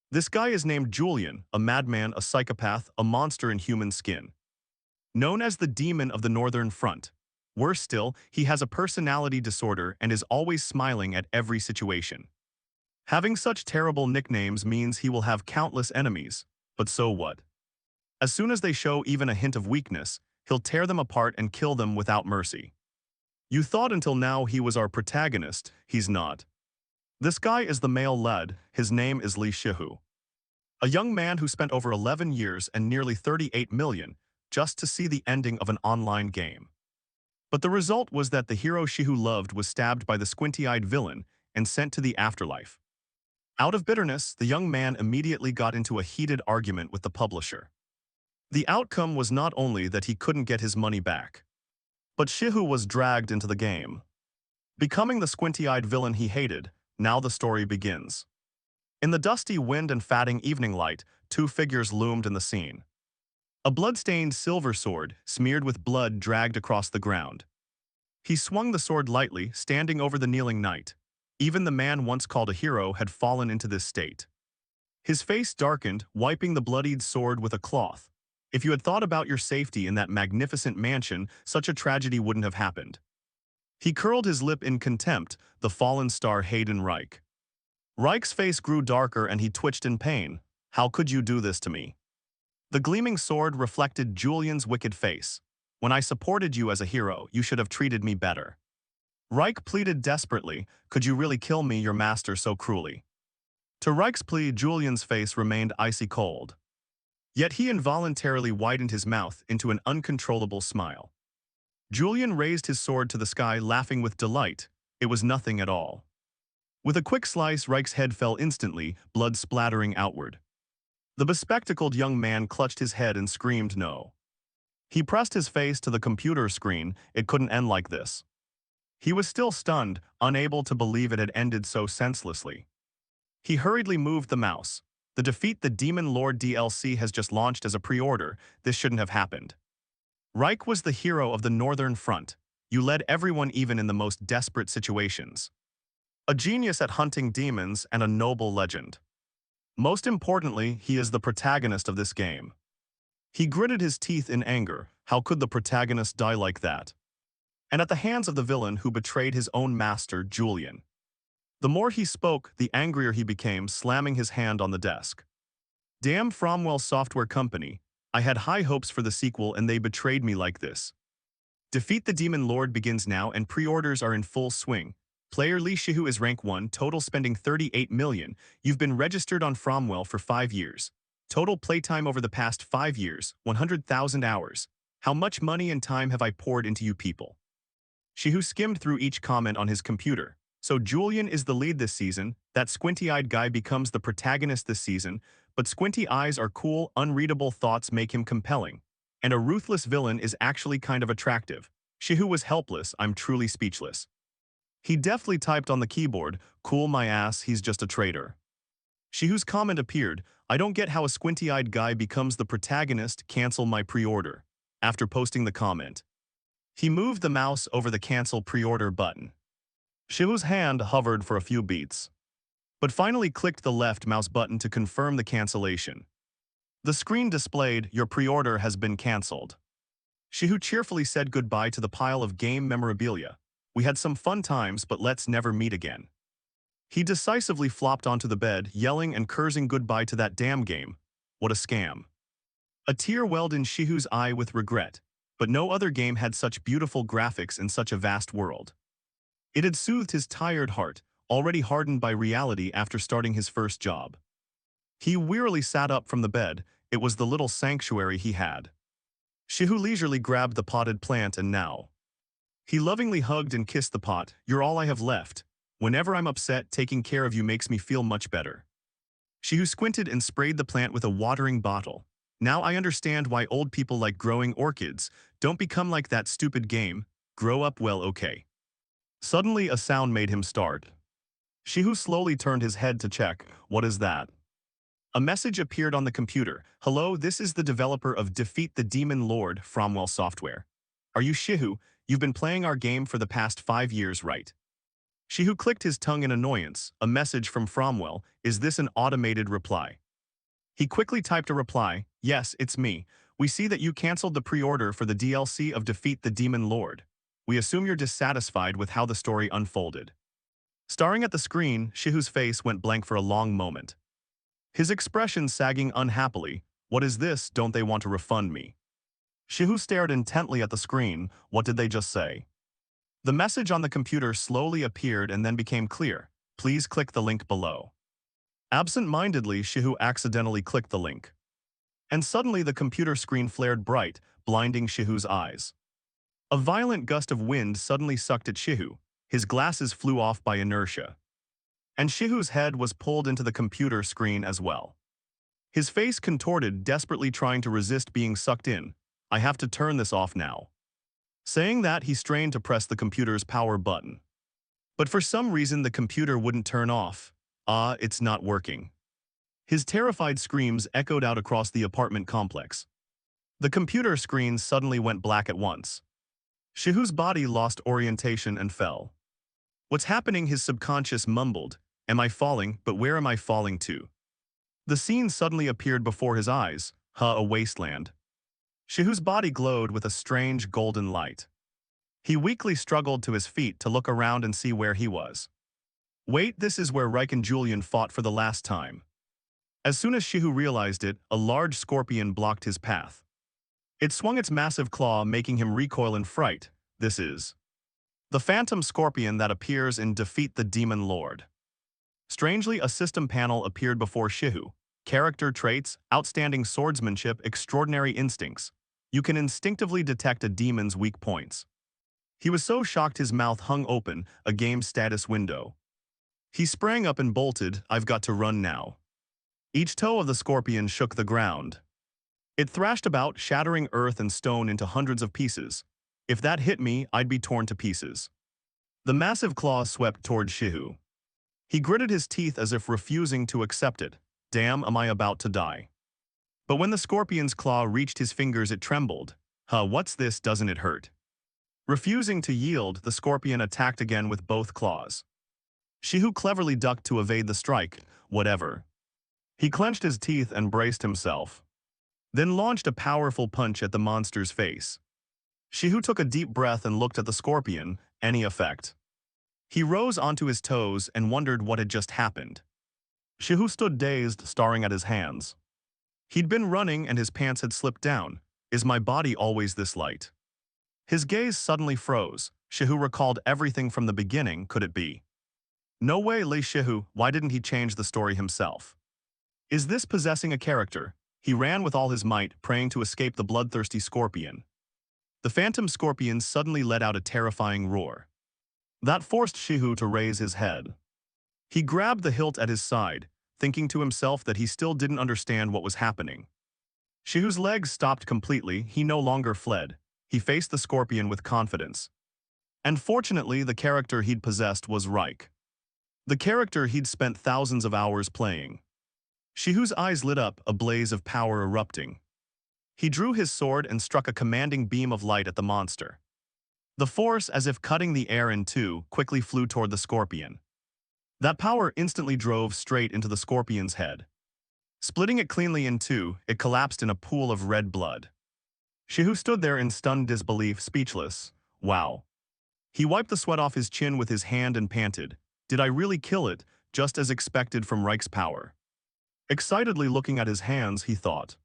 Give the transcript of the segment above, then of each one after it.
This guy is named Julian, a madman, a psychopath, a monster in human skin. Known as the Demon of the Northern Front. Worse still, he has a personality disorder and is always smiling at every situation. Having such terrible nicknames means he will have countless enemies, but so what? As soon as they show even a hint of weakness, he'll tear them apart and kill them without mercy. You thought until now he was our protagonist, he's not. This guy is the male lead, his name is Li Shihu. A young man who spent over 11 years and nearly 38 million just to see the ending of an online game. But the result was that the hero Shihu loved was stabbed by the squinty-eyed villain and sent to the afterlife. Out of bitterness, the young man immediately got into a heated argument with the publisher. The outcome was not only that he couldn't get his money back, but Shihu was dragged into the game. Becoming the squinty-eyed villain he hated, now the story begins. In the dusty wind and fatting evening light, two figures loomed in the scene. A blood-stained silver sword, smeared with blood, dragged across the ground. He swung the sword lightly, standing over the kneeling knight. Even the man once called a hero had fallen into this state. His face darkened, wiping the bloodied sword with a cloth. If you had thought about your safety in that magnificent mansion, such a tragedy wouldn't have happened. He curled his lip in contempt, the fallen star Hayden Reich. Reich's face grew darker and he twitched in pain. How could you do this to me? The gleaming sword reflected Julian's wicked face. When I supported you as a hero, you should have treated me better. Reich pleaded desperately, could you really kill me, your master, so cruelly? To Reich's plea, Julian's face remained icy cold. Yet he involuntarily widened his mouth into an uncontrollable smile. Julian raised his sword to the sky, laughing with delight. It was nothing at all. With a quick slice, Reich's head fell instantly, blood splattering outward. The bespectacled young man clutched his head and screamed no. He pressed his face to the computer screen. It couldn't end like this. He was still stunned, unable to believe it had ended so senselessly. He hurriedly moved the mouse. The Defeat the Demon Lord DLC has just launched as a pre-order. This shouldn't have happened. Reich was the hero of the Northern Front. You led everyone even in the most desperate situations. A genius at hunting demons and a noble legend. Most importantly, he is the protagonist of this game. He gritted his teeth in anger. How could the protagonist die like that? And at the hands of the villain who betrayed his own master, Julian. The more he spoke, the angrier he became, slamming his hand on the desk. Damn Fromwell Software Company. I had high hopes for the sequel and they betrayed me like this. Defeat the Demon Lord begins now and pre-orders are in full swing. Player Li Shihu is rank 1, total spending 38 million. You've been registered on Fromwell for 5 years. Total playtime over the past 5 years, 100,000 hours. How much money and time have I poured into you people? Shihu skimmed through each comment on his computer. So Julian is the lead this season, that squinty-eyed guy becomes the protagonist this season, but squinty eyes are cool, unreadable thoughts make him compelling. And a ruthless villain is actually kind of attractive. Shihu was helpless, I'm truly speechless. He deftly typed on the keyboard, cool my ass, he's just a traitor. Shihu's comment appeared, I don't get how a squinty-eyed guy becomes the protagonist, cancel my pre-order. After posting the comment, he moved the mouse over the cancel pre-order button. Shihu's hand hovered for a few beats, but finally clicked the left mouse button to confirm the cancellation. The screen displayed, your pre-order has been cancelled. Shihu cheerfully said goodbye to the pile of game memorabilia. We had some fun times, but let's never meet again. He decisively flopped onto the bed, yelling and cursing goodbye to that damn game. What a scam. A tear welled in Shihu's eye with regret, but no other game had such beautiful graphics in such a vast world. It had soothed his tired heart, already hardened by reality after starting his first job. He wearily sat up from the bed. It was the little sanctuary he had. Shihu leisurely grabbed the potted plant and now. He lovingly hugged and kissed the pot. You're all I have left. Whenever I'm upset, taking care of you makes me feel much better. Shihu squinted and sprayed the plant with a watering bottle. Now I understand why old people like growing orchids. Don't become like that stupid game. Grow up well, okay. Suddenly a sound made him start. Shihu slowly turned his head to check. What is that? A message appeared on the computer. Hello, this is the developer of Defeat the Demon Lord, Fromwell Software. Are you Shihu? You've been playing our game for the past 5 years, right? Shihu clicked his tongue in annoyance. A message from Fromwell. Is this an automated reply? He quickly typed a reply. Yes, it's me. We see that you canceled the pre-order for the DLC of Defeat the Demon Lord. We assume you're dissatisfied with how the story unfolded. Staring at the screen, Shihu's face went blank for a long moment. His expression sagging unhappily. What is this? Don't they want to refund me? Shihu stared intently at the screen. What did they just say? The message on the computer slowly appeared and then became clear. Please click the link below. Absent-mindedly, Shihu accidentally clicked the link. And suddenly the computer screen flared bright, blinding Shihu's eyes. A violent gust of wind suddenly sucked at Shihu. His glasses flew off by inertia. And Shihu's head was pulled into the computer screen as well. His face contorted, desperately trying to resist being sucked in. I have to turn this off now. Saying that, he strained to press the computer's power button. But for some reason the computer wouldn't turn off. It's not working. His terrified screams echoed out across the apartment complex. The computer screen suddenly went black at once. Shihu's body lost orientation and fell. What's happening? His subconscious mumbled. Am I falling? But where am I falling to? The scene suddenly appeared before his eyes. A wasteland. Shihu's body glowed with a strange golden light. He weakly struggled to his feet to look around and see where he was. Wait, this is where Reich and Julian fought for the last time. As soon as Shihu realized it, a large scorpion blocked his path. It swung its massive claw, making him recoil in fright. This is the phantom scorpion that appears in Defeat the Demon Lord. Strangely, a system panel appeared before Shihu. Character traits, outstanding swordsmanship, extraordinary instincts. You can instinctively detect a demon's weak points. He was so shocked his mouth hung open, a game status window. He sprang up and bolted. I've got to run now. Each toe of the scorpion shook the ground. It thrashed about, shattering earth and stone into hundreds of pieces. If that hit me, I'd be torn to pieces. The massive claw swept toward Shihu. He gritted his teeth as if refusing to accept it. Damn, am I about to die? But when the scorpion's claw reached his fingers, it trembled. What's this? Doesn't it hurt? Refusing to yield, the scorpion attacked again with both claws. Shihu cleverly ducked to evade the strike. Whatever. He clenched his teeth and braced himself. Then launched a powerful punch at the monster's face. Shihu took a deep breath and looked at the scorpion. Any effect? He rose onto his toes and wondered what had just happened. Shihu stood dazed, staring at his hands. He'd been running and his pants had slipped down. Is my body always this light? His gaze suddenly froze. Shihu recalled everything from the beginning. Could it be? No way, Li Shihu. Why didn't he change the story himself? Is this possessing a character? He ran with all his might, praying to escape the bloodthirsty scorpion. The phantom scorpion suddenly let out a terrifying roar. That forced Shihu to raise his head. He grabbed the hilt at his side, thinking to himself that he still didn't understand what was happening. Shihu's legs stopped completely. He no longer fled. He faced the scorpion with confidence. And fortunately, the character he'd possessed was Reich. The character he'd spent thousands of hours playing. Shihu's eyes lit up, a blaze of power erupting. He drew his sword and struck a commanding beam of light at the monster. The force, as if cutting the air in two, quickly flew toward the scorpion. That power instantly drove straight into the scorpion's head. Splitting it cleanly in two, it collapsed in a pool of red blood. Shihu stood there in stunned disbelief, speechless. Wow. He wiped the sweat off his chin with his hand and panted. Did I really kill it, just as expected from Reich's power? Excitedly looking at his hands, he thought.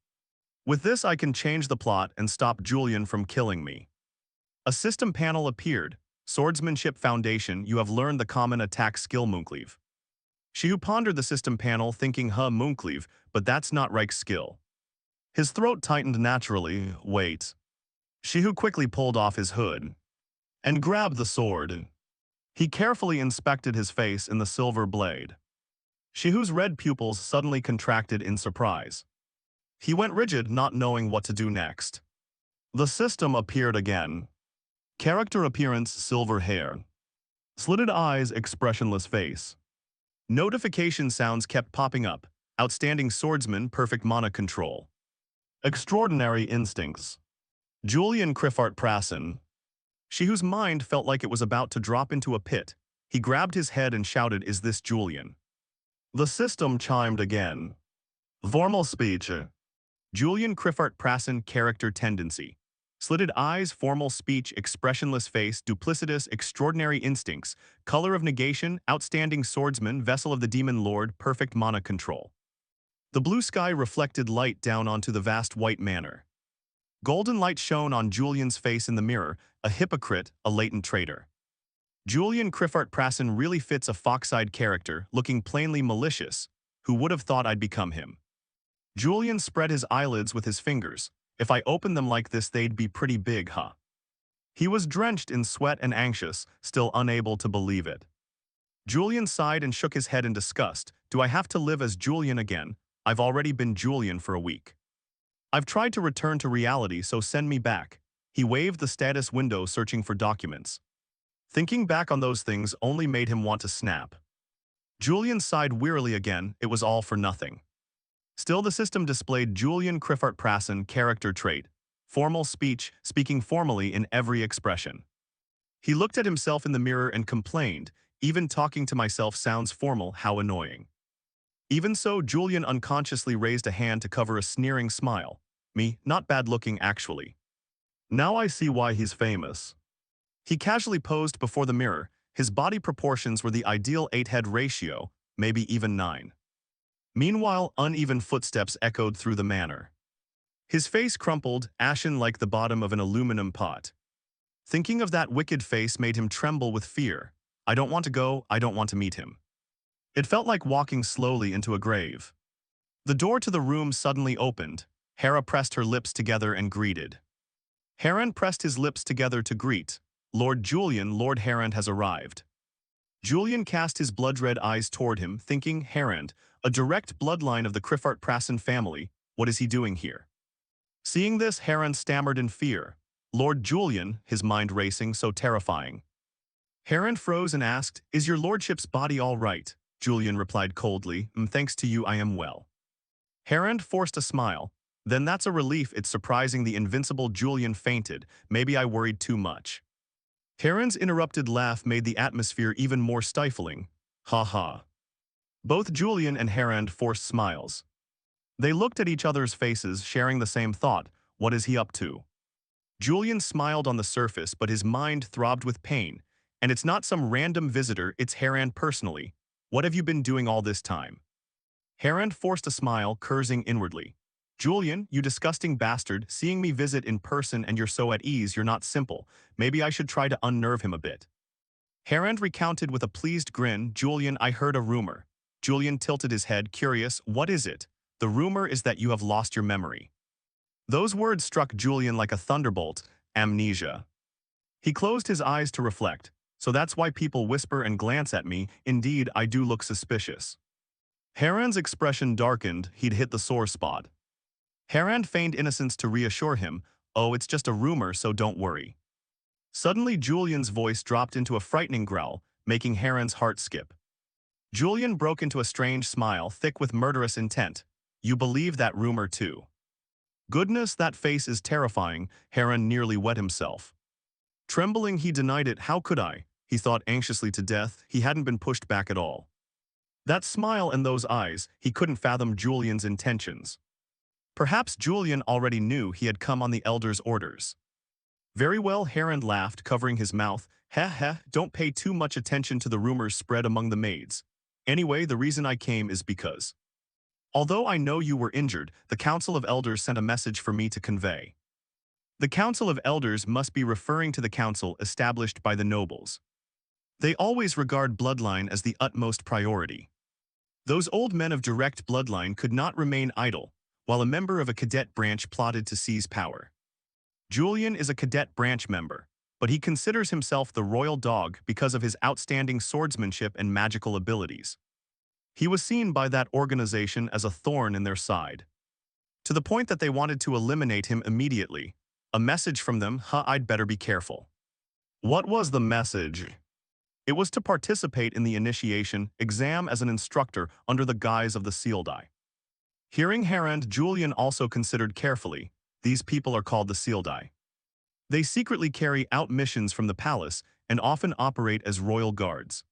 With this I can change the plot and stop Julian from killing me. A system panel appeared. Swordsmanship Foundation, you have learned the common attack skill Mooncleave. Shihu pondered the system panel, thinking Mooncleave, but that's not Reich's skill. His throat tightened naturally. Wait. Shihu quickly pulled off his hood and grabbed the sword. He carefully inspected his face in the silver blade. Shihu's red pupils suddenly contracted in surprise. He went rigid, not knowing what to do next. The system appeared again. Character appearance, silver hair. Slitted eyes, expressionless face. Notification sounds kept popping up. Outstanding swordsman, perfect mana control. Extraordinary instincts. Julian Criffart Prassen. Shihu's mind felt like it was about to drop into a pit. He grabbed his head and shouted, "Is this Julian?" The system chimed again. Formal speech. Julian Criffart Prassen character tendency. Slitted eyes, formal speech, expressionless face, duplicitous, extraordinary instincts, color of negation, outstanding swordsman, vessel of the demon lord, perfect mana control. The blue sky reflected light down onto the vast white manor. Golden light shone on Julian's face in the mirror, a hypocrite, a latent traitor. Julian Criffart Prassen really fits a fox-eyed character, looking plainly malicious. Who would have thought I'd become him? Julian spread his eyelids with his fingers. If I opened them like this, they'd be pretty big, huh? He was drenched in sweat and anxious, still unable to believe it. Julian sighed and shook his head in disgust. Do I have to live as Julian again? I've already been Julian for a week. I've tried to return to reality, so send me back. He waved the status window, searching for documents. Thinking back on those things only made him want to snap. Julian sighed wearily again. It was all for nothing. Still, the system displayed Julian Criffart Prassen character trait. Formal speech, speaking formally in every expression. He looked at himself in the mirror and complained, even talking to myself sounds formal, how annoying. Even so, Julian unconsciously raised a hand to cover a sneering smile. Me, not bad looking actually. Now I see why he's famous. He casually posed before the mirror. His body proportions were the ideal 8-head ratio, maybe even 9. Meanwhile, uneven footsteps echoed through the manor. His face crumpled, ashen like the bottom of an aluminum pot. Thinking of that wicked face made him tremble with fear. I don't want to go, I don't want to meet him. It felt like walking slowly into a grave. The door to the room suddenly opened. Hera pressed her lips together and greeted. Heron pressed his lips together to greet. Lord Julian, Lord Heron has arrived. Julian cast his blood-red eyes toward him, thinking, Heron, a direct bloodline of the Criffart Prassen family, what is he doing here? Seeing this, Heron stammered in fear. Lord Julian, his mind racing, so terrifying. Heron froze and asked, is your lordship's body all right? Julian replied coldly, thanks to you I am well. Heron forced a smile. Then that's a relief. It's surprising the invincible Julian fainted. Maybe I worried too much. Heron's interrupted laugh made the atmosphere even more stifling. Ha ha. Both Julian and Heron forced smiles. They looked at each other's faces, sharing the same thought. What is he up to? Julian smiled on the surface, but his mind throbbed with pain. And it's not some random visitor, it's Heron personally. What have you been doing all this time? Heron forced a smile, cursing inwardly. Julian, you disgusting bastard, seeing me visit in person and you're so at ease, you're not simple. Maybe I should try to unnerve him a bit. Heron recounted with a pleased grin, Julian, I heard a rumor. Julian tilted his head, curious, what is it? The rumor is that you have lost your memory. Those words struck Julian like a thunderbolt, amnesia. He closed his eyes to reflect. So that's why people whisper and glance at me. Indeed, I do look suspicious. Heron's expression darkened, he'd hit the sore spot. Heron feigned innocence to reassure him, oh, it's just a rumor, so don't worry. Suddenly, Julian's voice dropped into a frightening growl, making Heron's heart skip. Julian broke into a strange smile, thick with murderous intent. You believe that rumor too? Goodness, that face is terrifying. Heron nearly wet himself. Trembling, he denied it. How could I? He thought anxiously to death. He hadn't been pushed back at all. That smile and those eyes, he couldn't fathom Julian's intentions. Perhaps Julian already knew he had come on the elder's orders. Very well, Heron laughed, covering his mouth. Don't pay too much attention to the rumors spread among the maids. Anyway, the reason I came is because. Although I know you were injured, the Council of Elders sent a message for me to convey. The Council of Elders must be referring to the council established by the nobles. They always regard bloodline as the utmost priority. Those old men of direct bloodline could not remain idle, while a member of a cadet branch plotted to seize power. Julian is a cadet branch member, but he considers himself the royal dog because of his outstanding swordsmanship and magical abilities. He was seen by that organization as a thorn in their side, to the point that they wanted to eliminate him immediately. A message from them, I'd better be careful. What was the message? It was to participate in the initiation exam as an instructor under the guise of the sealed eye. Hearing Heron, Julian also considered carefully. These people are called the sealed eye. They secretly carry out missions from the palace and often operate as royal guards.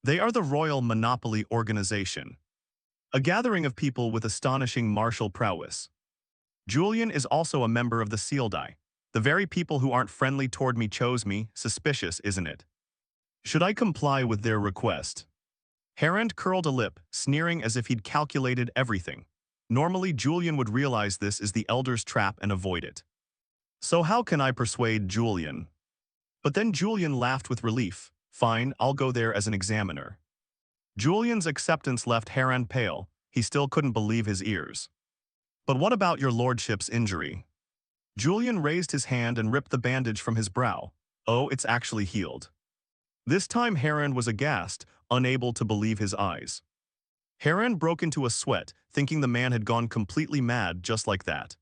They are the Royal Monopoly Organization, a gathering of people with astonishing martial prowess. Julian is also a member of the Sealdai. The very people who aren't friendly toward me chose me. Suspicious, isn't it? Should I comply with their request? Harand curled a lip, sneering as if he'd calculated everything. Normally, Julian would realize this is the Elder's trap and avoid it. So how can I persuade Julian? But then Julian laughed with relief. Fine, I'll go there as an examiner. Julian's acceptance left Harand pale. He still couldn't believe his ears. But what about your lordship's injury? Julian raised his hand and ripped the bandage from his brow. Oh, it's actually healed. This time Harand was aghast, unable to believe his eyes. Harand broke into a sweat, thinking the man had gone completely mad just like that.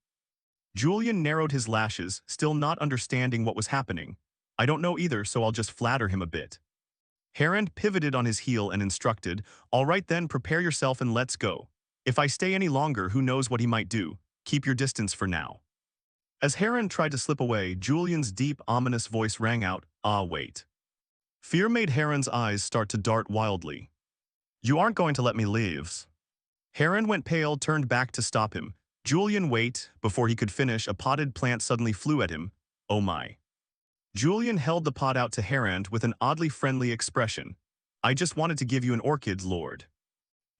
Julian narrowed his lashes, still not understanding what was happening. I don't know either, so I'll just flatter him a bit. Harand pivoted on his heel and instructed, all right then, prepare yourself and let's go. If I stay any longer, who knows what he might do. Keep your distance for now. As Harand tried to slip away, Julian's deep, ominous voice rang out, ah, wait. Fear made Harand's eyes start to dart wildly. You aren't going to let me leave. Harand went pale, turned back to stop him. Julian, wait. Before he could finish, a potted plant suddenly flew at him. Oh my. Julian held the pot out to Harand with an oddly friendly expression. I just wanted to give you an orchid, Lord.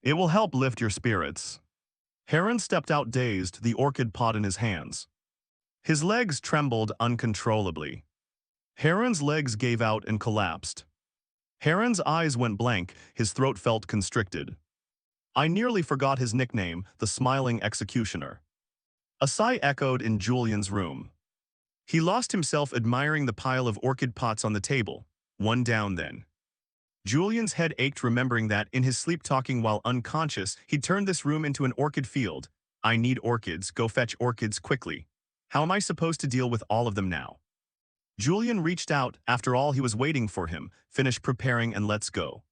It will help lift your spirits. Harand stepped out dazed, the orchid pot in his hands. His legs trembled uncontrollably. Harand's legs gave out and collapsed. Harand's eyes went blank, his throat felt constricted. I nearly forgot his nickname, the Smiling Executioner. A sigh echoed in Julian's room. He lost himself admiring the pile of orchid pots on the table. One down then. Julian's head ached remembering that, in his sleep talking while unconscious, he'd turned this room into an orchid field. I need orchids, go fetch orchids quickly. How am I supposed to deal with all of them now? Julian reached out, after all he was waiting for him, finished preparing and let's go.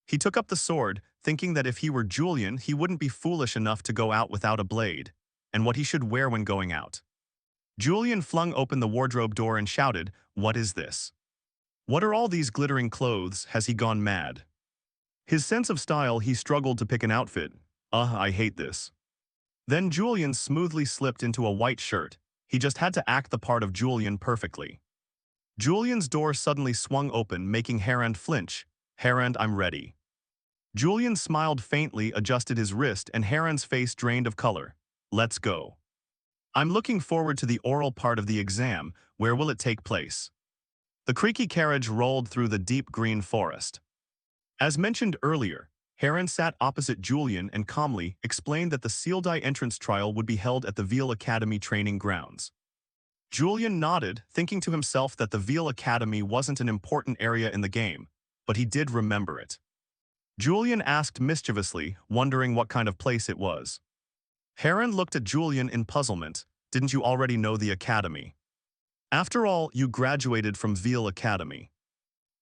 He took up the sword, thinking that if he were Julian, he wouldn't be foolish enough to go out without a blade, and what he should wear when going out. Julian flung open the wardrobe door and shouted, what is this? What are all these glittering clothes? Has he gone mad? His sense of style, he struggled to pick an outfit. I hate this. Then Julian smoothly slipped into a white shirt. He just had to act the part of Julian perfectly. Julian's door suddenly swung open, making Harand flinch. Harand, I'm ready. Julian smiled faintly, adjusted his wrist, and Harand's face drained of color. Let's go. I'm looking forward to the oral part of the exam. Where will it take place? The creaky carriage rolled through the deep green forest. As mentioned earlier, Harand sat opposite Julian and calmly explained that the Sealdai entrance trial would be held at the Veal Academy training grounds. Julian nodded, thinking to himself that the Veal Academy wasn't an important area in the game, but he did remember it. Julian asked mischievously, wondering what kind of place it was. Harand looked at Julian in puzzlement. Didn't you already know the academy? After all, you graduated from Veal Academy.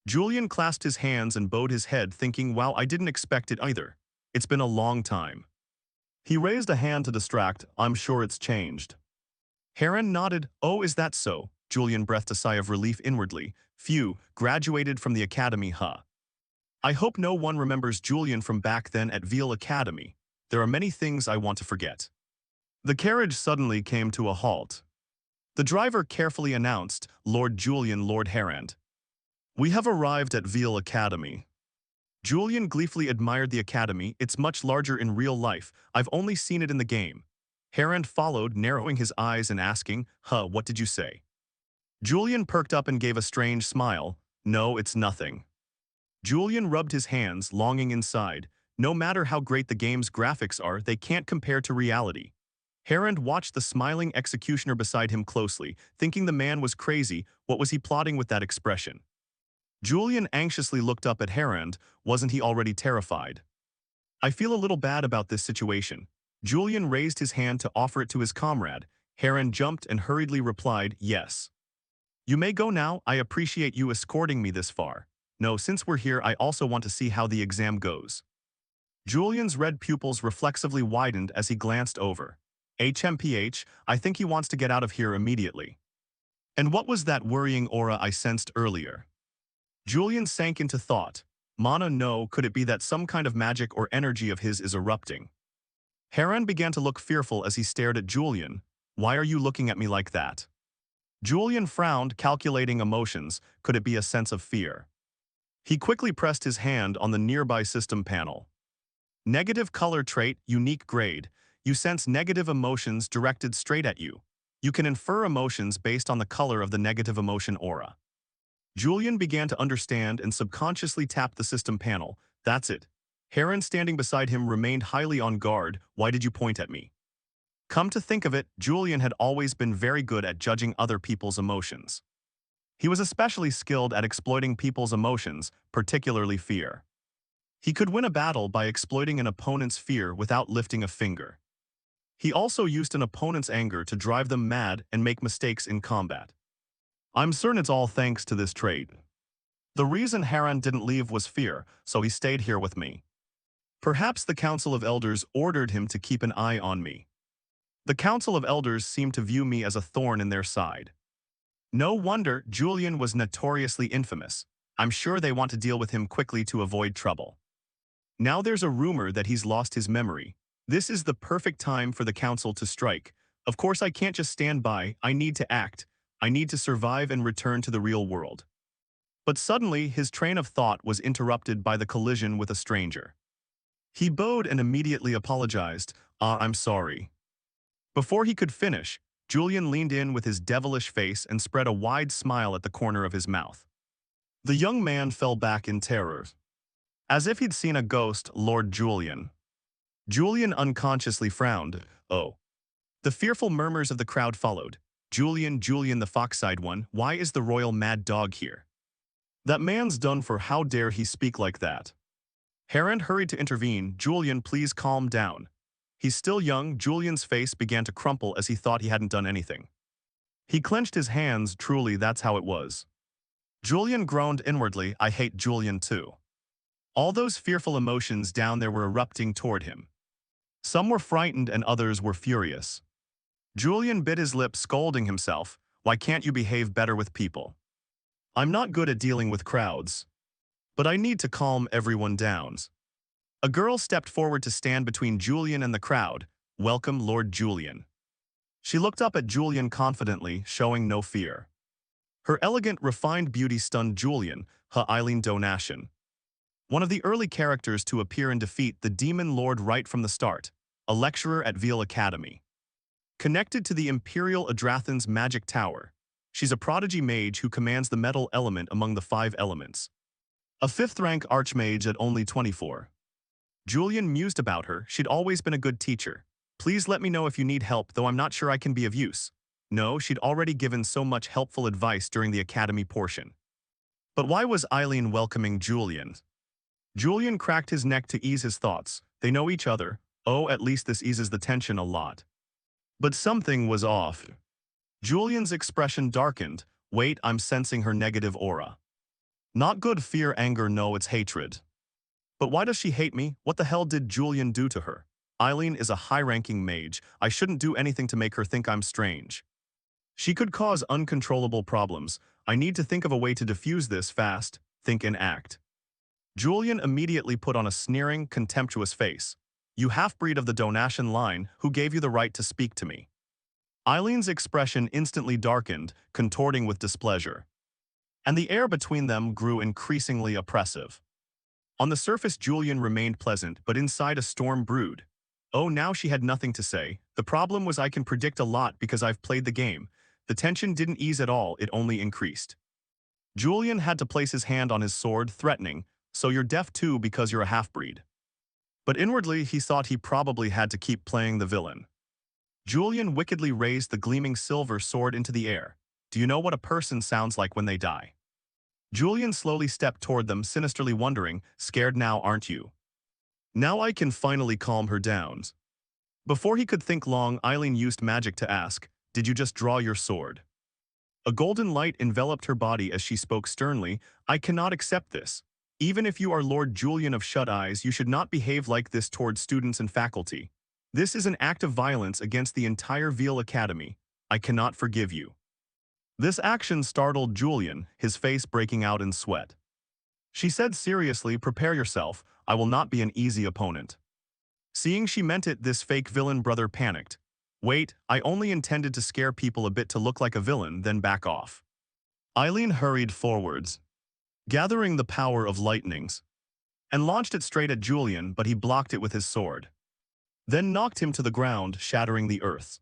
Julian clasped his hands and bowed his head, thinking, wow, I didn't expect it either. It's been a long time. He raised a hand to distract. I'm sure it's changed. Harand nodded. Oh, is that so? Julian breathed a sigh of relief inwardly. Phew, graduated from the academy, huh? I hope no one remembers Julian from back then at Veal Academy. There are many things I want to forget. The carriage suddenly came to a halt. The driver carefully announced, Lord Julian, Lord Harand. We have arrived at Veal Academy. Julian gleefully admired the academy. It's much larger in real life. I've only seen it in the game. Harand followed, narrowing his eyes and asking, what did you say? Julian perked up and gave a strange smile. No, it's nothing. Julian rubbed his hands, longing inside. No matter how great the game's graphics are, they can't compare to reality. Harand watched the smiling executioner beside him closely, thinking the man was crazy. What was he plotting with that expression? Julian anxiously looked up at Harand. Wasn't he already terrified? I feel a little bad about this situation. Julian raised his hand to offer it to his comrade. Harand jumped and hurriedly replied, yes. You may go now. I appreciate you escorting me this far. No, since we're here, I also want to see how the exam goes. Julian's red pupils reflexively widened as he glanced over. HMPH, I think he wants to get out of here immediately. And what was that worrying aura I sensed earlier? Julian sank into thought. Mana no, could it be that some kind of magic or energy of his is erupting? Heron began to look fearful as he stared at Julian. Why are you looking at me like that? Julian frowned, calculating emotions. Could it be a sense of fear? He quickly pressed his hand on the nearby system panel. Negative color trait, unique grade. You sense negative emotions directed straight at you. You can infer emotions based on the color of the negative emotion aura. Julian began to understand and subconsciously tapped the system panel. That's it. Heron standing beside him remained highly on guard. Why did you point at me? Come to think of it, Julian had always been very good at judging other people's emotions. He was especially skilled at exploiting people's emotions, particularly fear. He could win a battle by exploiting an opponent's fear without lifting a finger. He also used an opponent's anger to drive them mad and make mistakes in combat. I'm certain it's all thanks to this trait. The reason Heron didn't leave was fear, so he stayed here with me. Perhaps the Council of Elders ordered him to keep an eye on me. The Council of Elders seemed to view me as a thorn in their side. No wonder Julian was notoriously infamous. I'm sure they want to deal with him quickly to avoid trouble. Now there's a rumor that he's lost his memory. This is the perfect time for the Council to strike. Of course I can't just stand by, I need to act. I need to survive and return to the real world. But suddenly his train of thought was interrupted by the collision with a stranger. He bowed and immediately apologized. I'm sorry. Before he could finish, Julian leaned in with his devilish face and spread a wide smile at the corner of his mouth. The young man fell back in terror. As if he'd seen a ghost, Lord Julian. Julian unconsciously frowned. Oh. The fearful murmurs of the crowd followed. Julian, Julian the fox-eyed one, why is the royal mad dog here? That man's done for, how dare he speak like that? Heron hurried to intervene. Julian, please calm down. He's still young. Julian's face began to crumple as he thought he hadn't done anything. He clenched his hands. Truly, that's how it was. Julian groaned inwardly. I hate Julian too. All those fearful emotions down there were erupting toward him. Some were frightened and others were furious. Julian bit his lip, scolding himself. Why can't you behave better with people? I'm not good at dealing with crowds. But I need to calm everyone down. A girl stepped forward to stand between Julian and the crowd. Welcome, Lord Julian. She looked up at Julian confidently, showing no fear. Her elegant, refined beauty stunned Julian, Eileen Donation. One of the early characters to appear and defeat the Demon Lord right from the start, a lecturer at Veil Academy. Connected to the Imperial Adrathan's magic tower, she's a prodigy mage who commands the metal element among the 5 elements. A 5th-rank archmage at only 24. Julian mused about her. She'd always been a good teacher. Please let me know if you need help, though I'm not sure I can be of use. No, she'd already given so much helpful advice during the academy portion. But why was Eileen welcoming Julian? Julian cracked his neck to ease his thoughts. They know each other. Oh, at least this eases the tension a lot. But something was off. Julian's expression darkened. Wait, I'm sensing her negative aura. Not good fear, anger, no, it's hatred. But why does she hate me? What the hell did Julian do to her? Eileen is a high-ranking mage. I shouldn't do anything to make her think I'm strange. She could cause uncontrollable problems. I need to think of a way to diffuse this fast, think and act. Julian immediately put on a sneering, contemptuous face. You half-breed of the Donation line, who gave you the right to speak to me? Eileen's expression instantly darkened, contorting with displeasure. And the air between them grew increasingly oppressive. On the surface Julian remained pleasant, but inside a storm brewed. Oh, now she had nothing to say. The problem was I can predict a lot because I've played the game. The tension didn't ease at all, it only increased. Julian had to place his hand on his sword, threatening, so you're deaf too because you're a half-breed. But inwardly he thought he probably had to keep playing the villain. Julian wickedly raised the gleaming silver sword into the air. Do you know what a person sounds like when they die? Julian slowly stepped toward them, sinisterly wondering, scared now, aren't you? Now I can finally calm her down. Before he could think long, Eileen used magic to ask, did you just draw your sword? A golden light enveloped her body as she spoke sternly, I cannot accept this. Even if you are Lord Julian of Shut Eyes, you should not behave like this toward students and faculty. This is an act of violence against the entire Veil Academy. I cannot forgive you. This action startled Julian, his face breaking out in sweat. She said seriously, prepare yourself, I will not be an easy opponent. Seeing she meant it, this fake villain brother panicked. Wait, I only intended to scare people a bit to look like a villain, then back off. Eileen hurried forwards, gathering the power of lightnings, and launched it straight at Julian, but he blocked it with his sword. Then knocked him to the ground, shattering the earth.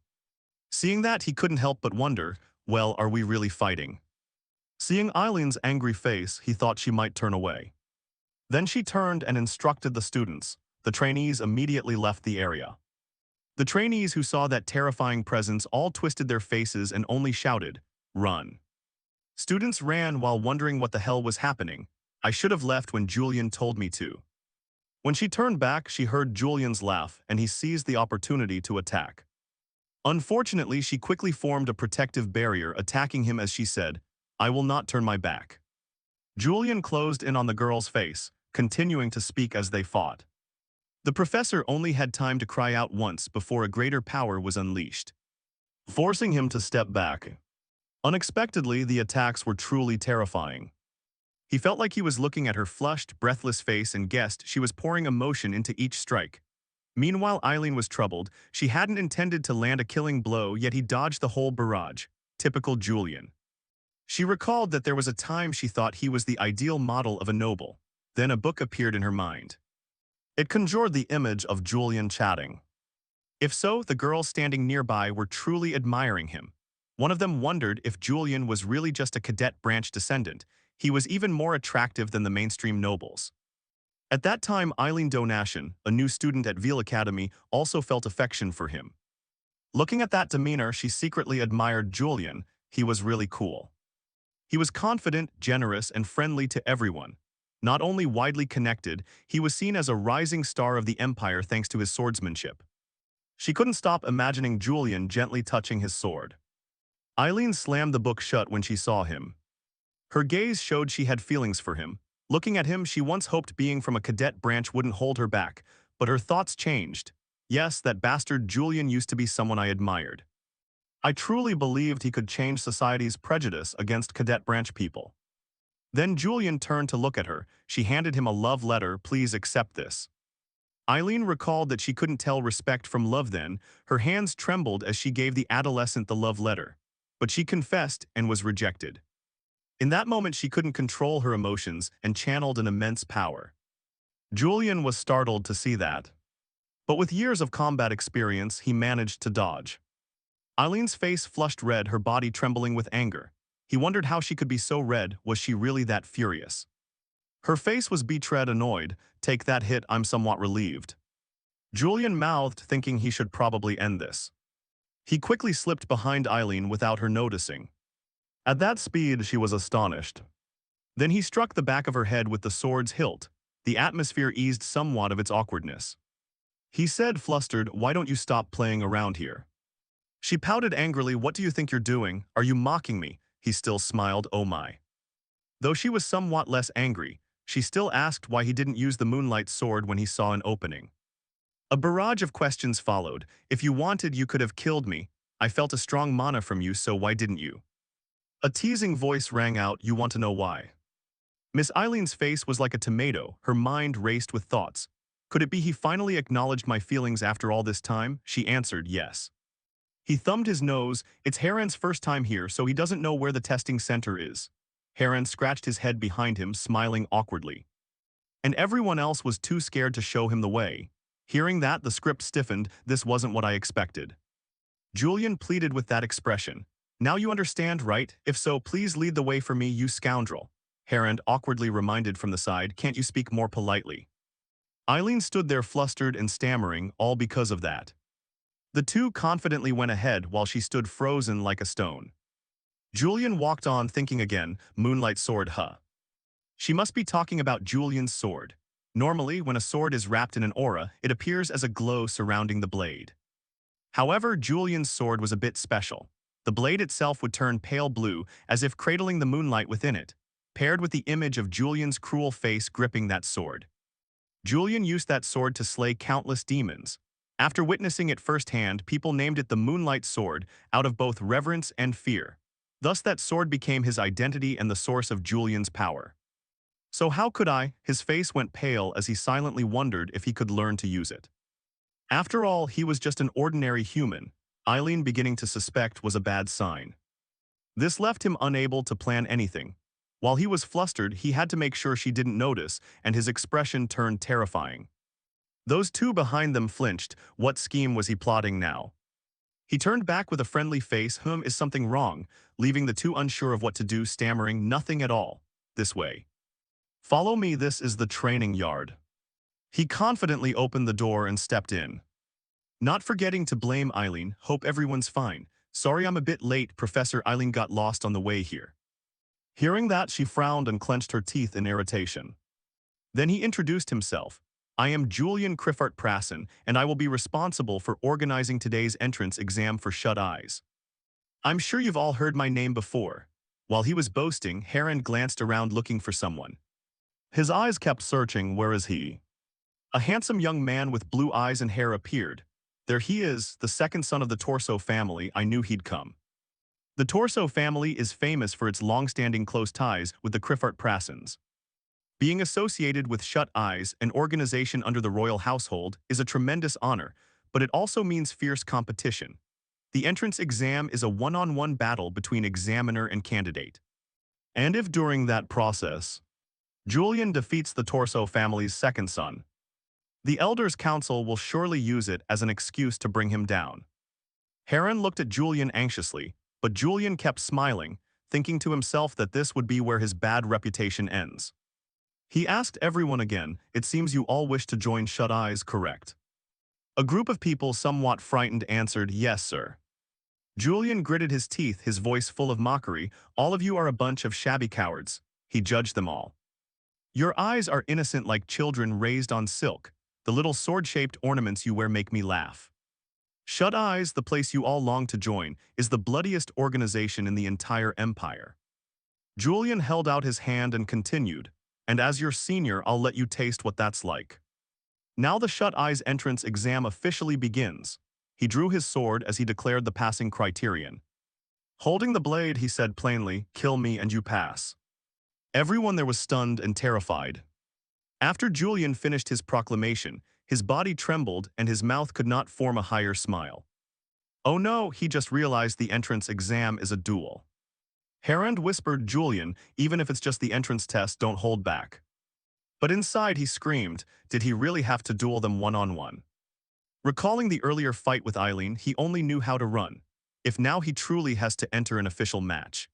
Seeing that, he couldn't help but wonder, well, are we really fighting? Seeing Eileen's angry face, he thought she might turn away. Then she turned and instructed the students. The trainees immediately left the area. The trainees who saw that terrifying presence all twisted their faces and only shouted, "Run." Students ran while wondering what the hell was happening. I should have left when Julian told me to. When she turned back, she heard Julian's laugh, and he seized the opportunity to attack. Unfortunately, she quickly formed a protective barrier, attacking him as she said, "I will not turn my back." Julian closed in on the girl's face, continuing to speak as they fought. The professor only had time to cry out once before a greater power was unleashed, forcing him to step back. Unexpectedly, the attacks were truly terrifying. He felt like he was looking at her flushed, breathless face and guessed she was pouring emotion into each strike. Meanwhile, Eileen was troubled. She hadn't intended to land a killing blow, yet he dodged the whole barrage. Typical Julian. She recalled that there was a time she thought he was the ideal model of a noble. Then a book appeared in her mind. It conjured the image of Julian chatting. If so, the girls standing nearby were truly admiring him. One of them wondered if Julian was really just a cadet branch descendant. He was even more attractive than the mainstream nobles. At that time, Eileen Donation, a new student at Veal Academy, also felt affection for him. Looking at that demeanor, she secretly admired Julian. He was really cool. He was confident, generous, and friendly to everyone. Not only widely connected, he was seen as a rising star of the empire thanks to his swordsmanship. She couldn't stop imagining Julian gently touching his sword. Eileen slammed the book shut when she saw him. Her gaze showed she had feelings for him. Looking at him, she once hoped being from a cadet branch wouldn't hold her back, but her thoughts changed. Yes, that bastard Julian used to be someone I admired. I truly believed he could change society's prejudice against cadet branch people. Then Julian turned to look at her. She handed him a love letter. Please accept this. Eileen recalled that she couldn't tell respect from love then. Her hands trembled as she gave the adolescent the love letter. But she confessed and was rejected. In that moment, she couldn't control her emotions and channeled an immense power. Julian was startled to see that. But with years of combat experience, he managed to dodge. Eileen's face flushed red, her body trembling with anger. He wondered how she could be so red. Was she really that furious? Her face was betrayed, annoyed. Take that hit, I'm somewhat relieved. Julian mouthed, thinking he should probably end this. He quickly slipped behind Eileen without her noticing. At that speed, she was astonished. Then he struck the back of her head with the sword's hilt. The atmosphere eased somewhat of its awkwardness. He said, flustered, "Why don't you stop playing around here?" She pouted angrily, "What do you think you're doing? Are you mocking me?" He still smiled, "Oh my." Though she was somewhat less angry, she still asked why he didn't use the moonlight sword when he saw an opening. A barrage of questions followed. "If you wanted, you could have killed me. I felt a strong mana from you, so why didn't you?" A teasing voice rang out, "You want to know why?" Miss Eileen's face was like a tomato. Her mind raced with thoughts. Could it be he finally acknowledged my feelings after all this time? She answered, yes. He thumbed his nose. It's Heron's first time here, so he doesn't know where the testing center is. Heron scratched his head behind him, smiling awkwardly. And everyone else was too scared to show him the way. Hearing that, the script stiffened. This wasn't what I expected. Julian pleaded with that expression. Now you understand, right? If so, please lead the way for me, you scoundrel. Heron awkwardly reminded from the side, can't you speak more politely? Eileen stood there flustered and stammering, all because of that. The two confidently went ahead while she stood frozen like a stone. Julian walked on, thinking again, moonlight sword, huh? She must be talking about Julian's sword. Normally, when a sword is wrapped in an aura, it appears as a glow surrounding the blade. However, Julian's sword was a bit special. The blade itself would turn pale blue, as if cradling the moonlight within it, paired with the image of Julian's cruel face gripping that sword. Julian used that sword to slay countless demons. After witnessing it firsthand, people named it the Moonlight Sword, out of both reverence and fear. Thus that sword became his identity and the source of Julian's power. So how could I? His face went pale as he silently wondered if he could learn to use it. After all, he was just an ordinary human. Eileen beginning to suspect was a bad sign. This left him unable to plan anything. While he was flustered, he had to make sure she didn't notice, and his expression turned terrifying. Those two behind them flinched. What scheme was he plotting now? He turned back with a friendly face. Is something wrong? Leaving the two unsure of what to do, stammering, nothing at all. This way. Follow me, this is the training yard. He confidently opened the door and stepped in. Not forgetting to blame Eileen. Hope everyone's fine. Sorry I'm a bit late, Professor. Eileen got lost on the way here. Hearing that, she frowned and clenched her teeth in irritation. Then he introduced himself. I am Julian Criffart Prassen, and I will be responsible for organizing today's entrance exam for shut eyes. I'm sure you've all heard my name before. While he was boasting, Heron glanced around looking for someone. His eyes kept searching. Where is he? A handsome young man with blue eyes and hair appeared. There he is, the second son of the Torso family. I knew he'd come. The Torso family is famous for its long-standing close ties with the Criffart Prassens. Being associated with Shut Eyes, an organization under the royal household, is a tremendous honor, but it also means fierce competition. The entrance exam is a one-on-one battle between examiner and candidate. And if during that process, Julian defeats the Torso family's second son, the Elders' Council will surely use it as an excuse to bring him down. Heron looked at Julian anxiously, but Julian kept smiling, thinking to himself that this would be where his bad reputation ends. He asked everyone again, it seems you all wish to join Shut Eyes, correct? A group of people somewhat frightened answered, yes, sir. Julian gritted his teeth, his voice full of mockery. All of you are a bunch of shabby cowards. He judged them all. Your eyes are innocent like children raised on silk. The little sword-shaped ornaments you wear make me laugh. Shut Eyes, the place you all long to join, is the bloodiest organization in the entire empire. Julian held out his hand and continued, and as your senior, I'll let you taste what that's like. Now the Shut Eyes entrance exam officially begins. He drew his sword as he declared the passing criterion. Holding the blade, he said plainly, kill me and you pass. Everyone there was stunned and terrified. After Julian finished his proclamation, his body trembled and his mouth could not form a higher smile. Oh no, he just realized the entrance exam is a duel. Heron whispered, Julian, even if it's just the entrance test, don't hold back. But inside he screamed, did he really have to duel them one-on-one? Recalling the earlier fight with Eileen, he only knew how to run. If now he truly has to enter an official match.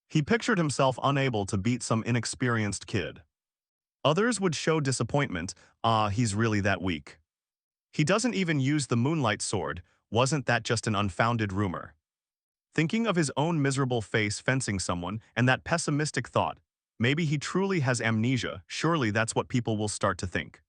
He pictured himself unable to beat some inexperienced kid. Others would show disappointment, he's really that weak. He doesn't even use the moonlight sword, wasn't that just an unfounded rumor? Thinking of his own miserable face fencing someone and that pessimistic thought, maybe he truly has amnesia, surely that's what people will start to think.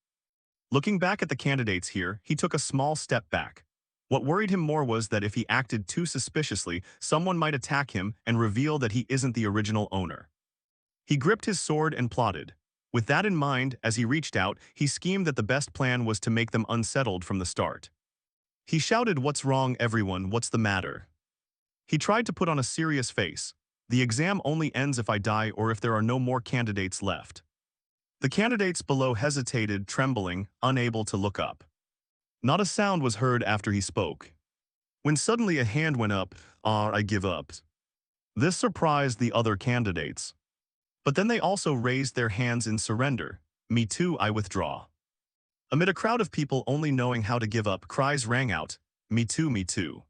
Looking back at the candidates here, he took a small step back. What worried him more was that if he acted too suspiciously, someone might attack him and reveal that he isn't the original owner. He gripped his sword and plotted. With that in mind, as he reached out, he schemed that the best plan was to make them unsettled from the start. He shouted, what's wrong, everyone, what's the matter? He tried to put on a serious face. The exam only ends if I die or if there are no more candidates left. The candidates below hesitated, trembling, unable to look up. Not a sound was heard after he spoke. When suddenly a hand went up, I give up. This surprised the other candidates. But then they also raised their hands in surrender. Me too, I withdraw. Amid a crowd of people only knowing how to give up, cries rang out, me too,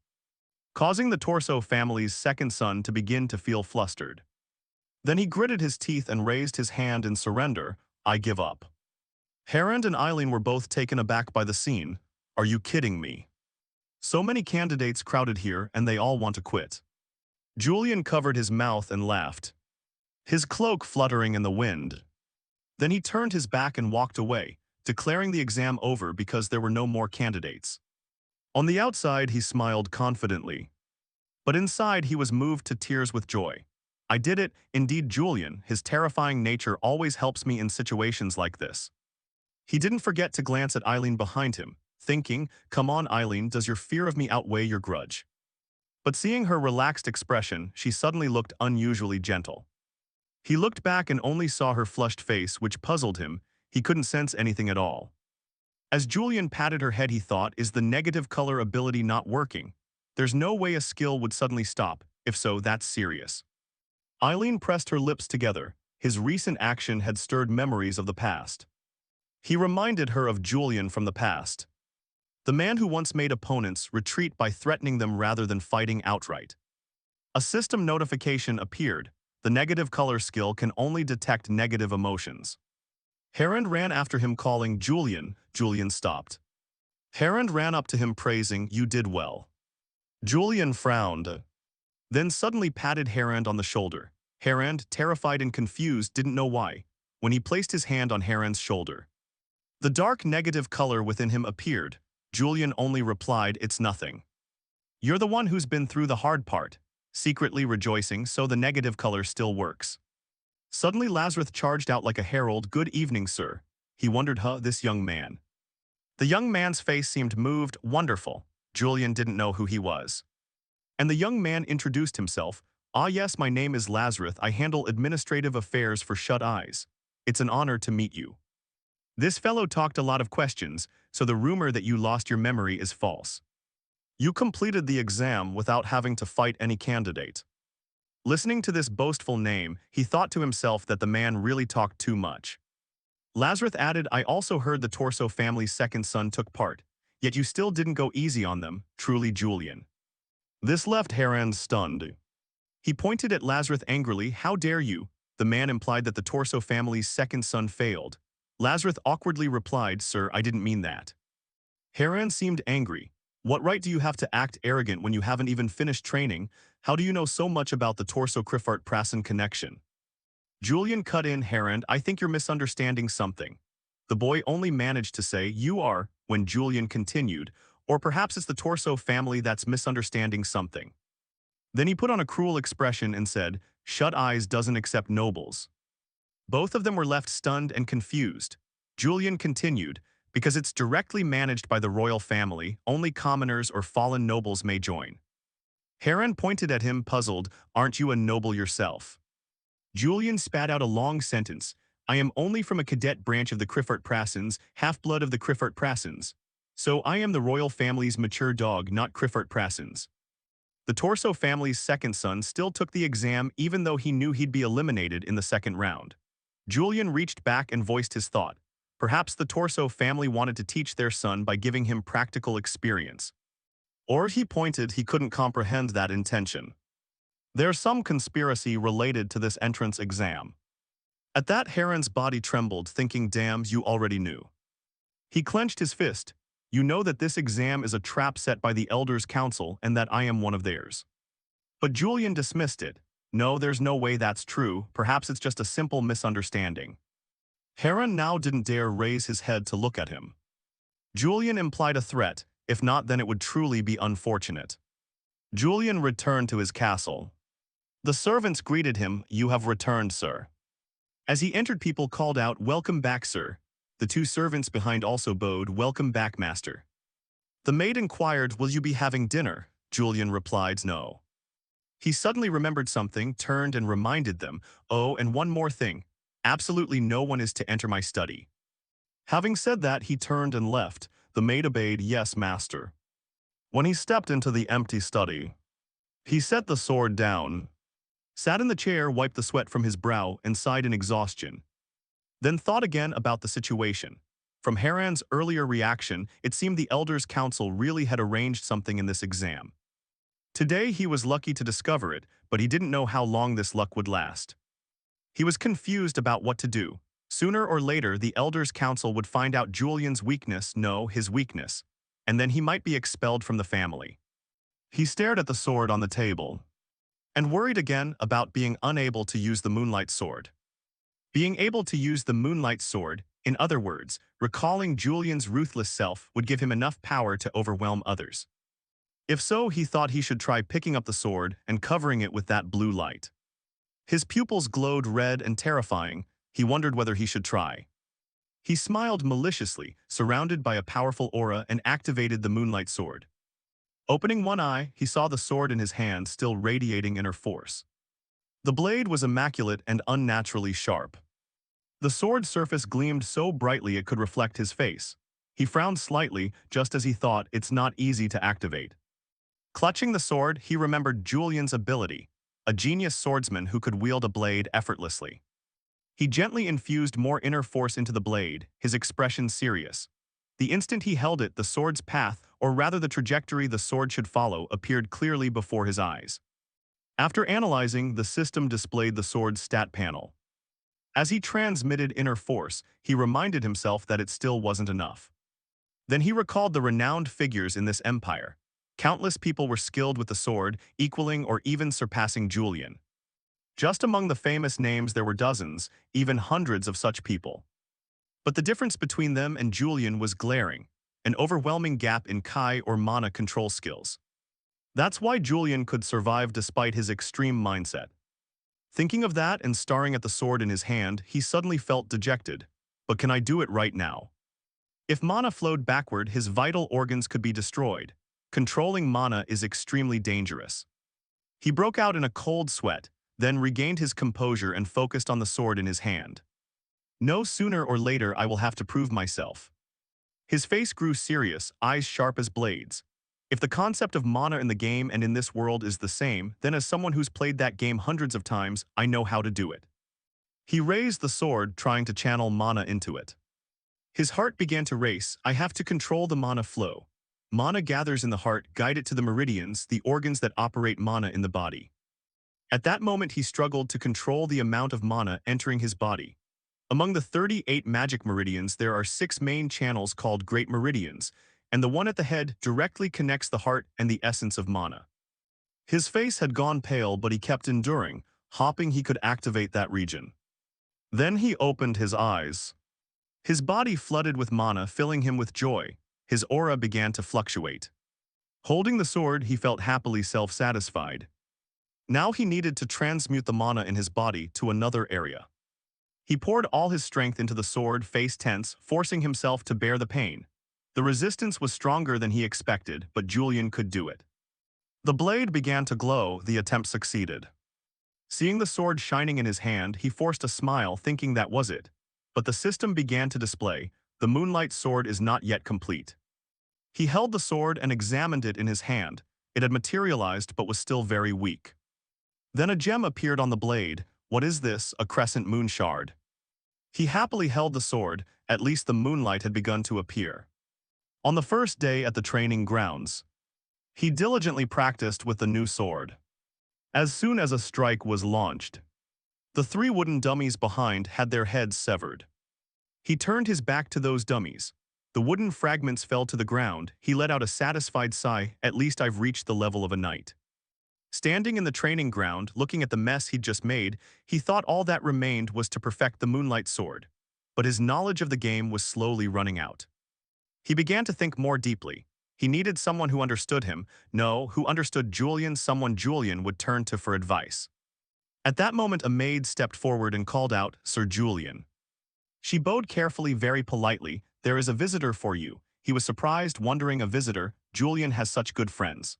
causing the Torso family's second son to begin to feel flustered. Then he gritted his teeth and raised his hand in surrender, I give up. Heron and Eileen were both taken aback by the scene. Are you kidding me? So many candidates crowded here and they all want to quit. Julian covered his mouth and laughed, his cloak fluttering in the wind. Then he turned his back and walked away, declaring the exam over because there were no more candidates. On the outside, he smiled confidently. But inside, he was moved to tears with joy. I did it, indeed. Julian, his terrifying nature always helps me in situations like this. He didn't forget to glance at Eileen behind him, thinking, come on, Eileen, does your fear of me outweigh your grudge? But seeing her relaxed expression, she suddenly looked unusually gentle. He looked back and only saw her flushed face, which puzzled him. He couldn't sense anything at all. As Julian patted her head, he thought, is the negative color ability not working? There's no way a skill would suddenly stop. If so, that's serious. Eileen pressed her lips together. His recent action had stirred memories of the past. He reminded her of Julian from the past. The man who once made opponents retreat by threatening them rather than fighting outright. A system notification appeared. The negative color skill can only detect negative emotions. Herond ran after him calling, "Julian." Julian stopped. Herond ran up to him praising, "You did well." Julian frowned, then suddenly patted Herond on the shoulder. Herond, terrified and confused, didn't know why, when he placed his hand on Herond's shoulder. The dark negative color within him appeared. Julian only replied, "It's nothing. You're the one who's been through the hard part," secretly rejoicing, so the negative color still works. Suddenly Lazarus charged out like a herald. "Good evening, sir." He wondered, this young man. The young man's face seemed moved. Wonderful. Julian didn't know who he was. And the young man introduced himself. "Ah yes, my name is Lazarus. I handle administrative affairs for Shut Eyes. It's an honor to meet you." This fellow talked a lot of questions, so the rumor that you lost your memory is false. You completed the exam without having to fight any candidate. Listening to this boastful name, he thought to himself that the man really talked too much. Lazarus added, "I also heard the Torso family's second son took part, yet you still didn't go easy on them, truly Julian." This left Herand stunned. He pointed at Lazarus angrily. "How dare you?" The man implied that the Torso family's second son failed. Lazarus awkwardly replied, "Sir, I didn't mean that." Herand seemed angry. "What right do you have to act arrogant when you haven't even finished training? How do you know so much about the Torso-Criffart-Prasen connection?" Julian cut in. "Herand, I think you're misunderstanding something." The boy only managed to say, "You are," when Julian continued, "Or perhaps it's the Torso family that's misunderstanding something." Then he put on a cruel expression and said, "Shut Eyes doesn't accept nobles." Both of them were left stunned and confused. Julian continued, "Because it's directly managed by the royal family, only commoners or fallen nobles may join." Herand pointed at him, puzzled, "Aren't you a noble yourself?" Julian spat out a long sentence. "I am only from a cadet branch of the Criffart-Prasens, half-blood of the Criffart-Prasens. So I am the royal family's mature dog, not Criffart-Prasens." The Torso family's second son still took the exam even though he knew he'd be eliminated in the second round. Julian reached back and voiced his thought. Perhaps the Torso family wanted to teach their son by giving him practical experience. Or he pointed, he couldn't comprehend that intention. There's some conspiracy related to this entrance exam. At that, Heron's body trembled, thinking, damn, you already knew. He clenched his fist. You know that this exam is a trap set by the Elders' Council and that I am one of theirs. But Julian dismissed it. No, there's no way that's true. Perhaps it's just a simple misunderstanding. Heron now didn't dare raise his head to look at him. Julian implied a threat. If not, then it would truly be unfortunate. Julian returned to his castle. The servants greeted him. You have returned, sir. As he entered, people called out, welcome back, sir. The two servants behind also bowed, welcome back, master. The maid inquired, will you be having dinner? Julian replied, no. He suddenly remembered something, turned and reminded them, oh, and one more thing. Absolutely no one is to enter my study. Having said that, he turned and left. The maid obeyed, yes, master. When he stepped into the empty study, he set the sword down, sat in the chair, wiped the sweat from his brow, and sighed in exhaustion. Then thought again about the situation. From Haran's earlier reaction, it seemed the Elders' Council really had arranged something in this exam. Today he was lucky to discover it, but he didn't know how long this luck would last. He was confused about what to do. Sooner or later, the Elders' Council would find out Julian's weakness, no, his weakness, and then he might be expelled from the family. He stared at the sword on the table, and worried again about being unable to use the Moonlight Sword. Being able to use the Moonlight Sword, in other words, recalling Julian's ruthless self, would give him enough power to overwhelm others. If so, he thought he should try picking up the sword and covering it with that blue light. His pupils glowed red and terrifying. He wondered whether he should try. He smiled maliciously, surrounded by a powerful aura, and activated the Moonlight Sword. Opening one eye, he saw the sword in his hand still radiating inner force. The blade was immaculate and unnaturally sharp. The sword's surface gleamed so brightly it could reflect his face. He frowned slightly, just as he thought it's not easy to activate. Clutching the sword, he remembered Julian's ability, a genius swordsman who could wield a blade effortlessly. He gently infused more inner force into the blade, his expression serious. The instant he held it, the sword's path, or rather the trajectory the sword should follow, appeared clearly before his eyes. After analyzing, the system displayed the sword's stat panel. As he transmitted inner force, he reminded himself that it still wasn't enough. Then he recalled the renowned figures in this empire. Countless people were skilled with the sword, equaling or even surpassing Julian. Just among the famous names there were dozens, even hundreds of such people. But the difference between them and Julian was glaring, an overwhelming gap in Kai or mana control skills. That's why Julian could survive despite his extreme mindset. Thinking of that and staring at the sword in his hand, he suddenly felt dejected. But can I do it right now? If mana flowed backward, his vital organs could be destroyed. Controlling mana is extremely dangerous. He broke out in a cold sweat, then regained his composure and focused on the sword in his hand. No sooner or later I will have to prove myself. His face grew serious, eyes sharp as blades. If the concept of mana in the game and in this world is the same, then as someone who's played that game hundreds of times, I know how to do it. He raised the sword, trying to channel mana into it. His heart began to race. I have to control the mana flow. Mana gathers in the heart, guide it to the meridians, the organs that operate mana in the body. At that moment he struggled to control the amount of mana entering his body. Among the 38 magic meridians there are 6 main channels called Great Meridians, and the one at the head directly connects the heart and the essence of mana. His face had gone pale, but he kept enduring, hoping he could activate that region. Then he opened his eyes. His body flooded with mana, filling him with joy. His aura began to fluctuate. Holding the sword, he felt happily self-satisfied. Now he needed to transmute the mana in his body to another area. He poured all his strength into the sword, face tense, forcing himself to bear the pain. The resistance was stronger than he expected, but Julian could do it. The blade began to glow. The attempt succeeded. Seeing the sword shining in his hand, he forced a smile, thinking that was it. But the system began to display, the moonlight sword is not yet complete. He held the sword and examined it in his hand. It had materialized but was still very weak. Then a gem appeared on the blade. What is this? A crescent moon shard. He happily held the sword. At least the moonlight had begun to appear. On the first day at the training grounds, he diligently practiced with the new sword. As soon as a strike was launched, the 3 wooden dummies behind had their heads severed. He turned his back to those dummies. The wooden fragments fell to the ground. He let out a satisfied sigh. At least I've reached the level of a knight. Standing in the training ground, looking at the mess he'd just made, he thought all that remained was to perfect the moonlight sword. But his knowledge of the game was slowly running out. He began to think more deeply. He needed someone who understood him, who understood Julian, someone Julian would turn to for advice. At that moment a maid stepped forward and called out, "Sir Julian." She bowed carefully, very politely. "There is a visitor for you." He was surprised, wondering, a visitor? Julian has such good friends.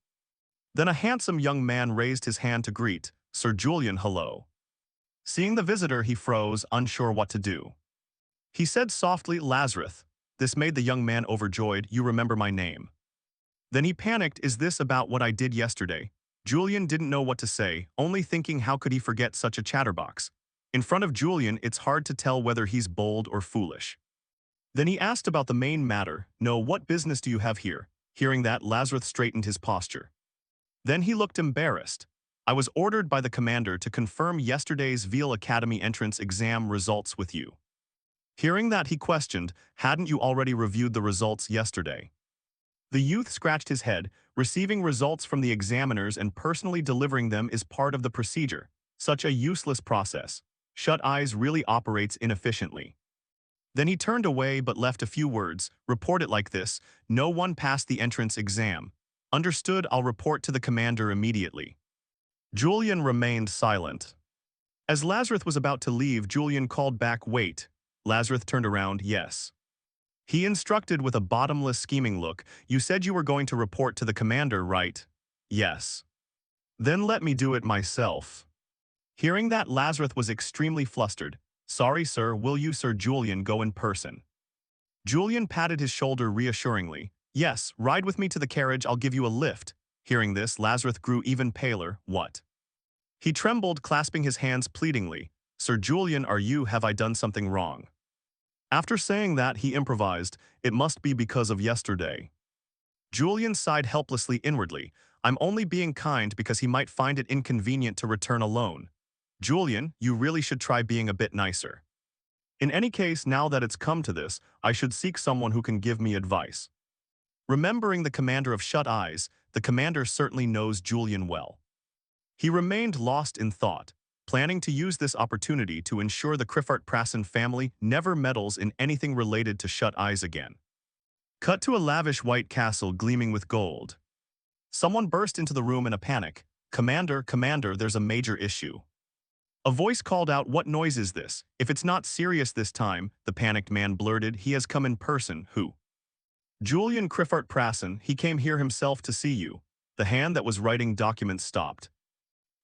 Then a handsome young man raised his hand to greet, "Sir Julian, hello." Seeing the visitor, he froze, unsure what to do. He said softly, "Lazarus." This made the young man overjoyed. "You remember my name." Then he panicked. "Is this about what I did yesterday?" Julian didn't know what to say, only thinking how could he forget such a chatterbox. In front of Julian, it's hard to tell whether he's bold or foolish. Then he asked about the main matter. "No, what business do you have here?" Hearing that, Lazarus straightened his posture. Then he looked embarrassed. "I was ordered by the commander to confirm yesterday's Veal Academy entrance exam results with you." Hearing that, he questioned, "Hadn't you already reviewed the results yesterday?" The youth scratched his head. Receiving results from the examiners and personally delivering them is part of the procedure. Such a useless process. Shut eyes really operates inefficiently. Then he turned away but left a few words. "Report it like this. No one passed the entrance exam." "Understood, I'll report to the commander immediately." Julian remained silent. As Lazarus was about to leave, Julian called back, "Wait." Lazarus turned around. "Yes." He instructed with a bottomless scheming look, "You said you were going to report to the commander, right?" "Yes." "Then let me do it myself." Hearing that, Lazarus was extremely flustered. Sorry, sir, will you, Sir Julian, go in person? Julian patted his shoulder reassuringly. Yes, ride with me to the carriage, I'll give you a lift. Hearing this, Lazarus grew even paler. What? He trembled, clasping his hands pleadingly. Sir Julian, have I done something wrong? After saying that, he improvised, it must be because of yesterday. Julian sighed helplessly inwardly. I'm only being kind because he might find it inconvenient to return alone. Julian, you really should try being a bit nicer. In any case, now that it's come to this, I should seek someone who can give me advice. Remembering the commander of Shut Eyes, the commander certainly knows Julian well. He remained lost in thought, planning to use this opportunity to ensure the Criffart-Prassen family never meddles in anything related to Shut Eyes again. Cut to a lavish white castle gleaming with gold. Someone burst into the room in a panic. Commander, there's a major issue. A voice called out, what noise is this? If it's not serious this time, the panicked man blurted, he has come in person. Who? Julian Criffart-Prassen, he came here himself to see you. The hand that was writing documents stopped.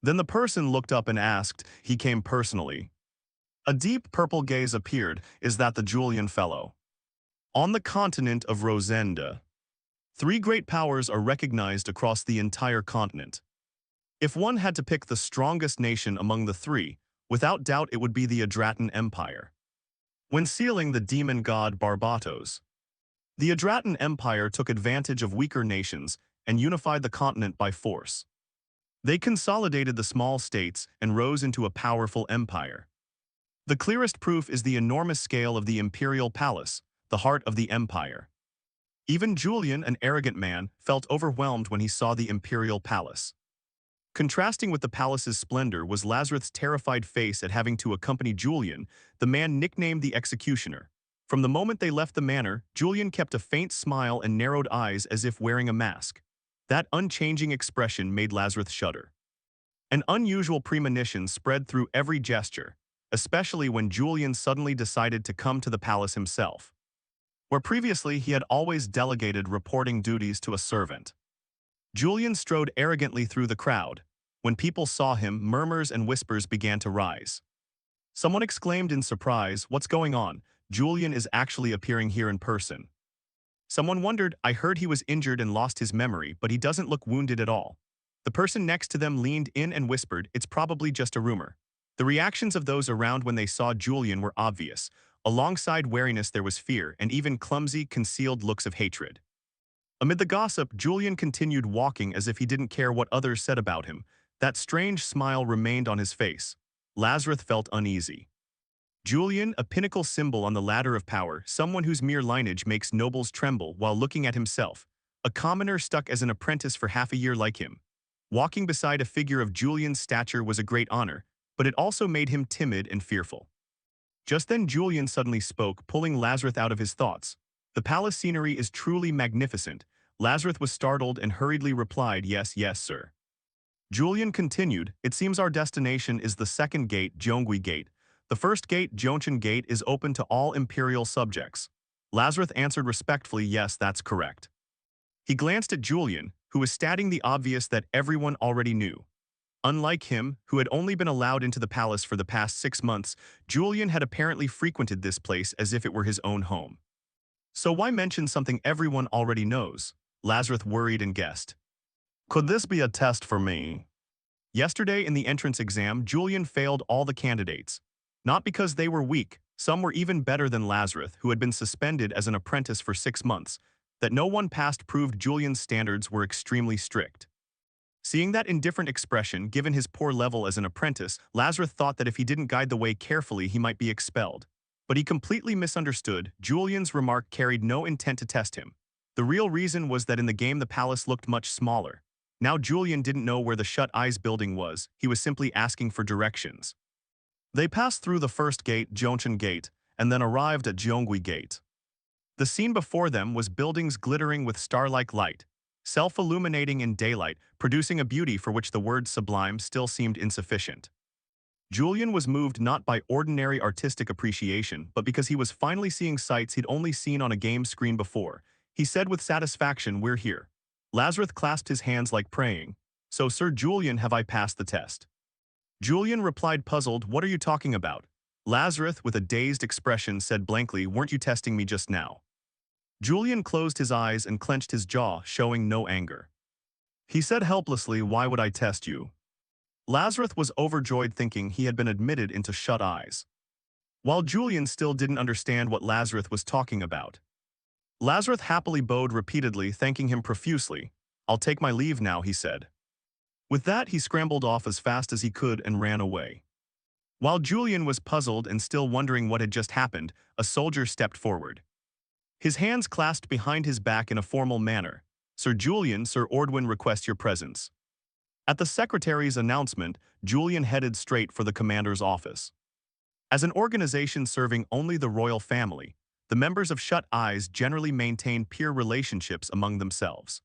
Then the person looked up and asked, he came personally. A deep purple gaze appeared, is that the Julian fellow? On the continent of Rosenda, 3 great powers are recognized across the entire continent. If one had to pick the strongest nation among the 3, without doubt it would be the Adratan Empire. When sealing the demon god Barbatos, the Adratan Empire took advantage of weaker nations and unified the continent by force. They consolidated the small states and rose into a powerful empire. The clearest proof is the enormous scale of the imperial palace, the heart of the empire. Even Julian, an arrogant man, felt overwhelmed when he saw the imperial palace. Contrasting with the palace's splendor was Lazarus' terrified face at having to accompany Julian, the man nicknamed the Executioner. From the moment they left the manor, Julian kept a faint smile and narrowed eyes as if wearing a mask. That unchanging expression made Lazarus shudder. An unusual premonition spread through every gesture, especially when Julian suddenly decided to come to the palace himself, where previously he had always delegated reporting duties to a servant. Julian strode arrogantly through the crowd. When people saw him, murmurs and whispers began to rise. Someone exclaimed in surprise, what's going on? Julian is actually appearing here in person. Someone wondered, I heard he was injured and lost his memory, but he doesn't look wounded at all. The person next to them leaned in and whispered, it's probably just a rumor. The reactions of those around when they saw Julian were obvious. Alongside wariness there was fear and even clumsy, concealed looks of hatred. Amid the gossip, Julian continued walking as if he didn't care what others said about him. That strange smile remained on his face. Lazarus felt uneasy. Julian, a pinnacle symbol on the ladder of power, someone whose mere lineage makes nobles tremble while looking at himself, a commoner stuck as an apprentice for half a year like him. Walking beside a figure of Julian's stature was a great honor, but it also made him timid and fearful. Just then Julian suddenly spoke, pulling Lazarus out of his thoughts. The palace scenery is truly magnificent. Lazarus was startled and hurriedly replied, yes, sir. Julian continued, it seems our destination is the second gate, Jongui Gate. The first gate, Jongchen Gate, is open to all imperial subjects. Lazarus answered respectfully, yes, that's correct. He glanced at Julian, who was stating the obvious that everyone already knew. Unlike him, who had only been allowed into the palace for the past 6 months, Julian had apparently frequented this place as if it were his own home. So why mention something everyone already knows? Lazarus worried and guessed. Could this be a test for me? Yesterday in the entrance exam, Julian failed all the candidates. Not because they were weak, some were even better than Lazarus, who had been suspended as an apprentice for 6 months. That no one passed proved Julian's standards were extremely strict. Seeing that indifferent expression, given his poor level as an apprentice, Lazarus thought that if he didn't guide the way carefully, he might be expelled. But he completely misunderstood. Julian's remark carried no intent to test him. The real reason was that in the game the palace looked much smaller. Now Julian didn't know where the Shut Eyes building was, he was simply asking for directions. They passed through the first gate, Jongchen Gate, and then arrived at Jongui Gate. The scene before them was buildings glittering with star-like light, self-illuminating in daylight, producing a beauty for which the word sublime still seemed insufficient. Julian was moved not by ordinary artistic appreciation, but because he was finally seeing sights he'd only seen on a game screen before. He said with satisfaction, we're here. Lazarus clasped his hands like praying. So, Sir Julian, have I passed the test? Julian replied puzzled, "What are you talking about?" Lazarus, with a dazed expression, said blankly, "Weren't you testing me just now?" Julian closed his eyes and clenched his jaw, showing no anger. He said helplessly, "Why would I test you?" Lazarus was overjoyed, thinking he had been admitted into shut eyes. While Julian still didn't understand what Lazarus was talking about. Lazarus happily bowed repeatedly, thanking him profusely. "I'll take my leave now," he said. With that, he scrambled off as fast as he could and ran away. While Julian was puzzled and still wondering what had just happened, a soldier stepped forward. His hands clasped behind his back in a formal manner. "Sir Julian, Sir Ordwin requests your presence." At the secretary's announcement, Julian headed straight for the commander's office. As an organization serving only the royal family, the members of Shut Eyes generally maintain peer relationships among themselves.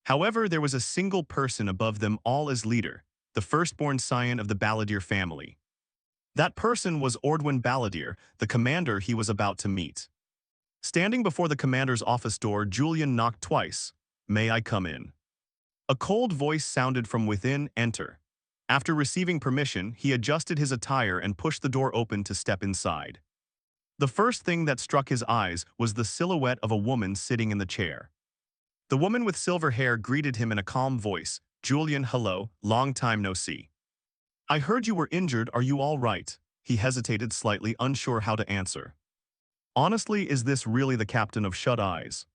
However, there was a single person above them all as leader, the firstborn scion of the Balladeer family. That person was Ordwin Balladeer, the commander he was about to meet. Standing before the commander's office door, Julian knocked twice. "May I come in?" A cold voice sounded from within, "Enter." After receiving permission, he adjusted his attire and pushed the door open to step inside. The first thing that struck his eyes was the silhouette of a woman sitting in the chair. The woman with silver hair greeted him in a calm voice. "Julian, hello, long time no see. I heard you were injured, are you all right?" He hesitated slightly, unsure how to answer. Honestly, is this really the captain of Shut Eyes?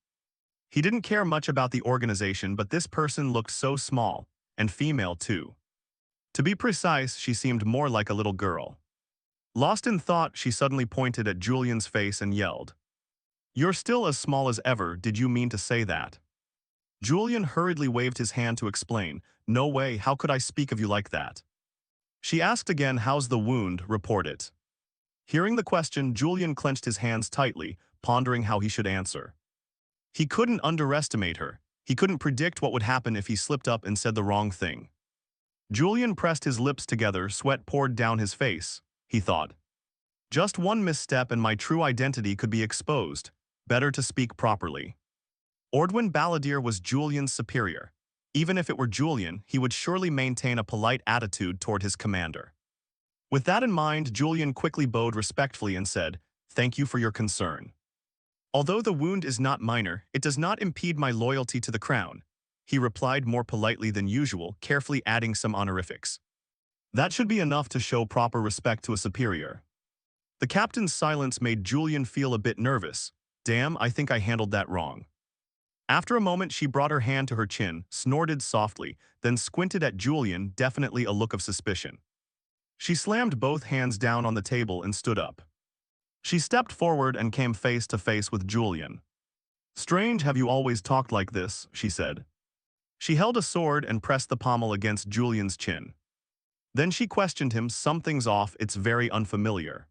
He didn't care much about the organization, but this person looked so small, and female too. To be precise, she seemed more like a little girl. Lost in thought, she suddenly pointed at Julian's face and yelled, "You're still as small as ever, did you mean to say that?" Julian hurriedly waved his hand to explain, "No way, how could I speak of you like that?" She asked again, "How's the wound, report it." Hearing the question, Julian clenched his hands tightly, pondering how he should answer. He couldn't underestimate her. He couldn't predict what would happen if he slipped up and said the wrong thing. Julian pressed his lips together, sweat poured down his face. He thought, "Just one misstep and my true identity could be exposed. Better to speak properly." Ordwin Balladeer was Julian's superior. Even if it were Julian, he would surely maintain a polite attitude toward his commander. With that in mind, Julian quickly bowed respectfully and said, "Thank you for your concern. Although the wound is not minor, it does not impede my loyalty to the crown," he replied more politely than usual, carefully adding some honorifics. That should be enough to show proper respect to a superior. The captain's silence made Julian feel a bit nervous. "Damn, I think I handled that wrong." After a moment, she brought her hand to her chin, snorted softly, then squinted at Julian, definitely a look of suspicion. She slammed both hands down on the table and stood up. She stepped forward and came face to face with Julian. "Strange, have you always talked like this?" she said. She held a sword and pressed the pommel against Julian's chin. Then she questioned him, "Something's off, it's very unfamiliar."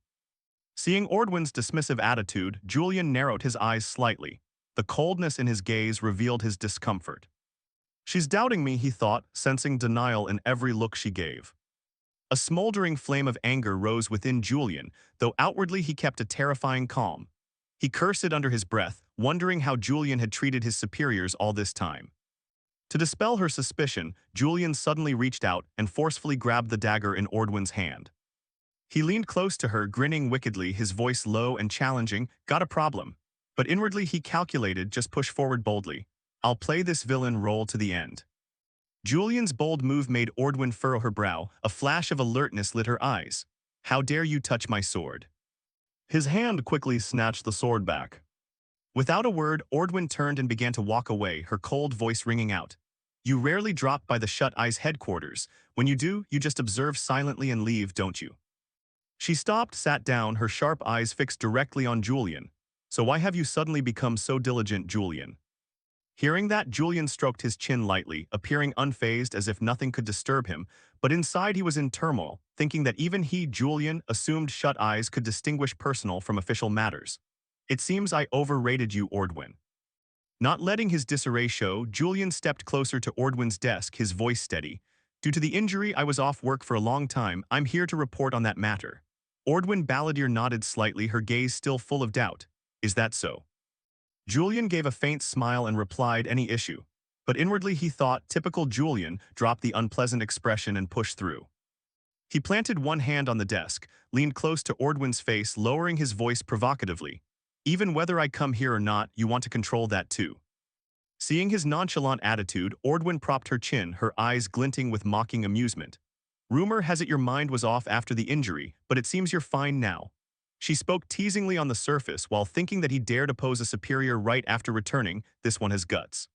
Seeing Ordwin's dismissive attitude, Julian narrowed his eyes slightly. The coldness in his gaze revealed his discomfort. "She's doubting me," he thought, sensing denial in every look she gave. A smoldering flame of anger rose within Julian, though outwardly he kept a terrifying calm. He cursed under his breath, wondering how Julian had treated his superiors all this time. To dispel her suspicion, Julian suddenly reached out and forcefully grabbed the dagger in Ordwin's hand. He leaned close to her, grinning wickedly, his voice low and challenging. "Got a problem?" But inwardly he calculated, "Just push forward boldly. I'll play this villain role to the end." Julian's bold move made Ordwin furrow her brow. A flash of alertness lit her eyes. "How dare you touch my sword?" His hand quickly snatched the sword back. Without a word, Ordwin turned and began to walk away, her cold voice ringing out. "You rarely drop by the Shut Eyes headquarters. When you do, you just observe silently and leave, don't you?" She stopped, sat down, her sharp eyes fixed directly on Julian. "So why have you suddenly become so diligent, Julian?" Hearing that, Julian stroked his chin lightly, appearing unfazed as if nothing could disturb him, but inside he was in turmoil, thinking that even he, Julian, assumed Shut Eyes could distinguish personal from official matters. "It seems I overrated you, Ordwin." Not letting his disarray show, Julian stepped closer to Ordwin's desk, his voice steady. "Due to the injury, I was off work for a long time. I'm here to report on that matter." Ordwin Balladeer nodded slightly, her gaze still full of doubt. "Is that so?" Julian gave a faint smile and replied, "Any issue?" But inwardly he thought, typical Julian, dropped the unpleasant expression and pushed through. He planted one hand on the desk, leaned close to Ordwin's face, lowering his voice provocatively. Even whether I come here or not, you want to control that too. Seeing his nonchalant attitude, Ordwin propped her chin, her eyes glinting with mocking amusement. Rumor has it your mind was off after the injury, but it seems you're fine now. She spoke teasingly on the surface while thinking that he dared oppose a superior right after returning. This one has guts.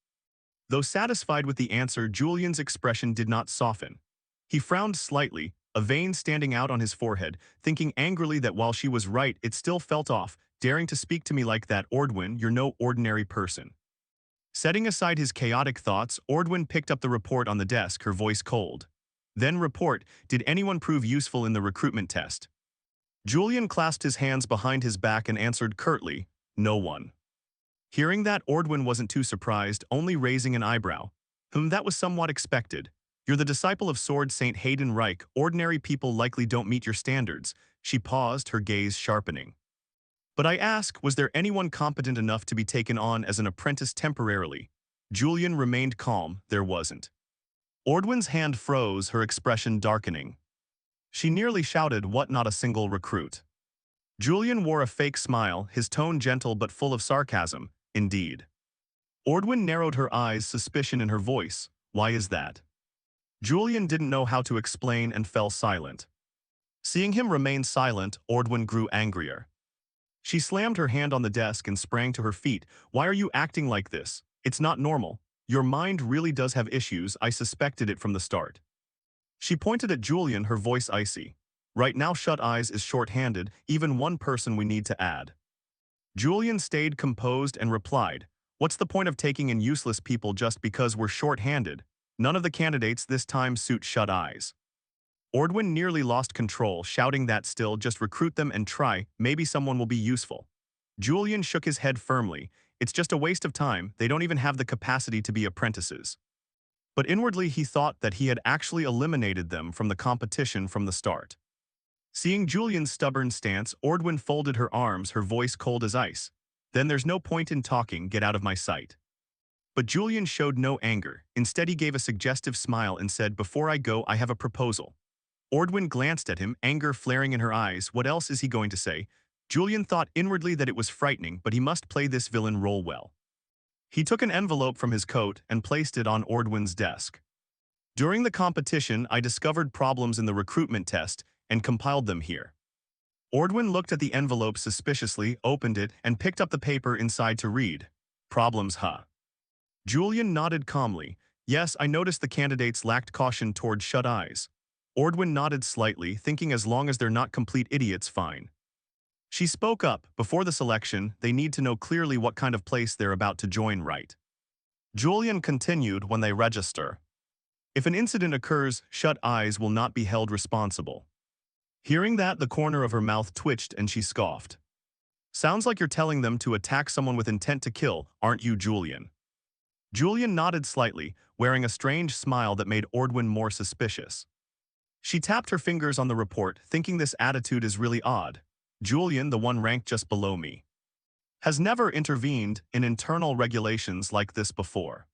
Though satisfied with the answer, Julian's expression did not soften. He frowned slightly, a vein standing out on his forehead, thinking angrily that while she was right, it still felt off. Daring to speak to me like that, Ordwin, you're no ordinary person. Setting aside his chaotic thoughts, Ordwin picked up the report on the desk, her voice cold. Then report, did anyone prove useful in the recruitment test? Julian clasped his hands behind his back and answered curtly, no one. Hearing that, Ordwin wasn't too surprised, only raising an eyebrow. That was somewhat expected. You're the disciple of Sword Saint Hayden Reich. Ordinary people likely don't meet your standards. She paused, her gaze sharpening. But I ask, was there anyone competent enough to be taken on as an apprentice temporarily? Julian remained calm, there wasn't. Ordwin's hand froze, her expression darkening. She nearly shouted, what, not a single recruit? Julian wore a fake smile, his tone gentle but full of sarcasm. Indeed. Ordwin narrowed her eyes, suspicion in her voice. Why is that? Julian didn't know how to explain and fell silent. Seeing him remain silent, Ordwin grew angrier. She slammed her hand on the desk and sprang to her feet. Why are you acting like this? It's not normal. Your mind really does have issues. I suspected it from the start. She pointed at Julian, her voice icy. Right now, Shut Eyes is short-handed, even one person we need to add. Julian stayed composed and replied, what's the point of taking in useless people just because we're short-handed? None of the candidates this time suit Shut Eyes. Ordwin nearly lost control, shouting that still, just recruit them and try, maybe someone will be useful. Julian shook his head firmly. It's just a waste of time, they don't even have the capacity to be apprentices. But inwardly he thought that he had actually eliminated them from the competition from the start. Seeing Julian's stubborn stance, Ordwin folded her arms, her voice cold as ice. Then there's no point in talking, get out of my sight. But Julian showed no anger. Instead he gave a suggestive smile and said, before I go, I have a proposal. Ordwin glanced at him, anger flaring in her eyes. What else is he going to say? Julian thought inwardly that it was frightening, but he must play this villain role well. He took an envelope from his coat and placed it on Ordwin's desk. During the competition, I discovered problems in the recruitment test and compiled them here. Ordwin looked at the envelope suspiciously, opened it, and picked up the paper inside to read. Problems, huh? Julian nodded calmly. Yes, I noticed the candidates lacked caution toward Shut Eyes. Ordwin nodded slightly, thinking as long as they're not complete idiots, fine. She spoke up, before the selection, they need to know clearly what kind of place they're about to join, right? Julian continued, when they register. If an incident occurs, Shut Eyes will not be held responsible. Hearing that, the corner of her mouth twitched and she scoffed. Sounds like you're telling them to attack someone with intent to kill, aren't you, Julian? Julian nodded slightly, wearing a strange smile that made Ordwin more suspicious. She tapped her fingers on the report, thinking this attitude is really odd. Julian, the one ranked just below me, has never intervened in internal regulations like this before.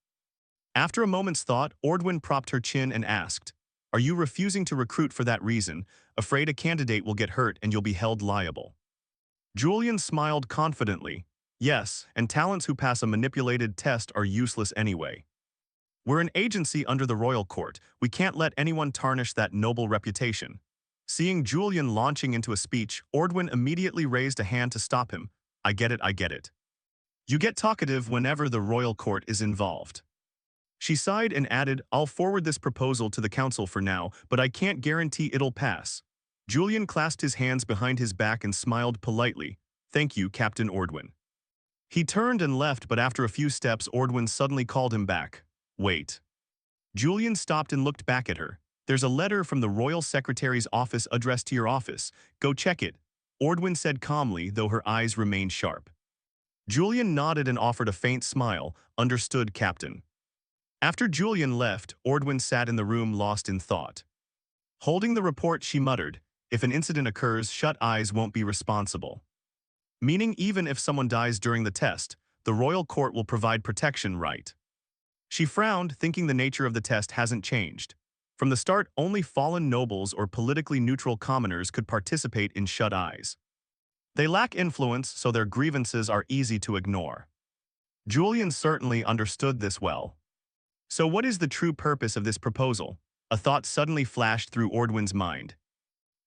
After a moment's thought, Ordwin propped her chin and asked, are you refusing to recruit for that reason, afraid a candidate will get hurt and you'll be held liable? Julian smiled confidently. Yes, and talents who pass a manipulated test are useless anyway. We're an agency under the royal court. We can't let anyone tarnish that noble reputation. Seeing Julian launching into a speech, Ordwin immediately raised a hand to stop him. I get it, I get it. You get talkative whenever the royal court is involved. She sighed and added, I'll forward this proposal to the council for now, but I can't guarantee it'll pass. Julian clasped his hands behind his back and smiled politely. Thank you, Captain Ordwin. He turned and left, but after a few steps, Ordwin suddenly called him back. Wait. Julian stopped and looked back at her. There's a letter from the royal secretary's office addressed to your office. Go check it. Ordwin said calmly, though her eyes remained sharp. Julian nodded and offered a faint smile. Understood, Captain. After Julian left, Ordwin sat in the room lost in thought. Holding the report, she muttered, if an incident occurs, Shut Eyes won't be responsible. Meaning even if someone dies during the test, the royal court will provide protection, right? She frowned, thinking the nature of the test hasn't changed. From the start, only fallen nobles or politically neutral commoners could participate in shut eyes. They lack influence, so their grievances are easy to ignore. Julian certainly understood this well. So what is the true purpose of this proposal? A thought suddenly flashed through Ordwin's mind.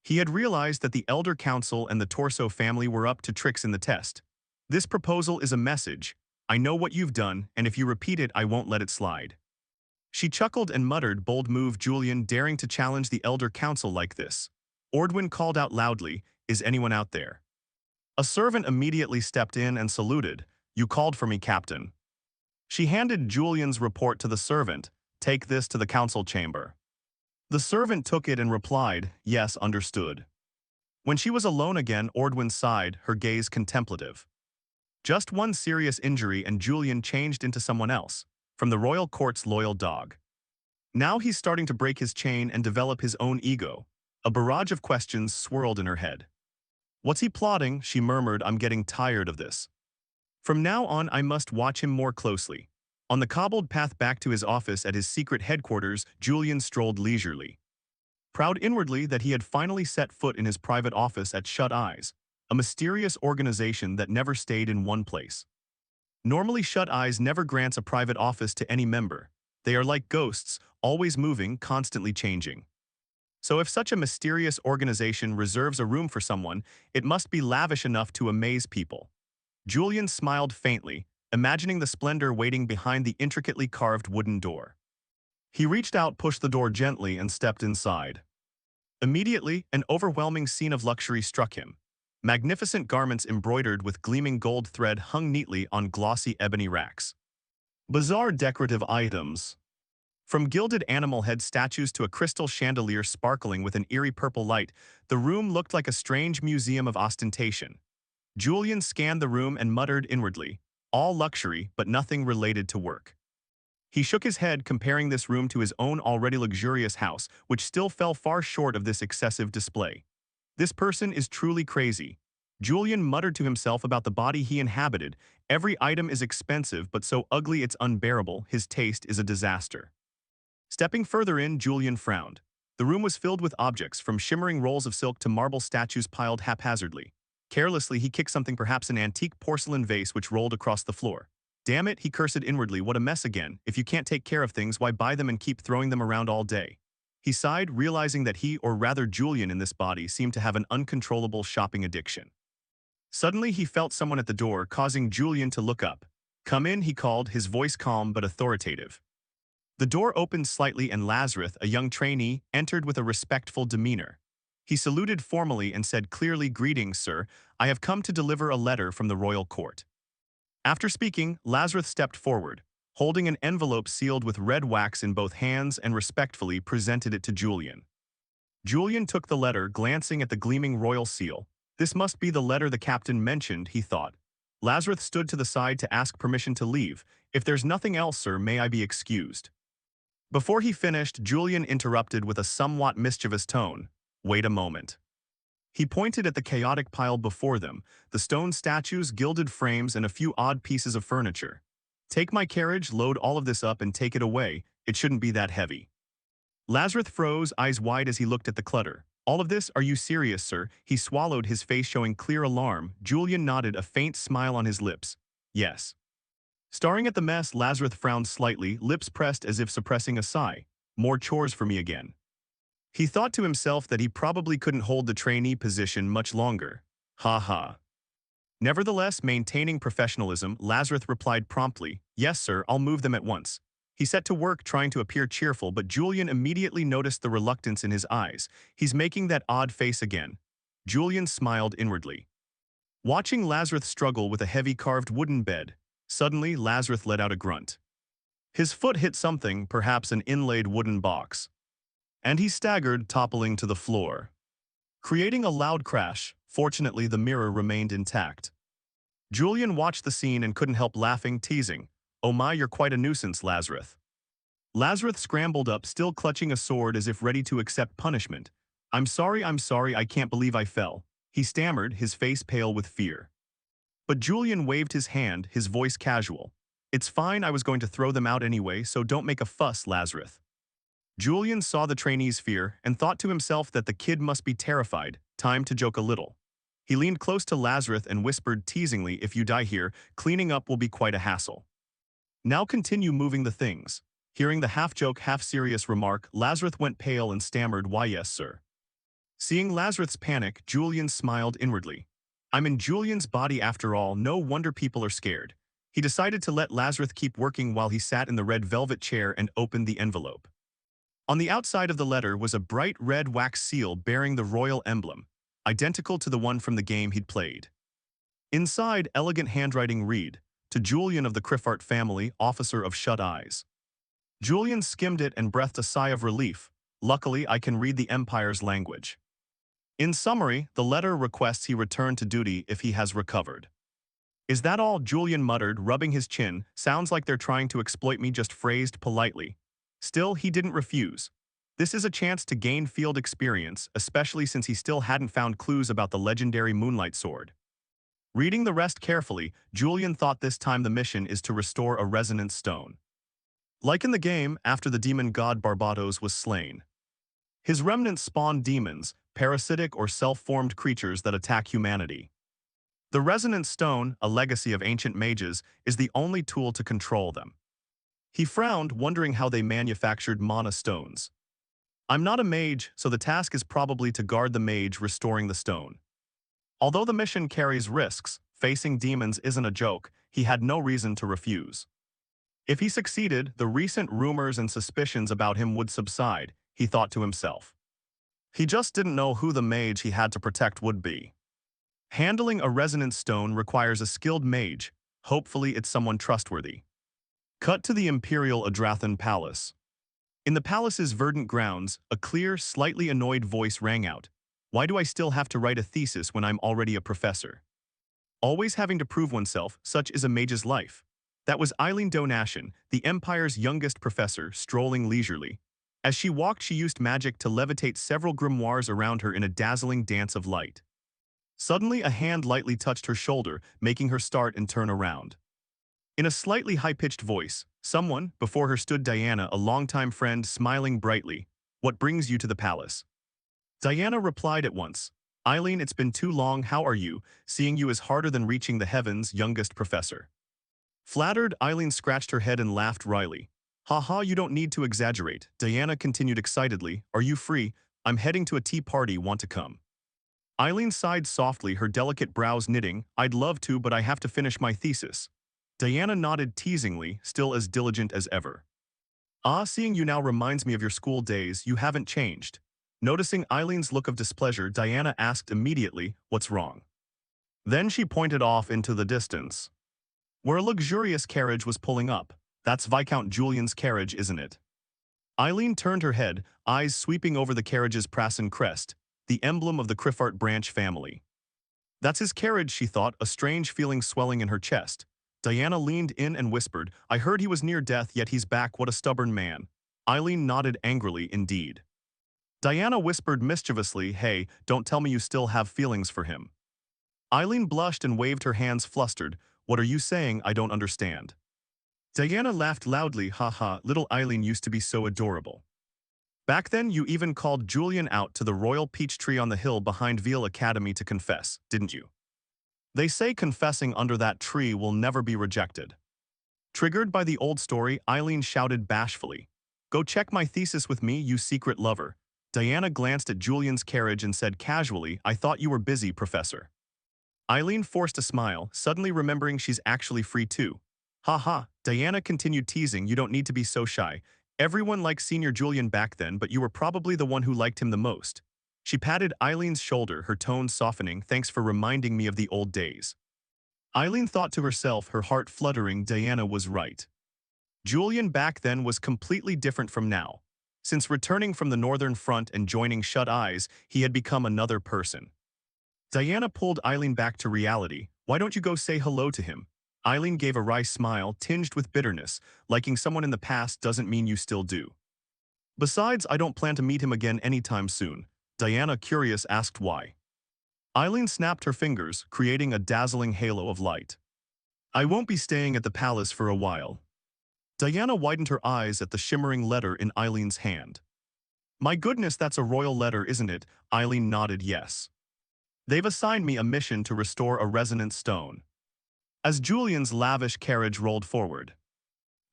He had realized that the Elder Council and the Torso family were up to tricks in the test. This proposal is a message. I know what you've done, and if you repeat it, I won't let it slide. She chuckled and muttered, bold move, Julian, daring to challenge the Elder Council like this. Ordwin called out loudly, is anyone out there? A servant immediately stepped in and saluted. You called for me, Captain. She handed Julian's report to the servant. Take this to the council chamber. The servant took it and replied, yes, understood. When she was alone again, Ordwin sighed, her gaze contemplative. Just one serious injury and Julian changed into someone else, from the royal court's loyal dog. Now he's starting to break his chain and develop his own ego. A barrage of questions swirled in her head. What's he plotting? She murmured, I'm getting tired of this. From now on, I must watch him more closely. On the cobbled path back to his office at his secret headquarters, Julian strolled leisurely. Proud inwardly that he had finally set foot in his private office at Shut Eyes, a mysterious organization that never stayed in one place. Normally, Shut Eyes never grants a private office to any member. They are like ghosts, always moving, constantly changing. So if such a mysterious organization reserves a room for someone, it must be lavish enough to amaze people. Julian smiled faintly, imagining the splendor waiting behind the intricately carved wooden door. He reached out, pushed the door gently, and stepped inside. Immediately, an overwhelming scene of luxury struck him. Magnificent garments embroidered with gleaming gold thread hung neatly on glossy ebony racks. Bizarre decorative items. From gilded animal head statues to a crystal chandelier sparkling with an eerie purple light, the room looked like a strange museum of ostentation. Julian scanned the room and muttered inwardly, all luxury, but nothing related to work. He shook his head, comparing this room to his own already luxurious house, which still fell far short of this excessive display. This person is truly crazy. Julian muttered to himself about the body he inhabited. Every item is expensive, but so ugly it's unbearable. His taste is a disaster. Stepping further in, Julian frowned. The room was filled with objects, from shimmering rolls of silk to marble statues piled haphazardly. Carelessly, he kicked something, perhaps an antique porcelain vase, which rolled across the floor. Damn it, he cursed inwardly, what a mess again. If you can't take care of things, why buy them and keep throwing them around all day? He sighed, realizing that he, or rather Julian in this body, seemed to have an uncontrollable shopping addiction. Suddenly, he felt someone at the door, causing Julian to look up. Come in, he called, his voice calm but authoritative. The door opened slightly and Lazarus, a young trainee, entered with a respectful demeanor. He saluted formally and said clearly, greetings, sir. I have come to deliver a letter from the royal court. After speaking, Lazarus stepped forward, holding an envelope sealed with red wax in both hands, and respectfully presented it to Julian. Julian took the letter, glancing at the gleaming royal seal. This must be the letter the captain mentioned, he thought. Lazarus stood to the side to ask permission to leave. If there's nothing else, sir, may I be excused? Before he finished, Julian interrupted with a somewhat mischievous tone. Wait a moment. He pointed at the chaotic pile before them, the stone statues, gilded frames, and a few odd pieces of furniture. Take my carriage, load all of this up and take it away. It shouldn't be that heavy. Lazarus froze, eyes wide as he looked at the clutter. All of this? Are you serious, sir? He swallowed, his face showing clear alarm. Julian nodded, a faint smile on his lips. Yes. Staring at the mess, Lazarus frowned slightly, lips pressed as if suppressing a sigh. More chores for me again. He thought to himself that he probably couldn't hold the trainee position much longer. Ha ha. Nevertheless, maintaining professionalism, Lazarus replied promptly, yes, sir, I'll move them at once. He set to work, trying to appear cheerful, but Julian immediately noticed the reluctance in his eyes. He's making that odd face again. Julian smiled inwardly. Watching Lazarus struggle with a heavy carved wooden bed, suddenly Lazarus let out a grunt. His foot hit something, perhaps an inlaid wooden box, and he staggered, toppling to the floor, creating a loud crash. Fortunately, the mirror remained intact. Julian watched the scene and couldn't help laughing, teasing, "Oh my, you're quite a nuisance, Lazarus." Lazarus scrambled up, still clutching a sword as if ready to accept punishment. I'm sorry, I can't believe I fell," he stammered, his face pale with fear. But Julian waved his hand, his voice casual. "It's fine, I was going to throw them out anyway, so don't make a fuss, Lazarus." Julian saw the trainee's fear and thought to himself that the kid must be terrified. Time to joke a little. He leaned close to Lazarus and whispered teasingly, "If you die here, cleaning up will be quite a hassle. Now continue moving the things." Hearing the half-joke, half-serious remark, Lazarus went pale and stammered, "Why yes, sir." Seeing Lazarus's panic, Julian smiled inwardly. I'm in Julian's body after all, no wonder people are scared. He decided to let Lazarus keep working while he sat in the red velvet chair and opened the envelope. On the outside of the letter was a bright red wax seal bearing the royal emblem, identical to the one from the game he'd played. Inside, elegant handwriting read, "To Julian of the Criffart family, officer of shut eyes." Julian skimmed it and breathed a sigh of relief. Luckily, I can read the Empire's language. In summary, the letter requests he return to duty if he has recovered. Is that all? Julian muttered, rubbing his chin. Sounds like they're trying to exploit me, just phrased politely. Still, he didn't refuse. This is a chance to gain field experience, especially since he still hadn't found clues about the legendary Moonlight Sword. Reading the rest carefully, Julian thought this time the mission is to restore a resonance stone. Like in the game, after the demon god Barbatos was slain. His remnants spawned demons, parasitic or self-formed creatures that attack humanity. The resonance stone, a legacy of ancient mages, is the only tool to control them. He frowned, wondering how they manufactured mana stones. I'm not a mage, so the task is probably to guard the mage restoring the stone. Although the mission carries risks, facing demons isn't a joke, he had no reason to refuse. If he succeeded, the recent rumors and suspicions about him would subside, he thought to himself. He just didn't know who the mage he had to protect would be. Handling a resonance stone requires a skilled mage. Hopefully it's someone trustworthy. Cut to the Imperial Adrathan Palace. In the palace's verdant grounds, a clear, slightly annoyed voice rang out. Why do I still have to write a thesis when I'm already a professor? Always having to prove oneself, such is a mage's life. That was Eileen Donashan, the Empire's youngest professor, strolling leisurely. As she walked, she used magic to levitate several grimoires around her in a dazzling dance of light. Suddenly, a hand lightly touched her shoulder, making her start and turn around. In a slightly high-pitched voice, someone, before her stood Diana, a longtime friend, smiling brightly. What brings you to the palace? Diana replied at once. Eileen, it's been too long, how are you? Seeing you is harder than reaching the heavens, youngest professor. Flattered, Eileen scratched her head and laughed wryly. Haha, you don't need to exaggerate, Diana continued excitedly. Are you free? I'm heading to a tea party, want to come? Eileen sighed softly, her delicate brows knitting. I'd love to, but I have to finish my thesis. Diana nodded teasingly, still as diligent as ever. Ah, seeing you now reminds me of your school days, you haven't changed. Noticing Eileen's look of displeasure, Diana asked immediately, what's wrong? Then she pointed off into the distance, where a luxurious carriage was pulling up. That's Viscount Julian's carriage, isn't it? Eileen turned her head, eyes sweeping over the carriage's prasen crest, the emblem of the Criffart branch family. That's his carriage, she thought, a strange feeling swelling in her chest. Diana leaned in and whispered, I heard he was near death, yet he's back, what a stubborn man. Eileen nodded angrily, indeed. Diana whispered mischievously, hey, don't tell me you still have feelings for him. Eileen blushed and waved her hands flustered. What are you saying? I don't understand. Diana laughed loudly, haha, little Eileen used to be so adorable. Back then you even called Julian out to the royal peach tree on the hill behind Veal Academy to confess, didn't you? They say confessing under that tree will never be rejected. Triggered by the old story, Eileen shouted bashfully. Go check my thesis with me, you secret lover. Diana glanced at Julian's carriage and said casually, I thought you were busy, Professor. Eileen forced a smile, suddenly remembering she's actually free too. Ha, Diana continued teasing, you don't need to be so shy. Everyone liked Senior Julian back then, but you were probably the one who liked him the most. She patted Eileen's shoulder, her tone softening, thanks for reminding me of the old days. Eileen thought to herself, her heart fluttering, Diana was right. Julian back then was completely different from now. Since returning from the Northern Front and joining Shut Eyes, he had become another person. Diana pulled Eileen back to reality. Why don't you go say hello to him? Eileen gave a wry smile, tinged with bitterness. Liking someone in the past doesn't mean you still do. Besides, I don't plan to meet him again anytime soon. Diana, curious, asked why. Eileen snapped her fingers, creating a dazzling halo of light. I won't be staying at the palace for a while. Diana widened her eyes at the shimmering letter in Eileen's hand. My goodness, that's a royal letter, isn't it? Eileen nodded yes. They've assigned me a mission to restore a resonant stone. As Julian's lavish carriage rolled forward,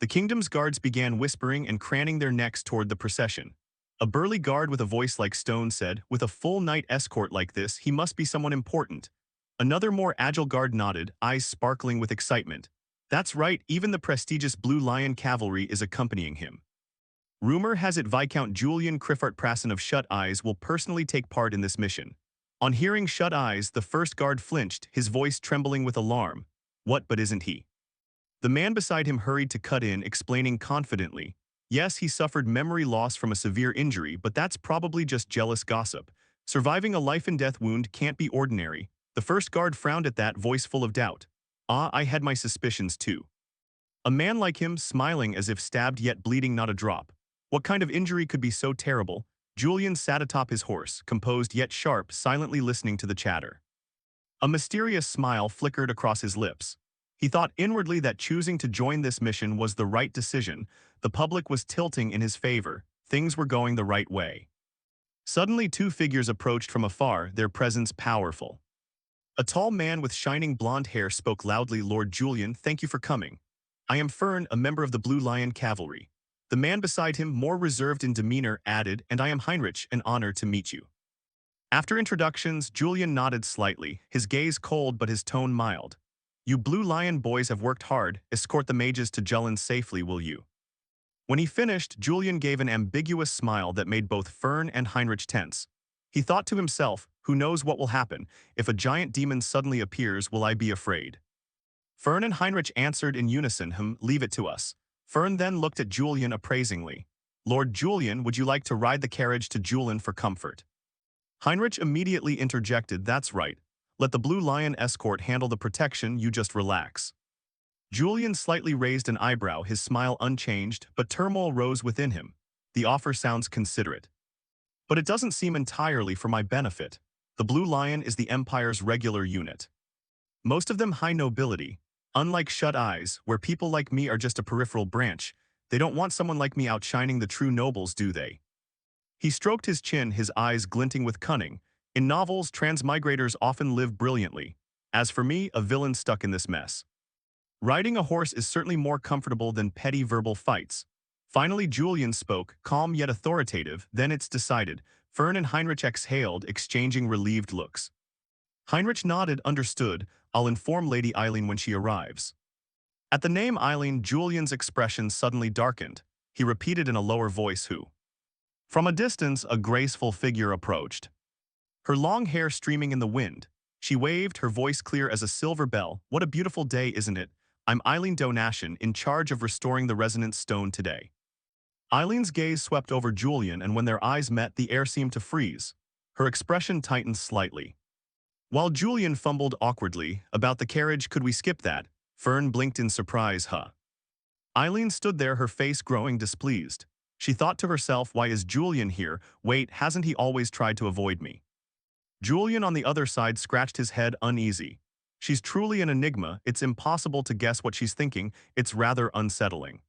the kingdom's guards began whispering and craning their necks toward the procession. A burly guard with a voice like stone said, with a full knight escort like this, he must be someone important. Another more agile guard nodded, eyes sparkling with excitement. That's right, even the prestigious Blue Lion cavalry is accompanying him. Rumor has it Viscount Julian Criffart Prassen of Shut Eyes will personally take part in this mission. On hearing Shut Eyes, the first guard flinched, his voice trembling with alarm. What but isn't he? The man beside him hurried to cut in, explaining confidently. Yes, he suffered memory loss from a severe injury, but that's probably just jealous gossip. Surviving a life-and-death wound can't be ordinary. The first guard frowned at that, voice full of doubt. Ah, I had my suspicions too. A man like him, smiling as if stabbed yet bleeding not a drop. What kind of injury could be so terrible? Julian sat atop his horse, composed yet sharp, silently listening to the chatter. A mysterious smile flickered across his lips. He thought inwardly that choosing to join this mission was the right decision. The public was tilting in his favor. Things were going the right way. Suddenly, two figures approached from afar, their presence powerful. A tall man with shining blonde hair spoke loudly. Lord Julian, thank you for coming. I am Fern, a member of the Blue Lion Cavalry. The man beside him, more reserved in demeanor, added, and I am Heinrich, an honor to meet you. After introductions, Julian nodded slightly, his gaze cold but his tone mild. You Blue Lion boys have worked hard. Escort the mages to Julin safely, will you? When he finished, Julian gave an ambiguous smile that made both Fern and Heinrich tense. He thought to himself, who knows what will happen? If a giant demon suddenly appears, will I be afraid? Fern and Heinrich answered in unison, leave it to us. Fern then looked at Julian appraisingly. Lord Julian, would you like to ride the carriage to Julin for comfort? Heinrich immediately interjected, that's right. Let the Blue Lion escort handle the protection, you just relax. Julian slightly raised an eyebrow, his smile unchanged, but turmoil rose within him. The offer sounds considerate. But it doesn't seem entirely for my benefit. The Blue Lion is the Empire's regular unit. Most of them high nobility. Unlike Shut Eyes, where people like me are just a peripheral branch, they don't want someone like me outshining the true nobles, do they? He stroked his chin, his eyes glinting with cunning. In novels, transmigrators often live brilliantly. As for me, a villain stuck in this mess. Riding a horse is certainly more comfortable than petty verbal fights. Finally, Julian spoke, calm yet authoritative. Then it's decided. Fern and Heinrich exhaled, exchanging relieved looks. Heinrich nodded, understood. I'll inform Lady Eileen when she arrives. At the name Eileen, Julian's expression suddenly darkened. He repeated in a lower voice, who? From a distance, a graceful figure approached. Her long hair streaming in the wind. She waved, her voice clear as a silver bell. What a beautiful day, isn't it? I'm Eileen Donashin, in charge of restoring the resonant stone today. Eileen's gaze swept over Julian, and when their eyes met, the air seemed to freeze. Her expression tightened slightly. While Julian fumbled awkwardly, about the carriage, could we skip that? Fern blinked in surprise, huh? Eileen stood there, her face growing displeased. She thought to herself, why is Julian here? Wait, hasn't he always tried to avoid me? Julian on the other side scratched his head, uneasy. She's truly an enigma, it's impossible to guess what she's thinking, it's rather unsettling.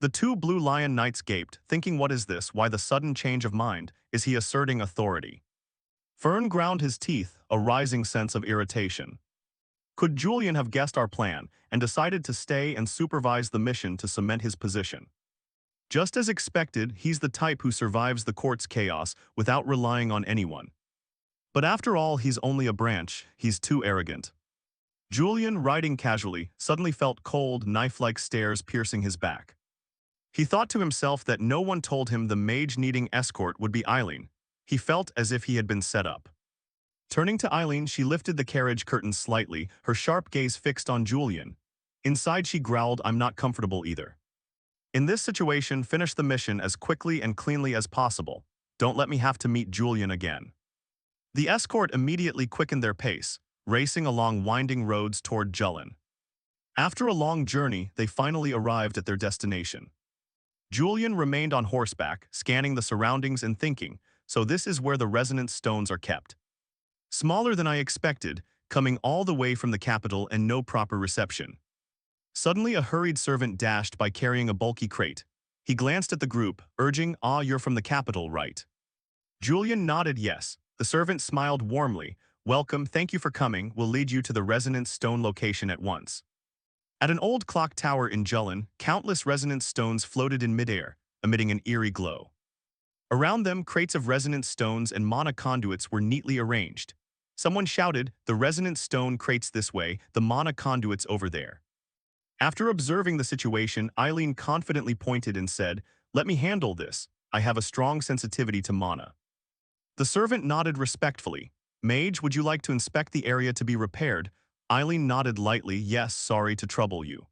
The two Blue Lion knights gaped, thinking, what is this? Why the sudden change of mind? Is he asserting authority? Fern ground his teeth, a rising sense of irritation. Could Julian have guessed our plan and decided to stay and supervise the mission to cement his position? Just as expected, he's the type who survives the court's chaos without relying on anyone. But after all, he's only a branch, he's too arrogant. Julian, riding casually, suddenly felt cold, knife-like stares piercing his back. He thought to himself that no one told him the mage needing escort would be Eileen. He felt as if he had been set up. Turning to Eileen, she lifted the carriage curtains slightly, her sharp gaze fixed on Julian. Inside she growled, I'm not comfortable either. In this situation, finish the mission as quickly and cleanly as possible. Don't let me have to meet Julian again. The escort immediately quickened their pace, racing along winding roads toward Julin. After a long journey, they finally arrived at their destination. Julian remained on horseback, scanning the surroundings and thinking, so this is where the resonant stones are kept. Smaller than I expected, coming all the way from the capital and no proper reception. Suddenly a hurried servant dashed by carrying a bulky crate. He glanced at the group, urging, "Ah, you're from the capital, right?" Julian nodded yes. The servant smiled warmly. "Welcome, thank you for coming. We'll lead you to the resonance stone location at once." At an old clock tower in Julin, countless resonance stones floated in midair, emitting an eerie glow. Around them, crates of resonance stones and mana conduits were neatly arranged. Someone shouted, "The resonance stone crates this way, the mana conduits over there." After observing the situation, Eileen confidently pointed and said, "Let me handle this. I have a strong sensitivity to mana." The servant nodded respectfully. "Mage, would you like to inspect the area to be repaired?" Eileen nodded lightly, "Yes, sorry to trouble you."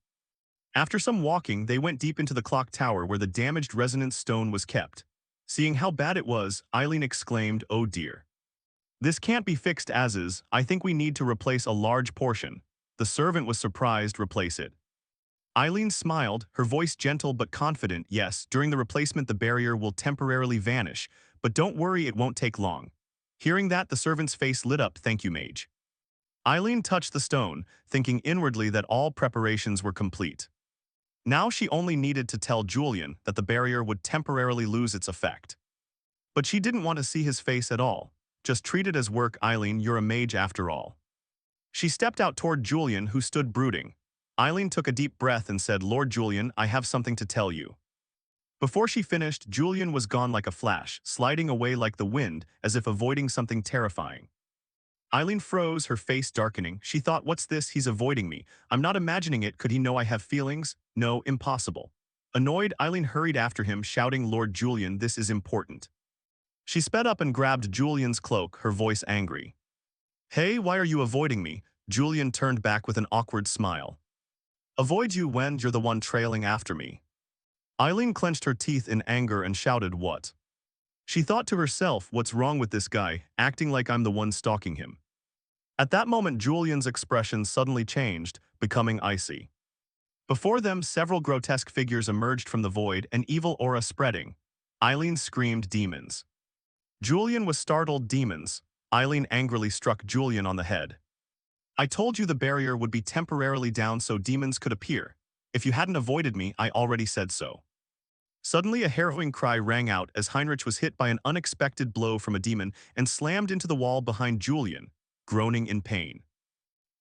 After some walking, they went deep into the clock tower where the damaged resonance stone was kept. Seeing how bad it was, Eileen exclaimed, "Oh dear. This can't be fixed as is. I think we need to replace a large portion." The servant was surprised. "Replace it?" Eileen smiled, her voice gentle but confident. "Yes, during the replacement the barrier will temporarily vanish, but don't worry, it won't take long." Hearing that, the servant's face lit up. "Thank you, mage." Eileen touched the stone, thinking inwardly that all preparations were complete. Now she only needed to tell Julian that the barrier would temporarily lose its effect. But she didn't want to see his face at all. "Just treat it as work, Eileen, you're a mage after all." She stepped out toward Julian, who stood brooding. Eileen took a deep breath and said, "Lord Julian, I have something to tell you." Before she finished, Julian was gone like a flash, sliding away like the wind, as if avoiding something terrifying. Eileen froze, her face darkening. She thought, "What's this? He's avoiding me. I'm not imagining it. Could he know I have feelings? No, impossible." Annoyed, Eileen hurried after him, shouting, "Lord Julian, this is important." She sped up and grabbed Julian's cloak, her voice angry. "Hey, why are you avoiding me?" Julian turned back with an awkward smile. "Avoid you when you're the one trailing after me." Eileen clenched her teeth in anger and shouted, "What?" She thought to herself, "What's wrong with this guy, acting like I'm the one stalking him?" At that moment, Julian's expression suddenly changed, becoming icy. Before them, several grotesque figures emerged from the void, an evil aura spreading. Eileen screamed, "Demons." Julian was startled. "Demons?" Eileen angrily struck Julian on the head. "I told you the barrier would be temporarily down so demons could appear. If you hadn't avoided me, I already said so." Suddenly, a harrowing cry rang out as Heinrich was hit by an unexpected blow from a demon and slammed into the wall behind Julian, groaning in pain.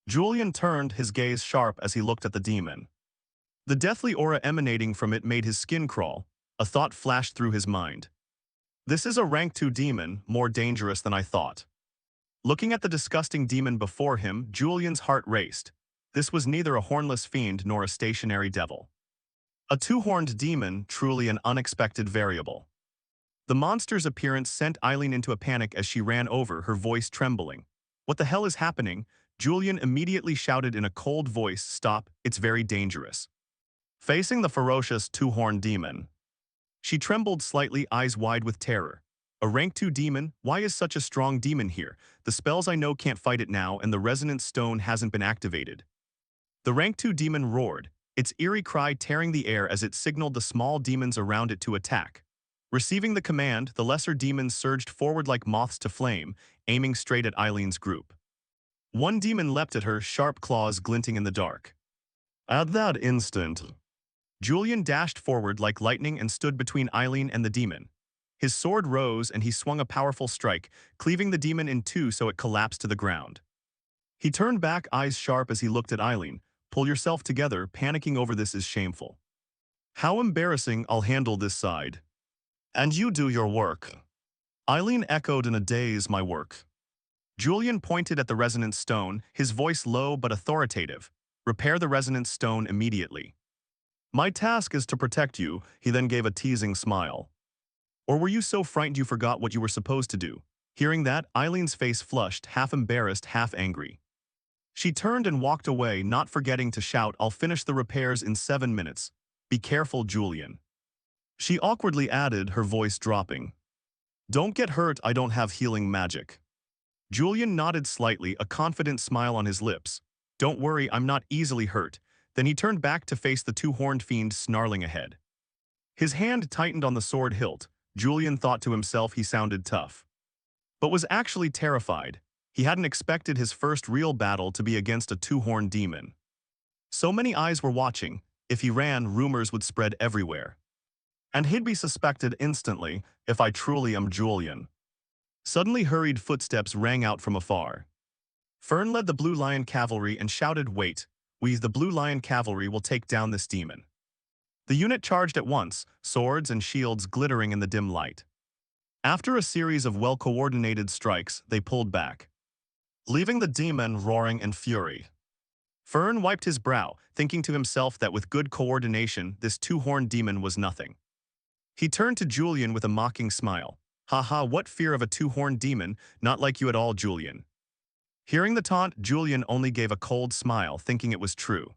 Julian turned, his gaze sharp as he looked at the demon. The deathly aura emanating from it made his skin crawl. A thought flashed through his mind. "This is a rank 2 demon, more dangerous than I thought." Looking at the disgusting demon before him, Julian's heart raced. This was neither a hornless fiend nor a stationary devil. A two-horned demon, truly an unexpected variable. The monster's appearance sent Eileen into a panic as she ran over, her voice trembling. "What the hell is happening?" Julian immediately shouted in a cold voice, "Stop, it's very dangerous." Facing the ferocious two-horned demon, she trembled slightly, eyes wide with terror. "A rank 2 demon? Why is such a strong demon here? The spells I know can't fight it now, and the resonance stone hasn't been activated." The rank 2 demon roared, its eerie cry tearing the air as it signaled the small demons around it to attack. Receiving the command, the lesser demons surged forward like moths to flame, aiming straight at Eileen's group. One demon leapt at her, sharp claws glinting in the dark. At that instant, Julian dashed forward like lightning and stood between Eileen and the demon. His sword rose and he swung a powerful strike, cleaving the demon in two so it collapsed to the ground. He turned back, eyes sharp as he looked at Eileen. "Pull yourself together, panicking over this is shameful." "How embarrassing, I'll handle this side." "And you do your work." Eileen echoed in a daze, "My work." Julian pointed at the resonance stone, his voice low but authoritative. "Repair the resonance stone immediately." "My task is to protect you," he then gave a teasing smile. "Or were you so frightened you forgot what you were supposed to do?" Hearing that, Eileen's face flushed, half embarrassed, half angry. She turned and walked away, not forgetting to shout, "I'll finish the repairs in 7 minutes. Be careful, Julian." She awkwardly added, her voice dropping, "Don't get hurt, I don't have healing magic." Julian nodded slightly, a confident smile on his lips. "Don't worry, I'm not easily hurt." Then he turned back to face the two-horned fiend snarling ahead. His hand tightened on the sword hilt. Julian thought to himself he sounded tough, but was actually terrified. He hadn't expected his first real battle to be against a two-horned demon. So many eyes were watching. If he ran, rumors would spread everywhere. And he'd be suspected instantly if I truly am Julian. Suddenly hurried footsteps rang out from afar. Fern led the Blue Lion Cavalry and shouted, "Wait, we the Blue Lion Cavalry will take down this demon." The unit charged at once, swords and shields glittering in the dim light. After a series of well-coordinated strikes, they pulled back, leaving the demon roaring in fury. Fern wiped his brow, thinking to himself that with good coordination, this two-horned demon was nothing. He turned to Julian with a mocking smile. "Haha, what fear of a two-horned demon, not like you at all, Julian." Hearing the taunt, Julian only gave a cold smile, thinking it was true.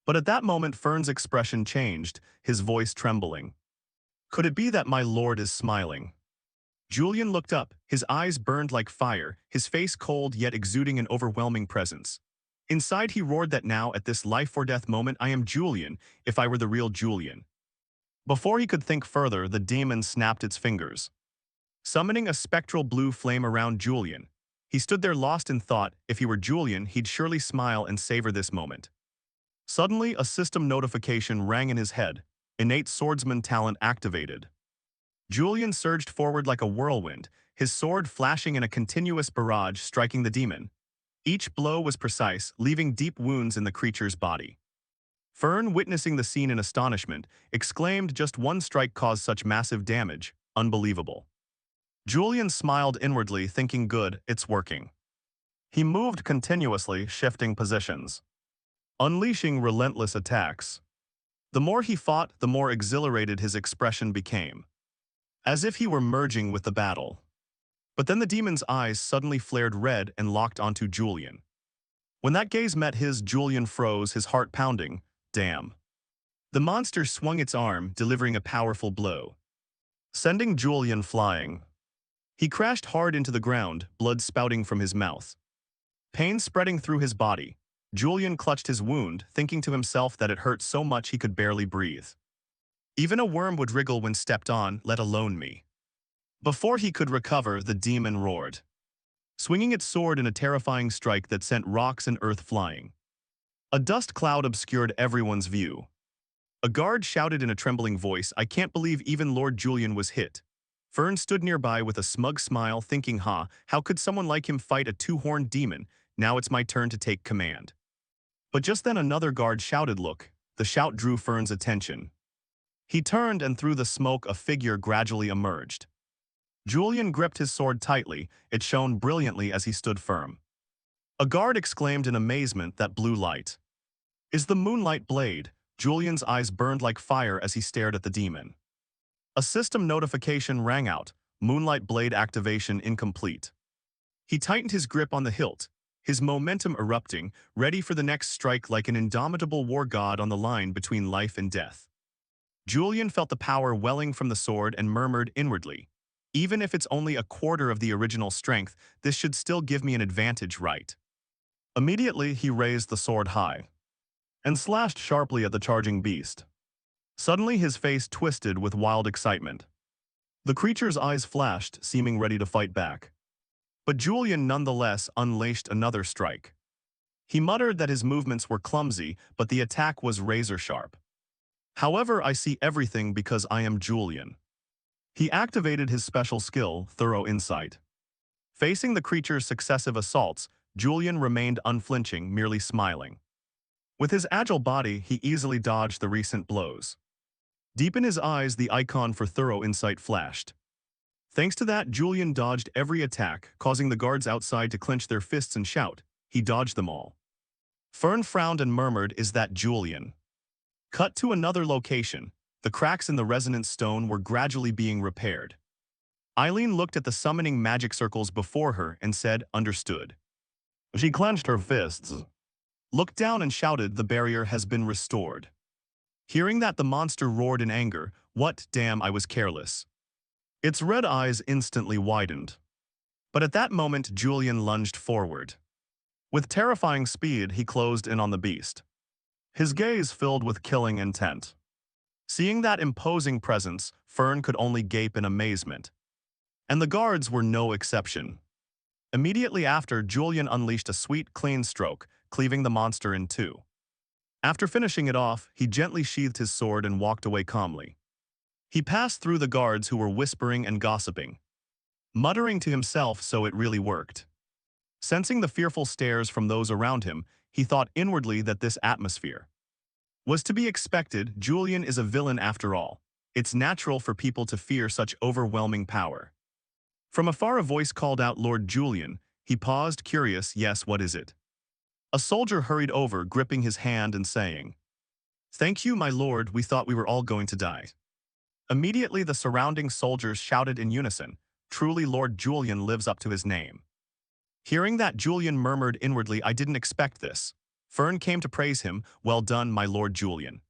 But at that moment Fern's expression changed, his voice trembling. "Could it be that my lord is smiling?" Julian looked up, his eyes burned like fire, his face cold yet exuding an overwhelming presence. Inside he roared that now, at this life-or-death moment, I am Julian, if I were the real Julian. Before he could think further, the demon snapped its fingers, summoning a spectral blue flame around Julian. He stood there lost in thought. If he were Julian, he'd surely smile and savor this moment. Suddenly, a system notification rang in his head. Innate swordsman talent activated. Julian surged forward like a whirlwind, his sword flashing in a continuous barrage striking the demon. Each blow was precise, leaving deep wounds in the creature's body. Fern, witnessing the scene in astonishment, exclaimed, "Just one strike caused such massive damage. Unbelievable." Julian smiled inwardly, thinking, "Good, it's working." He moved continuously, shifting positions, unleashing relentless attacks. The more he fought, the more exhilarated his expression became, as if he were merging with the battle. But then the demon's eyes suddenly flared red and locked onto Julian. When that gaze met his, Julian froze, his heart pounding. Damn. The monster swung its arm, delivering a powerful blow, sending Julian flying. He crashed hard into the ground, blood spouting from his mouth, pain spreading through his body. Julian clutched his wound, thinking to himself that it hurt so much he could barely breathe. Even a worm would wriggle when stepped on, let alone me. Before he could recover, the demon roared, swinging its sword in a terrifying strike that sent rocks and earth flying. A dust cloud obscured everyone's view. A guard shouted in a trembling voice, "I can't believe even Lord Julian was hit." Fern stood nearby with a smug smile, thinking, how could someone like him fight a two-horned demon? Now it's my turn to take command. But just then another guard shouted, "Look." The shout drew Fern's attention. He turned, and through the smoke a figure gradually emerged. Julian gripped his sword tightly, it shone brilliantly as he stood firm. A guard exclaimed in amazement, "That blue light is the moonlight blade." Julian's eyes burned like fire as he stared at the demon. A system notification rang out, "Moonlight blade activation incomplete." He tightened his grip on the hilt, his momentum erupting, ready for the next strike like an indomitable war god on the line between life and death. Julian felt the power welling from the sword and murmured inwardly, "Even if it's only a quarter of the original strength, this should still give me an advantage, right?" Immediately, he raised the sword high and slashed sharply at the charging beast. Suddenly, his face twisted with wild excitement. The creature's eyes flashed, seeming ready to fight back. But Julian nonetheless unleashed another strike. He muttered that his movements were clumsy, but the attack was razor-sharp. "However, I see everything because I am Julian." He activated his special skill, Thorough Insight. Facing the creature's successive assaults, Julian remained unflinching, merely smiling. With his agile body, he easily dodged the recent blows. Deep in his eyes, the icon for Thorough Insight flashed. Thanks to that, Julian dodged every attack, causing the guards outside to clench their fists and shout. He dodged them all. Fern frowned and murmured, "Is that Julian?" Cut to another location. The cracks in the resonance stone were gradually being repaired. Eileen looked at the summoning magic circles before her and said, "Understood." She clenched her fists, looked down and shouted, "The barrier has been restored." Hearing that, the monster roared in anger, "What, damn, I was careless." Its red eyes instantly widened. But at that moment, Julian lunged forward. With terrifying speed, he closed in on the beast, his gaze filled with killing intent. Seeing that imposing presence, Fern could only gape in amazement. And the guards were no exception. Immediately after, Julian unleashed a sweet, clean stroke, cleaving the monster in two. After finishing it off, he gently sheathed his sword and walked away calmly. He passed through the guards who were whispering and gossiping, muttering to himself so it really worked. Sensing the fearful stares from those around him, he thought inwardly that this atmosphere was to be expected. Julian is a villain after all. It's natural for people to fear such overwhelming power. From afar a voice called out, "Lord Julian." He paused, curious. "Yes, what is it?" A soldier hurried over, gripping his hand and saying, "Thank you, my lord, we thought we were all going to die." Immediately the surrounding soldiers shouted in unison, "Truly Lord Julian lives up to his name." Hearing that, Julian murmured inwardly, "I didn't expect this." Fern came to praise him. "Well done, my Lord Julian."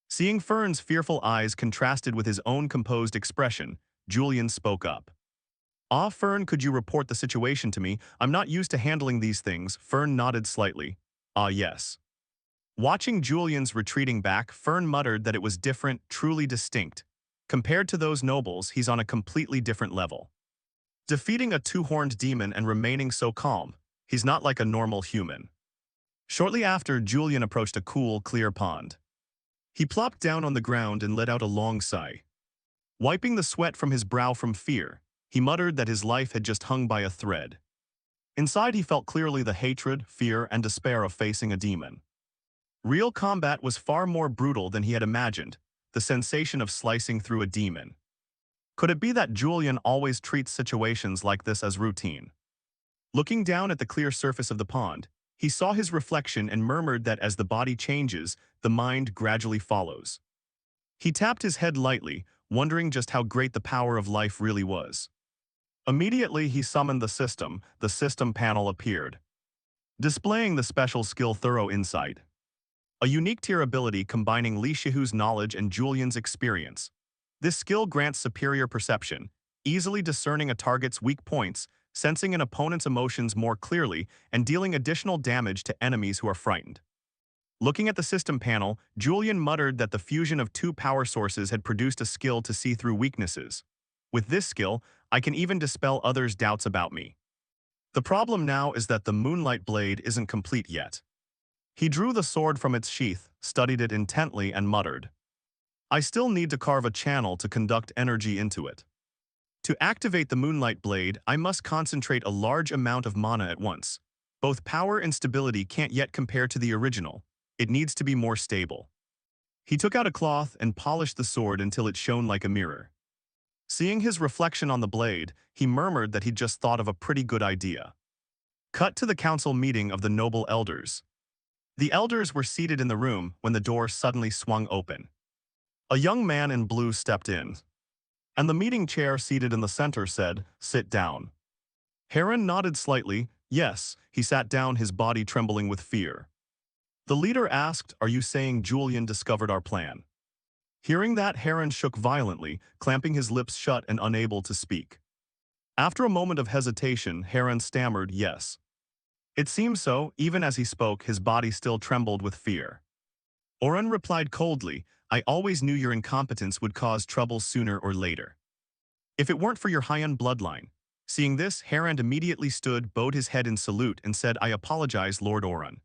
Seeing Fern's fearful eyes contrasted with his own composed expression, Julian spoke up. "Ah, Fern, could you report the situation to me? I'm not used to handling these things." Fern nodded slightly. "Ah, yes." Watching Julian's retreating back, Fern muttered that it was different, truly distinct. Compared to those nobles, he's on a completely different level. Defeating a two-horned demon and remaining so calm, he's not like a normal human. Shortly after, Julian approached a cool, clear pond. He plopped down on the ground and let out a long sigh. Wiping the sweat from his brow from fear, he muttered that his life had just hung by a thread. Inside he felt clearly the hatred, fear, and despair of facing a demon. Real combat was far more brutal than he had imagined, the sensation of slicing through a demon. Could it be that Julian always treats situations like this as routine? Looking down at the clear surface of the pond, he saw his reflection and murmured that as the body changes, the mind gradually follows. He tapped his head lightly, wondering just how great the power of life really was. Immediately he summoned the system panel appeared, displaying the special skill Thorough Insight. A unique tier ability combining Li Shihu's knowledge and Julian's experience. This skill grants superior perception, easily discerning a target's weak points, sensing an opponent's emotions more clearly, and dealing additional damage to enemies who are frightened. Looking at the system panel, Julian muttered that the fusion of two power sources had produced a skill to see through weaknesses. With this skill, I can even dispel others' doubts about me. The problem now is that the Moonlight Blade isn't complete yet. He drew the sword from its sheath, studied it intently, and muttered, "I still need to carve a channel to conduct energy into it. To activate the Moonlight Blade, I must concentrate a large amount of mana at once. Both power and stability can't yet compare to the original. It needs to be more stable." He took out a cloth and polished the sword until it shone like a mirror. Seeing his reflection on the blade, he murmured that he'd just thought of a pretty good idea. Cut to the council meeting of the noble elders. The elders were seated in the room when the door suddenly swung open. A young man in blue stepped in, and the meeting chair seated in the center said, "Sit down." Heron nodded slightly. Yes, he sat down, his body trembling with fear. The leader asked, "Are you saying Julian discovered our plan?" Hearing that, Heron shook violently, clamping his lips shut and unable to speak. After a moment of hesitation, Heron stammered, "Yes." It seemed so. Even as he spoke, his body still trembled with fear. Oren replied coldly, "I always knew your incompetence would cause trouble sooner or later. If it weren't for your Haiyan bloodline." Seeing this, Heron immediately stood, bowed his head in salute, and said, "I apologize, Lord Oren."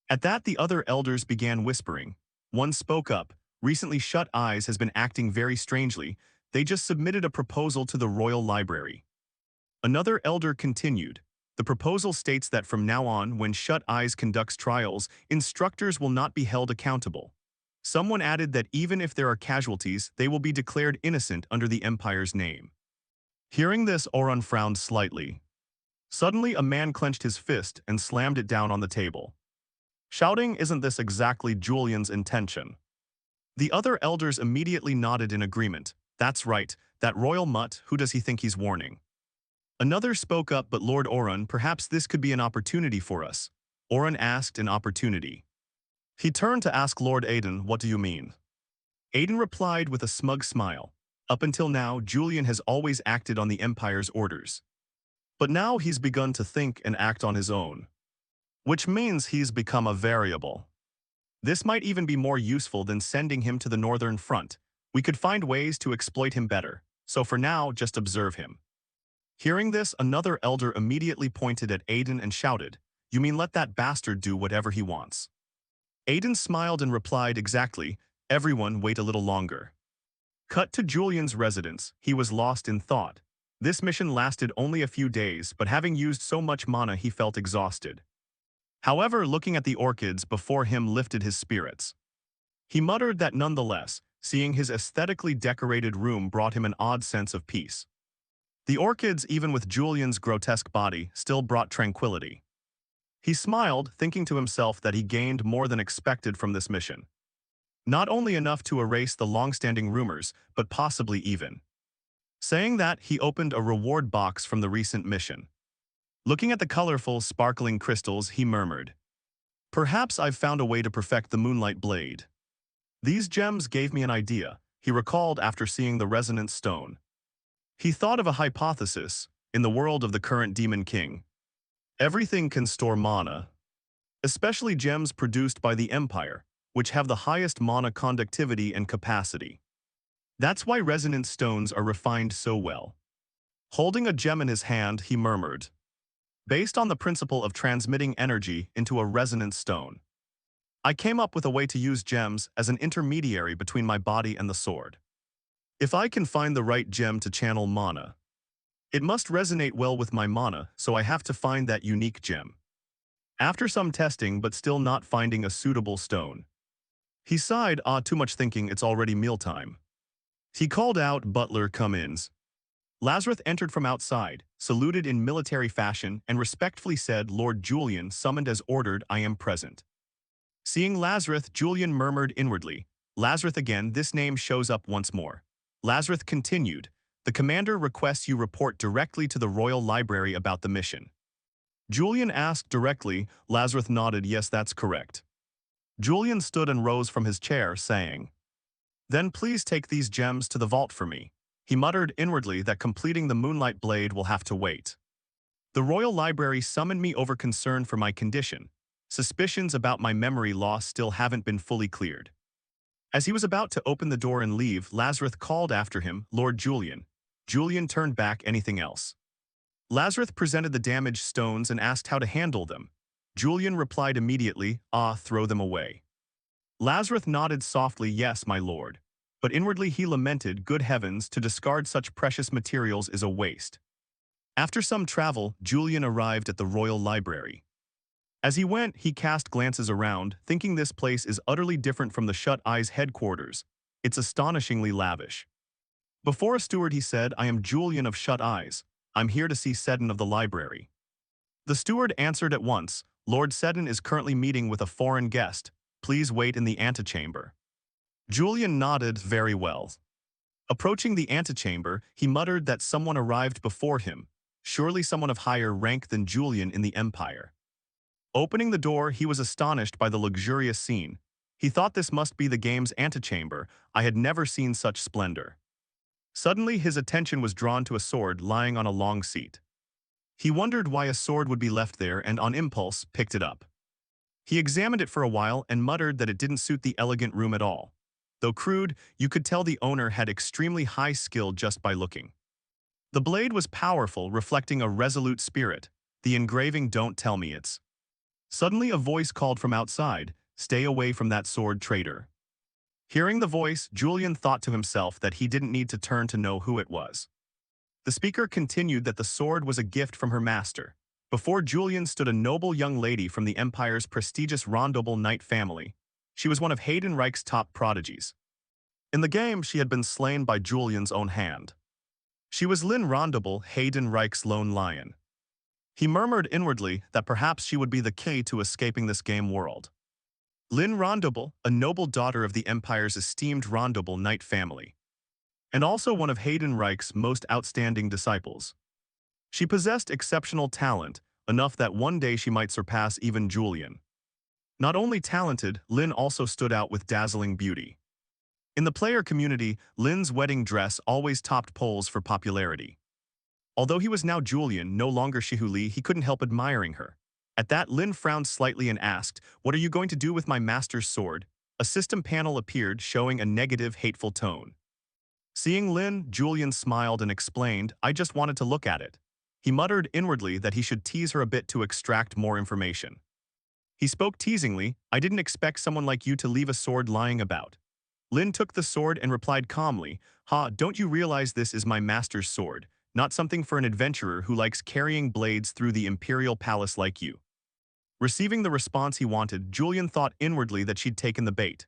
At that, the other elders began whispering. One spoke up, "Recently Shut Eyes has been acting very strangely. They just submitted a proposal to the Royal Library." Another elder continued, "The proposal states that from now on, when Shut Eyes conducts trials, instructors will not be held accountable." Someone added that even if there are casualties, they will be declared innocent under the Empire's name. Hearing this, Oren frowned slightly. Suddenly, a man clenched his fist and slammed it down on the table, shouting, "Isn't this exactly Julian's intention?" The other elders immediately nodded in agreement. "That's right, that royal mutt, who does he think he's warning?" Another spoke up, "But Lord Oren, perhaps this could be an opportunity for us." Oren asked, "An opportunity?" He turned to ask Lord Aiden, "What do you mean?" Aiden replied with a smug smile, "Up until now, Julian has always acted on the Empire's orders. But now he's begun to think and act on his own. Which means he's become a variable. This might even be more useful than sending him to the Northern Front. We could find ways to exploit him better, so for now, just observe him." Hearing this, another elder immediately pointed at Aiden and shouted, "You mean let that bastard do whatever he wants?" Aiden smiled and replied, "Exactly. Everyone wait a little longer." Cut to Julian's residence, he was lost in thought. This mission lasted only a few days, but having used so much mana he felt exhausted. However, looking at the orchids before him lifted his spirits. He muttered that nonetheless, seeing his aesthetically decorated room brought him an odd sense of peace. The orchids, even with Julian's grotesque body, still brought tranquility. He smiled, thinking to himself that he gained more than expected from this mission. Not only enough to erase the long-standing rumors, but possibly even. Saying that, he opened a reward box from the recent mission. Looking at the colorful, sparkling crystals, he murmured, "Perhaps I've found a way to perfect the moonlight blade." These gems gave me an idea, he recalled after seeing the resonance stone. He thought of a hypothesis. In the world of the current Demon King, everything can store mana, especially gems produced by the Empire, which have the highest mana conductivity and capacity. That's why resonance stones are refined so well. Holding a gem in his hand, he murmured, "Based on the principle of transmitting energy into a resonance stone, I came up with a way to use gems as an intermediary between my body and the sword. If I can find the right gem to channel mana, it must resonate well with my mana, so I have to find that unique gem." After some testing but still not finding a suitable stone, he sighed, too much thinking, it's already mealtime. He called out, "Butler, come in." Lazarus entered from outside, saluted in military fashion, and respectfully said, "Lord Julian, summoned as ordered, I am present." Seeing Lazarus, Julian murmured inwardly, "Lazarus again, this name shows up once more." Lazarus continued, "The commander requests you report directly to the Royal Library about the mission." Julian asked directly. Lazarus nodded, "Yes, that's correct." Julian stood and rose from his chair, saying, "Then please take these gems to the vault for me." He muttered inwardly that completing the moonlight blade will have to wait. The Royal Library summoned me over concern for my condition. Suspicions about my memory loss still haven't been fully cleared. As he was about to open the door and leave, Lazarus called after him, "Lord Julian." Julian turned back. "Anything else?" Lazarus presented the damaged stones and asked how to handle them. Julian replied immediately, "Throw them away." Lazarus nodded softly, "Yes, my lord." But inwardly he lamented, "Good heavens, to discard such precious materials is a waste." After some travel, Julian arrived at the Royal Library. As he went, he cast glances around, thinking this place is utterly different from the Shut Eye's headquarters. It's astonishingly lavish. Before a steward he said, "I am Julian of Shut Eyes. I'm here to see Seddon of the library." The steward answered at once, "Lord Seddon is currently meeting with a foreign guest. Please wait in the antechamber." Julian nodded, "Very well." Approaching the antechamber, he muttered that someone arrived before him, surely someone of higher rank than Julian in the Empire. Opening the door, he was astonished by the luxurious scene. He thought this must be the game's antechamber. I had never seen such splendor. Suddenly, his attention was drawn to a sword lying on a long seat. He wondered why a sword would be left there and, on impulse, picked it up. He examined it for a while and muttered that it didn't suit the elegant room at all. Though crude, you could tell the owner had extremely high skill just by looking. The blade was powerful, reflecting a resolute spirit. The engraving, "Don't tell me it's." Suddenly a voice called from outside, "Stay away from that sword, traitor." Hearing the voice, Julian thought to himself that he didn't need to turn to know who it was. The speaker continued that the sword was a gift from her master. Before Julian stood a noble young lady from the Empire's prestigious Rondoble Knight family. She was one of Haydenreich's top prodigies. In the game, she had been slain by Julian's own hand. She was Lynn Rondoble, Haydenreich's lone lion. He murmured inwardly that perhaps she would be the key to escaping this game world. Lynn Rondoble, a noble daughter of the Empire's esteemed Rondoble Knight family, and also one of Haydenreich's most outstanding disciples. She possessed exceptional talent, enough that one day she might surpass even Julian. Not only talented, Lynn also stood out with dazzling beauty. In the player community, Lynn's wedding dress always topped polls for popularity. Although he was now Julian, no longer Shihuli, he couldn't help admiring her. At that, Lynn frowned slightly and asked, "What are you going to do with my master's sword?" A system panel appeared, showing a negative, hateful tone. Seeing Lynn, Julian smiled and explained, "I just wanted to look at it." He muttered inwardly that he should tease her a bit to extract more information. He spoke teasingly, "I didn't expect someone like you to leave a sword lying about." Lynn took the sword and replied calmly, Ha, don't you realize this is my master's sword, not something for an adventurer who likes carrying blades through the imperial palace like you? Receiving the response he wanted, Julian thought inwardly that she'd taken the bait.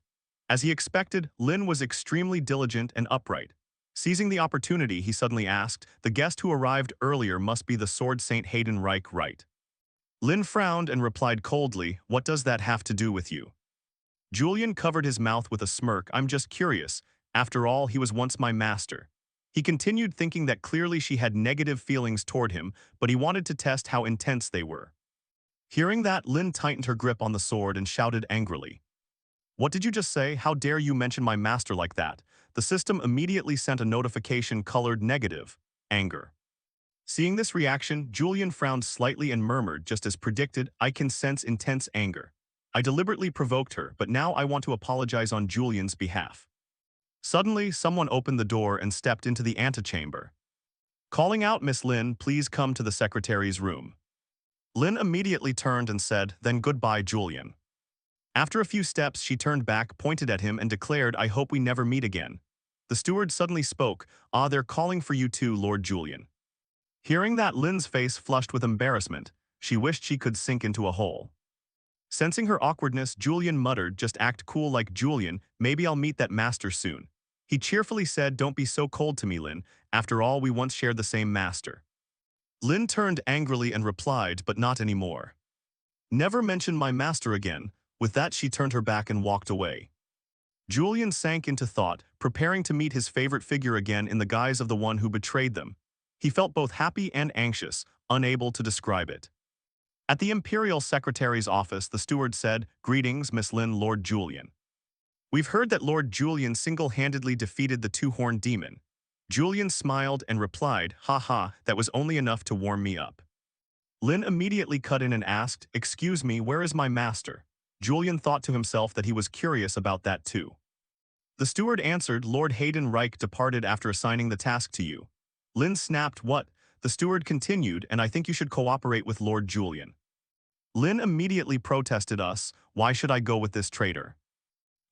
As he expected, Lin was extremely diligent and upright. Seizing the opportunity, he suddenly asked, the guest who arrived earlier must be the sword saint Hayden Reich, right? Lin frowned and replied coldly, what does that have to do with you? Julian covered his mouth with a smirk. I'm just curious. After all, he was once my master. He continued thinking that clearly she had negative feelings toward him, but he wanted to test how intense they were. Hearing that, Lin tightened her grip on the sword and shouted angrily. What did you just say? How dare you mention my master like that? The system immediately sent a notification colored negative, anger. Seeing this reaction, Julian frowned slightly and murmured, just as predicted, I can sense intense anger. I deliberately provoked her, but now I want to apologize on Julian's behalf. Suddenly, someone opened the door and stepped into the antechamber. Calling out, Miss Lin, please come to the secretary's room. Lin immediately turned and said, then goodbye, Julian. After a few steps, she turned back, pointed at him, and declared, I hope we never meet again. The steward suddenly spoke, ah, they're calling for you too, Lord Julian. Hearing that, Lin's face flushed with embarrassment. She wished she could sink into a hole. Sensing her awkwardness, Julian muttered, just act cool like Julian, maybe I'll meet that master soon. He cheerfully said, don't be so cold to me, Lin. After all, we once shared the same master. Lin turned angrily and replied, but not anymore. Never mention my master again. With that, she turned her back and walked away. Julian sank into thought, preparing to meet his favorite figure again in the guise of the one who betrayed them. He felt both happy and anxious, unable to describe it. At the Imperial Secretary's office, the steward said, greetings, Miss Lin, Lord Julian. We've heard that Lord Julian single-handedly defeated the two-horned demon. Julian smiled and replied, ha ha, that was only enough to warm me up. Lin immediately cut in and asked, excuse me, where is my master? Julian thought to himself that he was curious about that too. The steward answered, Lord Hayden Reich departed after assigning the task to you. Lin snapped, what? The steward continued, and I think you should cooperate with Lord Julian. Lin immediately protested us, why should I go with this traitor?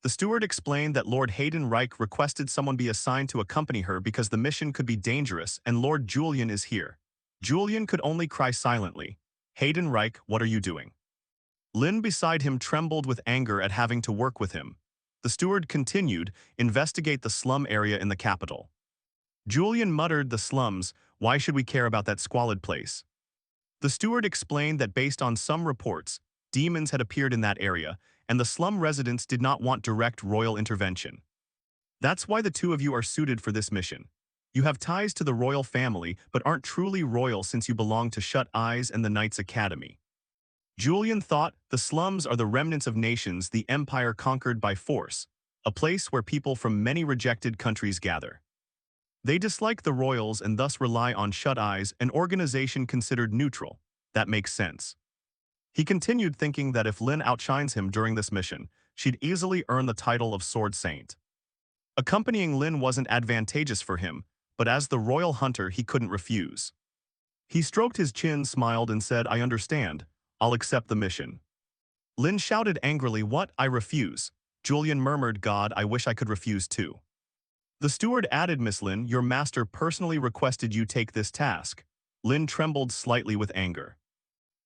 The steward explained that Lord Hayden Reich requested someone be assigned to accompany her because the mission could be dangerous and Lord Julian is here. Julian could only cry silently. Hayden Reich, what are you doing? Lin beside him trembled with anger at having to work with him. The steward continued, investigate the slum area in the capital. Julian muttered, the slums, why should we care about that squalid place? The steward explained that based on some reports, demons had appeared in that area, and the slum residents did not want direct royal intervention. That's why the two of you are suited for this mission. You have ties to the royal family, but aren't truly royal since you belong to Shut Eyes and the Knights Academy. Julian thought, the slums are the remnants of nations the empire conquered by force, a place where people from many rejected countries gather. They dislike the royals and thus rely on Shut Eyes, an organization considered neutral. That makes sense. He continued thinking that if Lin outshines him during this mission, she'd easily earn the title of Sword Saint. Accompanying Lin wasn't advantageous for him, but as the royal hunter he couldn't refuse. He stroked his chin, smiled and said, I understand. I'll accept the mission. Lin shouted angrily, what? I refuse. Julian murmured, God, I wish I could refuse too. The steward added, Miss Lin, your master personally requested you take this task. Lin trembled slightly with anger.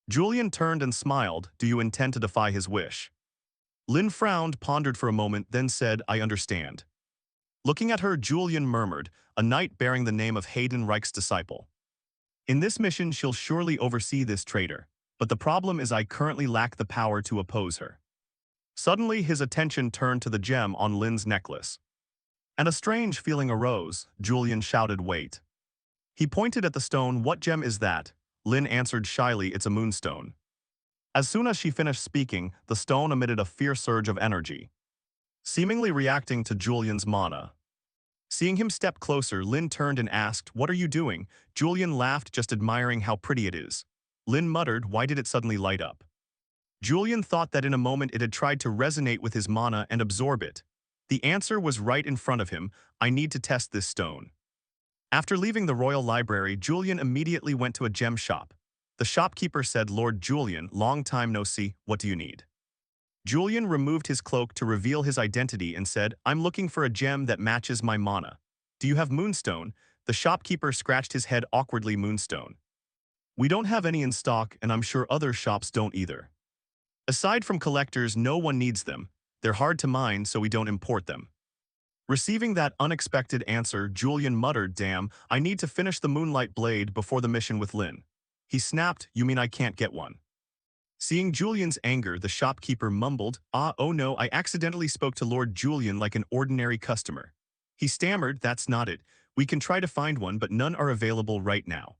Julian turned and smiled, do you intend to defy his wish? Lin frowned, pondered for a moment, then said, I understand. Looking at her, Julian murmured, a knight bearing the name of Hayden Reich's disciple. In this mission she'll surely oversee this traitor, but the problem is I currently lack the power to oppose her. Suddenly his attention turned to the gem on Lin's necklace. And a strange feeling arose. Julian shouted, wait. He pointed at the stone, what gem is that? Lin answered shyly, it's a moonstone. As soon as she finished speaking, the stone emitted a fierce surge of energy, seemingly reacting to Julian's mana. Seeing him step closer, Lin turned and asked, what are you doing? Julian laughed, just admiring how pretty it is. Lin muttered, why did it suddenly light up? Julian thought that in a moment it had tried to resonate with his mana and absorb it. The answer was right in front of him, I need to test this stone. After leaving the royal library, Julian immediately went to a gem shop. The shopkeeper said, Lord Julian, long time no see, what do you need? Julian removed his cloak to reveal his identity and said, I'm looking for a gem that matches my mana. Do you have moonstone? The shopkeeper scratched his head awkwardly. Moonstone. We don't have any in stock, and I'm sure other shops don't either. Aside from collectors, no one needs them. They're hard to mine, so we don't import them. Receiving that unexpected answer, Julian muttered, damn, I need to finish the Moonlight Blade before the mission with Lin. He snapped, you mean I can't get one? Seeing Julian's anger, the shopkeeper mumbled, oh no, I accidentally spoke to Lord Julian like an ordinary customer. He stammered, that's not it. We can try to find one, but none are available right now.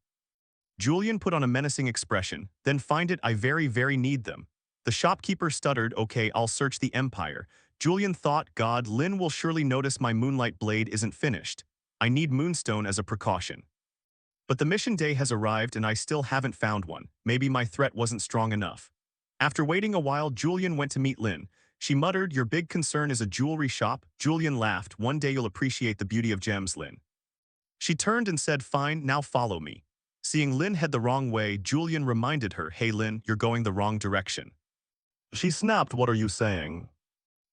Julian put on a menacing expression, then find it, I very need them. The shopkeeper stuttered, okay, I'll search the Empire. Julian thought, God, Lin will surely notice my Moonlight Blade isn't finished. I need Moonstone as a precaution. But the mission day has arrived and I still haven't found one. Maybe my threat wasn't strong enough. After waiting a while, Julian went to meet Lin. She muttered, your big concern is a jewelry shop? Julian laughed, one day you'll appreciate the beauty of gems, Lin. She turned and said, fine, now follow me. Seeing Lin head the wrong way, Julian reminded her, hey Lin, you're going the wrong direction. She snapped, what are you saying?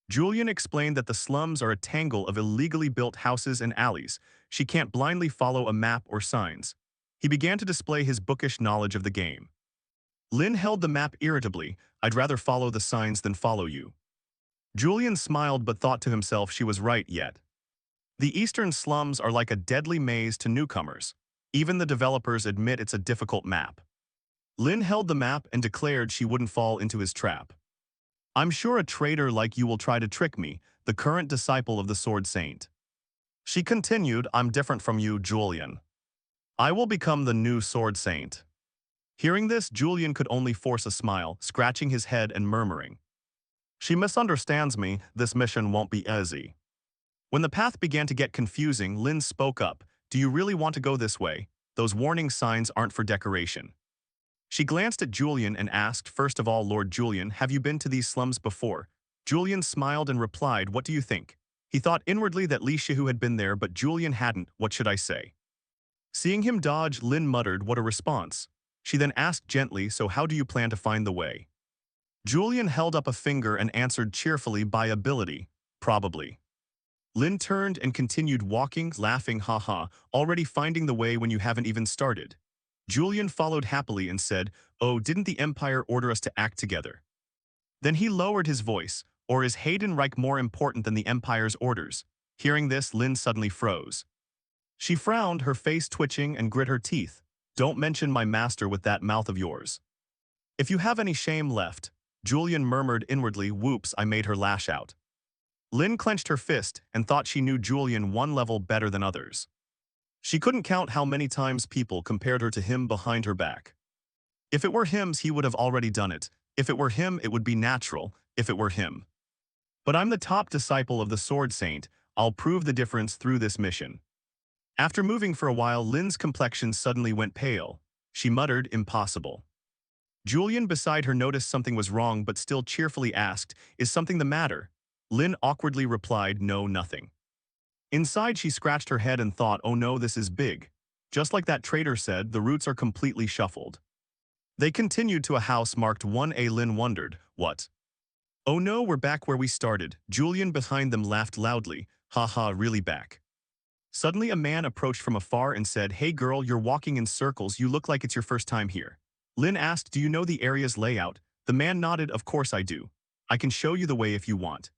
Julian explained that the slums are a tangle of illegally built houses and alleys. She can't blindly follow a map or signs. He began to display his bookish knowledge of the game. Lin held the map irritably, I'd rather follow the signs than follow you. Julian smiled but thought to himself she was right yet. The eastern slums are like a deadly maze to newcomers. Even the developers admit it's a difficult map. Lin held the map and declared she wouldn't fall into his trap. I'm sure a traitor like you will try to trick me, the current disciple of the Sword Saint. She continued, I'm different from you, Julian. I will become the new Sword Saint. Hearing this, Julian could only force a smile, scratching his head and murmuring. She misunderstands me, this mission won't be easy. When the path began to get confusing, Lin spoke up, do you really want to go this way? Those warning signs aren't for decoration. She glanced at Julian and asked, first of all, Lord Julian, have you been to these slums before? Julian smiled and replied, what do you think? He thought inwardly that Li Shihu had been there, but Julian hadn't, what should I say? Seeing him dodge, Lin muttered, what a response. She then asked gently, so how do you plan to find the way? Julian held up a finger and answered cheerfully, by ability, probably. Lin turned and continued walking, laughing, haha, already finding the way when you haven't even started. Julian followed happily and said, oh, didn't the Empire order us to act together? Then he lowered his voice, or is Haydenreich more important than the Empire's orders? Hearing this, Lin suddenly froze. She frowned, her face twitching, and grit her teeth. Don't mention my master with that mouth of yours. If you have any shame left, Julian murmured inwardly, whoops, I made her lash out. Lin clenched her fist and thought she knew Julian one level better than others. She couldn't count how many times people compared her to him behind her back. If it were him, he would have already done it. If it were him, it would be natural, if it were him. But I'm the top disciple of the Sword Saint, I'll prove the difference through this mission. After moving for a while, Lin's complexion suddenly went pale. She muttered, impossible. Julian beside her noticed something was wrong but still cheerfully asked, is something the matter? Lin awkwardly replied, no, nothing. Inside, she scratched her head and thought, oh no, this is big. Just like that traitor said, the routes are completely shuffled. They continued to a house marked 1A. Lin wondered, what? Oh no, we're back where we started. Julian behind them laughed loudly, haha, really back. Suddenly a man approached from afar and said, hey girl, you're walking in circles, you look like it's your first time here. Lin asked, do you know the area's layout? The man nodded, of course I do. I can show you the way if you want.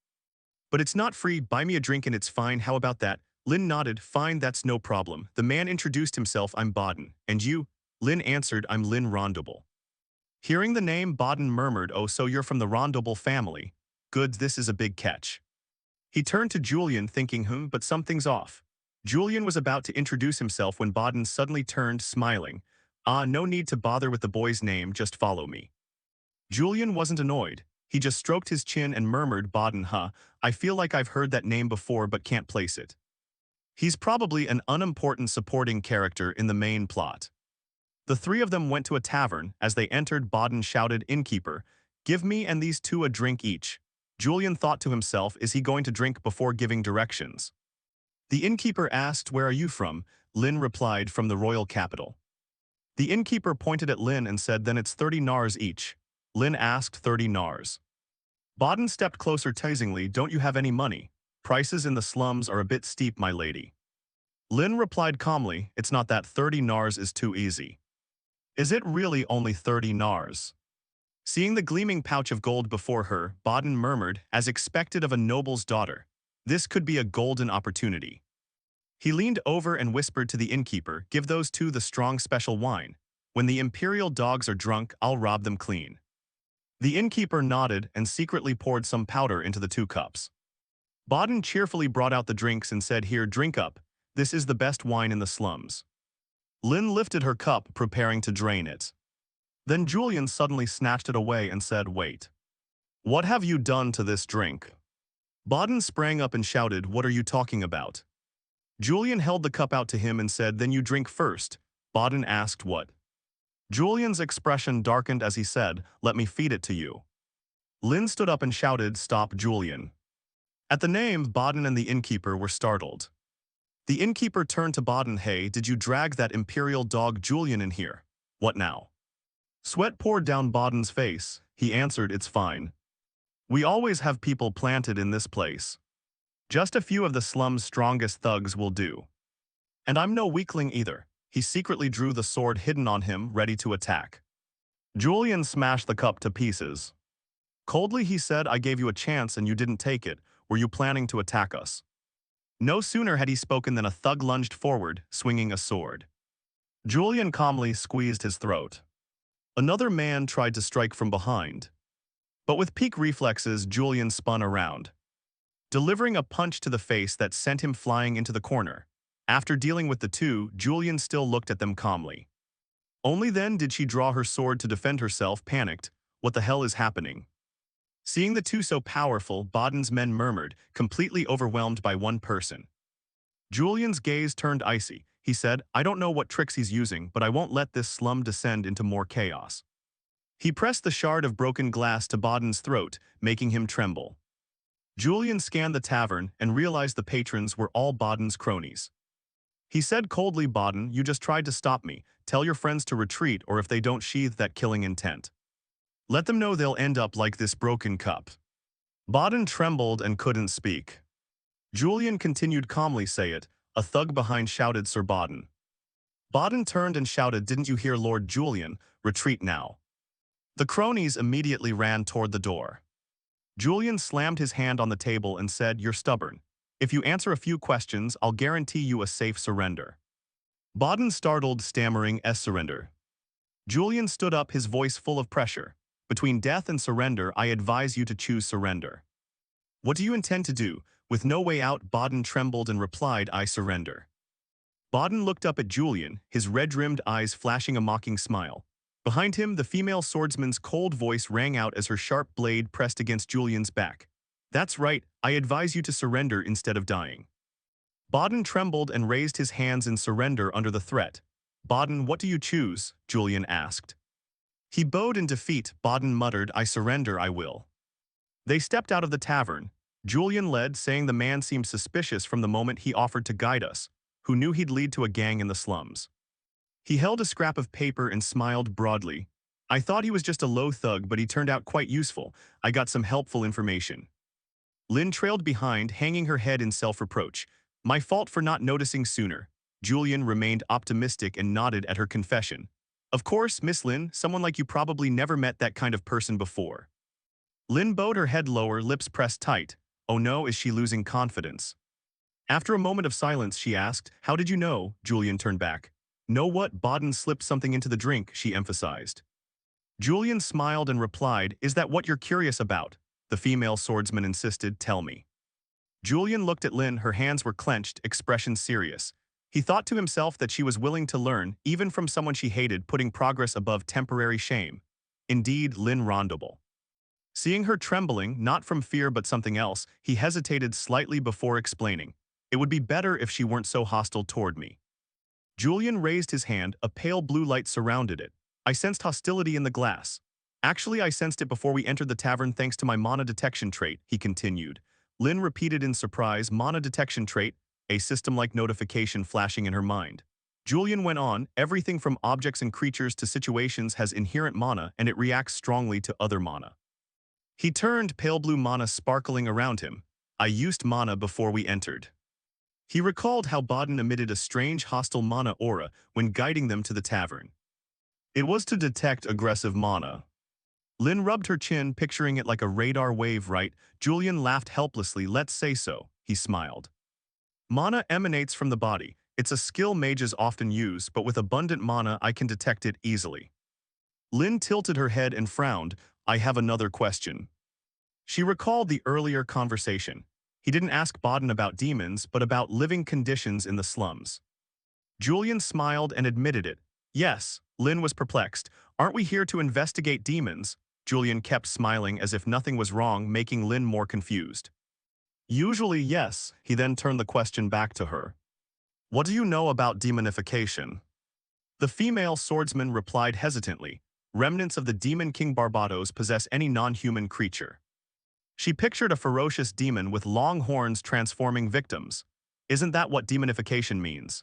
But it's not free, buy me a drink and it's fine, how about that? Lin nodded, fine, that's no problem. The man introduced himself, I'm Baden. And you? Lin answered, I'm Lin Rondoble. Hearing the name, Baden murmured, oh, so you're from the Rondoble family. Good, this is a big catch. He turned to Julian thinking, but something's off. Julian was about to introduce himself when Baden suddenly turned, smiling. No need to bother with the boy's name, just follow me. Julian wasn't annoyed. He just stroked his chin and murmured, Baden, I feel like I've heard that name before but can't place it. He's probably an unimportant supporting character in the main plot. The three of them went to a tavern. As they entered, Baden shouted, innkeeper, give me and these two a drink each. Julian thought to himself, is he going to drink before giving directions? The innkeeper asked, where are you from? Lin replied, from the royal capital. The innkeeper pointed at Lin and said, then it's 30 nars each. Lin asked, 30 nars. Baden stepped closer teasingly, don't you have any money? Prices in the slums are a bit steep, my lady. Lin replied calmly, it's not that 30 nars is too easy. Is it really only 30 nars? Seeing the gleaming pouch of gold before her, Baden murmured, as expected of a noble's daughter, this could be a golden opportunity. He leaned over and whispered to the innkeeper, give those two the strong special wine. When the imperial dogs are drunk, I'll rob them clean. The innkeeper nodded and secretly poured some powder into the 2 cups. Baden cheerfully brought out the drinks and said, here, drink up. This is the best wine in the slums. Lin lifted her cup, preparing to drain it. Then Julian suddenly snatched it away and said, wait. What have you done to this drink? Baden sprang up and shouted, what are you talking about? Julian held the cup out to him and said, then you drink first. Baden asked, what? Julian's expression darkened as he said, let me feed it to you. Lin stood up and shouted, stop, Julian. At the name, Baden and the innkeeper were startled. The innkeeper turned to Baden, hey, did you drag that imperial dog Julian in here? What now? Sweat poured down Baden's face. He answered, it's fine. We always have people planted in this place. Just a few of the slum's strongest thugs will do. And I'm no weakling either. He secretly drew the sword hidden on him, ready to attack. Julian smashed the cup to pieces. Coldly he said, I gave you a chance and you didn't take it. Were you planning to attack us? No sooner had he spoken than a thug lunged forward, swinging a sword. Julian calmly squeezed his throat. Another man tried to strike from behind. But with peak reflexes, Julian spun around, delivering a punch to the face that sent him flying into the corner. After dealing with the two, Julian still looked at them calmly. Only then did she draw her sword to defend herself, panicked. What the hell is happening? Seeing the two so powerful, Baden's men murmured, completely overwhelmed by one person. Julian's gaze turned icy. He said, I don't know what tricks he's using, but I won't let this slum descend into more chaos. He pressed the shard of broken glass to Baden's throat, making him tremble. Julian scanned the tavern and realized the patrons were all Baden's cronies. He said coldly, Baden, you just tried to stop me. Tell your friends to retreat, or if they don't sheathe that killing intent, let them know they'll end up like this broken cup. Baden trembled and couldn't speak. Julian continued calmly, say it. A thug behind shouted, Sir Baden. Baden turned and shouted, didn't you hear Lord Julian? Retreat now. The cronies immediately ran toward the door. Julian slammed his hand on the table and said, you're stubborn. If you answer a few questions, I'll guarantee you a safe surrender. Baden startled, stammering, surrender. Julian stood up, his voice full of pressure. Between death and surrender, I advise you to choose surrender. What do you intend to do? With no way out, Baden trembled and replied, I surrender. Baden looked up at Julian, his red-rimmed eyes flashing a mocking smile. Behind him, the female swordsman's cold voice rang out as her sharp blade pressed against Julian's back. That's right, I advise you to surrender instead of dying. Baden trembled and raised his hands in surrender under the threat. Baden, what do you choose? Julian asked. He bowed in defeat. Baden muttered, I surrender, I will. They stepped out of the tavern. Julian led, saying the man seemed suspicious from the moment he offered to guide us, who knew he'd lead to a gang in the slums. He held a scrap of paper and smiled broadly. I thought he was just a low thug, but he turned out quite useful. I got some helpful information. Lin trailed behind, hanging her head in self-reproach. My fault for not noticing sooner. Julian remained optimistic and nodded at her confession. Of course, Miss Lin, someone like you probably never met that kind of person before. Lin bowed her head lower, lips pressed tight. Oh no, is she losing confidence? After a moment of silence, she asked, how did you know? Julian turned back. Know what? Baden slipped something into the drink, she emphasized. Julian smiled and replied, is that what you're curious about? The female swordsman insisted, tell me. Julian looked at Lin, her hands were clenched, expression serious. He thought to himself that she was willing to learn, even from someone she hated, putting progress above temporary shame. Indeed, Lin Rondable. Seeing her trembling, not from fear but something else, he hesitated slightly before explaining. It would be better if she weren't so hostile toward me. Julian raised his hand, a pale blue light surrounded it. I sensed hostility in the glass. Actually, I sensed it before we entered the tavern thanks to my mana detection trait, he continued. Lin repeated in surprise, mana detection trait, a system-like notification flashing in her mind. Julian went on, everything from objects and creatures to situations has inherent mana and it reacts strongly to other mana. He turned, pale blue mana sparkling around him. I used mana before we entered. He recalled how Baden emitted a strange hostile mana aura when guiding them to the tavern. It was to detect aggressive mana. Lin rubbed her chin, picturing it like a radar wave, right? Julian laughed helplessly. Let's say so, he smiled. Mana emanates from the body. It's a skill mages often use, but with abundant mana I can detect it easily. Lin tilted her head and frowned. I have another question. She recalled the earlier conversation. He didn't ask Baden about demons, but about living conditions in the slums. Julian smiled and admitted it. Yes, Lin was perplexed. Aren't we here to investigate demons? Julian kept smiling as if nothing was wrong, making Lin more confused. Usually yes, he then turned the question back to her. What do you know about demonification? The female swordsman replied hesitantly. Remnants of the demon King Barbados possess any non-human creature. She pictured a ferocious demon with long horns transforming victims. Isn't that what demonification means?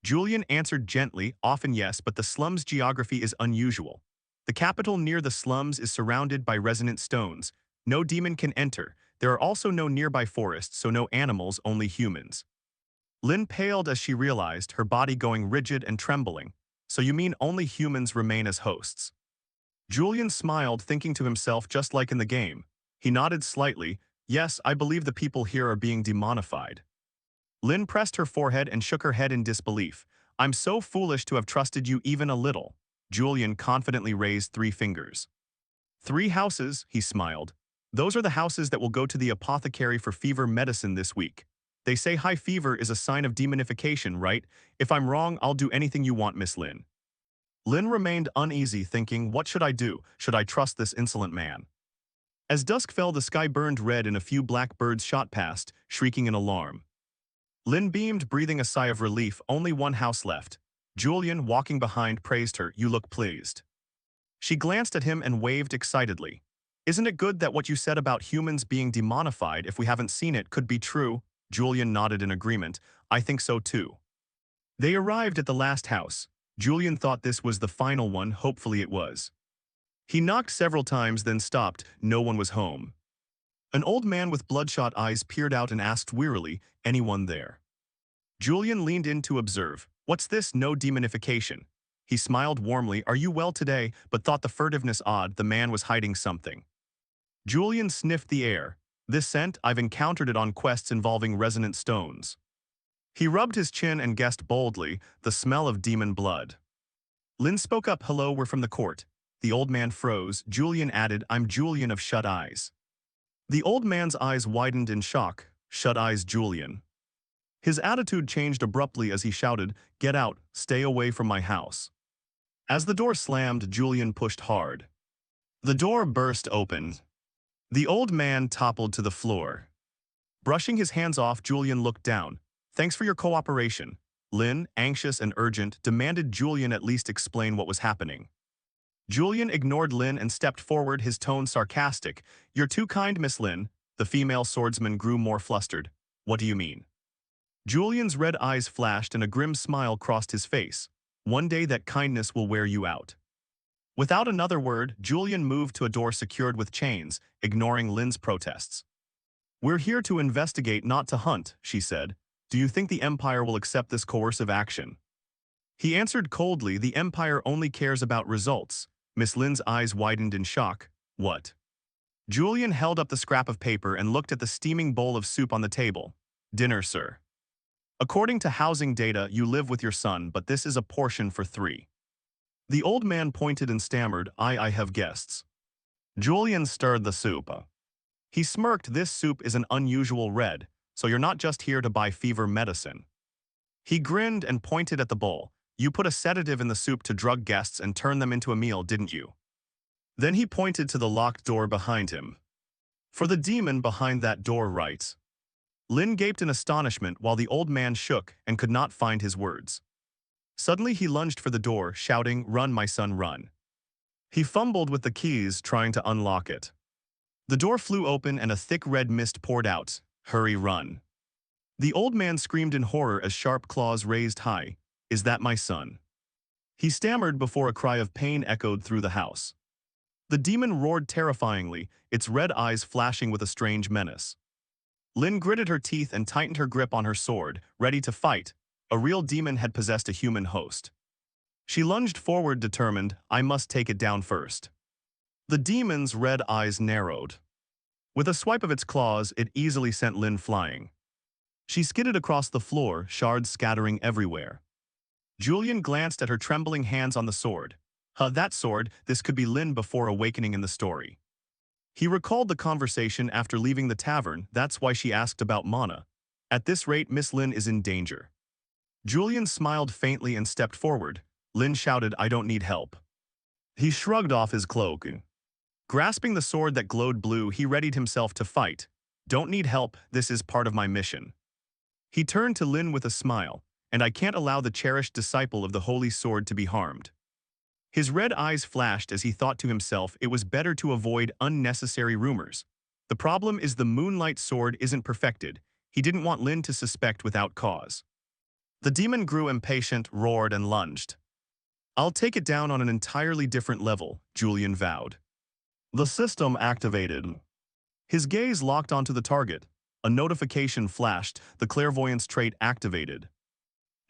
Julian answered gently, often yes, but the slum's geography is unusual. The capital near the slums is surrounded by resonant stones. No demon can enter. There are also no nearby forests, so no animals, only humans. Lin paled as she realized, her body going rigid and trembling. So you mean only humans remain as hosts? Julian smiled, thinking to himself just like in the game. He nodded slightly. Yes, I believe the people here are being demonified. Lin pressed her forehead and shook her head in disbelief. I'm so foolish to have trusted you even a little. Julian confidently raised 3 fingers. 3 houses, he smiled. Those are the houses that will go to the apothecary for fever medicine this week. They say high fever is a sign of demonification, right? If I'm wrong, I'll do anything you want, Miss Lin. Lin remained uneasy, thinking, what should I do? Should I trust this insolent man? As dusk fell, the sky burned red and a few black birds shot past, shrieking in alarm. Lin beamed, breathing a sigh of relief. Only one house left. Julian, walking behind, praised her. You look pleased. She glanced at him and waved excitedly. Isn't it good that what you said about humans being demonified if we haven't seen it could be true? Julian nodded in agreement. I think so too. They arrived at the last house. Julian thought this was the final one. Hopefully it was. He knocked several times, then stopped. No one was home. An old man with bloodshot eyes peered out and asked wearily, anyone there? Julian leaned in to observe. What's this? No demonification. He smiled warmly. Are you well today? But thought the furtiveness odd. The man was hiding something. Julian sniffed the air. This scent, I've encountered it on quests involving resonant stones. He rubbed his chin and guessed boldly, the smell of demon blood. Lin spoke up. Hello, we're from the court. The old man froze. Julian added, I'm Julian of Shut Eyes. The old man's eyes widened in shock. Shut Eyes Julian. His attitude changed abruptly as he shouted, get out, stay away from my house. As the door slammed, Julian pushed hard. The door burst open. The old man toppled to the floor. Brushing his hands off, Julian looked down. Thanks for your cooperation. Lin, anxious and urgent, demanded Julian at least explain what was happening. Julian ignored Lin and stepped forward, his tone sarcastic. You're too kind, Miss Lin. The female swordsman grew more flustered. What do you mean? Julian's red eyes flashed and a grim smile crossed his face. One day that kindness will wear you out. Without another word, Julian moved to a door secured with chains, ignoring Lin's protests. We're here to investigate, not to hunt, she said. Do you think the Empire will accept this coercive action? He answered coldly, the Empire only cares about results. Miss Lin's eyes widened in shock. What? Julian held up the scrap of paper and looked at the steaming bowl of soup on the table. Dinner, sir. According to housing data, you live with your son, but this is a portion for 3. The old man pointed and stammered, I have guests. Julian stirred the soup. He smirked, this soup is an unusual red, so you're not just here to buy fever medicine. He grinned and pointed at the bowl. You put a sedative in the soup to drug guests and turn them into a meal, didn't you? Then he pointed to the locked door behind him. For the demon behind that door, right? Lin gaped in astonishment while the old man shook and could not find his words. Suddenly he lunged for the door, shouting, Run, my son, run. He fumbled with the keys, trying to unlock it. The door flew open and a thick red mist poured out. Hurry, run. The old man screamed in horror as sharp claws raised high. Is that my son? He stammered before a cry of pain echoed through the house. The demon roared terrifyingly, its red eyes flashing with a strange menace. Lin gritted her teeth and tightened her grip on her sword, ready to fight. A real demon had possessed a human host. She lunged forward determined, I must take it down first. The demon's red eyes narrowed. With a swipe of its claws, it easily sent Lin flying. She skidded across the floor, shards scattering everywhere. Julian glanced at her trembling hands on the sword. That sword, this could be Lin before awakening in the story. He recalled the conversation after leaving the tavern, that's why she asked about Mana. At this rate, Miss Lin is in danger. Julian smiled faintly and stepped forward. Lin shouted, I don't need help. He shrugged off his cloak. Grasping the sword that glowed blue, he readied himself to fight. Don't need help, this is part of my mission. He turned to Lin with a smile, and I can't allow the cherished disciple of the holy sword to be harmed. His red eyes flashed as he thought to himself it was better to avoid unnecessary rumors. The problem is the moonlight sword isn't perfected. He didn't want Lin to suspect without cause. The demon grew impatient, roared, and lunged. I'll take it down on an entirely different level, Julian vowed. The system activated. His gaze locked onto the target. A notification flashed, the clairvoyance trait activated.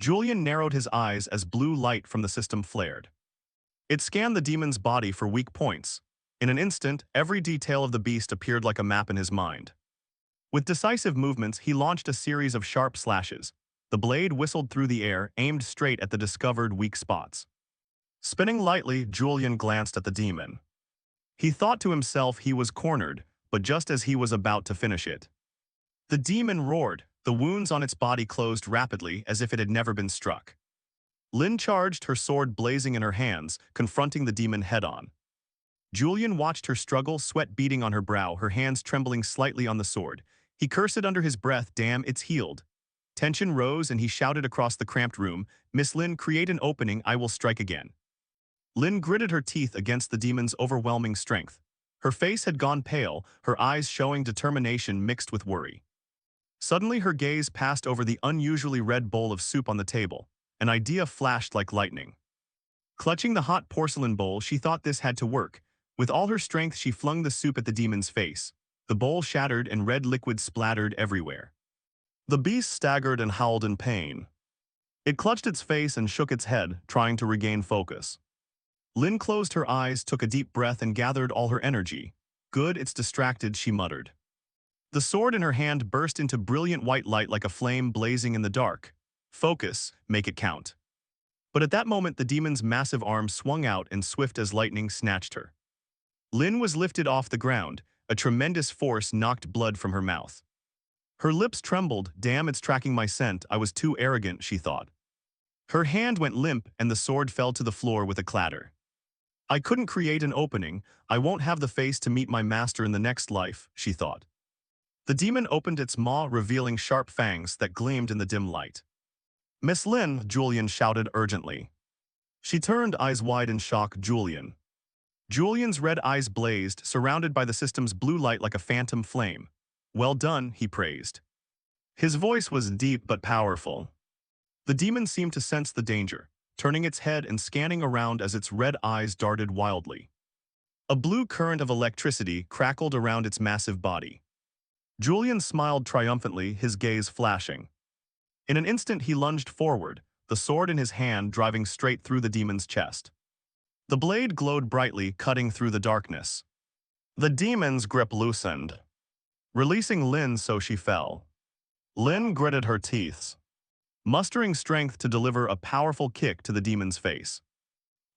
Julian narrowed his eyes as blue light from the system flared. It scanned the demon's body for weak points. In an instant, every detail of the beast appeared like a map in his mind. With decisive movements, he launched a series of sharp slashes. The blade whistled through the air, aimed straight at the discovered weak spots. Spinning lightly, Julian glanced at the demon. He thought to himself he was cornered, but just as he was about to finish it, the demon roared. The wounds on its body closed rapidly as if it had never been struck. Lin charged, her sword blazing in her hands, confronting the demon head-on. Julian watched her struggle, sweat beading on her brow, her hands trembling slightly on the sword. He cursed under his breath, damn, it's healed. Tension rose and he shouted across the cramped room, Miss Lin, create an opening, I will strike again. Lin gritted her teeth against the demon's overwhelming strength. Her face had gone pale, her eyes showing determination mixed with worry. Suddenly her gaze passed over the unusually red bowl of soup on the table. An idea flashed like lightning. Clutching the hot porcelain bowl, she thought this had to work. With all her strength, she flung the soup at the demon's face. The bowl shattered and red liquid splattered everywhere. The beast staggered and howled in pain. It clutched its face and shook its head, trying to regain focus. Lin closed her eyes, took a deep breath, and gathered all her energy. Good, it's distracted, she muttered. The sword in her hand burst into brilliant white light like a flame blazing in the dark. Focus, make it count. But at that moment, the demon's massive arm swung out and swift as lightning snatched her. Lin was lifted off the ground. A tremendous force knocked blood from her mouth. Her lips trembled. Damn, it's tracking my scent. I was too arrogant, she thought. Her hand went limp and the sword fell to the floor with a clatter. I couldn't create an opening. I won't have the face to meet my master in the next life, she thought. The demon opened its maw, revealing sharp fangs that gleamed in the dim light. Miss Lin, Julian shouted urgently. She turned, eyes wide in shock. Julian. Julian's red eyes blazed, surrounded by the system's blue light like a phantom flame. Well done, he praised. His voice was deep but powerful. The demon seemed to sense the danger, turning its head and scanning around as its red eyes darted wildly. A blue current of electricity crackled around its massive body. Julian smiled triumphantly, his gaze flashing. In an instant he lunged forward, the sword in his hand driving straight through the demon's chest. The blade glowed brightly, cutting through the darkness. The demon's grip loosened, releasing Lin so she fell. Lin gritted her teeth, mustering strength to deliver a powerful kick to the demon's face.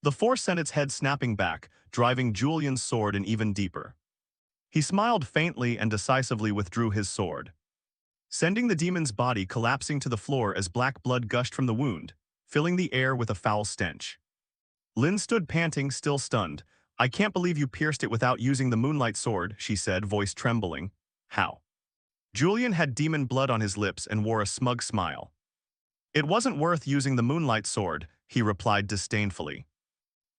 The force sent its head snapping back, driving Julian's sword in even deeper. He smiled faintly and decisively withdrew his sword, sending the demon's body collapsing to the floor as black blood gushed from the wound, filling the air with a foul stench. Lin stood panting, still stunned. I can't believe you pierced it without using the moonlight sword, she said, voice trembling. How? Julian had demon blood on his lips and wore a smug smile. It wasn't worth using the moonlight sword, he replied disdainfully.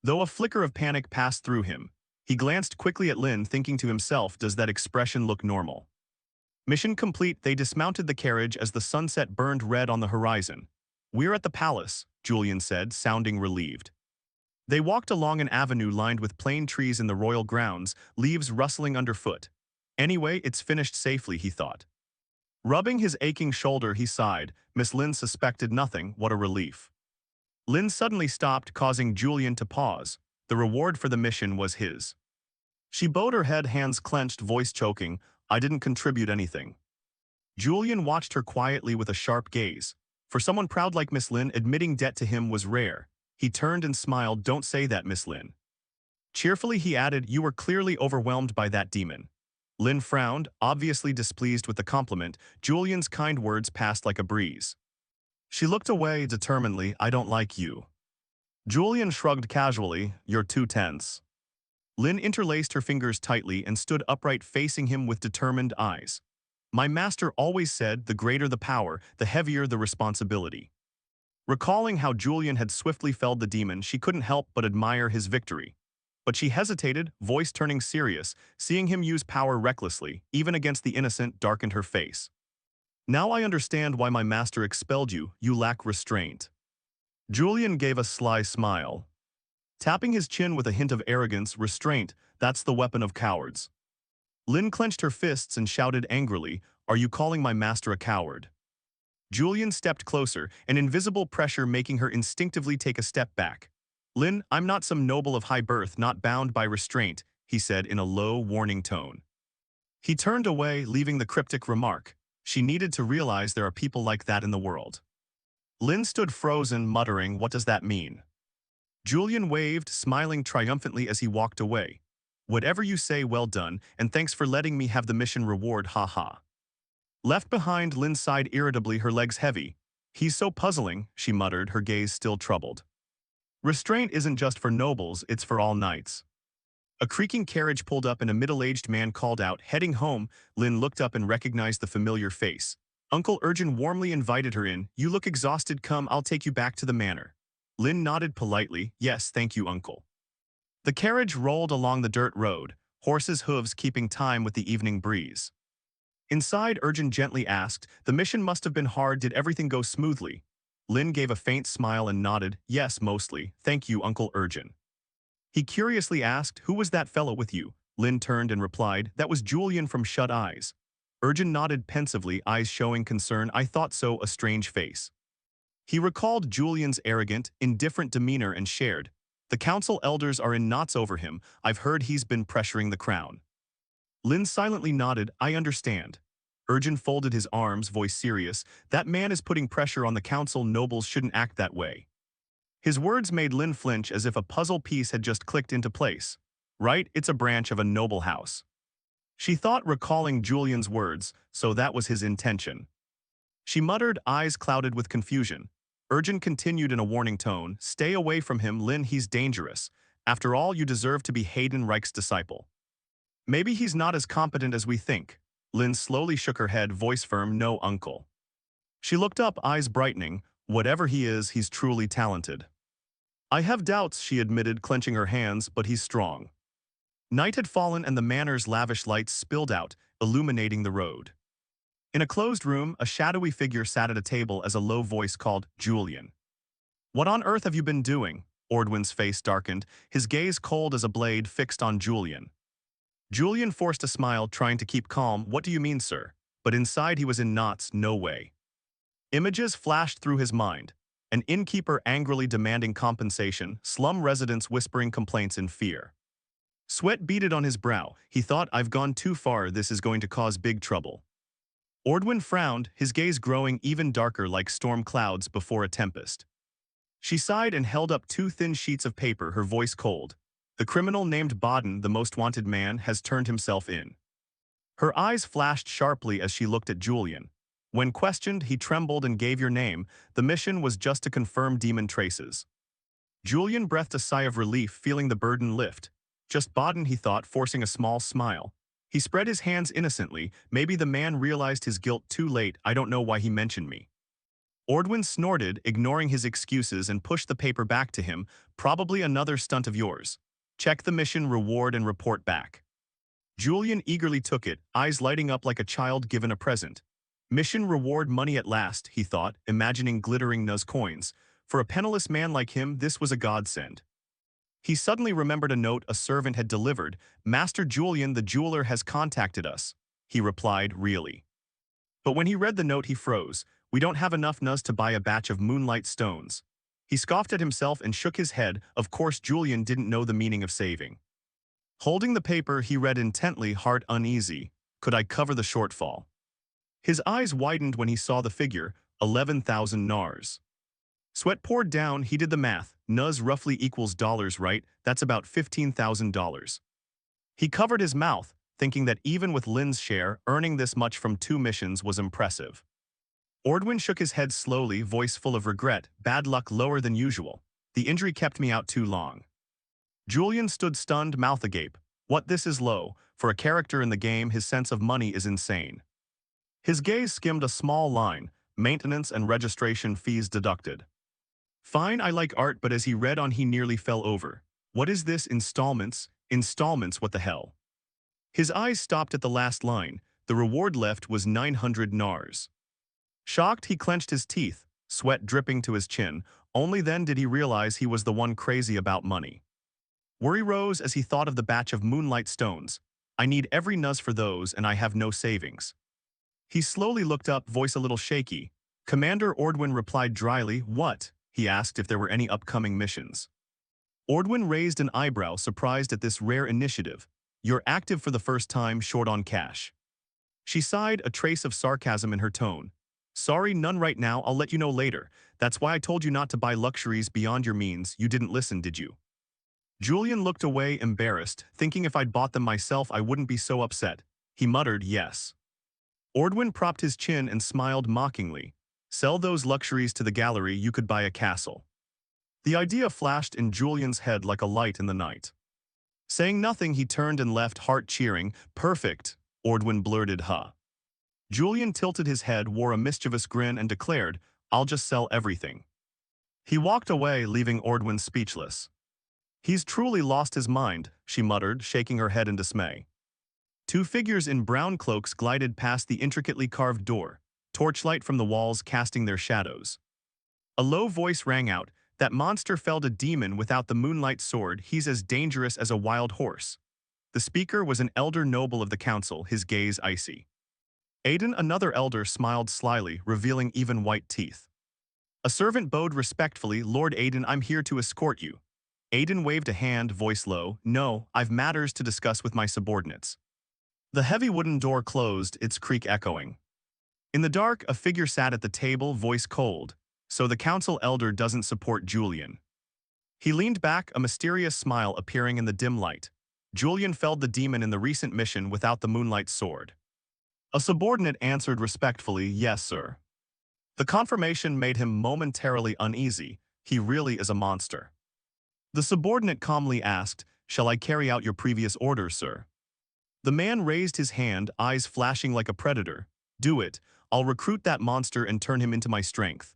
Though a flicker of panic passed through him, he glanced quickly at Lin, thinking to himself, does that expression look normal? Mission complete, they dismounted the carriage as the sunset burned red on the horizon. We're at the palace, Julian said, sounding relieved. They walked along an avenue lined with plane trees in the royal grounds, leaves rustling underfoot. Anyway, it's finished safely, he thought. Rubbing his aching shoulder, he sighed. Miss Lin suspected nothing. What a relief. Lin suddenly stopped, causing Julian to pause. The reward for the mission was his. She bowed her head, hands clenched, voice choking. I didn't contribute anything. Julian watched her quietly with a sharp gaze. For someone proud like Miss Lin, admitting debt to him was rare. He turned and smiled. Don't say that, Miss Lin. Cheerfully he added, you were clearly overwhelmed by that demon. Lin frowned, obviously displeased with the compliment. Julian's kind words passed like a breeze. She looked away determinedly. I don't like you. Julian shrugged casually. You're too tense. Lin interlaced her fingers tightly and stood upright, facing him with determined eyes. My master always said, the greater the power, the heavier the responsibility. Recalling how Julian had swiftly felled the demon, she couldn't help but admire his victory. But she hesitated, voice turning serious. Seeing him use power recklessly, even against the innocent, darkened her face. Now I understand why my master expelled you. You lack restraint. Julian gave a sly smile. Tapping his chin with a hint of arrogance, restraint, that's the weapon of cowards. Lin clenched her fists and shouted angrily, are you calling my master a coward? Julian stepped closer, an invisible pressure making her instinctively take a step back. Lin, I'm not some noble of high birth, not bound by restraint, he said in a low, warning tone. He turned away, leaving the cryptic remark. She needed to realize there are people like that in the world. Lin stood frozen, muttering, what does that mean? Julian waved, smiling triumphantly as he walked away. Whatever you say, well done, and thanks for letting me have the mission reward, ha ha. Left behind, Lin sighed irritably, her legs heavy. He's so puzzling, she muttered, her gaze still troubled. Restraint isn't just for nobles, it's for all knights. A creaking carriage pulled up and a middle-aged man called out, heading home. Lin looked up and recognized the familiar face. Uncle Urgin warmly invited her in. You look exhausted, come, I'll take you back to the manor. Lin nodded politely, yes, thank you, uncle. The carriage rolled along the dirt road, horses' hooves keeping time with the evening breeze. Inside, Urgin gently asked, the mission must have been hard, did everything go smoothly? Lin gave a faint smile and nodded, yes, mostly, thank you, Uncle Urgin. He curiously asked, who was that fellow with you? Lin turned and replied, that was Julian from Shut Eyes. Urgin nodded pensively, eyes showing concern, I thought so, a strange face. He recalled Julian's arrogant, indifferent demeanor and shared, the council elders are in knots over him, I've heard he's been pressuring the crown. Lin silently nodded, I understand. Urgin folded his arms, voice serious, that man is putting pressure on the council, nobles shouldn't act that way. His words made Lin flinch as if a puzzle piece had just clicked into place. Right, it's a branch of a noble house. She thought, recalling Julian's words, so that was his intention. She muttered, eyes clouded with confusion. Urgin continued in a warning tone, stay away from him, Lin, he's dangerous. After all, you deserve to be Hayden Reich's disciple. Maybe he's not as competent as we think. Lin slowly shook her head, voice firm, no, uncle. She looked up, eyes brightening, whatever he is, he's truly talented. I have doubts, she admitted, clenching her hands, but he's strong. Night had fallen and the manor's lavish lights spilled out, illuminating the road. In a closed room, a shadowy figure sat at a table as a low voice called, Julian. What on earth have you been doing? Ordwin's face darkened, his gaze cold as a blade fixed on Julian. Julian forced a smile, trying to keep calm. What do you mean, sir? But inside he was in knots, no way. Images flashed through his mind. An innkeeper angrily demanding compensation, slum residents whispering complaints in fear. Sweat beaded on his brow. He thought, I've gone too far, this is going to cause big trouble. Ordwin frowned, his gaze growing even darker like storm clouds before a tempest. She sighed and held up 2 thin sheets of paper, her voice cold. The criminal named Baden, the most wanted man, has turned himself in. Her eyes flashed sharply as she looked at Julian. When questioned, he trembled and gave your name. The mission was just to confirm demon traces. Julian breathed a sigh of relief, feeling the burden lift. Just Baden, he thought, forcing a small smile. He spread his hands innocently. Maybe the man realized his guilt too late. I don't know why he mentioned me. Ordwin snorted, ignoring his excuses, and pushed the paper back to him. Probably another stunt of yours. Check the mission reward and report back. Julian eagerly took it, eyes lighting up like a child given a present. Mission reward money at last, he thought, imagining glittering Nuz coins. For a penniless man like him, this was a godsend. He suddenly remembered a note a servant had delivered. Master Julian, the jeweler, has contacted us. He replied, really? But when he read the note he froze. We don't have enough nuz to buy a batch of moonlight stones. He scoffed at himself and shook his head. Of course Julian didn't know the meaning of saving. Holding the paper he read intently, heart uneasy. Could I cover the shortfall? His eyes widened when he saw the figure, 11,000 nars. Sweat poured down. He did the math. Nuz roughly equals dollars, right? That's about $15,000. He covered his mouth, thinking that even with Lin's share, earning this much from 2 missions was impressive. Ordwin shook his head slowly, voice full of regret. Bad luck, lower than usual. The injury kept me out too long. Julian stood stunned, mouth agape. What, this is low? For a character in the game, his sense of money is insane. His gaze skimmed a small line, maintenance and registration fees deducted. Fine, I like art, but as he read on he nearly fell over. What is this, installments? Installments, what the hell? His eyes stopped at the last line. The reward left was 900 nars. Shocked, he clenched his teeth, sweat dripping to his chin. Only then did he realize he was the one crazy about money. Worry rose as he thought of the batch of moonlight stones. I need every nuz for those and I have no savings. He slowly looked up, voice a little shaky. Commander Ordwin replied dryly. What? He asked if there were any upcoming missions. Ordwin raised an eyebrow, surprised at this rare initiative. You're active for the first time, short on cash. She sighed, a trace of sarcasm in her tone. Sorry, none right now, I'll let you know later. That's why I told you not to buy luxuries beyond your means. You didn't listen, did you? Julian looked away, embarrassed, thinking if I'd bought them myself I wouldn't be so upset. He muttered, yes. Ordwin propped his chin and smiled mockingly. Sell those luxuries to the gallery, you could buy a castle. The idea flashed in Julian's head like a light in the night. Saying nothing, he turned and left, heart cheering. Perfect, Ordwin blurted, huh? Julian tilted his head, wore a mischievous grin, and declared, I'll just sell everything. He walked away, leaving Ordwin speechless. He's truly lost his mind, she muttered, shaking her head in dismay. 2 figures in brown cloaks glided past the intricately carved door, torchlight from the walls casting their shadows. A low voice rang out, that monster felled a demon without the moonlight sword. He's as dangerous as a wild horse. The speaker was an elder noble of the council, his gaze icy. Aiden, another elder, smiled slyly, revealing even white teeth. A servant bowed respectfully. Lord Aiden, I'm here to escort you. Aiden waved a hand, voice low. No, I've matters to discuss with my subordinates. The heavy wooden door closed, its creak echoing. In the dark, a figure sat at the table, voice cold. So the council elder doesn't support Julian. He leaned back, a mysterious smile appearing in the dim light. Julian felled the demon in the recent mission without the moonlight sword. A subordinate answered respectfully, yes, sir. The confirmation made him momentarily uneasy. He really is a monster. The subordinate calmly asked, shall I carry out your previous orders, sir? The man raised his hand, eyes flashing like a predator. Do it. I'll recruit that monster and turn him into my strength.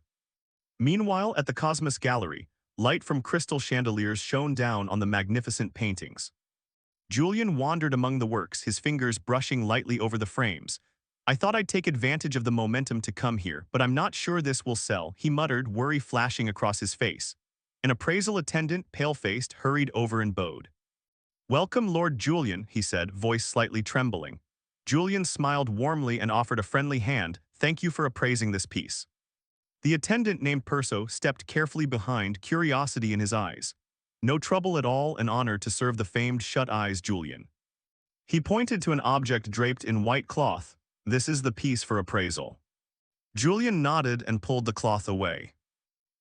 Meanwhile, at the Cosmos Gallery, light from crystal chandeliers shone down on the magnificent paintings. Julian wandered among the works, his fingers brushing lightly over the frames. I thought I'd take advantage of the momentum to come here, but I'm not sure this will sell, he muttered, worry flashing across his face. An appraisal attendant, pale-faced, hurried over and bowed. Welcome, Lord Julian, he said, voice slightly trembling. Julian smiled warmly and offered a friendly hand. Thank you for appraising this piece. The attendant named Perso stepped carefully behind, curiosity in his eyes. No trouble at all, an honor to serve the famed shut-eyes Julian. He pointed to an object draped in white cloth. This is the piece for appraisal. Julian nodded and pulled the cloth away.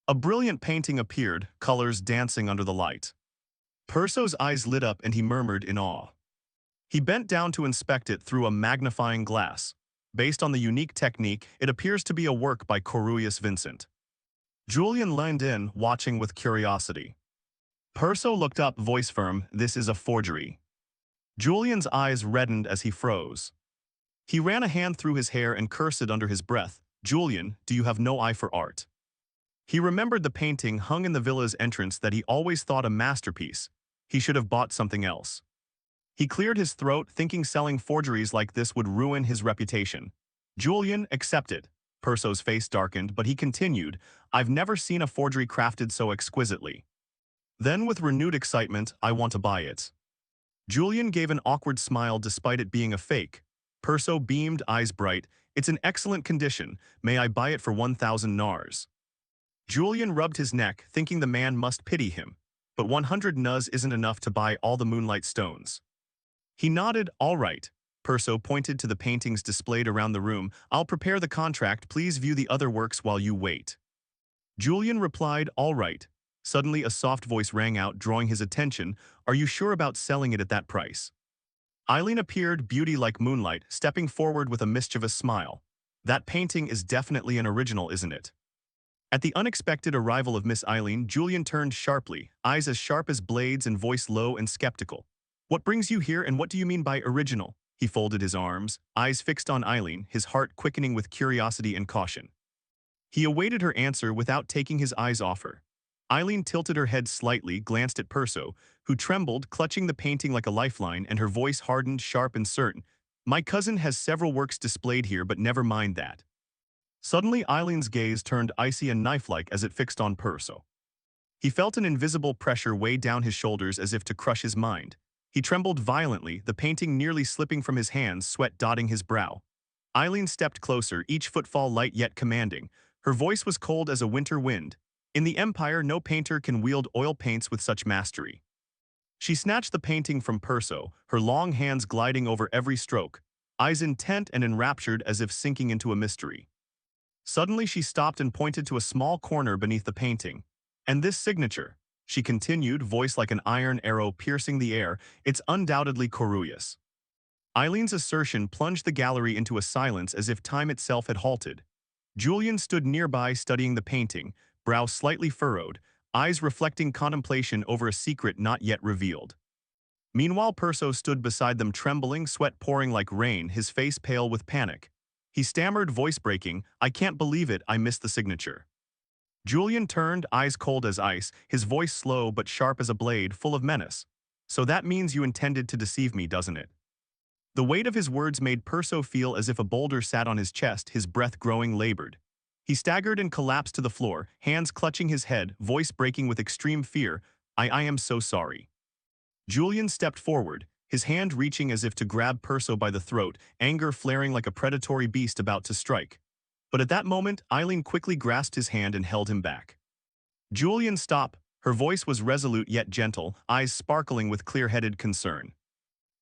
A brilliant painting appeared, colors dancing under the light. Perso's eyes lit up and he murmured in awe. He bent down to inspect it through a magnifying glass. Based on the unique technique, it appears to be a work by Coruius Vincent. Julian leaned in, watching with curiosity. Perso looked up, voice firm, this is a forgery. Julian's eyes reddened as he froze. He ran a hand through his hair and cursed under his breath. Julian, do you have no eye for art? He remembered the painting hung in the villa's entrance that he always thought a masterpiece. He should have bought something else. He cleared his throat, thinking selling forgeries like this would ruin his reputation. Julian accepted. Perso's face darkened, but he continued, I've never seen a forgery crafted so exquisitely. Then with renewed excitement, I want to buy it. Julian gave an awkward smile despite it being a fake. Perso beamed, eyes bright. It's in excellent condition. May I buy it for 1,000 nars? Julian rubbed his neck, thinking the man must pity him. But 100 nuz isn't enough to buy all the moonlight stones. He nodded, all right. Perso pointed to the paintings displayed around the room. I'll prepare the contract, please view the other works while you wait. Julian replied, all right. Suddenly a soft voice rang out, drawing his attention. Are you sure about selling it at that price? Eileen appeared, beauty like moonlight, stepping forward with a mischievous smile. That painting is definitely an original, isn't it? At the unexpected arrival of Miss Eileen, Julian turned sharply, eyes as sharp as blades and voice low and skeptical. What brings you here and what do you mean by original? He folded his arms, eyes fixed on Eileen, his heart quickening with curiosity and caution. He awaited her answer without taking his eyes off her. Eileen tilted her head slightly, glanced at Perso, who trembled, clutching the painting like a lifeline, and her voice hardened, sharp and certain. My cousin has several works displayed here, but never mind that. Suddenly Eileen's gaze turned icy and knife-like as it fixed on Perso. He felt an invisible pressure weigh down his shoulders as if to crush his mind. He trembled violently, the painting nearly slipping from his hands, sweat dotting his brow. Eileen stepped closer, each footfall light yet commanding. Her voice was cold as a winter wind. In the Empire, no painter can wield oil paints with such mastery. She snatched the painting from Perso, her long hands gliding over every stroke, eyes intent and enraptured as if sinking into a mystery. Suddenly she stopped and pointed to a small corner beneath the painting. And this signature, she continued, voice like an iron arrow piercing the air, it's undoubtedly Corurius. Eileen's assertion plunged the gallery into a silence as if time itself had halted. Julian stood nearby studying the painting, brow slightly furrowed, eyes reflecting contemplation over a secret not yet revealed. Meanwhile Perso stood beside them trembling, sweat pouring like rain, his face pale with panic. He stammered, voice breaking, I can't believe it, I missed the signature. Julian turned, eyes cold as ice, his voice slow but sharp as a blade, full of menace. So that means you intended to deceive me, doesn't it? The weight of his words made Perso feel as if a boulder sat on his chest, his breath growing labored. He staggered and collapsed to the floor, hands clutching his head, voice breaking with extreme fear. I am so sorry. Julian stepped forward, his hand reaching as if to grab Perso by the throat, anger flaring like a predatory beast about to strike. But at that moment, Eileen quickly grasped his hand and held him back. Julian, stop. Her voice was resolute yet gentle, eyes sparkling with clear-headed concern.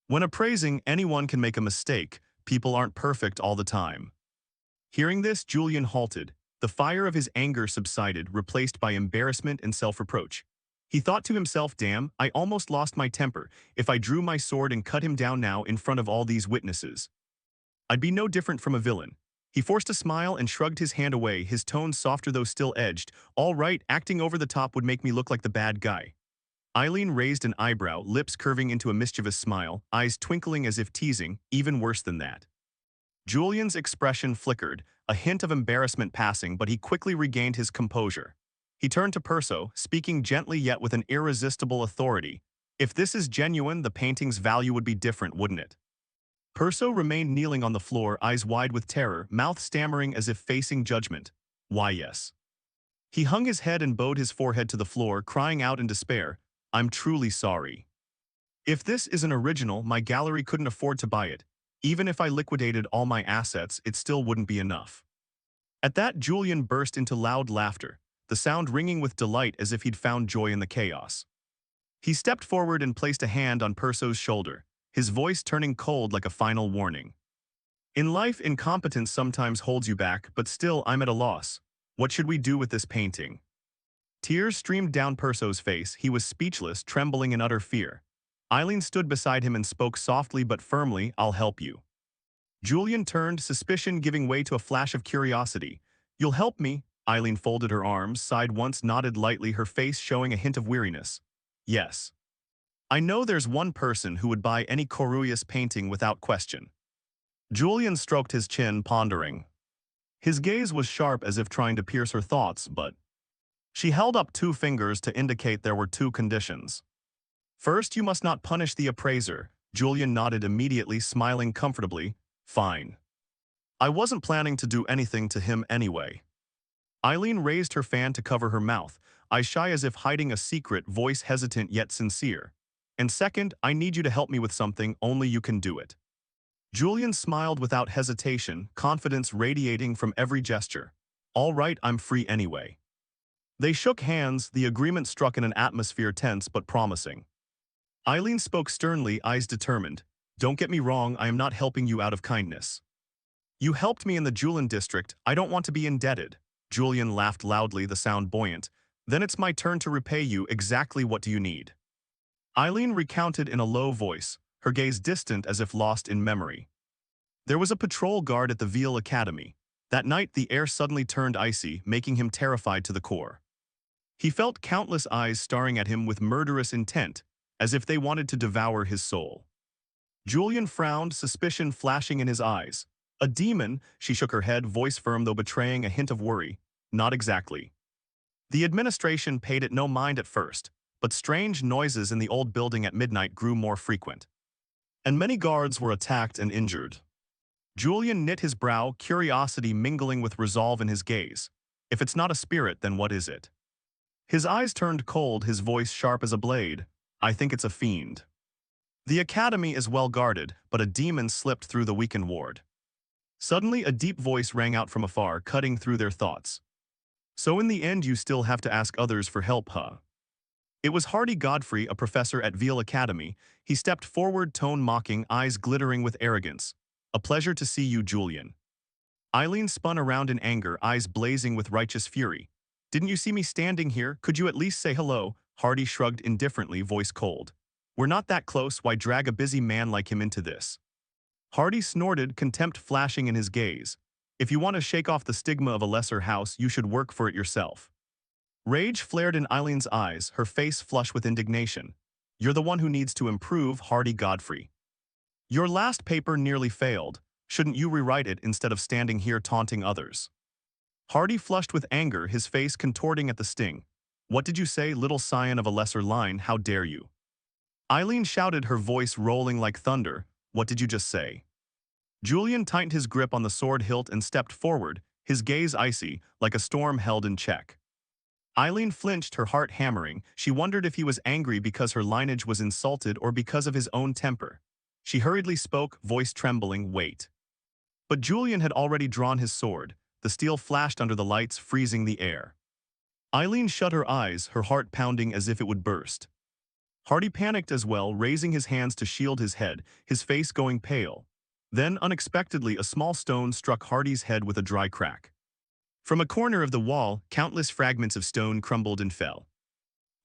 When appraising, anyone can make a mistake. People aren't perfect all the time. Hearing this, Julian halted. The fire of his anger subsided, replaced by embarrassment and self-reproach. He thought to himself, damn, I almost lost my temper. If I drew my sword and cut him down now in front of all these witnesses, I'd be no different from a villain. He forced a smile and shrugged his hand away, his tone softer though still edged. All right, acting over the top would make me look like the bad guy. Eileen raised an eyebrow, lips curving into a mischievous smile, eyes twinkling as if teasing, even worse than that. Julian's expression flickered, a hint of embarrassment passing, but he quickly regained his composure. He turned to Perso, speaking gently yet with an irresistible authority. If this is genuine, the painting's value would be different, wouldn't it? Perso remained kneeling on the floor, eyes wide with terror, mouth stammering as if facing judgment. Why, yes. He hung his head and bowed his forehead to the floor, crying out in despair, I'm truly sorry. If this is an original, my gallery couldn't afford to buy it. Even if I liquidated all my assets, it still wouldn't be enough. At that, Julian burst into loud laughter, the sound ringing with delight as if he'd found joy in the chaos. He stepped forward and placed a hand on Perso's shoulder, his voice turning cold like a final warning. In life, incompetence sometimes holds you back, but still I'm at a loss. What should we do with this painting? Tears streamed down Perso's face, he was speechless, trembling in utter fear. Eileen stood beside him and spoke softly but firmly, I'll help you. Julian turned, suspicion giving way to a flash of curiosity. You'll help me? Eileen folded her arms, sighed once, nodded lightly, her face showing a hint of weariness. Yes. I know there's one person who would buy any Corurius painting without question. Julian stroked his chin, pondering. His gaze was sharp as if trying to pierce her thoughts, but she held up two fingers to indicate there were two conditions. First, you must not punish the appraiser. Julian nodded immediately, smiling comfortably. Fine. I wasn't planning to do anything to him anyway. Eileen raised her fan to cover her mouth, eyes shy as if hiding a secret, voice hesitant yet sincere. And second, I need you to help me with something, only you can do it. Julian smiled without hesitation, confidence radiating from every gesture. All right, I'm free anyway. They shook hands, the agreement struck in an atmosphere tense but promising. Eileen spoke sternly, eyes determined. Don't get me wrong, I am not helping you out of kindness. You helped me in the Julin district, I don't want to be indebted. Julian laughed loudly, the sound buoyant. Then it's my turn to repay you, exactly what do you need? Eileen recounted in a low voice, her gaze distant as if lost in memory. There was a patrol guard at the Veal Academy. That night the air suddenly turned icy, making him terrified to the core. He felt countless eyes staring at him with murderous intent, as if they wanted to devour his soul. Julian frowned, suspicion flashing in his eyes. A demon, she shook her head, voice firm though betraying a hint of worry. Not exactly. The administration paid it no mind at first, but strange noises in the old building at midnight grew more frequent. And many guards were attacked and injured. Julian knit his brow, curiosity mingling with resolve in his gaze. If it's not a spirit, then what is it? His eyes turned cold, his voice sharp as a blade. I think it's a fiend. The academy is well guarded, but a demon slipped through the weakened ward. Suddenly, a deep voice rang out from afar, cutting through their thoughts. So in the end, you still have to ask others for help, huh? It was Hardy Godfrey, a professor at Veal Academy. He stepped forward, tone mocking, eyes glittering with arrogance. A pleasure to see you, Julian. Eileen spun around in anger, eyes blazing with righteous fury. Didn't you see me standing here? Could you at least say hello? Hardy shrugged indifferently, voice cold. We're not that close, why drag a busy man like him into this? Hardy snorted, contempt flashing in his gaze. If you want to shake off the stigma of a lesser house, you should work for it yourself. Rage flared in Eileen's eyes, her face flush with indignation. You're the one who needs to improve, Hardy Godfrey. Your last paper nearly failed. Shouldn't you rewrite it instead of standing here taunting others? Hardy flushed with anger, his face contorting at the sting. What did you say, little scion of a lesser line, how dare you? Eileen shouted, her voice rolling like thunder. What did you just say? Julian tightened his grip on the sword hilt and stepped forward, his gaze icy, like a storm held in check. Eileen flinched, her heart hammering. She wondered if he was angry because her lineage was insulted or because of his own temper. She hurriedly spoke, voice trembling, wait. But Julian had already drawn his sword. The steel flashed under the lights, freezing the air. Eileen shut her eyes, her heart pounding as if it would burst. Hardy panicked as well, raising his hands to shield his head, his face going pale. Then, unexpectedly, a small stone struck Hardy's head with a dry crack. From a corner of the wall, countless fragments of stone crumbled and fell.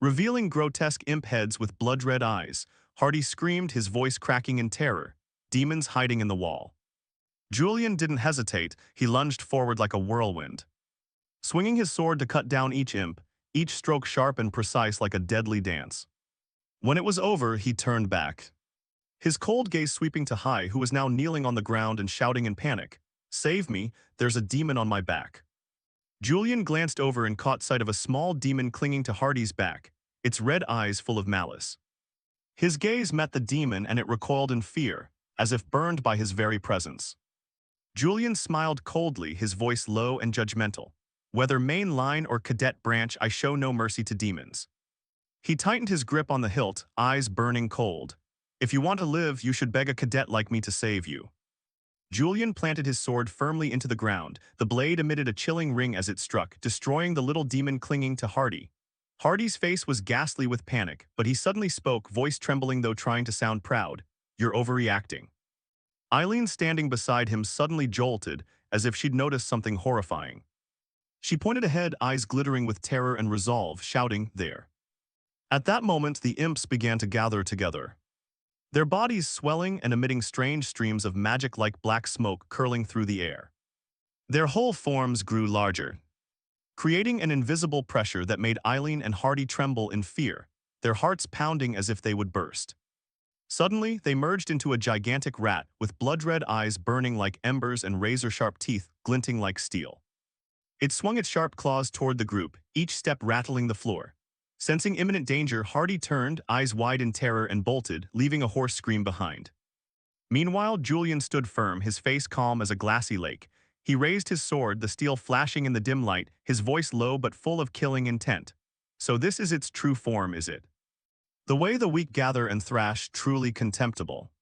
Revealing grotesque imp heads with blood-red eyes, Hardy screamed, his voice cracking in terror. Demons hiding in the wall. Julian didn't hesitate, he lunged forward like a whirlwind. Swinging his sword to cut down each imp, each stroke sharp and precise like a deadly dance. When it was over, he turned back. His cold gaze sweeping to Hai, who was now kneeling on the ground and shouting in panic. Save me, there's a demon on my back. Julian glanced over and caught sight of a small demon clinging to Hardy's back, its red eyes full of malice. His gaze met the demon and it recoiled in fear, as if burned by his very presence. Julian smiled coldly, his voice low and judgmental. Whether main line or cadet branch, I show no mercy to demons. He tightened his grip on the hilt, eyes burning cold. If you want to live, you should beg a cadet like me to save you. Julian planted his sword firmly into the ground. The blade emitted a chilling ring as it struck, destroying the little demon clinging to Hardy. Hardy's face was ghastly with panic, but he suddenly spoke, voice trembling though trying to sound proud. You're overreacting. Eileen, standing beside him, suddenly jolted, as if she'd noticed something horrifying. She pointed ahead, eyes glittering with terror and resolve, shouting, there. At that moment, the imps began to gather together. Their bodies swelling and emitting strange streams of magic-like black smoke curling through the air. Their whole forms grew larger, creating an invisible pressure that made Eileen and Hardy tremble in fear, their hearts pounding as if they would burst. Suddenly, they merged into a gigantic rat with blood-red eyes burning like embers and razor-sharp teeth glinting like steel. It swung its sharp claws toward the group, each step rattling the floor. Sensing imminent danger, Hardy turned, eyes wide in terror, and bolted, leaving a hoarse scream behind. Meanwhile, Julian stood firm, his face calm as a glassy lake. He raised his sword, the steel flashing in the dim light, his voice low but full of killing intent. So this is its true form, is it? The way the weak gather and thrash, truly contemptible.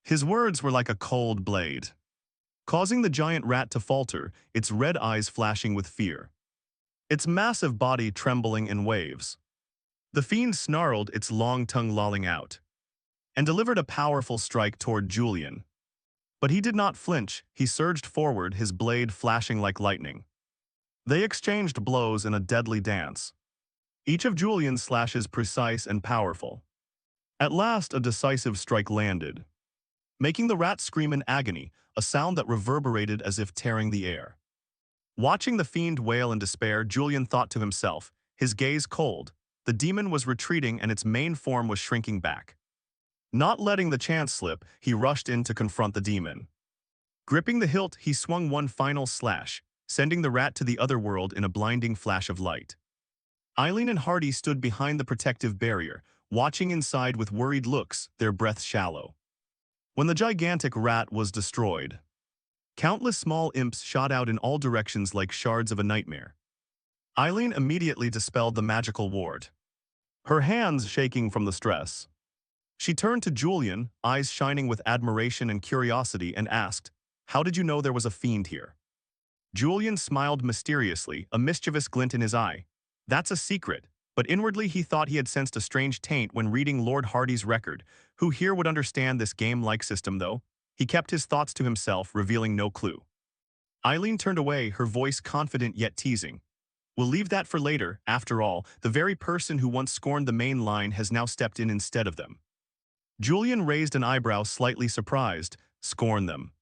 His words were like a cold blade, causing the giant rat to falter, its red eyes flashing with fear, its massive body trembling in waves. The fiend snarled, its long tongue lolling out, and delivered a powerful strike toward Julian. But he did not flinch, he surged forward, his blade flashing like lightning. They exchanged blows in a deadly dance, each of Julian's slashes precise and powerful. At last, a decisive strike landed, making the rat scream in agony, a sound that reverberated as if tearing the air. Watching the fiend wail in despair, Julian thought to himself, his gaze cold. The demon was retreating and its main form was shrinking back. Not letting the chance slip, he rushed in to confront the demon. Gripping the hilt, he swung one final slash, sending the rat to the other world in a blinding flash of light. Eileen and Hardy stood behind the protective barrier, watching inside with worried looks, their breaths shallow. When the gigantic rat was destroyed, countless small imps shot out in all directions like shards of a nightmare. Eileen immediately dispelled the magical ward, her hands shaking from the stress. She turned to Julian, eyes shining with admiration and curiosity, and asked, "How did you know there was a fiend here?" Julian smiled mysteriously, a mischievous glint in his eye. That's a secret, but inwardly he thought he had sensed a strange taint when reading Lord Hardy's record. Who here would understand this game-like system, though? He kept his thoughts to himself, revealing no clue. Eileen turned away, her voice confident yet teasing. "We'll leave that for later. After all, the very person who once scorned the main line has now stepped in instead of them." Julian raised an eyebrow, slightly surprised. "Scorn them?"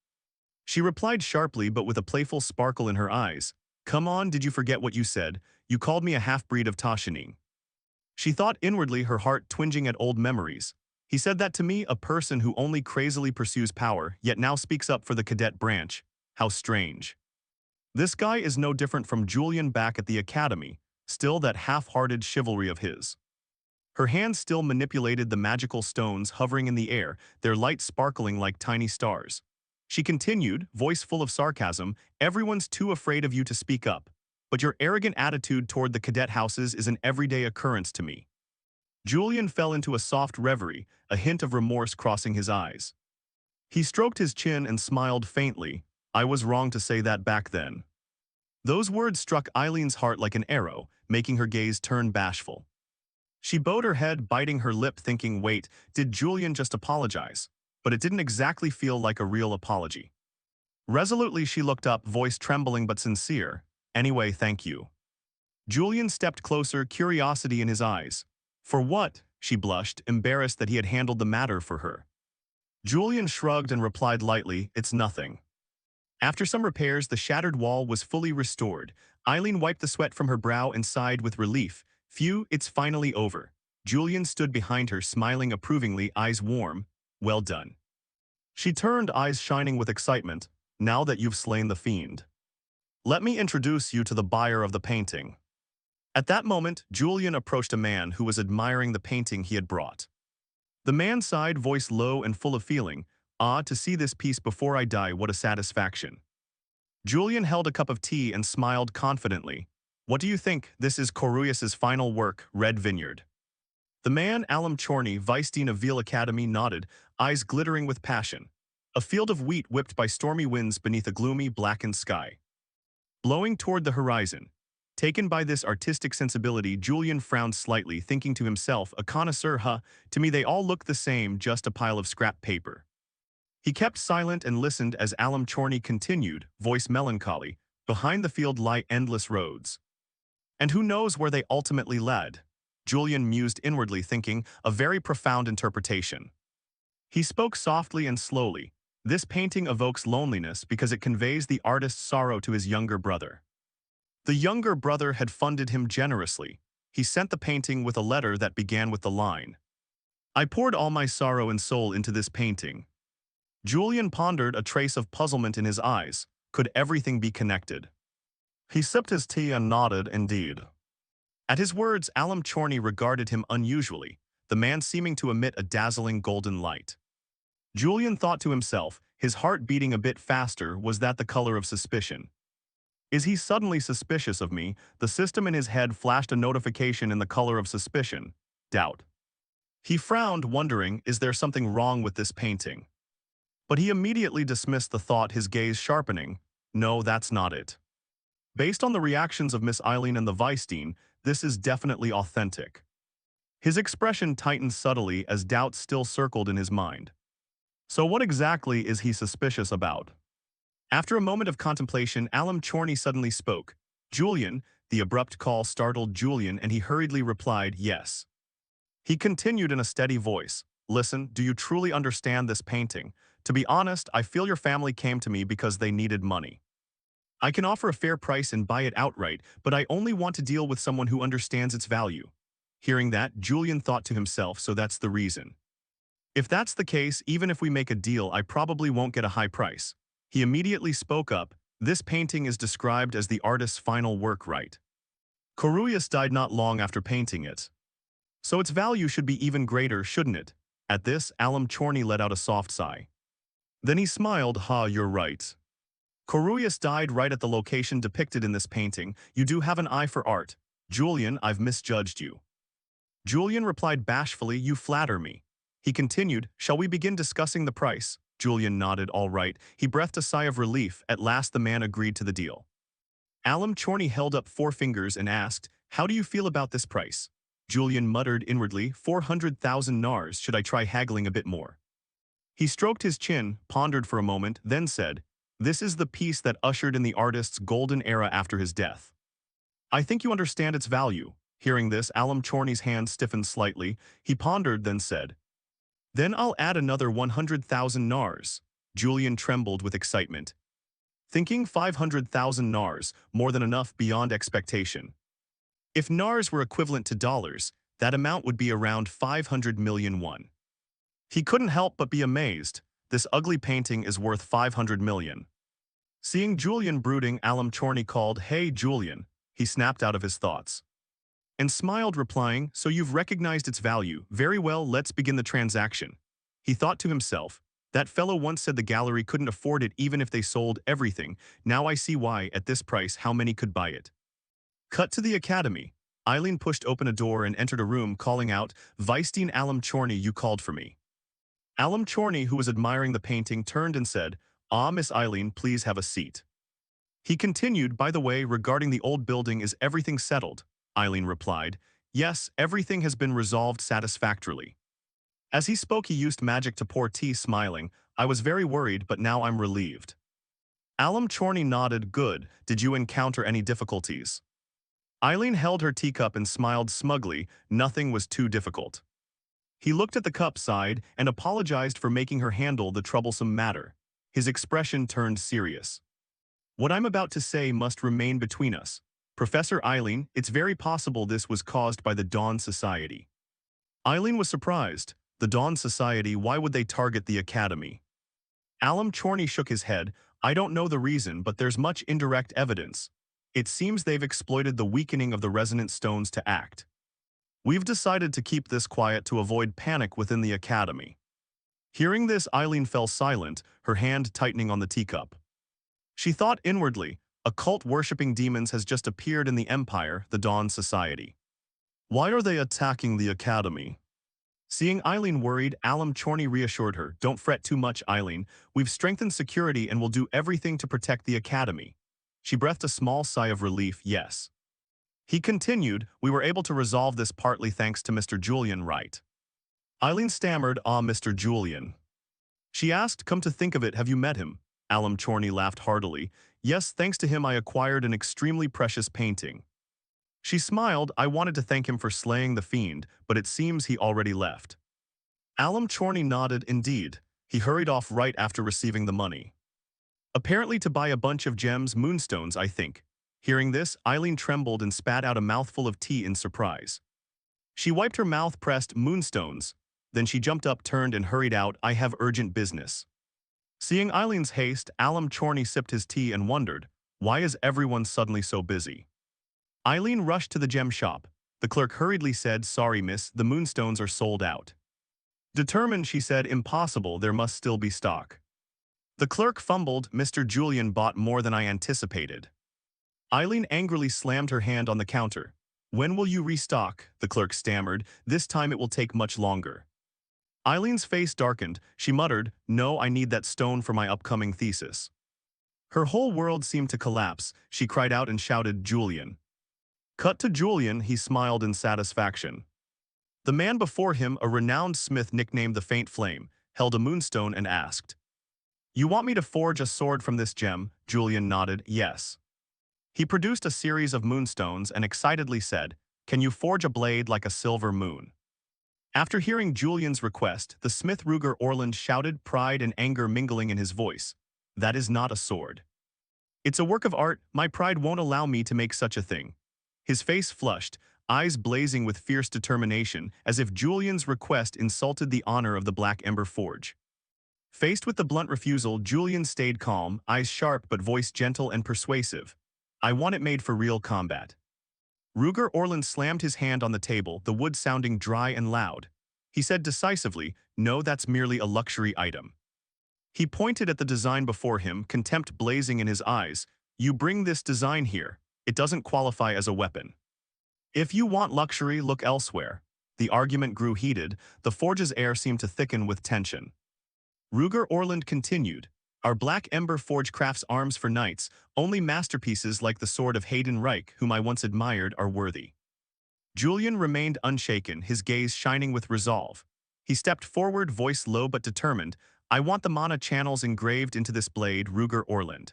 She replied sharply but with a playful sparkle in her eyes. "Come on, did you forget what you said? You called me a half-breed of Tashining." She thought inwardly, her heart twinging at old memories. He said that to me, a person who only crazily pursues power, yet now speaks up for the cadet branch. How strange. This guy is no different from Julian back at the academy, still that half-hearted chivalry of his. Her hands still manipulated the magical stones hovering in the air, their light sparkling like tiny stars. She continued, voice full of sarcasm, "Everyone's too afraid of you to speak up. But your arrogant attitude toward the cadet houses is an everyday occurrence to me." Julian fell into a soft reverie, a hint of remorse crossing his eyes. He stroked his chin and smiled faintly. "I was wrong to say that back then." Those words struck Eileen's heart like an arrow, making her gaze turn bashful. She bowed her head, biting her lip, thinking, wait, did Julian just apologize? But it didn't exactly feel like a real apology. Resolutely she looked up, voice trembling but sincere. "Anyway, thank you." Julian stepped closer, curiosity in his eyes. "For what?" She blushed, embarrassed that he had handled the matter for her. Julian shrugged and replied lightly, "It's nothing." After some repairs, the shattered wall was fully restored. Eileen wiped the sweat from her brow and sighed with relief. "Phew, it's finally over." Julian stood behind her, smiling approvingly, eyes warm. "Well done." She turned, eyes shining with excitement. "Now that you've slain the fiend, let me introduce you to the buyer of the painting." At that moment, Julian approached a man who was admiring the painting he had brought. The man sighed, voice low and full of feeling. "Ah, to see this piece before I die, what a satisfaction." Julian held a cup of tea and smiled confidently. "What do you think? This is Corurius's final work, Red Vineyard." The man, Alam Chorny, vice dean of Veal Academy, nodded, eyes glittering with passion. A field of wheat whipped by stormy winds beneath a gloomy, blackened sky, blowing toward the horizon. Taken by this artistic sensibility, Julian frowned slightly, thinking to himself, a connoisseur, huh? To me they all look the same, just a pile of scrap paper. He kept silent and listened as Alam Chorny continued, voice melancholy. "Behind the field lie endless roads. And who knows where they ultimately led?" Julian mused inwardly, thinking, a very profound interpretation. He spoke softly and slowly. "This painting evokes loneliness because it conveys the artist's sorrow to his younger brother." The younger brother had funded him generously. He sent the painting with a letter that began with the line, "I poured all my sorrow and soul into this painting." Julian pondered, a trace of puzzlement in his eyes. Could everything be connected? He sipped his tea and nodded, "Indeed." At his words, Alam Chorny regarded him unusually, the man seeming to emit a dazzling golden light. Julian thought to himself, his heart beating a bit faster. Was that the color of suspicion? Is he suddenly suspicious of me? The system in his head flashed a notification in the color of suspicion. Doubt. He frowned, wondering, is there something wrong with this painting? But he immediately dismissed the thought, his gaze sharpening. No, that's not it. Based on the reactions of Miss Eileen and the Weisstein, this is definitely authentic. His expression tightened subtly as doubts still circled in his mind. So what exactly is he suspicious about? After a moment of contemplation, Alan Chorney suddenly spoke. Julian, the abrupt call startled Julian and he hurriedly replied, yes. He continued in a steady voice. Listen, do you truly understand this painting? To be honest, I feel your family came to me because they needed money. I can offer a fair price and buy it outright, but I only want to deal with someone who understands its value. Hearing that, Julian thought to himself, so that's the reason. If that's the case, even if we make a deal, I probably won't get a high price. He immediately spoke up. This painting is described as the artist's final work, right? Cornelius died not long after painting it. So its value should be even greater, shouldn't it? At this, Alan Chorney let out a soft sigh. Then he smiled, you're right. Cornelius died right at the location depicted in this painting. You do have an eye for art. Julian, I've misjudged you. Julian replied bashfully, you flatter me. He continued, shall we begin discussing the price? Julian nodded, all right. He breathed a sigh of relief. At last the man agreed to the deal. Alan Chorney held up 4 fingers and asked, how do you feel about this price? Julian muttered inwardly, 400,000 nars, should I try haggling a bit more? He stroked his chin, pondered for a moment, then said, this is the piece that ushered in the artist's golden era after his death. I think you understand its value. Hearing this, Alan Chorney's hand stiffened slightly. He pondered, then said, then I'll add another 100,000 nars. Julian trembled with excitement. Thinking 500,000 nars, more than enough beyond expectation. If nars were equivalent to dollars, that amount would be around 500 million won. He couldn't help but be amazed. This ugly painting is worth 500 million. Seeing Julian brooding, Alan Chorney called, hey Julian. He snapped out of his thoughts. And smiled, replying, so you've recognized its value. Very well, let's begin the transaction. He thought to himself, that fellow once said the gallery couldn't afford it even if they sold everything. Now I see why, at this price, how many could buy it. Cut to the academy. Eileen pushed open a door and entered a room, calling out, Weisstein, Alan Chorney, you called for me. Alan Chorney, who was admiring the painting, turned and said, Miss Eileen, please have a seat. He continued, by the way, regarding the old building, is everything settled? Eileen replied, yes, everything has been resolved satisfactorily. As he spoke, he used magic to pour tea, smiling, I was very worried, but now I'm relieved. Alan Chorney nodded, good, did you encounter any difficulties? Eileen held her teacup and smiled smugly, nothing was too difficult. He looked at the cup, sighed, and apologized for making her handle the troublesome matter. His expression turned serious. What I'm about to say must remain between us. Professor Eileen, it's very possible this was caused by the Dawn Society. Eileen was surprised. The Dawn Society, why would they target the Academy? Alan Chorney shook his head. I don't know the reason, but there's much indirect evidence. It seems they've exploited the weakening of the resonant stones to act. We've decided to keep this quiet to avoid panic within the Academy. Hearing this, Eileen fell silent, her hand tightening on the teacup. She thought inwardly, a cult worshipping demons has just appeared in the Empire, the Dawn Society. Why are they attacking the Academy? Seeing Eileen worried, Alan Chorney reassured her, don't fret too much, Eileen. We've strengthened security and will do everything to protect the Academy. She breathed a small sigh of relief, yes. He continued, we were able to resolve this partly thanks to Mr. Julian Wright. Eileen stammered, Mr. Julian. She asked, come to think of it, have you met him? Alan Chorney laughed heartily. Yes, thanks to him I acquired an extremely precious painting. She smiled, I wanted to thank him for slaying the fiend, but it seems he already left. Alan Chorney nodded, indeed. He hurried off right after receiving the money. Apparently to buy a bunch of gems, moonstones, I think. Hearing this, Eileen trembled and spat out a mouthful of tea in surprise. She wiped her mouth, pressed, moonstones. Then she jumped up, turned and hurried out, I have urgent business. Seeing Eileen's haste, Alan Chorney sipped his tea and wondered, why is everyone suddenly so busy? Eileen rushed to the gem shop. The clerk hurriedly said, sorry miss, the moonstones are sold out. Determined, she said, impossible, there must still be stock. The clerk fumbled, Mr. Julian bought more than I anticipated. Eileen angrily slammed her hand on the counter. When will you restock? The clerk stammered, this time it will take much longer. Eileen's face darkened. She muttered, "No, I need that stone for my upcoming thesis." Her whole world seemed to collapse. She cried out and shouted, "Julian." Cut to Julian, he smiled in satisfaction. The man before him, a renowned smith nicknamed the Faint Flame, held a moonstone and asked, "You want me to forge a sword from this gem?" Julian nodded, "Yes." He produced a series of moonstones and excitedly said, "Can you forge a blade like a silver moon?" After hearing Julian's request, the smith Ruger Orland shouted, pride and anger mingling in his voice, "That is not a sword. It's a work of art. My pride won't allow me to make such a thing." His face flushed, eyes blazing with fierce determination, as if Julian's request insulted the honor of the Black Ember Forge. Faced with the blunt refusal, Julian stayed calm, eyes sharp but voice gentle and persuasive. "I want it made for real combat." Ruger Orland slammed his hand on the table, the wood sounding dry and loud. He said decisively, "No, that's merely a luxury item." He pointed at the design before him, contempt blazing in his eyes. "You bring this design here. It doesn't qualify as a weapon. If you want luxury, look elsewhere." The argument grew heated. The forge's air seemed to thicken with tension. Ruger Orland continued, "Our Black Ember Forge crafts arms for knights. Only masterpieces like the sword of Hayden Reich, whom I once admired, are worthy." Julian remained unshaken, his gaze shining with resolve. He stepped forward, voice low but determined. "I want the mana channels engraved into this blade, Ruger Orland."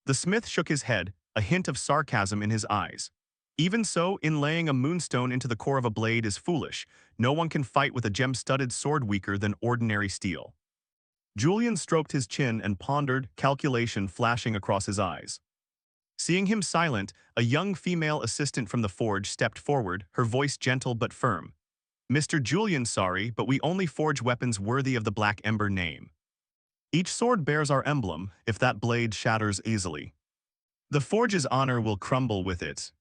The smith shook his head, a hint of sarcasm in his eyes. "Even so, inlaying a moonstone into the core of a blade is foolish. No one can fight with a gem-studded sword weaker than ordinary steel." Julian stroked his chin and pondered, calculation flashing across his eyes. Seeing him silent, a young female assistant from the forge stepped forward, her voice gentle but firm. "Mr. Julian, sorry, but we only forge weapons worthy of the Black Ember name. Each sword bears our emblem. If that blade shatters easily, the forge's honor will crumble with it."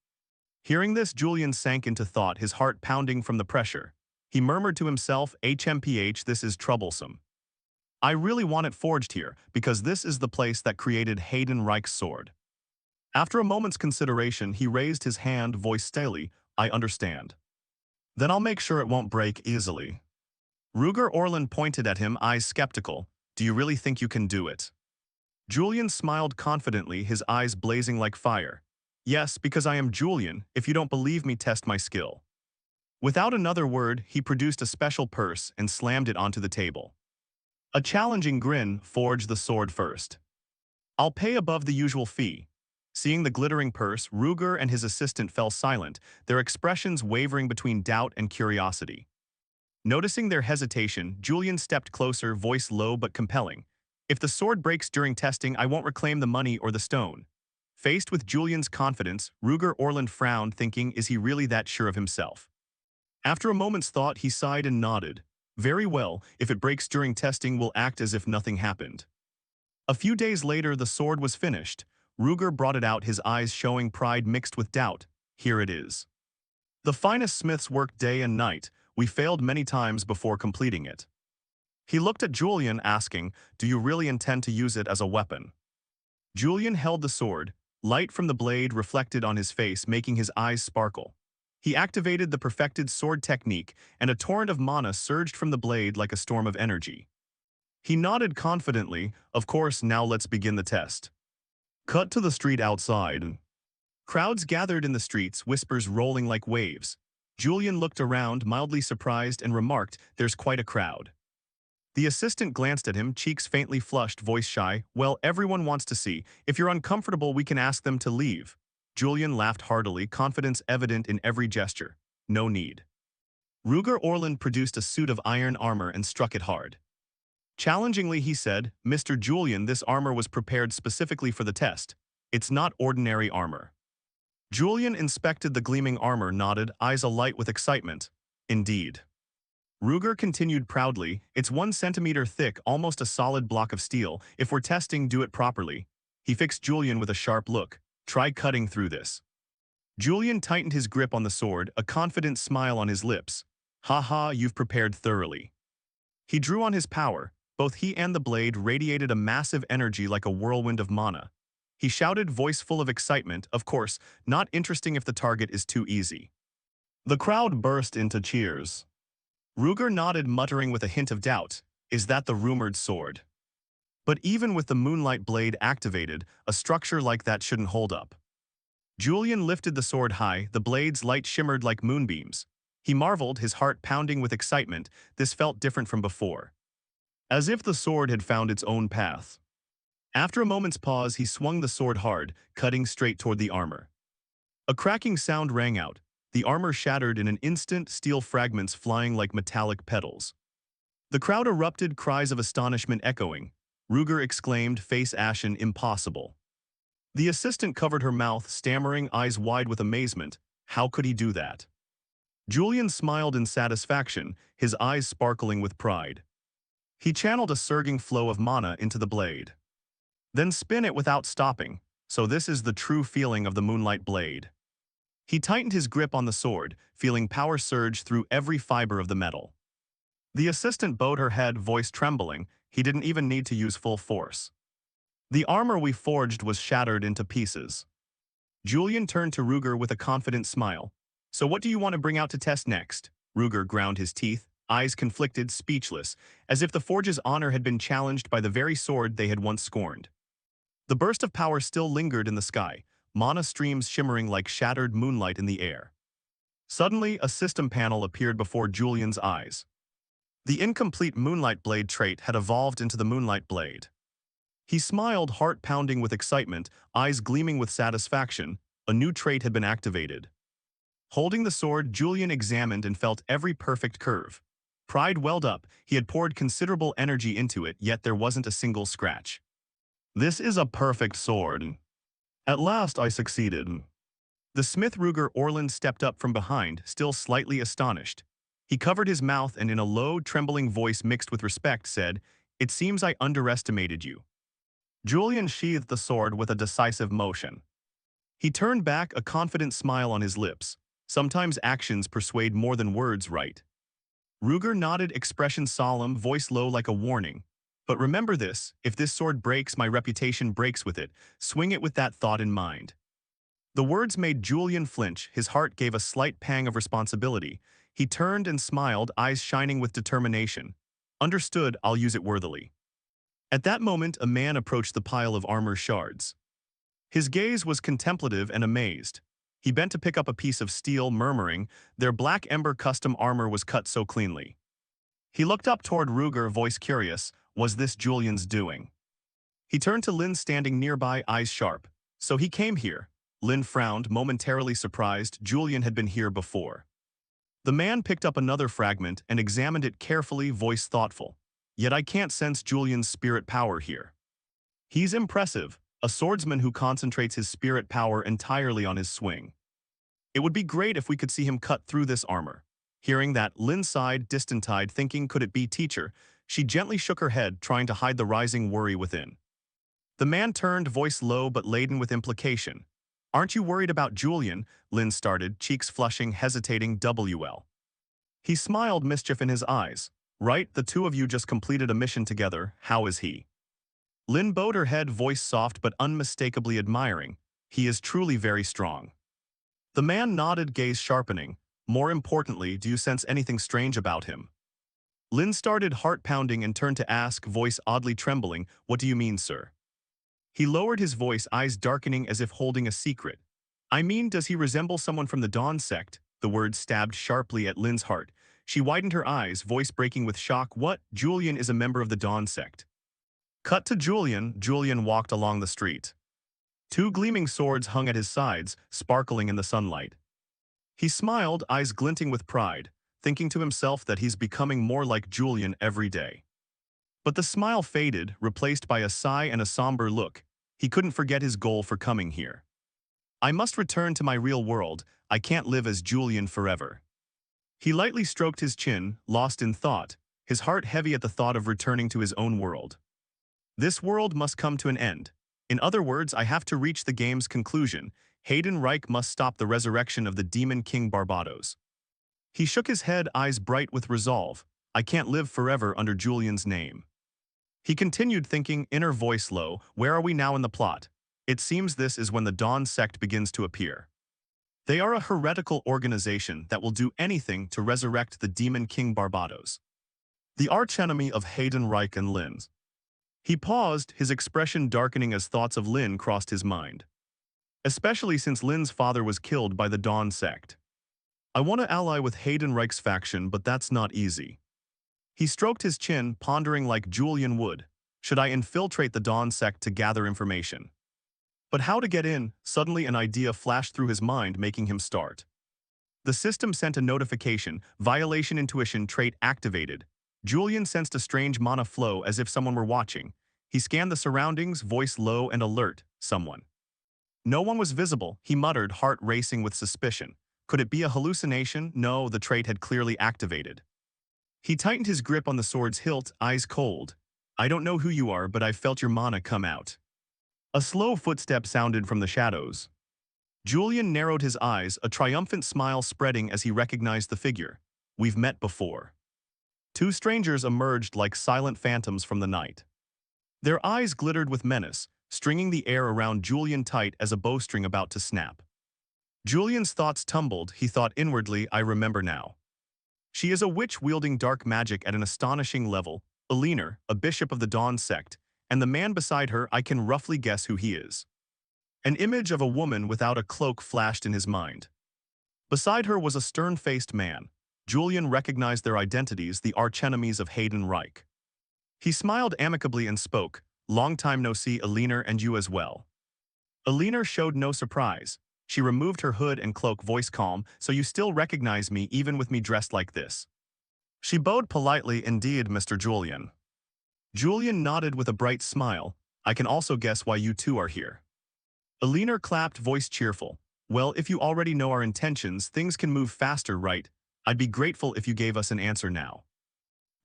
Hearing this, Julian sank into thought, his heart pounding from the pressure. He murmured to himself, "HMPH, this is troublesome. I really want it forged here, because this is the place that created Hayden Reich's sword." After a moment's consideration, he raised his hand, voice steadily, "I understand. Then I'll make sure it won't break easily." Ruger Orland pointed at him, eyes skeptical. "Do you really think you can do it?" Julian smiled confidently, his eyes blazing like fire. "Yes, because I am Julian. If you don't believe me, test my skill." Without another word, he produced a special purse and slammed it onto the table. A challenging grin, "Forge the sword first. I'll pay above the usual fee." Seeing the glittering purse, Ruger and his assistant fell silent, their expressions wavering between doubt and curiosity. Noticing their hesitation, Julian stepped closer, voice low but compelling. "If the sword breaks during testing, I won't reclaim the money or the stone." Faced with Julian's confidence, Ruger Orland frowned, thinking, is he really that sure of himself? After a moment's thought, he sighed and nodded. "Very well, if it breaks during testing, we'll act as if nothing happened." A few days later, the sword was finished. Ruger brought it out, his eyes showing pride mixed with doubt. "Here it is. The finest smiths worked day and night. We failed many times before completing it." He looked at Julian, asking, "Do you really intend to use it as a weapon?" Julian held the sword. Light from the blade reflected on his face, making his eyes sparkle. He activated the perfected sword technique, and a torrent of mana surged from the blade like a storm of energy. He nodded confidently, "Of course, now let's begin the test." Cut to the street outside. Crowds gathered in the streets, whispers rolling like waves. Julian looked around, mildly surprised, and remarked, "There's quite a crowd." The assistant glanced at him, cheeks faintly flushed, voice shy. "Well, everyone wants to see. If you're uncomfortable, we can ask them to leave." Julian laughed heartily, confidence evident in every gesture. "No need." Ruger Orland produced a suit of iron armor and struck it hard. Challengingly, he said, "Mr. Julian, this armor was prepared specifically for the test. It's not ordinary armor." Julian inspected the gleaming armor, nodded, eyes alight with excitement. "Indeed." Ruger continued proudly, "It's 1 centimeter thick, almost a solid block of steel. If we're testing, do it properly." He fixed Julian with a sharp look. "Try cutting through this." Julian tightened his grip on the sword, a confident smile on his lips. "Ha ha, you've prepared thoroughly." He drew on his power. Both he and the blade radiated a massive energy like a whirlwind of mana. He shouted, voice full of excitement, "Of course, not interesting if the target is too easy." The crowd burst into cheers. Ruger nodded, muttering with a hint of doubt. Is that the rumored sword? But even with the moonlight blade activated, a structure like that shouldn't hold up. Julian lifted the sword high, the blade's light shimmered like moonbeams. He marveled, his heart pounding with excitement. This felt different from before. As if the sword had found its own path. After a moment's pause, he swung the sword hard, cutting straight toward the armor. A cracking sound rang out. The armor shattered in an instant, steel fragments flying like metallic petals. The crowd erupted, cries of astonishment echoing. Ruger exclaimed, face ashen, impossible. The assistant covered her mouth, stammering, eyes wide with amazement. How could he do that? Julian smiled in satisfaction, his eyes sparkling with pride. He channeled a surging flow of mana into the blade. Then spin it without stopping. So this is the true feeling of the moonlight blade. He tightened his grip on the sword, feeling power surge through every fiber of the metal. The assistant bowed her head, voice trembling. He didn't even need to use full force. The armor we forged was shattered into pieces. Julian turned to Ruger with a confident smile. So what do you want to bring out to test next? Ruger ground his teeth, eyes conflicted, speechless, as if the forge's honor had been challenged by the very sword they had once scorned. The burst of power still lingered in the sky, mana streams shimmering like shattered moonlight in the air. Suddenly, a system panel appeared before Julian's eyes. The incomplete Moonlight Blade trait had evolved into the Moonlight Blade. He smiled, heart pounding with excitement, eyes gleaming with satisfaction. A new trait had been activated. Holding the sword, Julian examined and felt every perfect curve. Pride welled up. He had poured considerable energy into it, yet there wasn't a single scratch. This is a perfect sword. At last I succeeded. The smith Ruger Orland stepped up from behind, still slightly astonished. He covered his mouth and in a low, trembling voice mixed with respect said, "It seems I underestimated you." Julian sheathed the sword with a decisive motion. He turned back, a confident smile on his lips. Sometimes actions persuade more than words, right? Ruger nodded, expression solemn, voice low like a warning. But remember this, if this sword breaks, my reputation breaks with it. Swing it with that thought in mind. The words made Julian flinch, his heart gave a slight pang of responsibility. He turned and smiled, eyes shining with determination. Understood, I'll use it worthily. At that moment, a man approached the pile of armor shards. His gaze was contemplative and amazed. He bent to pick up a piece of steel, murmuring, their black ember custom armor was cut so cleanly. He looked up toward Ruger, voice curious, was this Julian's doing? He turned to Lin standing nearby, eyes sharp. So he came here. Lin frowned, momentarily surprised. Julian had been here before. The man picked up another fragment and examined it carefully, voice thoughtful. Yet I can't sense Julian's spirit power here. He's impressive, a swordsman who concentrates his spirit power entirely on his swing. It would be great if we could see him cut through this armor. Hearing that, Lin sighed, distant-eyed, thinking, could it be teacher? She gently shook her head, trying to hide the rising worry within. The man turned, voice low but laden with implication. Aren't you worried about Julian? Lin started, cheeks flushing, hesitating, WL. He smiled, mischief in his eyes. Right, the two of you just completed a mission together, how is he? Lin bowed her head, voice soft but unmistakably admiring. He is truly very strong. The man nodded, gaze sharpening. More importantly, do you sense anything strange about him? Lin started, heart pounding, and turned to ask, voice oddly trembling, what do you mean, sir? He lowered his voice, eyes darkening as if holding a secret. I mean, does he resemble someone from the Dawn sect? The word stabbed sharply at Lin's heart. She widened her eyes, voice breaking with shock. What? Julian is a member of the Dawn sect. Cut to Julian. Julian walked along the street. Two gleaming swords hung at his sides, sparkling in the sunlight. He smiled, eyes glinting with pride, thinking to himself that he's becoming more like Julian every day. But the smile faded, replaced by a sigh and a somber look. He couldn't forget his goal for coming here. I must return to my real world. I can't live as Julian forever. He lightly stroked his chin, lost in thought, his heart heavy at the thought of returning to his own world. This world must come to an end. In other words, I have to reach the game's conclusion. Hayden Reich must stop the resurrection of the Demon King Barbados. He shook his head, eyes bright with resolve. I can't live forever under Julian's name. He continued, thinking, inner voice low, where are we now in the plot? It seems this is when the Dawn sect begins to appear. They are a heretical organization that will do anything to resurrect the demon King Barbados, the archenemy of Hayden Reich and Lin. He paused, his expression darkening as thoughts of Lin crossed his mind. Especially since Lin's father was killed by the Dawn sect. I want to ally with Hayden Reich's faction, but that's not easy. He stroked his chin, pondering like Julian would. Should I infiltrate the Dawn sect to gather information? But how to get in? Suddenly an idea flashed through his mind, making him start. The system sent a notification, violation intuition trait activated. Julian sensed a strange mana flow as if someone were watching. He scanned the surroundings, voice low and alert. Someone. No one was visible, he muttered, heart racing with suspicion. Could it be a hallucination? No, the trait had clearly activated. He tightened his grip on the sword's hilt, eyes cold. I don't know who you are, but I felt your mana come out. A slow footstep sounded from the shadows. Julian narrowed his eyes, a triumphant smile spreading as he recognized the figure. We've met before. Two strangers emerged like silent phantoms from the night. Their eyes glittered with menace, stringing the air around Julian tight as a bowstring about to snap. Julian's thoughts tumbled, he thought inwardly, I remember now. She is a witch wielding dark magic at an astonishing level, Eleanor, a bishop of the Dawn sect, and the man beside her, I can roughly guess who he is. An image of a woman without a cloak flashed in his mind. Beside her was a stern-faced man. Julian recognized their identities, the archenemies of Hayden Reich. He smiled amicably and spoke, long time no see, Eleanor, and you as well. Eleanor showed no surprise. She removed her hood and cloak, voice calm, so you still recognize me even with me dressed like this. She bowed politely, indeed, Mr. Julian. Julian nodded with a bright smile. I can also guess why you two are here. Eleanor clapped, voice cheerful. Well, if you already know our intentions, things can move faster, right? I'd be grateful if you gave us an answer now.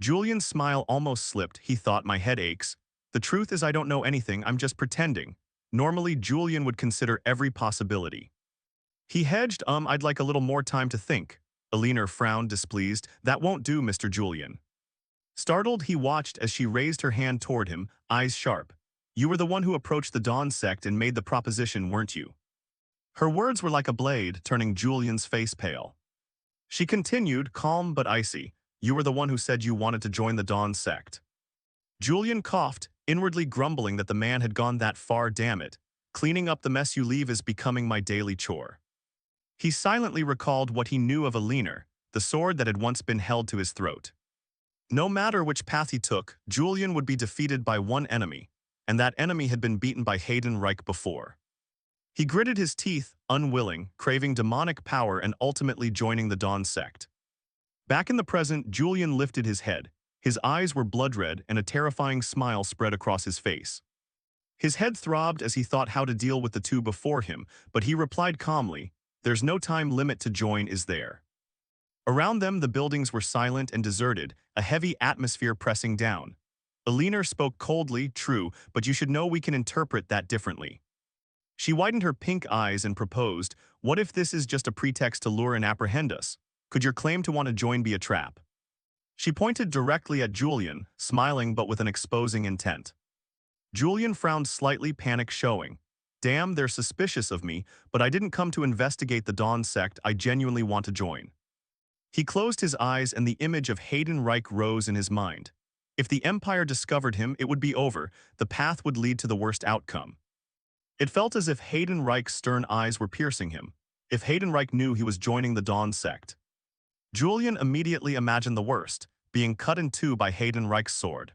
Julian's smile almost slipped. He thought, my head aches. The truth is I don't know anything, I'm just pretending. Normally, Julian would consider every possibility. He hedged, I'd like a little more time to think. Eleanor frowned, displeased. That won't do, Mr. Julian. Startled, he watched as she raised her hand toward him, eyes sharp. You were the one who approached the Dawn sect and made the proposition, weren't you? Her words were like a blade, turning Julian's face pale. She continued, calm but icy. You were the one who said you wanted to join the Dawn sect. Julian coughed, inwardly grumbling that the man had gone that far. Damn it. Cleaning up the mess you leave is becoming my daily chore. He silently recalled what he knew of Eleanor, the sword that had once been held to his throat. No matter which path he took, Julian would be defeated by one enemy, and that enemy had been beaten by Hayden Reich before. He gritted his teeth, unwilling, craving demonic power and ultimately joining the Dawn sect. Back in the present, Julian lifted his head. His eyes were blood-red and a terrifying smile spread across his face. His head throbbed as he thought how to deal with the two before him, but he replied calmly, there's no time limit to join, is there? Around them, the buildings were silent and deserted, a heavy atmosphere pressing down. Eleanor spoke coldly, true, but you should know we can interpret that differently. She widened her pink eyes and proposed, what if this is just a pretext to lure and apprehend us? Could your claim to want to join be a trap? She pointed directly at Julian, smiling but with an exposing intent. Julian frowned slightly, panic showing. Damn, they're suspicious of me, but I didn't come to investigate the Dawn sect, I genuinely want to join. He closed his eyes and the image of Hayden Reich rose in his mind. If the Empire discovered him, it would be over, the path would lead to the worst outcome. It felt as if Hayden Reich's stern eyes were piercing him. If Hayden Reich knew he was joining the Dawn sect. Julian immediately imagined the worst, being cut in two by Hayden Reich's sword.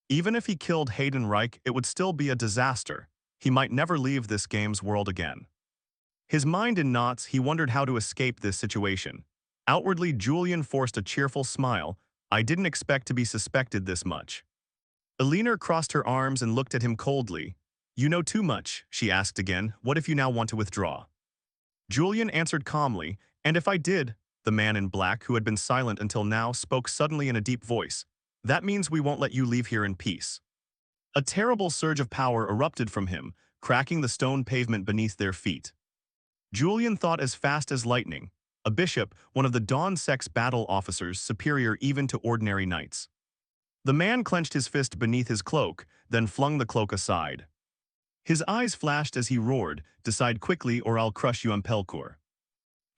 Even if he killed Hayden Reich, it would still be a disaster. He might never leave this game's world again. His mind in knots, he wondered how to escape this situation. Outwardly, Julian forced a cheerful smile. I didn't expect to be suspected this much. Eleanor crossed her arms and looked at him coldly. You know too much, she asked again. What if you now want to withdraw? Julian answered calmly, and if I did, the man in black, who had been silent until now, spoke suddenly in a deep voice. That means we won't let you leave here in peace. A terrible surge of power erupted from him, cracking the stone pavement beneath their feet. Julian thought as fast as lightning. A bishop, one of the Dawn sect's battle officers, superior even to ordinary knights. The man clenched his fist beneath his cloak, then flung the cloak aside. His eyes flashed as he roared, decide quickly or I'll crush you, Pelkor.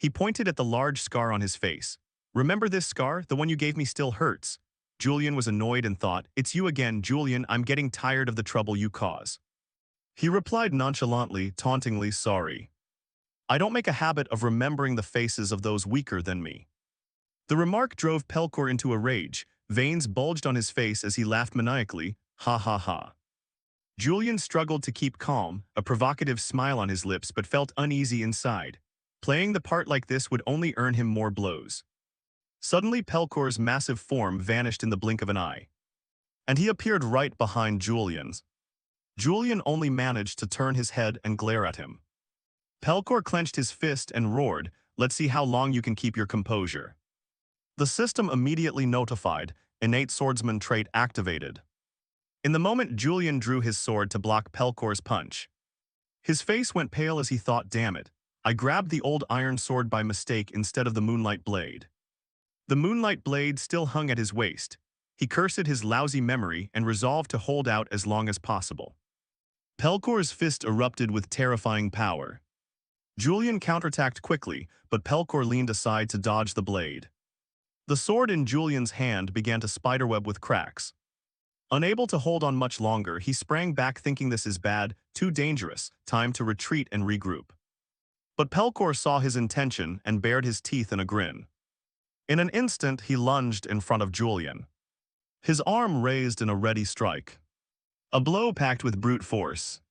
He pointed at the large scar on his face. Remember this scar? The one you gave me still hurts. Julian was annoyed and thought, it's you again, Julian, I'm getting tired of the trouble you cause. He replied nonchalantly, tauntingly, sorry. I don't make a habit of remembering the faces of those weaker than me. The remark drove Pelkor into a rage. Veins bulged on his face as he laughed maniacally, ha ha ha. Julian struggled to keep calm, a provocative smile on his lips, but felt uneasy inside. Playing the part like this would only earn him more blows. Suddenly Pelkor's massive form vanished in the blink of an eye. And he appeared right behind Julian's. Julian only managed to turn his head and glare at him. Pelkor clenched his fist and roared, let's see how long you can keep your composure. The system immediately notified, innate swordsman trait activated. In the moment Julian drew his sword to block Pelkor's punch. His face went pale as he thought, damn it, I grabbed the old iron sword by mistake instead of the moonlight blade. The moonlight blade still hung at his waist. He cursed his lousy memory and resolved to hold out as long as possible. Pelkor's fist erupted with terrifying power. Julian counterattacked quickly, but Pelkor leaned aside to dodge the blade. The sword in Julian's hand began to spiderweb with cracks. Unable to hold on much longer, he sprang back thinking this is bad, too dangerous, time to retreat and regroup. But Pelkor saw his intention and bared his teeth in a grin. In an instant, he lunged in front of Julian. His arm raised in a ready strike. A blow packed with brute force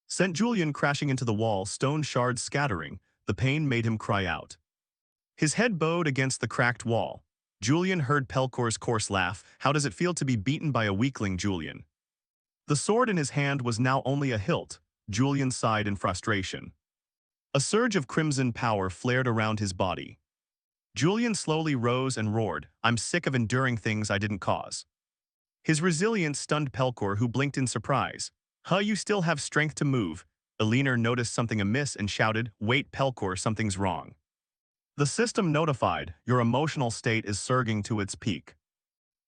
sent Julian crashing into the wall, stone shards scattering. The pain made him cry out. His head bowed against the cracked wall. Julian heard Pelkor's coarse laugh. How does it feel to be beaten by a weakling, Julian? The sword in his hand was now only a hilt. Julian sighed in frustration. A surge of crimson power flared around his body. Julian slowly rose and roared, I'm sick of enduring things I didn't cause. His resilience stunned Pelkor, who blinked in surprise. Huh, you still have strength to move. Elinor noticed something amiss and shouted, wait Pelkor, something's wrong. The system notified, your emotional state is surging to its peak.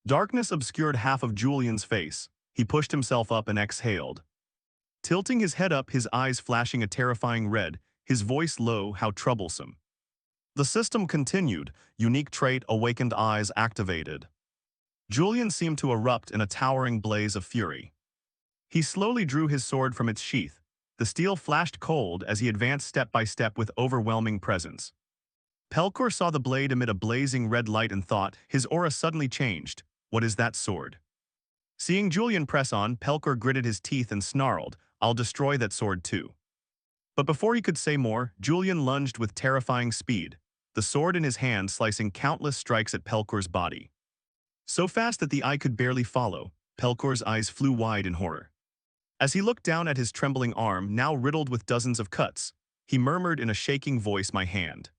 Darkness obscured half of Julian's face. He pushed himself up and exhaled. Tilting his head up, his eyes flashing a terrifying red, his voice low, how troublesome. The system continued, unique trait, awakened eyes activated. Julian seemed to erupt in a towering blaze of fury. He slowly drew his sword from its sheath. The steel flashed cold as he advanced step by step with overwhelming presence. Pelkor saw the blade emit a blazing red light and thought, his aura suddenly changed. What is that sword? Seeing Julian press on, Pelkor gritted his teeth and snarled, I'll destroy that sword too. But before he could say more, Julian lunged with terrifying speed, the sword in his hand slicing countless strikes at Pelkor's body. So fast that the eye could barely follow, Pelkor's eyes flew wide in horror. As he looked down at his trembling arm, now riddled with dozens of cuts, he murmured in a shaking voice, my hand.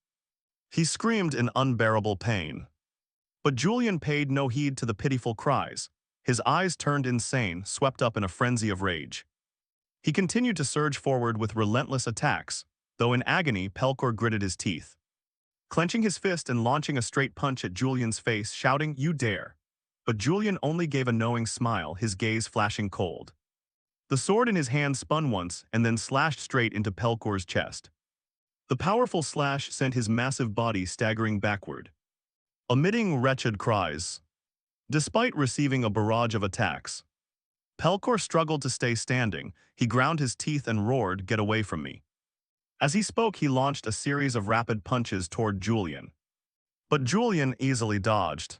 He screamed in unbearable pain. But Julian paid no heed to the pitiful cries. His eyes turned insane, swept up in a frenzy of rage. He continued to surge forward with relentless attacks, though in agony Pelkor gritted his teeth. Clenching his fist and launching a straight punch at Julian's face, shouting, you dare. But Julian only gave a knowing smile, his gaze flashing cold. The sword in his hand spun once and then slashed straight into Pelkor's chest. The powerful slash sent his massive body staggering backward, emitting wretched cries. Despite receiving a barrage of attacks, Pelkor struggled to stay standing. He ground his teeth and roared, get away from me. As he spoke, he launched a series of rapid punches toward Julian. But Julian easily dodged.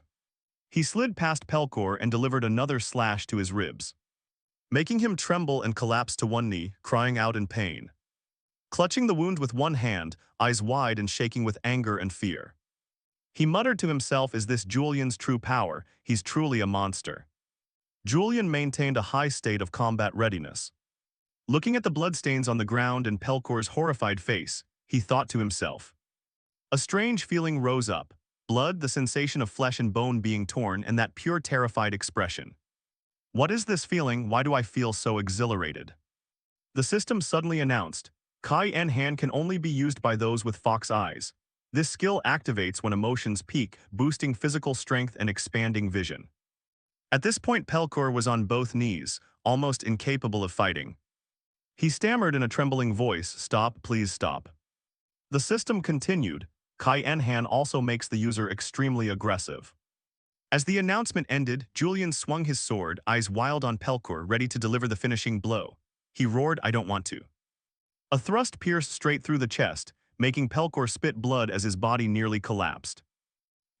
He slid past Pelkor and delivered another slash to his ribs, making him tremble and collapse to one knee, crying out in pain. Clutching the wound with one hand, eyes wide and shaking with anger and fear. He muttered to himself, is this Julian's true power? He's truly a monster. Julian maintained a high state of combat readiness. Looking at the bloodstains on the ground and Pelkor's horrified face, he thought to himself. A strange feeling rose up, blood, the sensation of flesh and bone being torn, and that pure terrified expression. What is this feeling? Why do I feel so exhilarated? The system suddenly announced, Kai En Hand can only be used by those with fox eyes. This skill activates when emotions peak, boosting physical strength and expanding vision. At this point Pelkor was on both knees, almost incapable of fighting. He stammered in a trembling voice, stop, please stop. The system continued, Kai Enhan also makes the user extremely aggressive. As the announcement ended, Julian swung his sword, eyes wild on Pelkor, ready to deliver the finishing blow. He roared, "I don't want to." A thrust pierced straight through the chest, making Pelkor spit blood as his body nearly collapsed.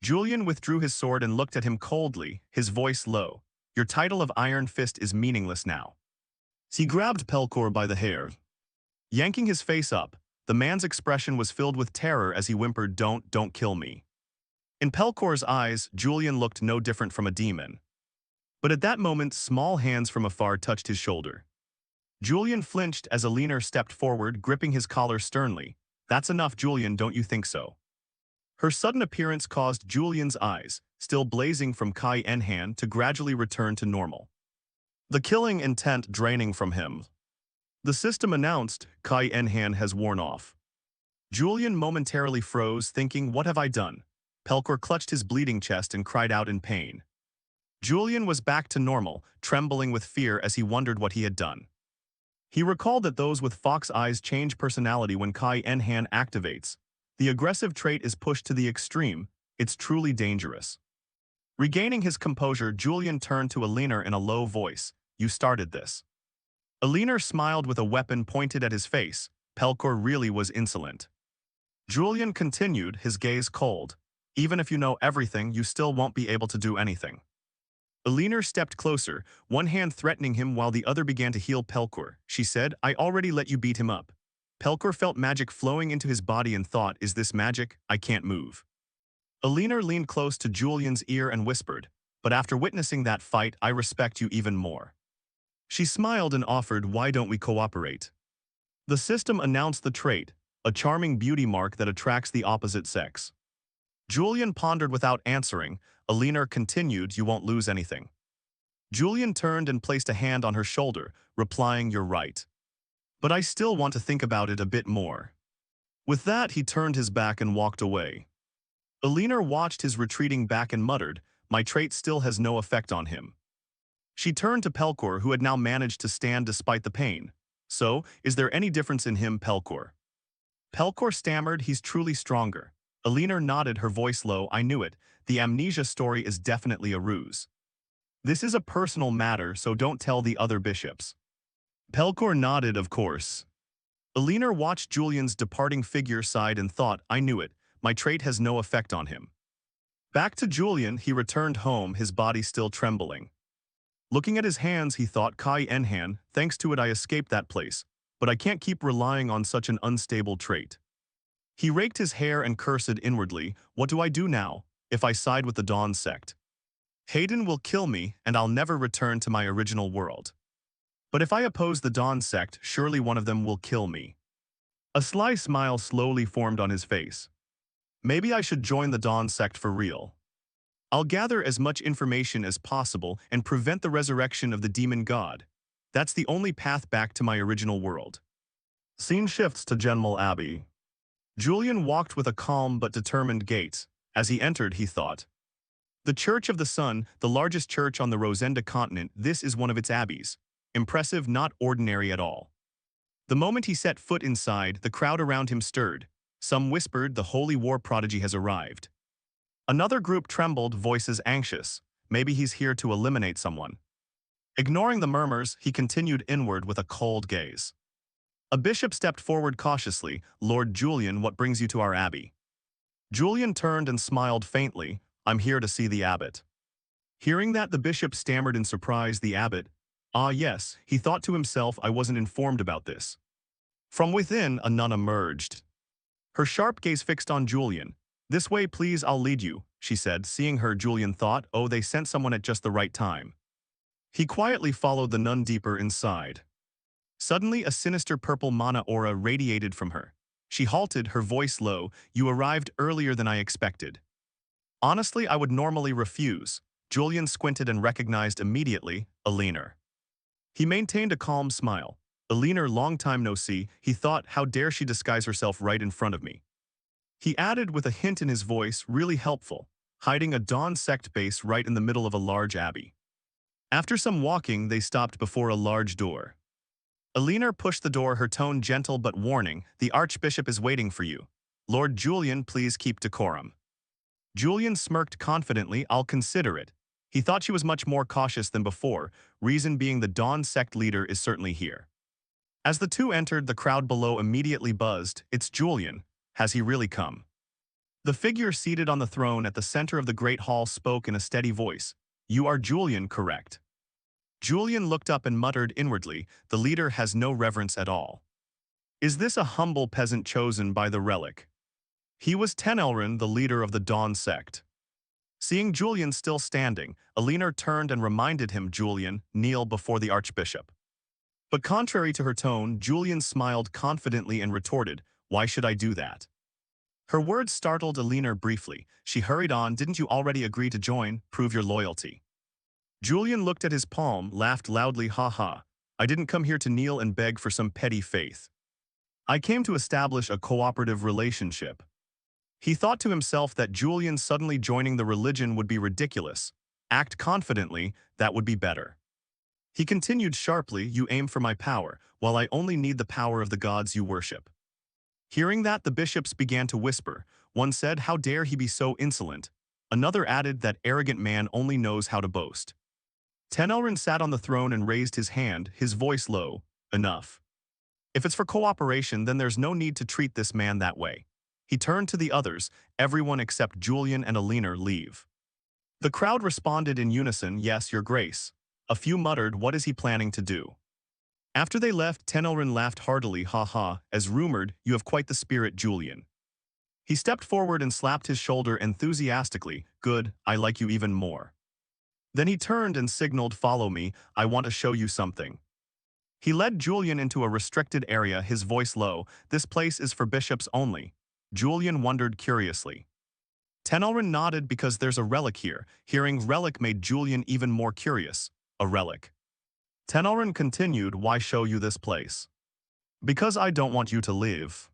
Julian withdrew his sword and looked at him coldly, his voice low. "Your title of Iron Fist is meaningless now." He grabbed Pelkor by the hair. Yanking his face up, the man's expression was filled with terror as he whimpered, Don't kill me." In Pelkor's eyes, Julian looked no different from a demon. But at that moment, small hands from afar touched his shoulder. Julian flinched as Alina stepped forward, gripping his collar sternly. "That's enough, Julian, don't you think so?" Her sudden appearance caused Julian's eyes, still blazing from Kai Enhan, to gradually return to normal, the killing intent draining from him. The system announced, "Kai Enhan has worn off." Julian momentarily froze, thinking, "What have I done?" Pelkor clutched his bleeding chest and cried out in pain. Julian was back to normal, trembling with fear as he wondered what he had done. He recalled that those with fox eyes change personality when Kai Enhan activates. The aggressive trait is pushed to the extreme. It's truly dangerous. Regaining his composure, Julian turned to Alina in a low voice. "You started this." Alina smiled with a weapon pointed at his face. Pelkor really was insolent. Julian continued, his gaze cold. "Even if you know everything, you still won't be able to do anything." Alina stepped closer, one hand threatening him while the other began to heal Pelkor. She said, "I already let you beat him up." Pelkor felt magic flowing into his body and thought, "Is this magic? I can't move." Alina leaned close to Julian's ear and whispered, "But after witnessing that fight, I respect you even more." She smiled and offered, "Why don't we cooperate?" The system announced the trait, a charming beauty mark that attracts the opposite sex. Julian pondered without answering. Alina continued, "You won't lose anything." Julian turned and placed a hand on her shoulder, replying, "You're right. But I still want to think about it a bit more." With that, he turned his back and walked away. Alina watched his retreating back and muttered, "My trait still has no effect on him." She turned to Pelkor, who had now managed to stand despite the pain. "So, is there any difference in him, Pelkor?" Pelkor stammered, "He's truly stronger." Alina nodded, her voice low, "I knew it. The amnesia story is definitely a ruse. This is a personal matter, so don't tell the other bishops." Pelkor nodded, "Of course." Alina watched Julian's departing figure, sighed and thought, "I knew it. My trait has no effect on him." Back to Julian, he returned home, his body still trembling. Looking at his hands, he thought, "Kai Enhan, thanks to it I escaped that place, but I can't keep relying on such an unstable trait." He raked his hair and cursed inwardly, "What do I do now, if I side with the Dawn sect? Hayden will kill me, and I'll never return to my original world. But if I oppose the Dawn sect, surely one of them will kill me." A sly smile slowly formed on his face. "Maybe I should join the Dawn sect for real. I'll gather as much information as possible and prevent the resurrection of the demon god. That's the only path back to my original world." Scene shifts to Genmel Abbey. Julian walked with a calm but determined gait. As he entered, he thought, "The Church of the Sun, the largest church on the Rosenda continent, this is one of its abbeys. Impressive, not ordinary at all." The moment he set foot inside, the crowd around him stirred. Some whispered, "The holy war prodigy has arrived." Another group trembled, voices anxious. "Maybe he's here to eliminate someone." Ignoring the murmurs, he continued inward with a cold gaze. A bishop stepped forward cautiously. "Lord Julian, what brings you to our abbey?" Julian turned and smiled faintly. "I'm here to see the abbot." Hearing that, the bishop stammered in surprise. "The abbot? Ah yes," he thought to himself, "I wasn't informed about this." From within, a nun emerged. Her sharp gaze fixed on Julian. "This way, please, I'll lead you," she said. Seeing her, Julian thought, "Oh, they sent someone at just the right time." He quietly followed the nun deeper inside. Suddenly, a sinister purple mana aura radiated from her. She halted, her voice low. "You arrived earlier than I expected." "Honestly, I would normally refuse." Julian squinted and recognized immediately Alina. He maintained a calm smile. "Alina, long time no see," he thought. "How dare she disguise herself right in front of me?" He added with a hint in his voice, "Really helpful, hiding a Dawn sect base right in the middle of a large abbey." After some walking, they stopped before a large door. Alina pushed the door, her tone gentle but warning. "The archbishop is waiting for you." Lord Julian, please keep decorum. Julian smirked confidently, I'll consider it. He thought she was much more cautious than before, reason being the Dawn sect leader is certainly here. As the two entered, the crowd below immediately buzzed, it's Julian. Has he really come? The figure seated on the throne at the center of the great hall spoke in a steady voice. You are Julian, correct? Julian looked up and muttered inwardly, the leader has no reverence at all. Is this a humble peasant chosen by the relic? He was Tenelrin, the leader of the Dawn sect. Seeing Julian still standing, Alina turned and reminded him, Julian, kneel before the archbishop. But contrary to her tone, Julian smiled confidently and retorted, why should I do that? Her words startled Alina briefly. She hurried on, didn't you already agree to join? Prove your loyalty. Julian looked at his palm, laughed loudly, ha ha. I didn't come here to kneel and beg for some petty faith. I came to establish a cooperative relationship. He thought to himself that Julian suddenly joining the religion would be ridiculous. Act confidently, that would be better. He continued sharply, you aim for my power, while I only need the power of the gods you worship. Hearing that, the bishops began to whisper. One said, how dare he be so insolent? Another added, that arrogant man only knows how to boast. Tenelrin sat on the throne and raised his hand, his voice low. Enough. If it's for cooperation, then there's no need to treat this man that way. He turned to the others, everyone except Julian and Alina leave. The crowd responded in unison, yes, your grace. A few muttered, what is he planning to do? After they left, Tenelrin laughed heartily, ha ha, as rumored, you have quite the spirit, Julian. He stepped forward and slapped his shoulder enthusiastically, good, I like you even more. Then he turned and signaled, follow me, I want to show you something. He led Julian into a restricted area, his voice low, this place is for bishops only. Julian wondered curiously. Tenelrin nodded because there's a relic here. Hearing relic made Julian even more curious. A relic. Tenelrin continued, why show you this place? Because I don't want you to live.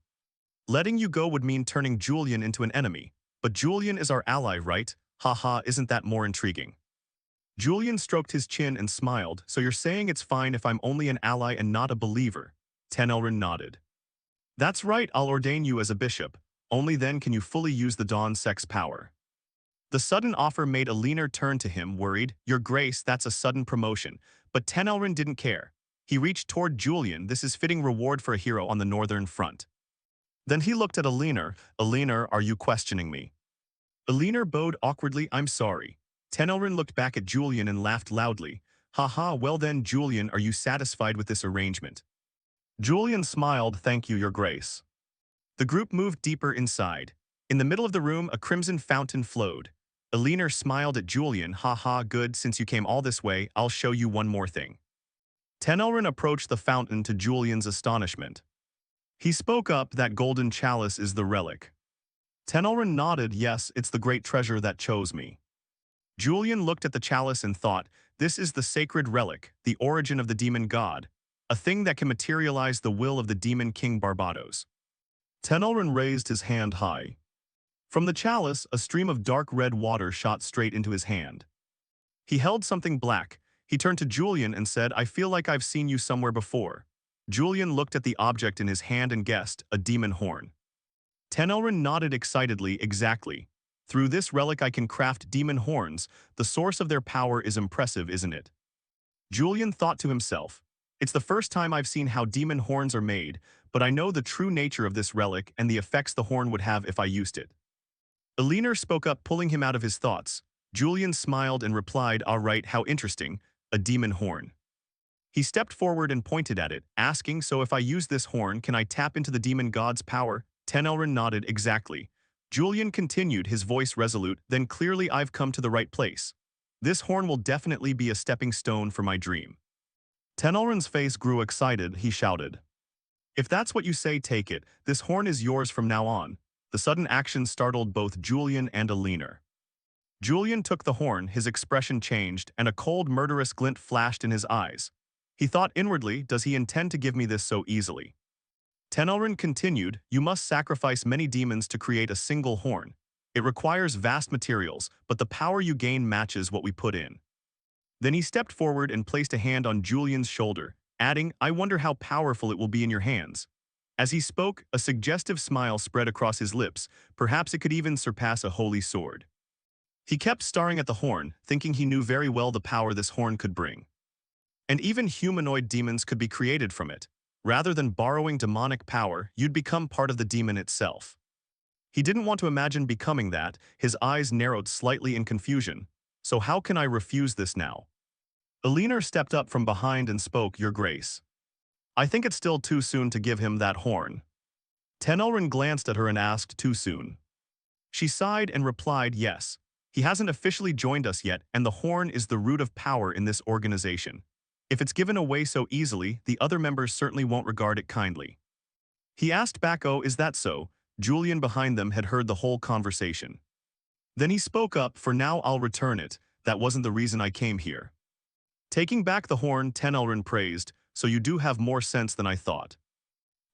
Letting you go would mean turning Julian into an enemy. But Julian is our ally, right? Haha, isn't that more intriguing? Julian stroked his chin and smiled, so you're saying it's fine if I'm only an ally and not a believer? Tenelrin nodded. That's right, I'll ordain you as a bishop. Only then can you fully use the Dawn sect's power. The sudden offer made Alina turn to him, worried, your grace, that's a sudden promotion. But Tenelrin didn't care. He reached toward Julian, this is fitting reward for a hero on the northern front. Then he looked at Alina, Alina, are you questioning me? Alina bowed awkwardly, I'm sorry. Tenelrin looked back at Julian and laughed loudly. Haha, well then, Julian, are you satisfied with this arrangement? Julian smiled, thank you, your grace. The group moved deeper inside. In the middle of the room, a crimson fountain flowed. Alina smiled at Julian, haha, good, since you came all this way, I'll show you one more thing. Tenelrin approached the fountain to Julian's astonishment. He spoke up, that golden chalice is the relic. Tenelrin nodded, yes, it's the great treasure that chose me. Julian looked at the chalice and thought, this is the sacred relic, the origin of the demon god, a thing that can materialize the will of the demon king Barbados. Tenelrin raised his hand high. From the chalice, a stream of dark red water shot straight into his hand. He held something black. He turned to Julian and said, I feel like I've seen you somewhere before. Julian looked at the object in his hand and guessed, a demon horn. Tenelrin nodded excitedly, exactly. Through this relic I can craft demon horns. The source of their power is impressive, isn't it? Julian thought to himself, it's the first time I've seen how demon horns are made, but I know the true nature of this relic and the effects the horn would have if I used it. Alina spoke up, pulling him out of his thoughts. Julian smiled and replied, all right, how interesting, a demon horn. He stepped forward and pointed at it, asking, so if I use this horn, can I tap into the demon god's power? Tenelrin nodded, exactly. Julian continued, his voice resolute, then clearly I've come to the right place. This horn will definitely be a stepping stone for my dream. Tenelrin's face grew excited, he shouted. If that's what you say, take it, this horn is yours from now on. The sudden action startled both Julian and Alina. Julian took the horn, his expression changed, and a cold murderous glint flashed in his eyes. He thought inwardly, does he intend to give me this so easily? Tenelrin continued, you must sacrifice many demons to create a single horn. It requires vast materials, but the power you gain matches what we put in. Then he stepped forward and placed a hand on Julian's shoulder, adding, I wonder how powerful it will be in your hands. As he spoke, a suggestive smile spread across his lips, perhaps it could even surpass a holy sword. He kept staring at the horn, thinking he knew very well the power this horn could bring. And even humanoid demons could be created from it. Rather than borrowing demonic power, you'd become part of the demon itself. He didn't want to imagine becoming that, his eyes narrowed slightly in confusion. So how can I refuse this now? Eleanor stepped up from behind and spoke, Your Grace. I think it's still too soon to give him that horn. Tenelrin glanced at her and asked, Too soon? She sighed and replied, Yes. He hasn't officially joined us yet, and the horn is the root of power in this organization. If it's given away so easily, the other members certainly won't regard it kindly. He asked back, Oh, is that so? Julian behind them had heard the whole conversation. Then he spoke up, For now I'll return it. That wasn't the reason I came here. Taking back the horn, Tenelrin praised, So you do have more sense than I thought.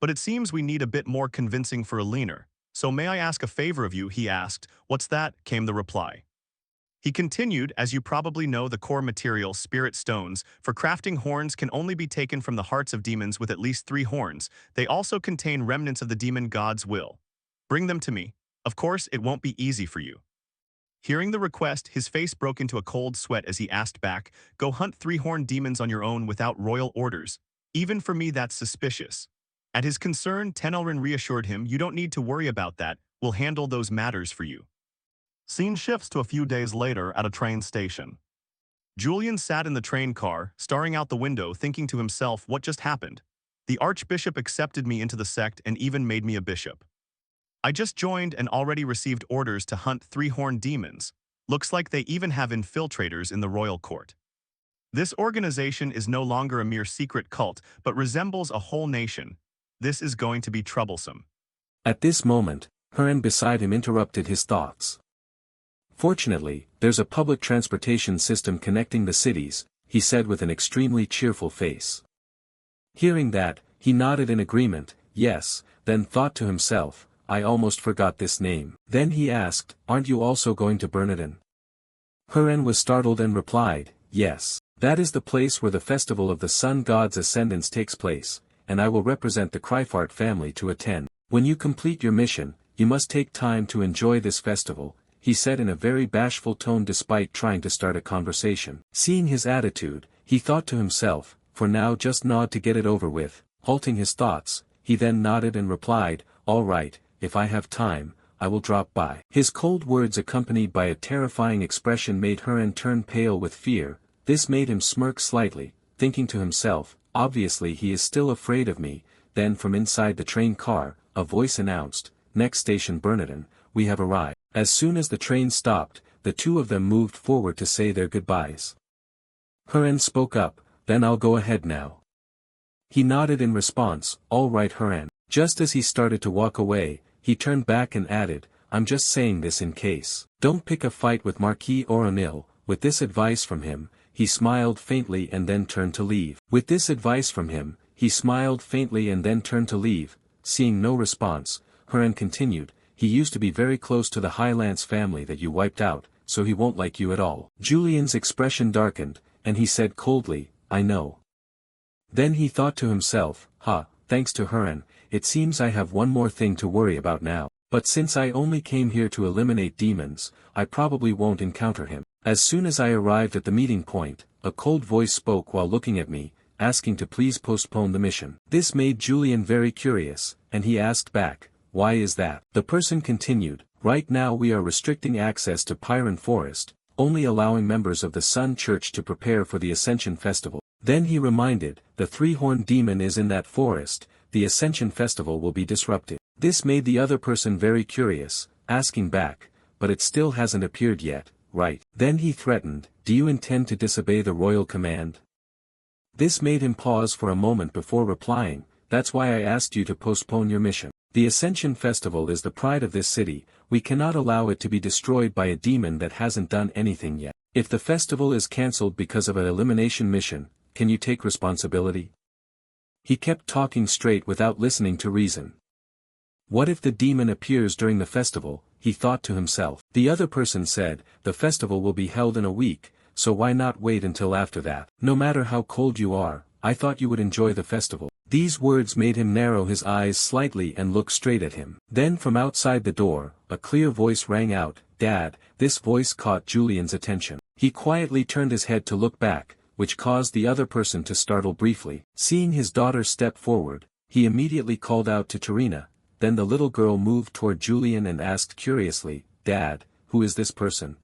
But it seems we need a bit more convincing for Eleanor. So may I ask a favor of you, he asked. What's that? Came the reply. He continued, As you probably know, the core material, spirit stones, for crafting horns can only be taken from the hearts of demons with at least 3 horns. They also contain remnants of the demon god's will. Bring them to me. Of course, it won't be easy for you. Hearing the request, his face broke into a cold sweat as he asked back, Go hunt 3-horned demons on your own without royal orders. Even for me, that's suspicious. At his concern, Tenelrin reassured him, You don't need to worry about that. We'll handle those matters for you. Scene shifts to a few days later at a train station. Julian sat in the train car, staring out the window, thinking to himself, What just happened? The Archbishop accepted me into the sect and even made me a bishop. I just joined and already received orders to hunt 3-horned demons. Looks like they even have infiltrators in the royal court. This organization is no longer a mere secret cult, but resembles a whole nation. This is going to be troublesome. At this moment, Huron beside him interrupted his thoughts. Fortunately, there's a public transportation system connecting the cities, he said with an extremely cheerful face. Hearing that, he nodded in agreement, yes, then thought to himself, I almost forgot this name. Then he asked, Aren't you also going to Bernardin? Huron was startled and replied, Yes. That is the place where the festival of the sun god's ascendance takes place, and I will represent the Kryphart family to attend. When you complete your mission, you must take time to enjoy this festival, he said in a very bashful tone despite trying to start a conversation. Seeing his attitude, he thought to himself, For now just nod to get it over with. Halting his thoughts, he then nodded and replied, All right, if I have time, I will drop by. His cold words accompanied by a terrifying expression made Huron turn pale with fear. This made him smirk slightly, thinking to himself, Obviously he is still afraid of me. Then from inside the train car, a voice announced, Next station Bernardin, we have arrived. As soon as the train stopped, the two of them moved forward to say their goodbyes. Huron spoke up, Then I'll go ahead now. He nodded in response, All right Huron. Just as he started to walk away, he turned back and added, I'm just saying this in case. Don't pick a fight with Marquis O'Neill. With this advice from him, he smiled faintly and then turned to leave. Seeing no response, Huron continued, He used to be very close to the Highlance family that you wiped out, so he won't like you at all. Julian's expression darkened, and he said coldly, I know. Then he thought to himself, Thanks to Huron, it seems I have one more thing to worry about now. But since I only came here to eliminate demons, I probably won't encounter him. As soon as I arrived at the meeting point, a cold voice spoke while looking at me, asking to please postpone the mission. This made Julian very curious, and he asked back, Why is that? The person continued, Right now we are restricting access to Pyron Forest, only allowing members of the Sun Church to prepare for the Ascension Festival. Then he reminded, The 3-horned demon is in that forest, the Ascension Festival will be disrupted. This made the other person very curious, asking back, But it still hasn't appeared yet, right? Then he threatened, Do you intend to disobey the royal command? This made him pause for a moment before replying, That's why I asked you to postpone your mission. The Ascension Festival is the pride of this city, we cannot allow it to be destroyed by a demon that hasn't done anything yet. If the festival is cancelled because of an elimination mission, can you take responsibility? He kept talking straight without listening to reason. What if the demon appears during the festival, he thought to himself. The other person said, The festival will be held in a week, so why not wait until after that? No matter how cold you are, I thought you would enjoy the festival. These words made him narrow his eyes slightly and look straight at him. Then from outside the door, a clear voice rang out, "Dad." This voice caught Julian's attention. He quietly turned his head to look back, which caused the other person to startle briefly. Seeing his daughter step forward, he immediately called out to Tarina. Then the little girl moved toward Julian and asked curiously, "Dad, who is this person?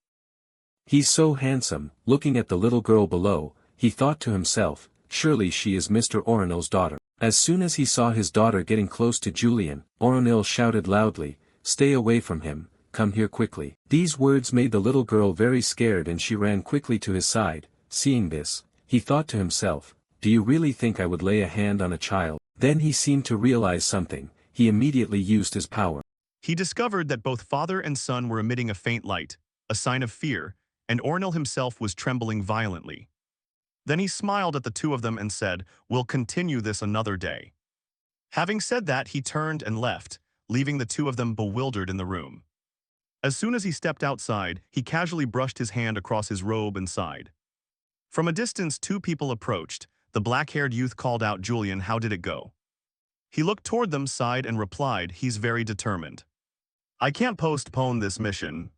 He's so handsome." Looking at the little girl below, he thought to himself, surely she is Mr. Oronil's daughter. As soon as he saw his daughter getting close to Julian, Oronil shouted loudly, "Stay away from him, come here quickly." These words made the little girl very scared and she ran quickly to his side. Seeing this, he thought to himself, "Do you really think I would lay a hand on a child?" Then he seemed to realize something. He immediately used his power. He discovered that both father and son were emitting a faint light, a sign of fear, and Oronil himself was trembling violently. Then he smiled at the two of them and said, "We'll continue this another day." Having said that, he turned and left, leaving the two of them bewildered in the room. As soon as he stepped outside, he casually brushed his hand across his robe and sighed. From a distance, two people approached. The black-haired youth called out, "Julian, how did it go?" He looked toward them, sighed, and replied, "He's very determined. I can't postpone this mission."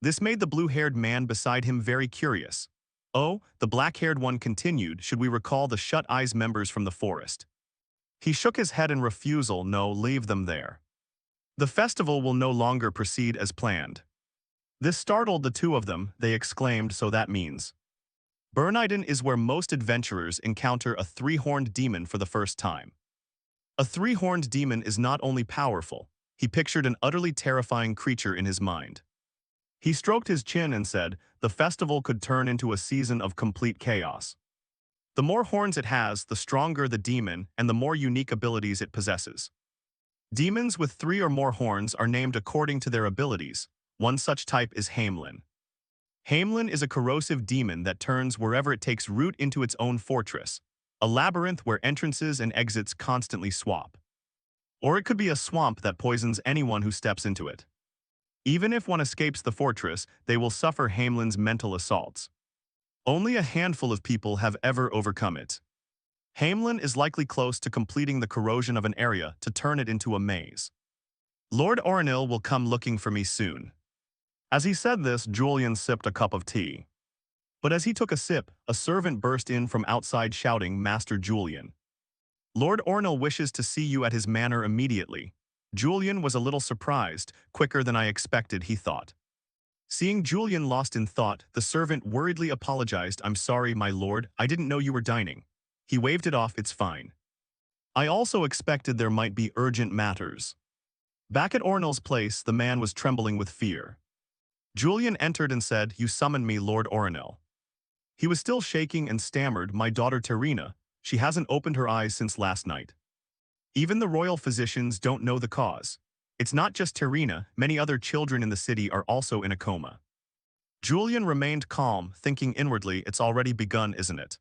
This made the blue-haired man beside him very curious. "Oh," the black-haired one continued, "should we recall the shut-eyes members from the forest?" He shook his head in refusal. "No, leave them there. The festival will no longer proceed as planned." This startled the two of them. They exclaimed, "So that means Berniden is where most adventurers encounter a three-horned demon for the first time." A three-horned demon is not only powerful, he pictured an utterly terrifying creature in his mind. He stroked his chin and said, "The festival could turn into a season of complete chaos. The more horns it has, the stronger the demon and the more unique abilities it possesses. Demons with 3 or more horns are named according to their abilities. One such type is Hamelin. Hamelin is a corrosive demon that turns wherever it takes root into its own fortress, a labyrinth where entrances and exits constantly swap. Or it could be a swamp that poisons anyone who steps into it. Even if one escapes the fortress, they will suffer Hamelin's mental assaults. Only a handful of people have ever overcome it. Hamelin is likely close to completing the corrosion of an area to turn it into a maze. Lord Oronil will come looking for me soon." As he said this, Julian sipped a cup of tea. But as he took a sip, a servant burst in from outside shouting, "Master Julian, Lord Oronil wishes to see you at his manor immediately." Julian was a little surprised, quicker than I expected, he thought. Seeing Julian lost in thought, the servant worriedly apologized, "I'm sorry, my lord, I didn't know you were dining." He waved it off, "It's fine. I also expected there might be urgent matters." Back at Oronil's place, the man was trembling with fear. Julian entered and said, "You summoned me, Lord Oronil." He was still shaking and stammered, "My daughter Tarina, she hasn't opened her eyes since last night. Even the royal physicians don't know the cause. It's not just Tarina, many other children in the city are also in a coma." Julian remained calm, thinking inwardly, "It's already begun, isn't it?"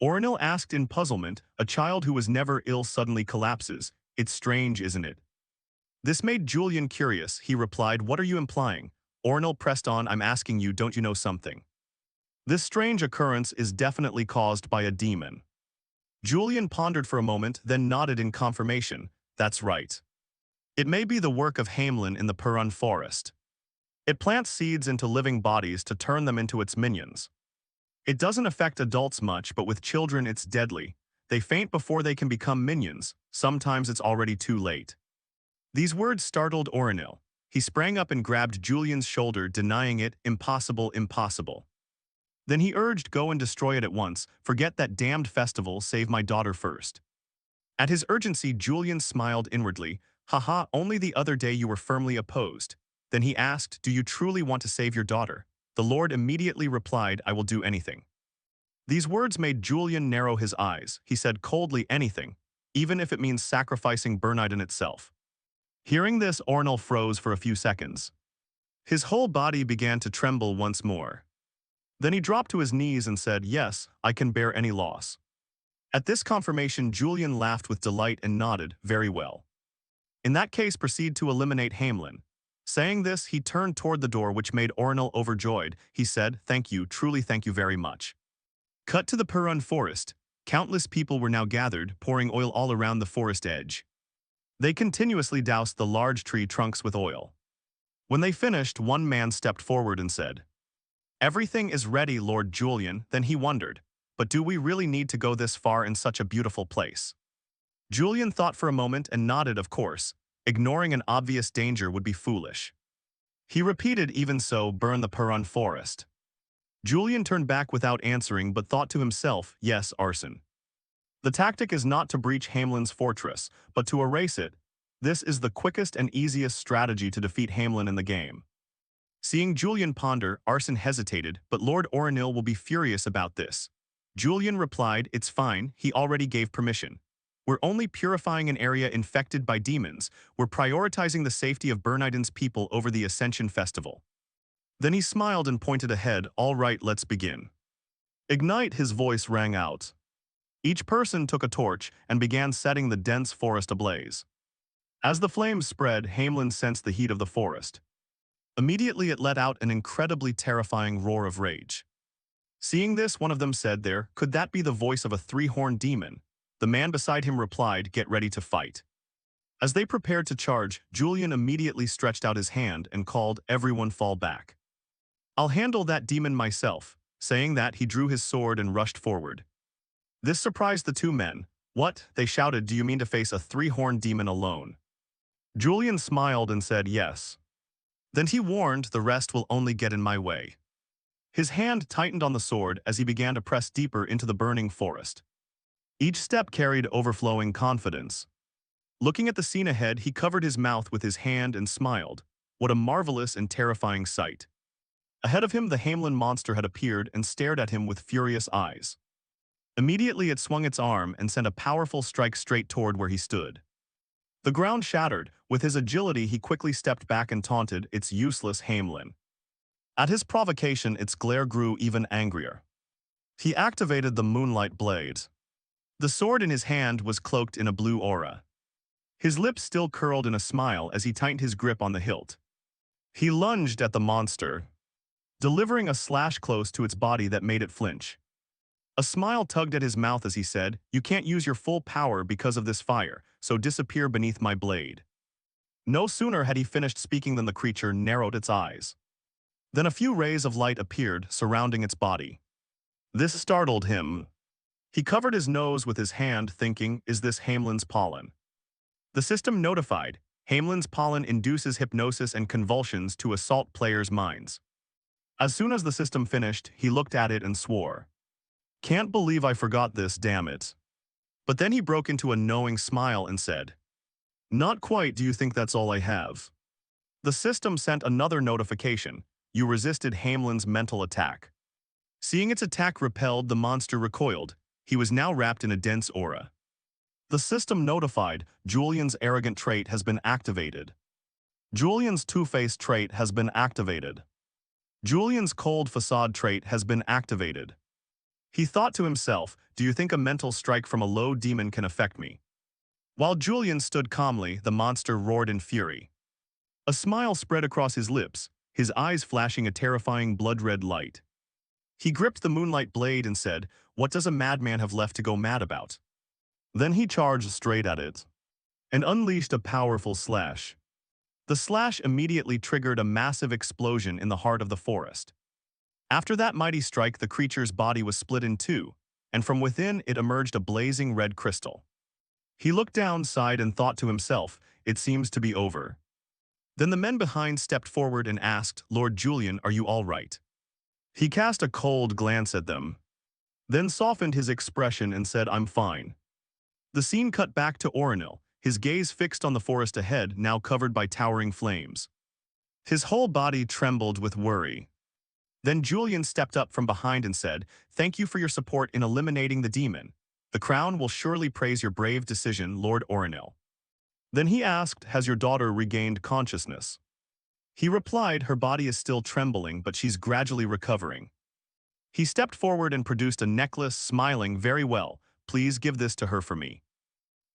Oronil asked in puzzlement, "A child who was never ill suddenly collapses. It's strange, isn't it?" This made Julian curious. He replied, "What are you implying?" Oronil pressed on, "I'm asking you, don't you know something? This strange occurrence is definitely caused by a demon." Julian pondered for a moment, then nodded in confirmation. "That's right. It may be the work of Hamelin in the P1 forest. It plants seeds into living bodies to turn them into its minions. It doesn't affect adults much, but with children it's deadly. They faint before they can become minions. Sometimes it's already too late." These words startled Oronil. He sprang up and grabbed Julian's shoulder, denying it. "Impossible, impossible." Then he urged, "Go and destroy it at once. Forget that damned festival, save my daughter first." At his urgency, Julian smiled inwardly. "Haha, only the other day you were firmly opposed." Then he asked, "Do you truly want to save your daughter?" The Lord immediately replied, "I will do anything." These words made Julian narrow his eyes. He said coldly, "Anything, even if it means sacrificing Berniden itself." Hearing this, Oronil froze for a few seconds. His whole body began to tremble once more. Then he dropped to his knees and said, "Yes, I can bear any loss." At this confirmation, Julian laughed with delight and nodded, "Very well. In that case, proceed to eliminate Hamelin." Saying this, he turned toward the door, which made Oronil overjoyed. He said, "Thank you, truly thank you very much." Cut to the P1 forest. Countless people were now gathered, pouring oil all around the forest edge. They continuously doused the large tree trunks with oil. When they finished, one man stepped forward and said, "Everything is ready, Lord Julian." Then he wondered, "But do we really need to go this far in such a beautiful place?" Julian thought for a moment and nodded, of course. Ignoring an obvious danger would be foolish. He repeated, "Even so, burn the Puran forest." Julian turned back without answering but thought to himself, yes, arson. The tactic is not to breach Hamelин's fortress, but to erase it. This is the quickest and easiest strategy to defeat Hamelin in the game. Seeing Julian ponder, Arson hesitated, but Lord Oronil will be furious about this. Julian replied, "It's fine, he already gave permission. We're only purifying an area infected by demons. We're prioritizing the safety of Berniden's people over the Ascension Festival." Then he smiled and pointed ahead. "All right, let's begin." "Ignite," his voice rang out. Each person took a torch and began setting the dense forest ablaze. As the flames spread, Hamelin sensed the heat of the forest. Immediately it let out an incredibly terrifying roar of rage. Seeing this, one of them said, "Could that be the voice of a three-horned demon?" The man beside him replied, "Get ready to fight." As they prepared to charge, Julian immediately stretched out his hand and called, "Everyone fall back. I'll handle that demon myself." Saying that, he drew his sword and rushed forward. This surprised the two men. "What?" they shouted. "Do you mean to face a three-horned demon alone?" Julian smiled and said, "Yes." Then he warned, "The rest will only get in my way." His hand tightened on the sword as he began to press deeper into the burning forest. Each step carried overflowing confidence. Looking at the scene ahead, he covered his mouth with his hand and smiled. What a marvelous and terrifying sight. Ahead of him, the Hamelin monster had appeared and stared at him with furious eyes. Immediately it swung its arm and sent a powerful strike straight toward where he stood. The ground shattered. With his agility, he quickly stepped back and taunted, "It's useless, Hamelin." At his provocation, its glare grew even angrier. He activated the moonlight blade. The sword in his hand was cloaked in a blue aura. His lips still curled in a smile as he tightened his grip on the hilt. He lunged at the monster, delivering a slash close to its body that made it flinch. A smile tugged at his mouth as he said, "You can't use your full power because of this fire, so disappear beneath my blade." No sooner had he finished speaking than the creature narrowed its eyes. Then a few rays of light appeared, surrounding its body. This startled him. He covered his nose with his hand, thinking, "Is this Hamelin's pollen?" The system notified, "Hamelin's pollen induces hypnosis and convulsions to assault players' minds." As soon as the system finished, he looked at it and swore, "Can't believe I forgot this, damn it." But then he broke into a knowing smile and said, "Not quite, do you think that's all I have?" The system sent another notification, "You resisted Hamelin's mental attack." Seeing its attack repelled, the monster recoiled. He was now wrapped in a dense aura. The system notified, "Julian's arrogant trait has been activated." Julian's two-faced trait has been activated. Julian's cold facade trait has been activated. He thought to himself, "Do you think a mental strike from a low demon can affect me?" While Julian stood calmly, the monster roared in fury. A smile spread across his lips, his eyes flashing a terrifying blood-red light. He gripped the moonlight blade and said, "What does a madman have left to go mad about?" Then he charged straight at it and unleashed a powerful slash. The slash immediately triggered a massive explosion in the heart of the forest. After that mighty strike, the creature's body was split in two, and from within it emerged a blazing red crystal. He looked down, sighed, and thought to himself, "It seems to be over." Then the men behind stepped forward and asked, "Lord Julian, are you all right?" He cast a cold glance at them, then softened his expression and said, "I'm fine." The scene cut back to Oronil, his gaze fixed on the forest ahead, now covered by towering flames. His whole body trembled with worry. Then Julian stepped up from behind and said, "Thank you for your support in eliminating the demon. The crown will surely praise your brave decision, Lord Oronil." Then he asked, "Has your daughter regained consciousness?" He replied, "Her body is still trembling, but she's gradually recovering." He stepped forward and produced a necklace, smiling, "Very well, please give this to her for me."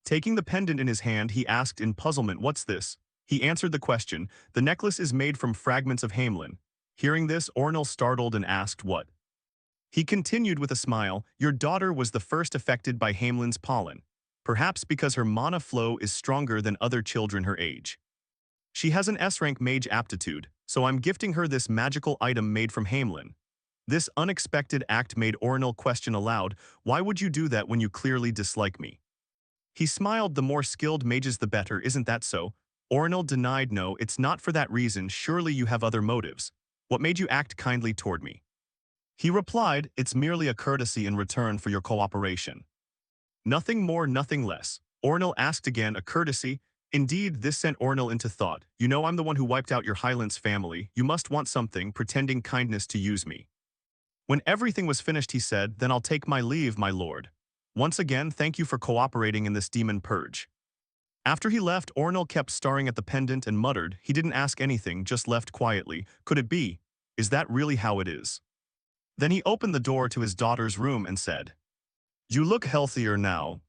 Taking the pendant in his hand, he asked in puzzlement, "What's this?" He answered the question, "The necklace is made from fragments of Hamelin." Hearing this, Ornil startled and asked, "What?" He continued with a smile, your daughter was the first affected by Hamelин's pollen, perhaps because her mana flow is stronger than other children her age. She has an S-rank mage aptitude, so I'm gifting her this magical item made from Hamelin. This unexpected act made Ornil question aloud, why would you do that when you clearly dislike me? He smiled, the more skilled mages the better, isn't that so? Ornil denied, no, it's not for that reason, surely you have other motives. What made you act kindly toward me? He replied, it's merely a courtesy in return for your cooperation. Nothing more, nothing less. Ornil asked again, a courtesy? Indeed, this sent Ornil into thought. You know I'm the one who wiped out your Highlands family. You must want something, pretending kindness to use me. When everything was finished, he said, then I'll take my leave, my lord. Once again, thank you for cooperating in this demon purge. After he left, Ornil kept staring at the pendant and muttered, he didn't ask anything, just left quietly. Could it be? Is that really how it is? Then he opened the door to his daughter's room and said, you look healthier now.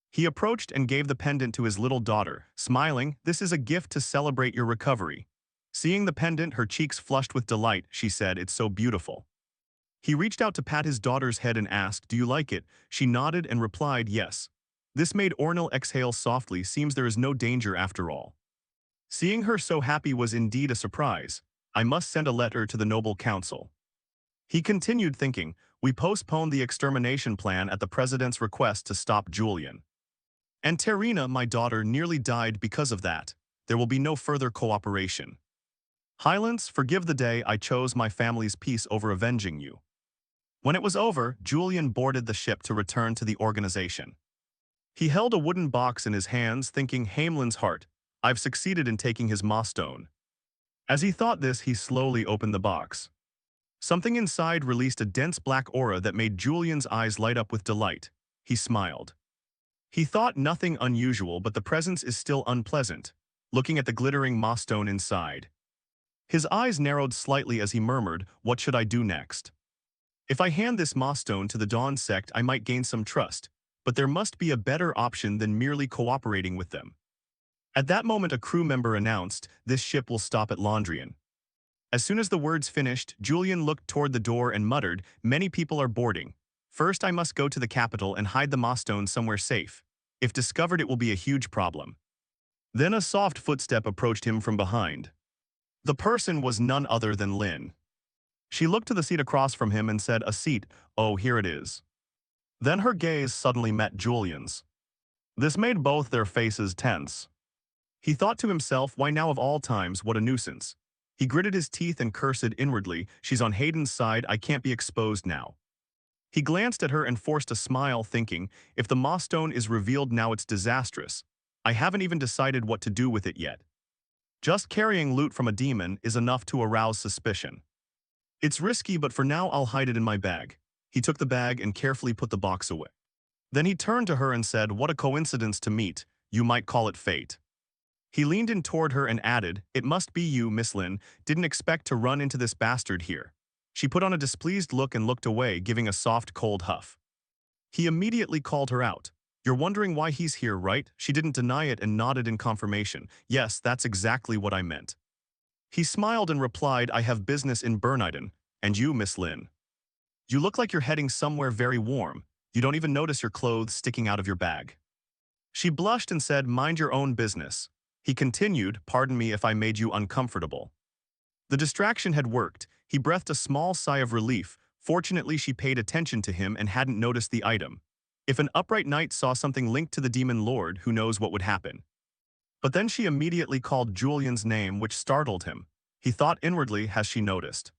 He approached and gave the pendant to his little daughter, smiling, this is a gift to celebrate your recovery. Seeing the pendant, her cheeks flushed with delight, she said, it's so beautiful. He reached out to pat his daughter's head and asked, do you like it? She nodded and replied, yes. This made Ornil exhale softly, seems there is no danger after all. Seeing her so happy was indeed a surprise. I must send a letter to the noble council. He continued thinking, we postponed the extermination plan at the president's request to stop Julian. And Terina, my daughter, nearly died because of that. There will be no further cooperation. Highlands, forgive the day I chose my family's peace over avenging you. When it was over, Julian boarded the ship to return to the organization. He held a wooden box in his hands, thinking Hamelin's heart, I've succeeded in taking his moss stone. As he thought this, he slowly opened the box. Something inside released a dense black aura that made Julian's eyes light up with delight. He smiled. He thought nothing unusual, but the presence is still unpleasant, looking at the glittering moss stone inside. His eyes narrowed slightly as he murmured, what should I do next? If I hand this moss stone to the Dawn sect, I might gain some trust, but there must be a better option than merely cooperating with them. At that moment, a crew member announced, this ship will stop at Londrian. As soon as the words finished, Julian looked toward the door and muttered, many people are boarding. First, I must go to the capital and hide the moss stone somewhere safe. If discovered, it will be a huge problem. Then a soft footstep approached him from behind. The person was none other than Lynn. She looked to the seat across from him and said, a seat, oh, here it is. Then her gaze suddenly met Julian's. This made both their faces tense. He thought to himself, why now of all times, what a nuisance. He gritted his teeth and cursed inwardly, she's on Hayden's side, I can't be exposed now. He glanced at her and forced a smile, thinking, if the moss stone is revealed now, it's disastrous. I haven't even decided what to do with it yet. Just carrying loot from a demon is enough to arouse suspicion. It's risky, but for now I'll hide it in my bag. He took the bag and carefully put the box away. Then he turned to her and said, what a coincidence to meet, you might call it fate. He leaned in toward her and added, it must be you, Miss Lynn, didn't expect to run into this bastard here. She put on a displeased look and looked away, giving a soft, cold huff. He immediately called her out. You're wondering why he's here, right? She didn't deny it and nodded in confirmation. Yes, that's exactly what I meant. He smiled and replied, I have business in Berniden, and you, Miss Lynn. You look like you're heading somewhere very warm. You don't even notice your clothes sticking out of your bag. She blushed and said, mind your own business. He continued, pardon me if I made you uncomfortable. The distraction had worked. He breathed a small sigh of relief. Fortunately, she paid attention to him and hadn't noticed the item. If an upright knight saw something linked to the demon lord, who knows what would happen. But then she immediately called Julian's name, which startled him. He thought inwardly, has she noticed?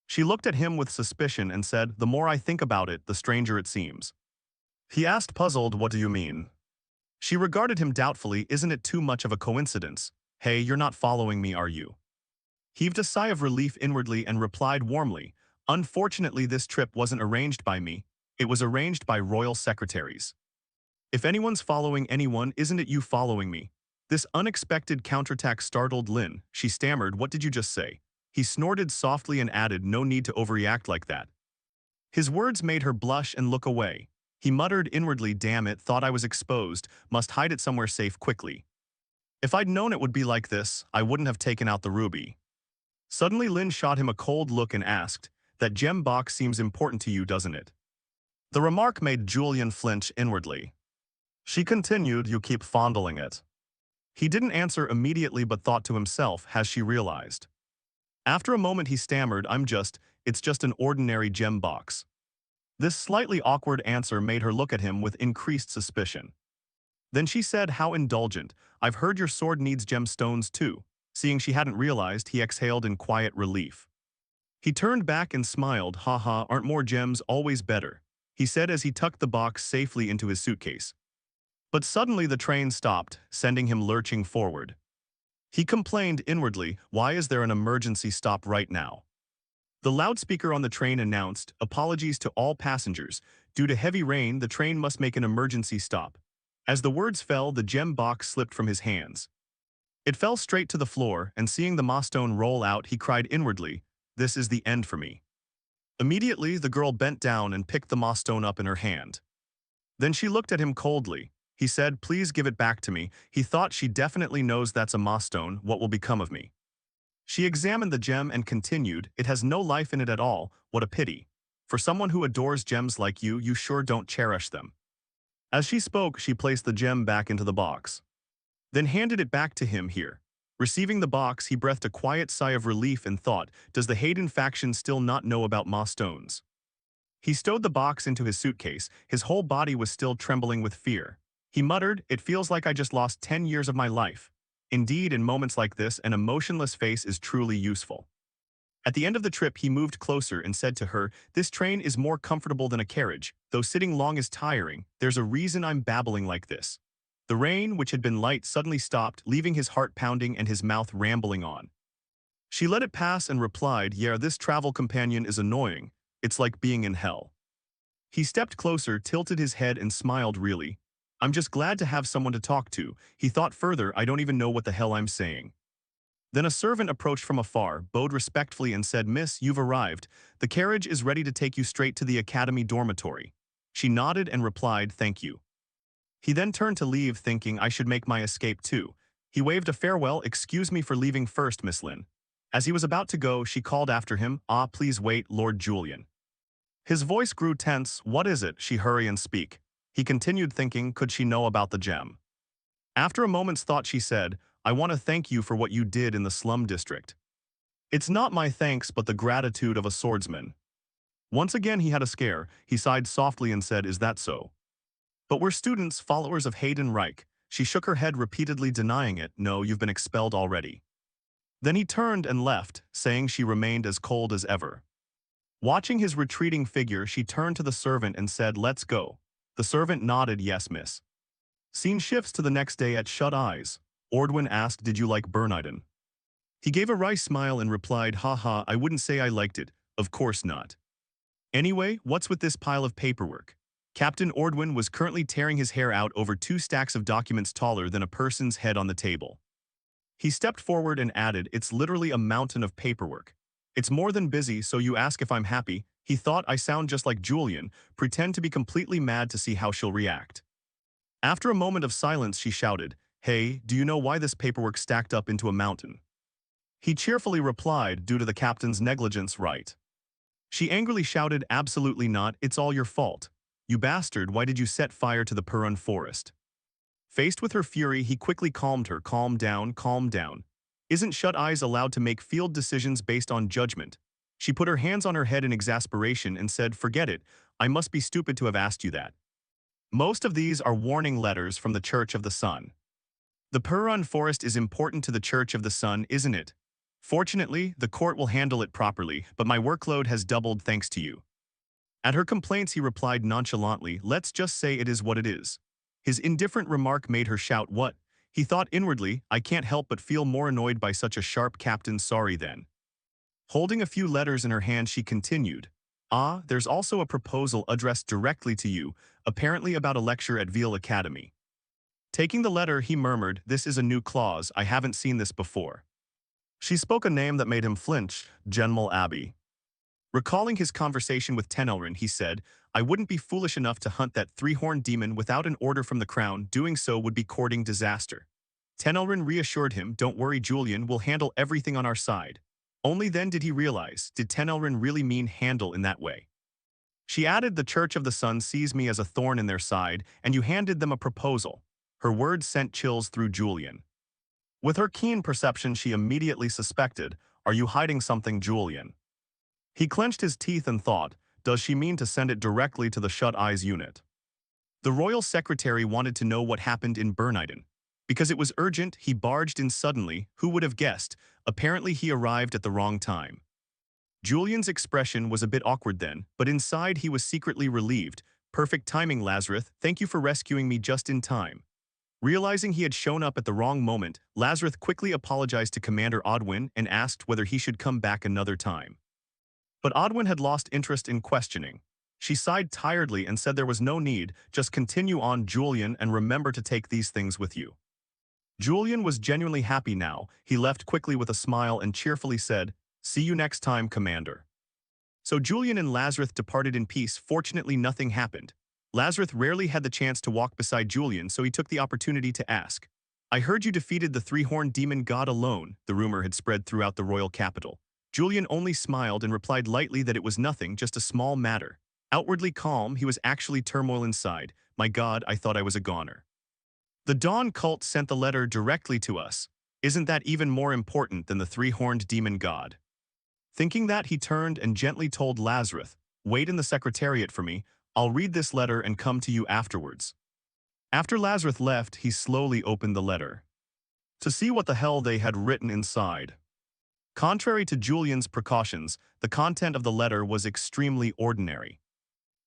She looked at him with suspicion and said, the more I think about it, the stranger it seems. He asked, puzzled, what do you mean? She regarded him doubtfully, isn't it too much of a coincidence? Hey, you're not following me, are you? Heaved a sigh of relief inwardly and replied warmly, unfortunately this trip wasn't arranged by me, it was arranged by royal secretaries. If anyone's following anyone, isn't it you following me? This unexpected counterattack startled Lynn. She stammered, what did you just say? He snorted softly and added, no need to overreact like that. His words made her blush and look away. He muttered inwardly, damn it, thought I was exposed, must hide it somewhere safe quickly. If I'd known it would be like this, I wouldn't have taken out the ruby. Suddenly Lynn shot him a cold look and asked, That gem box seems important to you, doesn't it? The remark made Julian flinch inwardly. She continued, you keep fondling it. He didn't answer immediately but thought to himself, has she realized? After a moment he stammered, it's just an ordinary gem box. This slightly awkward answer made her look at him with increased suspicion. Then she said, how indulgent, I've heard your sword needs gemstones too. Seeing she hadn't realized, he exhaled in quiet relief. He turned back and smiled, haha, aren't more gems always better? He said as he tucked the box safely into his suitcase. But suddenly the train stopped, sending him lurching forward. He complained inwardly, why is there an emergency stop right now? The loudspeaker on the train announced, apologies to all passengers. Due to heavy rain, the train must make an emergency stop. As the words fell, the gem box slipped from his hands. It fell straight to the floor, and seeing the milestone roll out, he cried inwardly, this is the end for me. Immediately, the girl bent down and picked the milestone up in her hand. Then she looked at him coldly. He said, please give it back to me. He thought, she definitely knows that's a milestone, what will become of me? She examined the gem and continued, it has no life in it at all, what a pity. For someone who adores gems like you sure don't cherish them. As she spoke, she placed the gem back into the box. Then handed it back to him here. Receiving the box, he breathed a quiet sigh of relief and thought, does the Hayden faction still not know about milestones? He stowed the box into his suitcase, his whole body was still trembling with fear. He muttered, it feels like I just lost 10 years of my life. Indeed, in moments like this, an emotionless face is truly useful. At the end of the trip, he moved closer and said to her, this train is more comfortable than a carriage, though sitting long is tiring, there's a reason I'm babbling like this. The rain, which had been light, suddenly stopped, leaving his heart pounding and his mouth rambling on. She let it pass and replied, yeah, this travel companion is annoying, it's like being in hell. He stepped closer, tilted his head and smiled really. I'm just glad to have someone to talk to. He thought further, I don't even know what the hell I'm saying. Then a servant approached from afar, bowed respectfully and said, Miss, you've arrived. The carriage is ready to take you straight to the academy dormitory. She nodded and replied, thank you. He then turned to leave, thinking I should make my escape too. He waved a farewell, excuse me for leaving first, Miss Lin. As he was about to go, she called after him, ah, please wait, Lord Julian. His voice grew tense, what is it? She hurry and speak. He continued thinking, could she know about the gem? After a moment's thought she said, I want to thank you for what you did in the slum district. It's not my thanks but the gratitude of a swordsman. Once again he had a scare, he sighed softly and said, is that so? But we're students, followers of Hayden Reich. She shook her head repeatedly denying it, no, you've been expelled already. Then he turned and left, saying she remained as cold as ever. Watching his retreating figure, she turned to the servant and said, let's go. The servant nodded, yes, miss. Scene shifts to the next day at Shut Eyes. Ordwin asked, did you like Berniden? He gave a wry smile and replied, haha, I wouldn't say I liked it, of course not. Anyway, what's with this pile of paperwork? Captain Ordwin was currently tearing his hair out over 2 stacks of documents taller than a person's head on the table. He stepped forward and added, it's literally a mountain of paperwork. It's more than busy, so you ask if I'm happy. He thought I sound just like Julian, pretend to be completely mad to see how she'll react. After a moment of silence, she shouted, hey, do you know why this paperwork stacked up into a mountain? He cheerfully replied, due to the captain's negligence, right. She angrily shouted, absolutely not, it's all your fault. You bastard, why did you set fire to the Purun forest? Faced with her fury, he quickly calmed her, calm down, calm down. Isn't Shut Eyes allowed to make field decisions based on judgment? She put her hands on her head in exasperation and said, forget it, I must be stupid to have asked you that. Most of these are warning letters from the Church of the Sun. The Purun forest is important to the Church of the Sun, isn't it? Fortunately, the court will handle it properly, but my workload has doubled thanks to you. At her complaints he replied nonchalantly, let's just say it is what it is. His indifferent remark made her shout, what? He thought inwardly, I can't help but feel more annoyed by such a sharp captain, sorry then. Holding a few letters in her hand she continued, ah, there's also a proposal addressed directly to you, apparently about a lecture at Veal Academy. Taking the letter he murmured, this is a new clause, I haven't seen this before. She spoke a name that made him flinch, General Abbey. Recalling his conversation with Tenelrin, he said, I wouldn't be foolish enough to hunt that 3-horned demon without an order from the crown, doing so would be courting disaster. Tenelrin reassured him, don't worry Julian, we'll handle everything on our side. Only then did he realize, did Tenelrin really mean handle in that way? She added, the Church of the Sun sees me as a thorn in their side, and you handed them a proposal. Her words sent chills through Julian. With her keen perception, she immediately suspected, are you hiding something, Julian? He clenched his teeth and thought, does she mean to send it directly to the Shut Eyes unit? The royal secretary wanted to know what happened in Berniden. Because it was urgent, he barged in suddenly, who would have guessed? Apparently he arrived at the wrong time. Julian's expression was a bit awkward then, but inside he was secretly relieved. Perfect timing, Lazarus, thank you for rescuing me just in time. Realizing he had shown up at the wrong moment, Lazarus quickly apologized to Commander Odwin and asked whether he should come back another time. But Odwin had lost interest in questioning. She sighed tiredly and said there was no need, just continue on, Julian, and remember to take these things with you. Julian was genuinely happy now. He left quickly with a smile and cheerfully said, see you next time, Commander. So Julian and Lazarus departed in peace. Fortunately, nothing happened. Lazarus rarely had the chance to walk beside Julian, so he took the opportunity to ask, I heard you defeated the three-horned demon god alone. The rumor had spread throughout the royal capital. Julian only smiled and replied lightly that it was nothing, just a small matter. Outwardly calm, he was actually turmoil inside. My God, I thought I was a goner. The Dawn cult sent the letter directly to us. Isn't that even more important than the three-horned demon god? Thinking that, he turned and gently told Lazarus, wait in the secretariat for me. I'll read this letter and come to you afterwards. After Lazarus left, he slowly opened the letter to see what the hell they had written inside. Contrary to Julian's precautions, the content of the letter was extremely ordinary.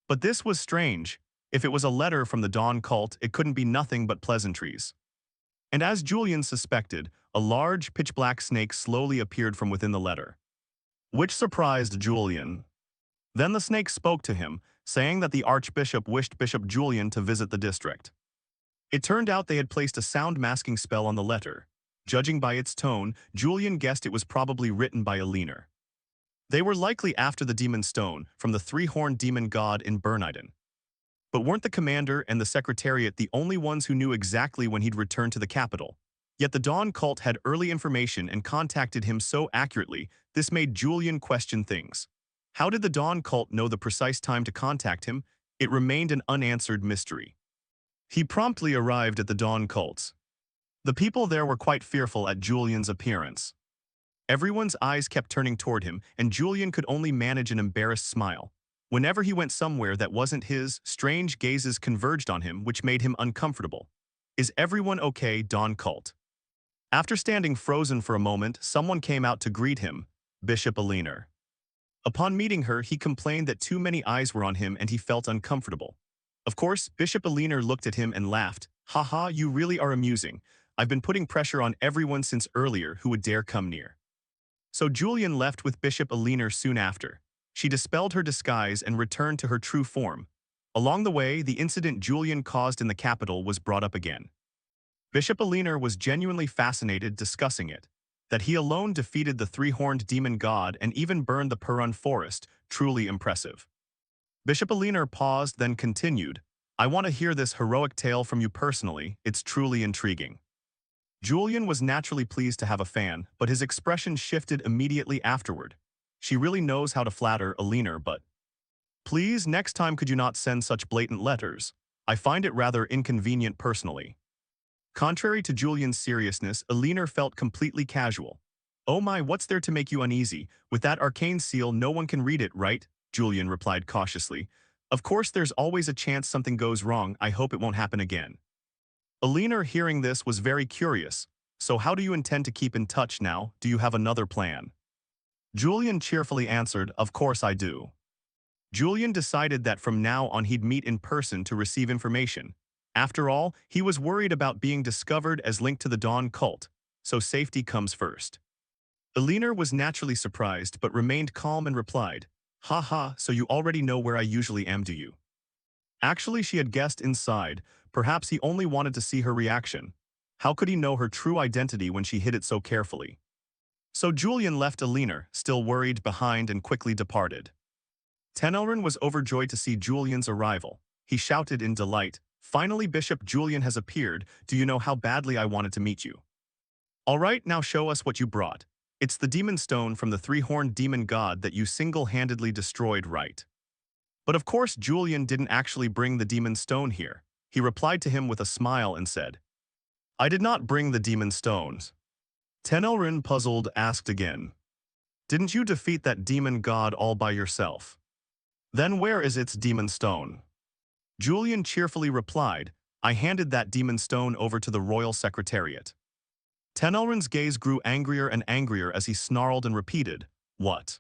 But this was strange. If it was a letter from the Dawn cult, it couldn't be nothing but pleasantries. And as Julian suspected, a large, pitch-black snake slowly appeared from within the letter, which surprised Julian. Then the snake spoke to him, saying that the Archbishop wished Bishop Julian to visit the district. It turned out they had placed a sound masking spell on the letter. Judging by its tone, Julian guessed it was probably written by a leaner. They were likely after the demon stone from the three-horned demon god in Berniden. But weren't the commander and the secretariat the only ones who knew exactly when he'd return to the capital? Yet the Dawn cult had early information and contacted him so accurately, this made Julian question things. How did the Dawn cult know the precise time to contact him? It remained an unanswered mystery. He promptly arrived at the Dawn cults. The people there were quite fearful at Julian's appearance. Everyone's eyes kept turning toward him, and Julian could only manage an embarrassed smile. Whenever he went somewhere that wasn't his, strange gazes converged on him, which made him uncomfortable. Is everyone okay, Dawn cult? After standing frozen for a moment, someone came out to greet him, Bishop Aliner. Upon meeting her, he complained that too many eyes were on him and he felt uncomfortable. Of course, Bishop Aliner looked at him and laughed. Haha, you really are amusing. I've been putting pressure on everyone since earlier who would dare come near. So Julian left with Bishop Aliner soon after. She dispelled her disguise and returned to her true form. Along the way, the incident Julian caused in the capital was brought up again. Bishop Aliner was genuinely fascinated discussing it. That he alone defeated the three-horned demon god and even burned the Purun forest, truly impressive. Bishop Aliner paused, then continued, I want to hear this heroic tale from you personally, it's truly intriguing. Julian was naturally pleased to have a fan, but his expression shifted immediately afterward. She really knows how to flatter Aliner, but please, next time could you not send such blatant letters? I find it rather inconvenient personally. Contrary to Julian's seriousness, Aliner felt completely casual. Oh my, what's there to make you uneasy? With that arcane seal, no one can read it, right? Julian replied cautiously. Of course, there's always a chance something goes wrong. I hope it won't happen again. Aliner, hearing this, was very curious. So how do you intend to keep in touch now? Do you have another plan? Julian cheerfully answered, of course I do. Julian decided that from now on he'd meet in person to receive information. After all, he was worried about being discovered as linked to the Dawn cult, so safety comes first. Aliner was naturally surprised but remained calm and replied, haha, so you already know where I usually am, do you? Actually, she had guessed inside. Perhaps he only wanted to see her reaction. How could he know her true identity when she hid it so carefully? So Julian left Aliner, still worried, behind and quickly departed. Tenelrin was overjoyed to see Julian's arrival. He shouted in delight, finally, Bishop Julian has appeared. Do you know how badly I wanted to meet you? All right, now show us what you brought. It's the demon stone from the three-horned demon god that you single-handedly destroyed, right? But of course Julian didn't actually bring the demon stone here. He replied to him with a smile and said, I did not bring the demon stones. Tenelrin, puzzled, asked again, didn't you defeat that demon god all by yourself? Then where is its demon stone? Julian cheerfully replied, I handed that demon stone over to the royal secretariat. Tenelrin's gaze grew angrier and angrier as he snarled and repeated, what?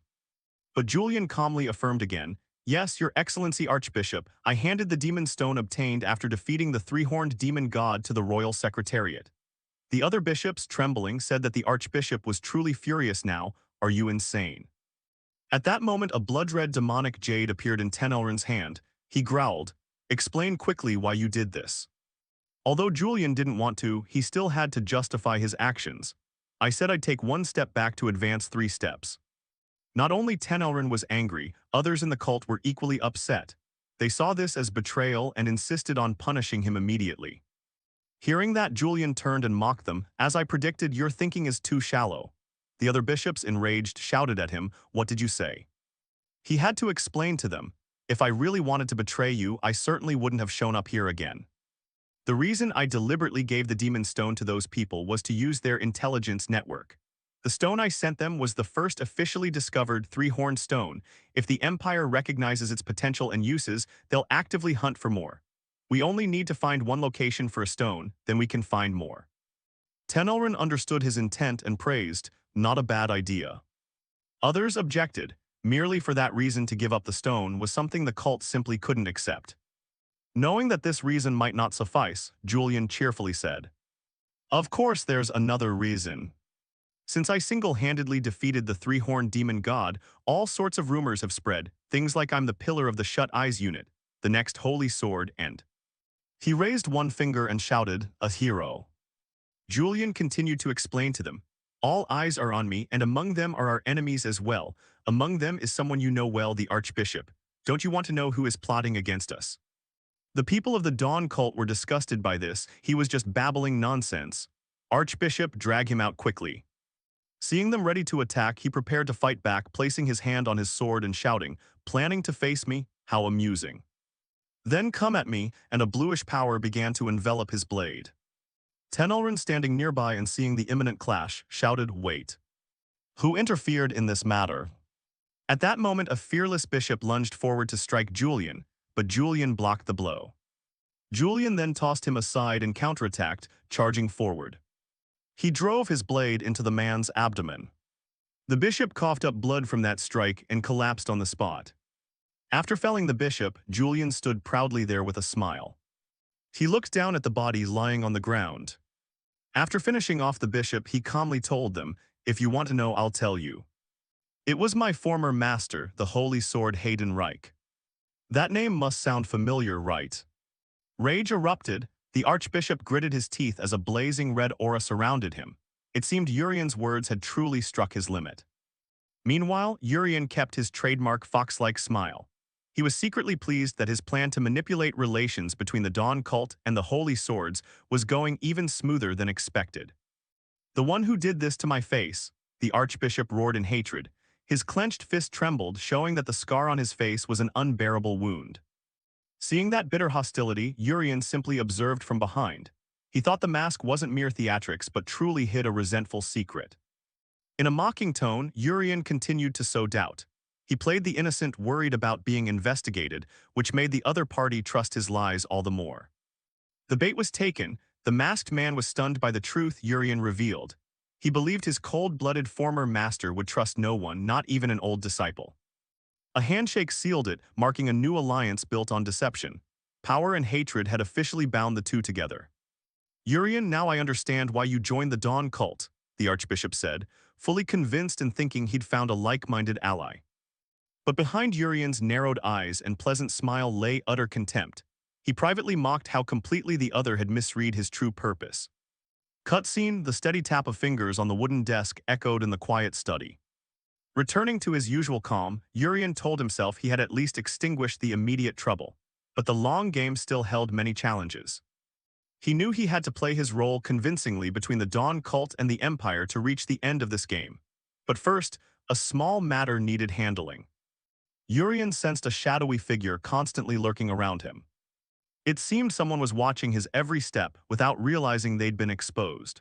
But Julian calmly affirmed again, yes, your excellency archbishop, I handed the demon stone obtained after defeating the three-horned demon god to the royal secretariat. The other bishops, trembling, said that the archbishop was truly furious now. Are you insane? At that moment a blood-red demonic jade appeared in Tenelrin's hand. He growled, explain quickly why you did this. Although Julian didn't want to, he still had to justify his actions. I said I'd take one step back to advance 3 steps. Not only Tenelrin was angry, others in the cult were equally upset. They saw this as betrayal and insisted on punishing him immediately. Hearing that, Julian turned and mocked them. As I predicted, your thinking is too shallow. The other bishops, enraged, shouted at him, what did you say? He had to explain to them, if I really wanted to betray you, I certainly wouldn't have shown up here again. The reason I deliberately gave the demon stone to those people was to use their intelligence network. The stone I sent them was the first officially discovered three-horned stone. If the Empire recognizes its potential and uses, they'll actively hunt for more. We only need to find one location for a stone, then we can find more. Tenelrin understood his intent and praised, not a bad idea. Others objected. Merely for that reason to give up the stone was something the cult simply couldn't accept. Knowing that this reason might not suffice, Julian cheerfully said, of course there's another reason. Since I single-handedly defeated the three-horned demon god, all sorts of rumors have spread, things like I'm the pillar of the Shut Eyes unit, the next holy sword, and... He raised one finger and shouted, a hero. Julian continued to explain to them, all eyes are on me, and among them are our enemies as well. Among them is someone you know well, the Archbishop. Don't you want to know who is plotting against us? The people of the Dawn cult were disgusted by this. He was just babbling nonsense. Archbishop, drag him out quickly. Seeing them ready to attack, he prepared to fight back, placing his hand on his sword and shouting, planning to face me? How amusing. Then come at me, and a bluish power began to envelop his blade. Tenelrin, standing nearby and seeing the imminent clash, shouted, wait. Who interfered in this matter? At that moment a fearless bishop lunged forward to strike Julian, but Julian blocked the blow. Julian then tossed him aside and counterattacked, charging forward. He drove his blade into the man's abdomen. The bishop coughed up blood from that strike and collapsed on the spot. After felling the bishop, Julian stood proudly there with a smile. He looked down at the body lying on the ground. After finishing off the bishop, he calmly told them, if you want to know, I'll tell you. It was my former master, the holy sword Hayden Reich. That name must sound familiar, right? Rage erupted. The archbishop gritted his teeth as a blazing red aura surrounded him. It seemed Urian's words had truly struck his limit. Meanwhile, Urian kept his trademark fox-like smile. He was secretly pleased that his plan to manipulate relations between the Dawn cult and the Holy Swords was going even smoother than expected. The one who did this to my face, the archbishop roared in hatred. His clenched fist trembled, showing that the scar on his face was an unbearable wound. Seeing that bitter hostility, Urian simply observed from behind. He thought the mask wasn't mere theatrics but truly hid a resentful secret. In a mocking tone, Urian continued to sow doubt. He played the innocent, worried about being investigated, which made the other party trust his lies all the more. The bait was taken. The masked man was stunned by the truth Urian revealed. He believed his cold-blooded former master would trust no one, not even an old disciple. A handshake sealed it, marking a new alliance built on deception. Power and hatred had officially bound the two together. Urian, now I understand why you joined the Dawn cult, the archbishop said, fully convinced and thinking he'd found a like-minded ally. But behind Urian's narrowed eyes and pleasant smile lay utter contempt. He privately mocked how completely the other had misread his true purpose. Cutscene, the steady tap of fingers on the wooden desk echoed in the quiet study. Returning to his usual calm, Urian told himself he had at least extinguished the immediate trouble, but the long game still held many challenges. He knew he had to play his role convincingly between the Dawn cult and the Empire to reach the end of this game. But first, a small matter needed handling. Urian sensed a shadowy figure constantly lurking around him. It seemed someone was watching his every step without realizing they'd been exposed.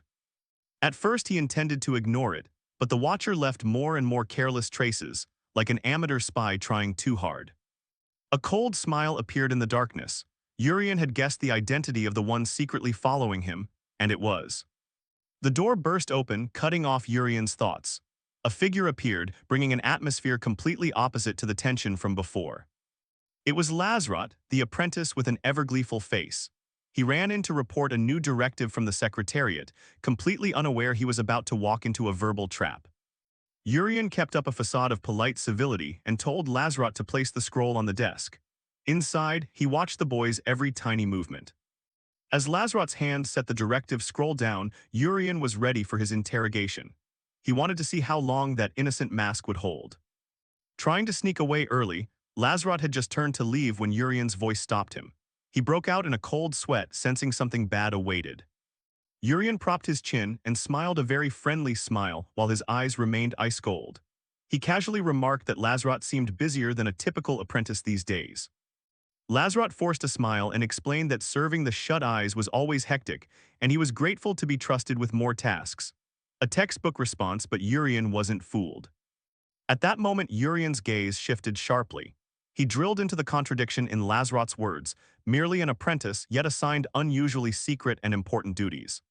At first he intended to ignore it, but the watcher left more and more careless traces, like an amateur spy trying too hard. A cold smile appeared in the darkness. Urian had guessed the identity of the one secretly following him, and it was. The door burst open, cutting off Urian's thoughts. A figure appeared, bringing an atmosphere completely opposite to the tension from before. It was Lazrat, the apprentice with an ever-gleeful face. He ran in to report a new directive from the Secretariat, completely unaware he was about to walk into a verbal trap. Urian kept up a facade of polite civility and told Lazrat to place the scroll on the desk. Inside, he watched the boy's every tiny movement. As Lazrat's hand set the directive scroll down, Urian was ready for his interrogation. He wanted to see how long that innocent mask would hold. Trying to sneak away early, Lazrat had just turned to leave when Urian's voice stopped him. He broke out in a cold sweat, sensing something bad awaited. Urian propped his chin and smiled a very friendly smile while his eyes remained ice cold. He casually remarked that Lazrat seemed busier than a typical apprentice these days. Lazrat forced a smile and explained that serving the shut eyes was always hectic, and he was grateful to be trusted with more tasks. A textbook response, but Urian wasn't fooled. At that moment, Urian's gaze shifted sharply. He drilled into the contradiction in Lazrat's words, merely an apprentice yet assigned unusually secret and important duties.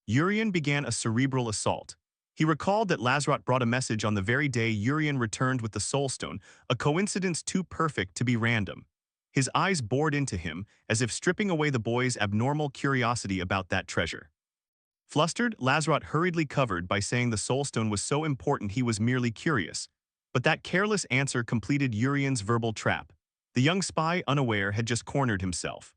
Urian began a cerebral assault. He recalled that Lazrat brought a message on the very day Urian returned with the Soul Stone, a coincidence too perfect to be random. His eyes bored into him, as if stripping away the boy's abnormal curiosity about that treasure. Flustered, Lazrat hurriedly covered by saying the Soul Stone was so important he was merely curious. But that careless answer completed Urian's verbal trap. The young spy, unaware, had just cornered himself.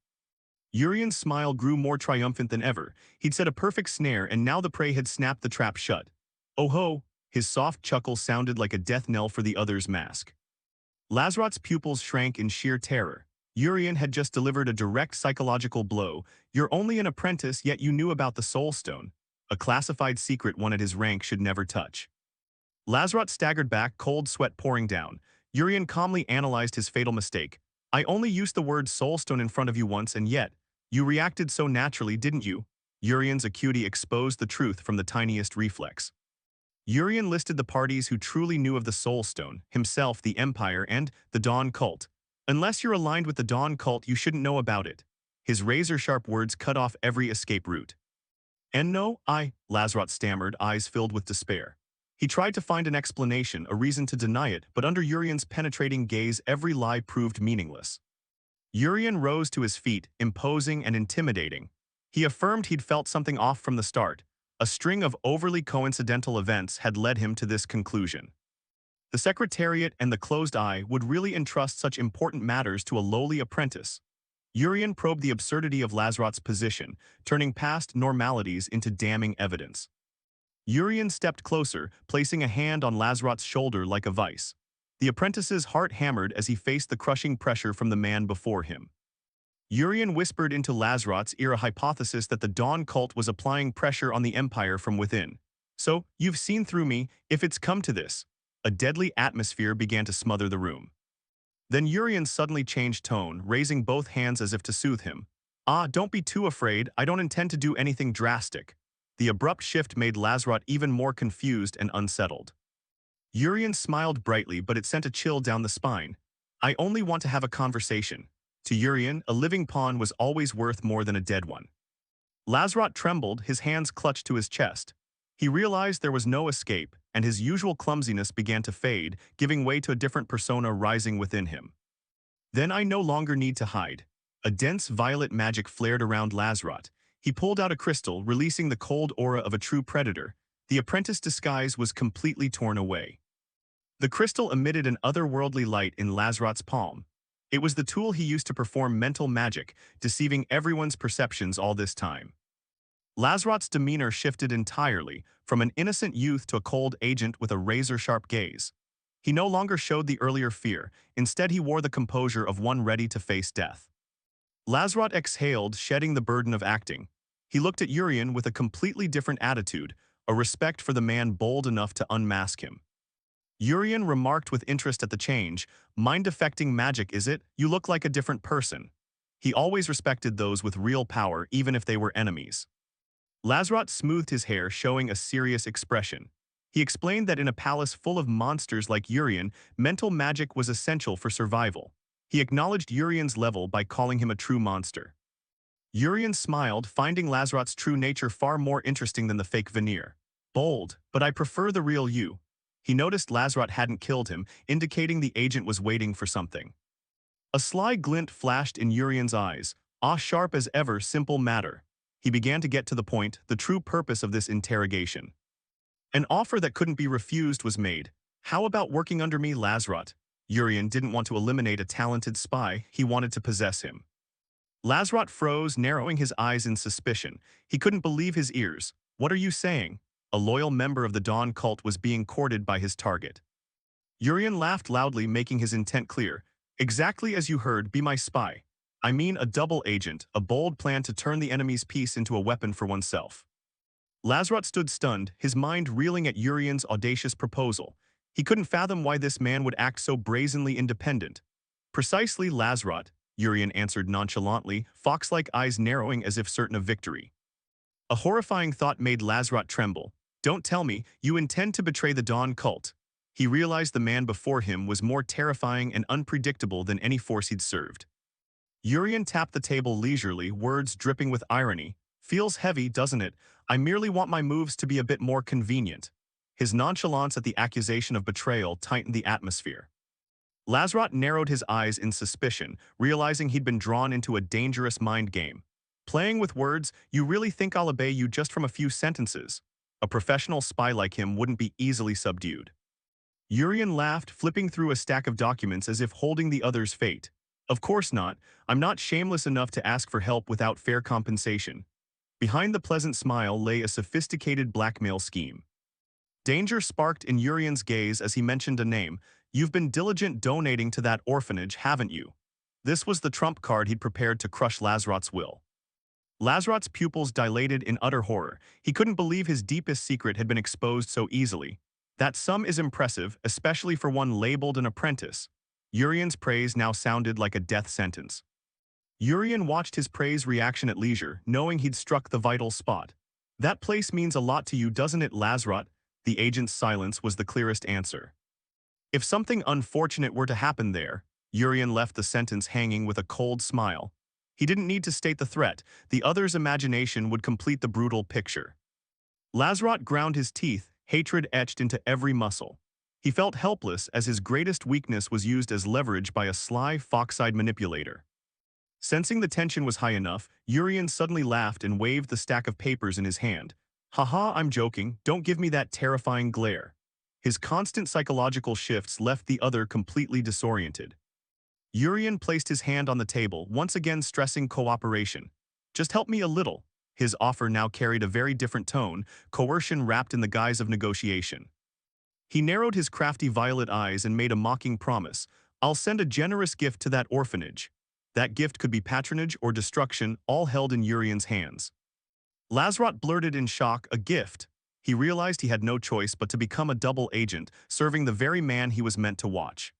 Urian's smile grew more triumphant than ever. He'd set a perfect snare, and now the prey had snapped the trap shut. Oh ho! His soft chuckle sounded like a death knell for the other's mask. Lazrat's pupils shrank in sheer terror. Urian had just delivered a direct psychological blow. You're only an apprentice, yet you knew about the Soul Stone, a classified secret one at his rank should never touch. Lazrat staggered back, cold sweat pouring down. Urian calmly analyzed his fatal mistake. I only used the word Soul Stone in front of you once, and yet, you reacted so naturally, didn't you? Urian's acuity exposed the truth from the tiniest reflex. Urian listed the parties who truly knew of the Soul Stone, himself, the Empire, and the Dawn Cult. Unless you're aligned with the Dawn Cult, you shouldn't know about it. His razor-sharp words cut off every escape route. And no, Lazrat stammered, eyes filled with despair. He tried to find an explanation, a reason to deny it, but under Urian's penetrating gaze, every lie proved meaningless. Urian rose to his feet, imposing and intimidating. He affirmed he'd felt something off from the start. A string of overly coincidental events had led him to this conclusion. The Secretariat and the Closed Eye would really entrust such important matters to a lowly apprentice. Urian probed the absurdity of Lazrat's position, turning past normalities into damning evidence. Urian stepped closer, placing a hand on Lazrat's shoulder like a vice. The apprentice's heart hammered as he faced the crushing pressure from the man before him. Urian whispered into Lazrat's ear a hypothesis that the Dawn Cult was applying pressure on the Empire from within. So, you've seen through me, if it's come to this. A deadly atmosphere began to smother the room. Then Urian suddenly changed tone, raising both hands as if to soothe him. Don't be too afraid, I don't intend to do anything drastic. The abrupt shift made Lazrat even more confused and unsettled. Urian smiled brightly, but it sent a chill down the spine. I only want to have a conversation. To Urian, a living pawn was always worth more than a dead one. Lazrat trembled, his hands clutched to his chest. He realized there was no escape, and his usual clumsiness began to fade, giving way to a different persona rising within him. Then I no longer need to hide. A dense violet magic flared around Lazrat. He pulled out a crystal, releasing the cold aura of a true predator. The apprentice disguise was completely torn away. The crystal emitted an otherworldly light in Lazrat's palm. It was the tool he used to perform mental magic, deceiving everyone's perceptions all this time. Lazrat's demeanor shifted entirely, from an innocent youth to a cold agent with a razor-sharp gaze. He no longer showed the earlier fear, instead he wore the composure of one ready to face death. Lazrat exhaled, shedding the burden of acting. He looked at Urian with a completely different attitude, a respect for the man bold enough to unmask him. Urian remarked with interest at the change, "Mind-affecting magic, is it? You look like a different person." He always respected those with real power, even if they were enemies. Lazarot smoothed his hair, showing a serious expression. He explained that in a palace full of monsters like Urian, mental magic was essential for survival. He acknowledged Urian's level by calling him a true monster. Urian smiled, finding Lazarot's true nature far more interesting than the fake veneer. "Bold, but I prefer the real you." He noticed Lazarot hadn't killed him, indicating the agent was waiting for something. A sly glint flashed in Urian's eyes. "Ah, sharp as ever, simple matter." He began to get to the point, the true purpose of this interrogation. An offer that couldn't be refused was made. "How about working under me, Lazarot?" Urian didn't want to eliminate a talented spy, he wanted to possess him. Lazarot froze, narrowing his eyes in suspicion. He couldn't believe his ears. "What are you saying?" A loyal member of the Dawn cult was being courted by his target. Urian laughed loudly, making his intent clear. "Exactly as you heard, be my spy. I mean a double agent, a bold plan to turn the enemy's peace into a weapon for oneself." Lazarot stood stunned, his mind reeling at Urian's audacious proposal. He couldn't fathom why this man would act so brazenly independent. "Precisely, Lazarot," Urian answered nonchalantly, fox-like eyes narrowing as if certain of victory. A horrifying thought made Lazarot tremble. "Don't tell me, you intend to betray the Dawn cult." He realized the man before him was more terrifying and unpredictable than any force he'd served. Urian tapped the table leisurely, words dripping with irony. "Feels heavy, doesn't it? I merely want my moves to be a bit more convenient." His nonchalance at the accusation of betrayal tightened the atmosphere. Lazarot narrowed his eyes in suspicion, realizing he'd been drawn into a dangerous mind game. "Playing with words, you really think I'll obey you just from a few sentences?" A professional spy like him wouldn't be easily subdued. Urian laughed, flipping through a stack of documents as if holding the other's fate. "Of course not. I'm not shameless enough to ask for help without fair compensation." Behind the pleasant smile lay a sophisticated blackmail scheme. Danger sparked in Urian's gaze as he mentioned a name. "You've been diligent donating to that orphanage, haven't you?" This was the trump card he'd prepared to crush Lazarot's will. Lazarot's pupils dilated in utter horror. He couldn't believe his deepest secret had been exposed so easily. "That sum is impressive, especially for one labeled an apprentice." Urian's praise now sounded like a death sentence. Urian watched his praise reaction at leisure, knowing he'd struck the vital spot. "That place means a lot to you, doesn't it, Lazarot?" The agent's silence was the clearest answer. "If something unfortunate were to happen there," Urian left the sentence hanging with a cold smile. He didn't need to state the threat, the other's imagination would complete the brutal picture. Lazarot ground his teeth, hatred etched into every muscle. He felt helpless as his greatest weakness was used as leverage by a sly, fox-eyed manipulator. Sensing the tension was high enough, Urian suddenly laughed and waved the stack of papers in his hand. "Haha, I'm joking, don't give me that terrifying glare." His constant psychological shifts left the other completely disoriented. Urian placed his hand on the table, once again stressing cooperation. "Just help me a little." His offer now carried a very different tone, coercion wrapped in the guise of negotiation. He narrowed his crafty violet eyes and made a mocking promise. "I'll send a generous gift to that orphanage." That gift could be patronage or destruction, all held in Urian's hands. Lazarot blurted in shock, "A gift?" He realized he had no choice but to become a double agent, serving the very man he was meant to watch.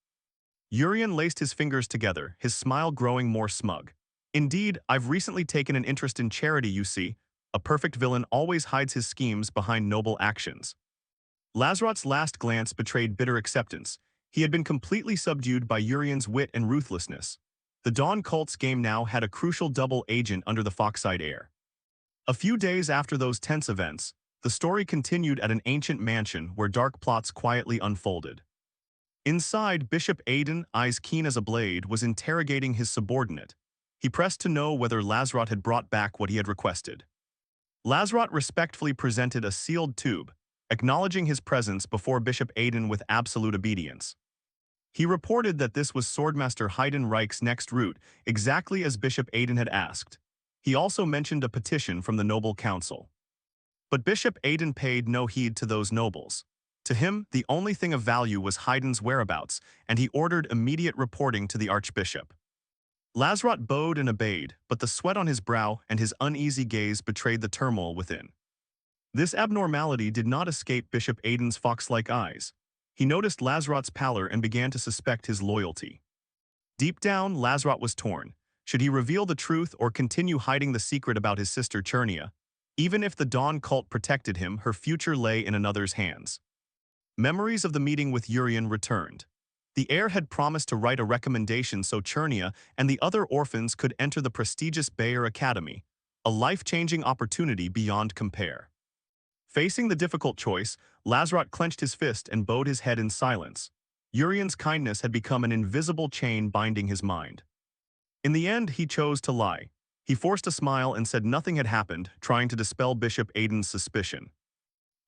Urian laced his fingers together, his smile growing more smug. "Indeed, I've recently taken an interest in charity, you see. A perfect villain always hides his schemes behind noble actions." Lazarot's last glance betrayed bitter acceptance. He had been completely subdued by Urian's wit and ruthlessness. The Dawn cult's game now had a crucial double agent under the fox-eyed air. A few days after those tense events, the story continued at an ancient mansion where dark plots quietly unfolded. Inside, Bishop Aiden, eyes keen as a blade, was interrogating his subordinate. He pressed to know whether Lazarot had brought back what he had requested. Lazarot respectfully presented a sealed tube, acknowledging his presence before Bishop Aiden with absolute obedience. He reported that this was Swordmaster Haydn Reich's next route, exactly as Bishop Aiden had asked. He also mentioned a petition from the Noble Council. But Bishop Aiden paid no heed to those nobles. To him, the only thing of value was Haydn's whereabouts, and he ordered immediate reporting to the Archbishop. Lazarot bowed and obeyed, but the sweat on his brow and his uneasy gaze betrayed the turmoil within. This abnormality did not escape Bishop Aiden's fox-like eyes. He noticed Lazarot's pallor and began to suspect his loyalty. Deep down, Lazarot was torn. Should he reveal the truth or continue hiding the secret about his sister Chernia? Even if the Dawn cult protected him, her future lay in another's hands. Memories of the meeting with Urian returned. The heir had promised to write a recommendation so Chernia and the other orphans could enter the prestigious Bayer Academy, a life-changing opportunity beyond compare. Facing the difficult choice, Lazarot clenched his fist and bowed his head in silence. Urian's kindness had become an invisible chain binding his mind. In the end, he chose to lie. He forced a smile and said nothing had happened, trying to dispel Bishop Aiden's suspicion.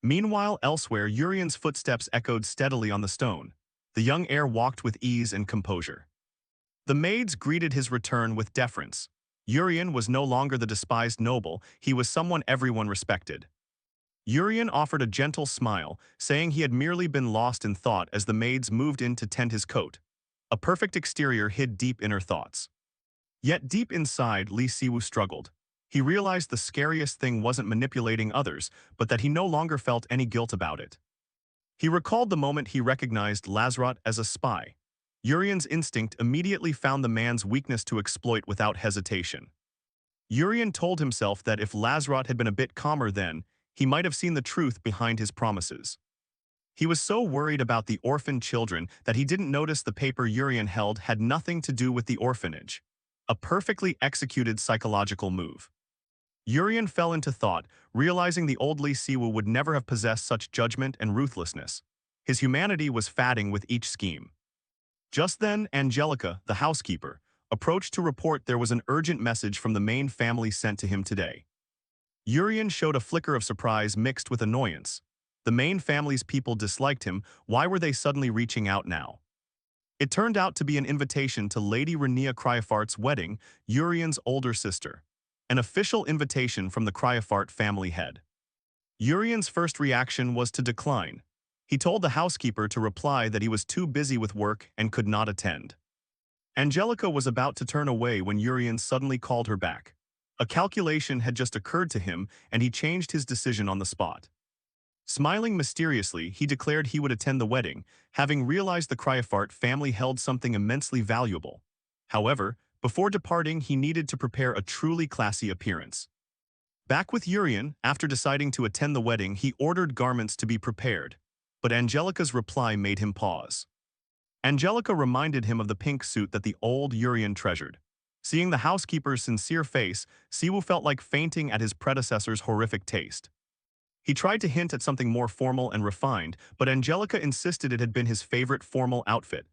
Meanwhile, elsewhere, Urian's footsteps echoed steadily on the stone. The young heir walked with ease and composure. The maids greeted his return with deference. Urian was no longer the despised noble, he was someone everyone respected. Urian offered a gentle smile, saying he had merely been lost in thought as the maids moved in to tend his coat. A perfect exterior hid deep inner thoughts. Yet deep inside, Li Siwu struggled. He realized the scariest thing wasn't manipulating others, but that he no longer felt any guilt about it. He recalled the moment he recognized Lazarot as a spy. Urian's instinct immediately found the man's weakness to exploit without hesitation. Urian told himself that if Lazarot had been a bit calmer then, he might have seen the truth behind his promises. He was so worried about the orphan children that he didn't notice the paper Urian held had nothing to do with the orphanage. A perfectly executed psychological move. Urian fell into thought, realizing the old Li Siwu would never have possessed such judgment and ruthlessness. His humanity was fatting with each scheme. Just then, Angelica, the housekeeper, approached to report there was an urgent message from the main family sent to him today. Urian showed a flicker of surprise mixed with annoyance. The main family's people disliked him, why were they suddenly reaching out now? It turned out to be an invitation to Lady Renia Cryofart's wedding, Urian's older sister. An official invitation from the Cryofart family head. Urian's first reaction was to decline. He told the housekeeper to reply that he was too busy with work and could not attend. Angelica was about to turn away when Urian suddenly called her back. A calculation had just occurred to him, and he changed his decision on the spot. Smiling mysteriously, he declared he would attend the wedding, having realized the Cryofart family held something immensely valuable. However, before departing, he needed to prepare a truly classy appearance. Back with Urian, after deciding to attend the wedding, he ordered garments to be prepared. But Angelica's reply made him pause. Angelica reminded him of the pink suit that the old Urian treasured. Seeing the housekeeper's sincere face, Siwu felt like fainting at his predecessor's horrific taste. He tried to hint at something more formal and refined, but Angelica insisted it had been his favorite formal outfit.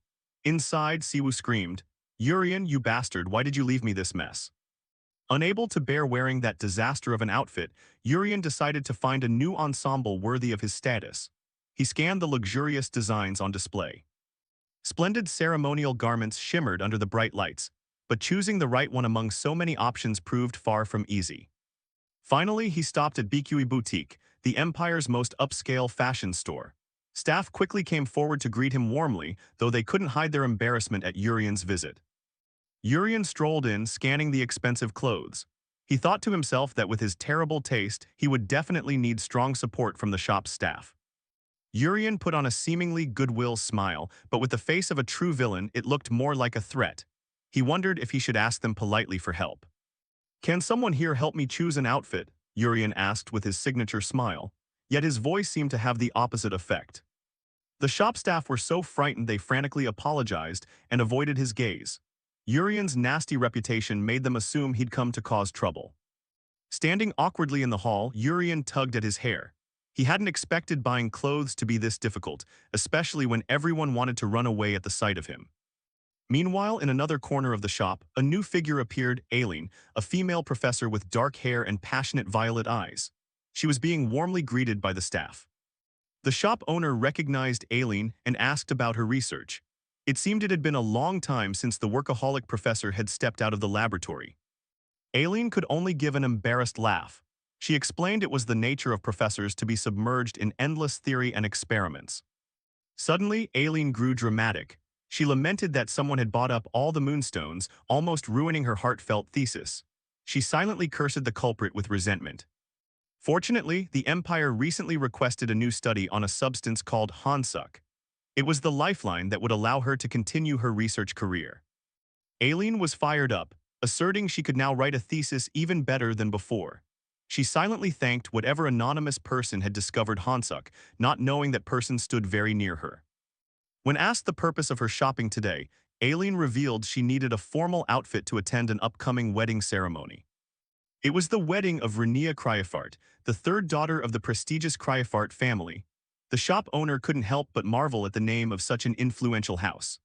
Inside, Siwu screamed, "Urian, you bastard, why did you leave me this mess?" Unable to bear wearing that disaster of an outfit, Urian decided to find a new ensemble worthy of his status. He scanned the luxurious designs on display. Splendid ceremonial garments shimmered under the bright lights, but choosing the right one among so many options proved far from easy. Finally, he stopped at BQE Boutique, the Empire's most upscale fashion store. Staff quickly came forward to greet him warmly, though they couldn't hide their embarrassment at Urian's visit. Urian strolled in, scanning the expensive clothes. He thought to himself that with his terrible taste, he would definitely need strong support from the shop's staff. Urian put on a seemingly goodwill smile, but with the face of a true villain, it looked more like a threat. He wondered if he should ask them politely for help. "Can someone here help me choose an outfit?" Urian asked with his signature smile, yet his voice seemed to have the opposite effect. The shop staff were so frightened they frantically apologized and avoided his gaze. Urian's nasty reputation made them assume he'd come to cause trouble. Standing awkwardly in the hall, Urian tugged at his hair. He hadn't expected buying clothes to be this difficult, especially when everyone wanted to run away at the sight of him. Meanwhile, in another corner of the shop, a new figure appeared, Aileen, a female professor with dark hair and passionate violet eyes. She was being warmly greeted by the staff. The shop owner recognized Aileen and asked about her research. It seemed it had been a long time since the workaholic professor had stepped out of the laboratory. Aileen could only give an embarrassed laugh. She explained it was the nature of professors to be submerged in endless theory and experiments. Suddenly, Aileen grew dramatic. She lamented that someone had bought up all the moonstones, almost ruining her heartfelt thesis. She silently cursed the culprit with resentment. Fortunately, the Empire recently requested a new study on a substance called Hansuk. It was the lifeline that would allow her to continue her research career. Aileen was fired up, asserting she could now write a thesis even better than before. She silently thanked whatever anonymous person had discovered Hansuk, not knowing that person stood very near her. When asked the purpose of her shopping today, Aileen revealed she needed a formal outfit to attend an upcoming wedding ceremony. It was the wedding of Renia Cryofart, the third daughter of the prestigious Cryofart family. The shop owner couldn't help but marvel at the name of such an influential house.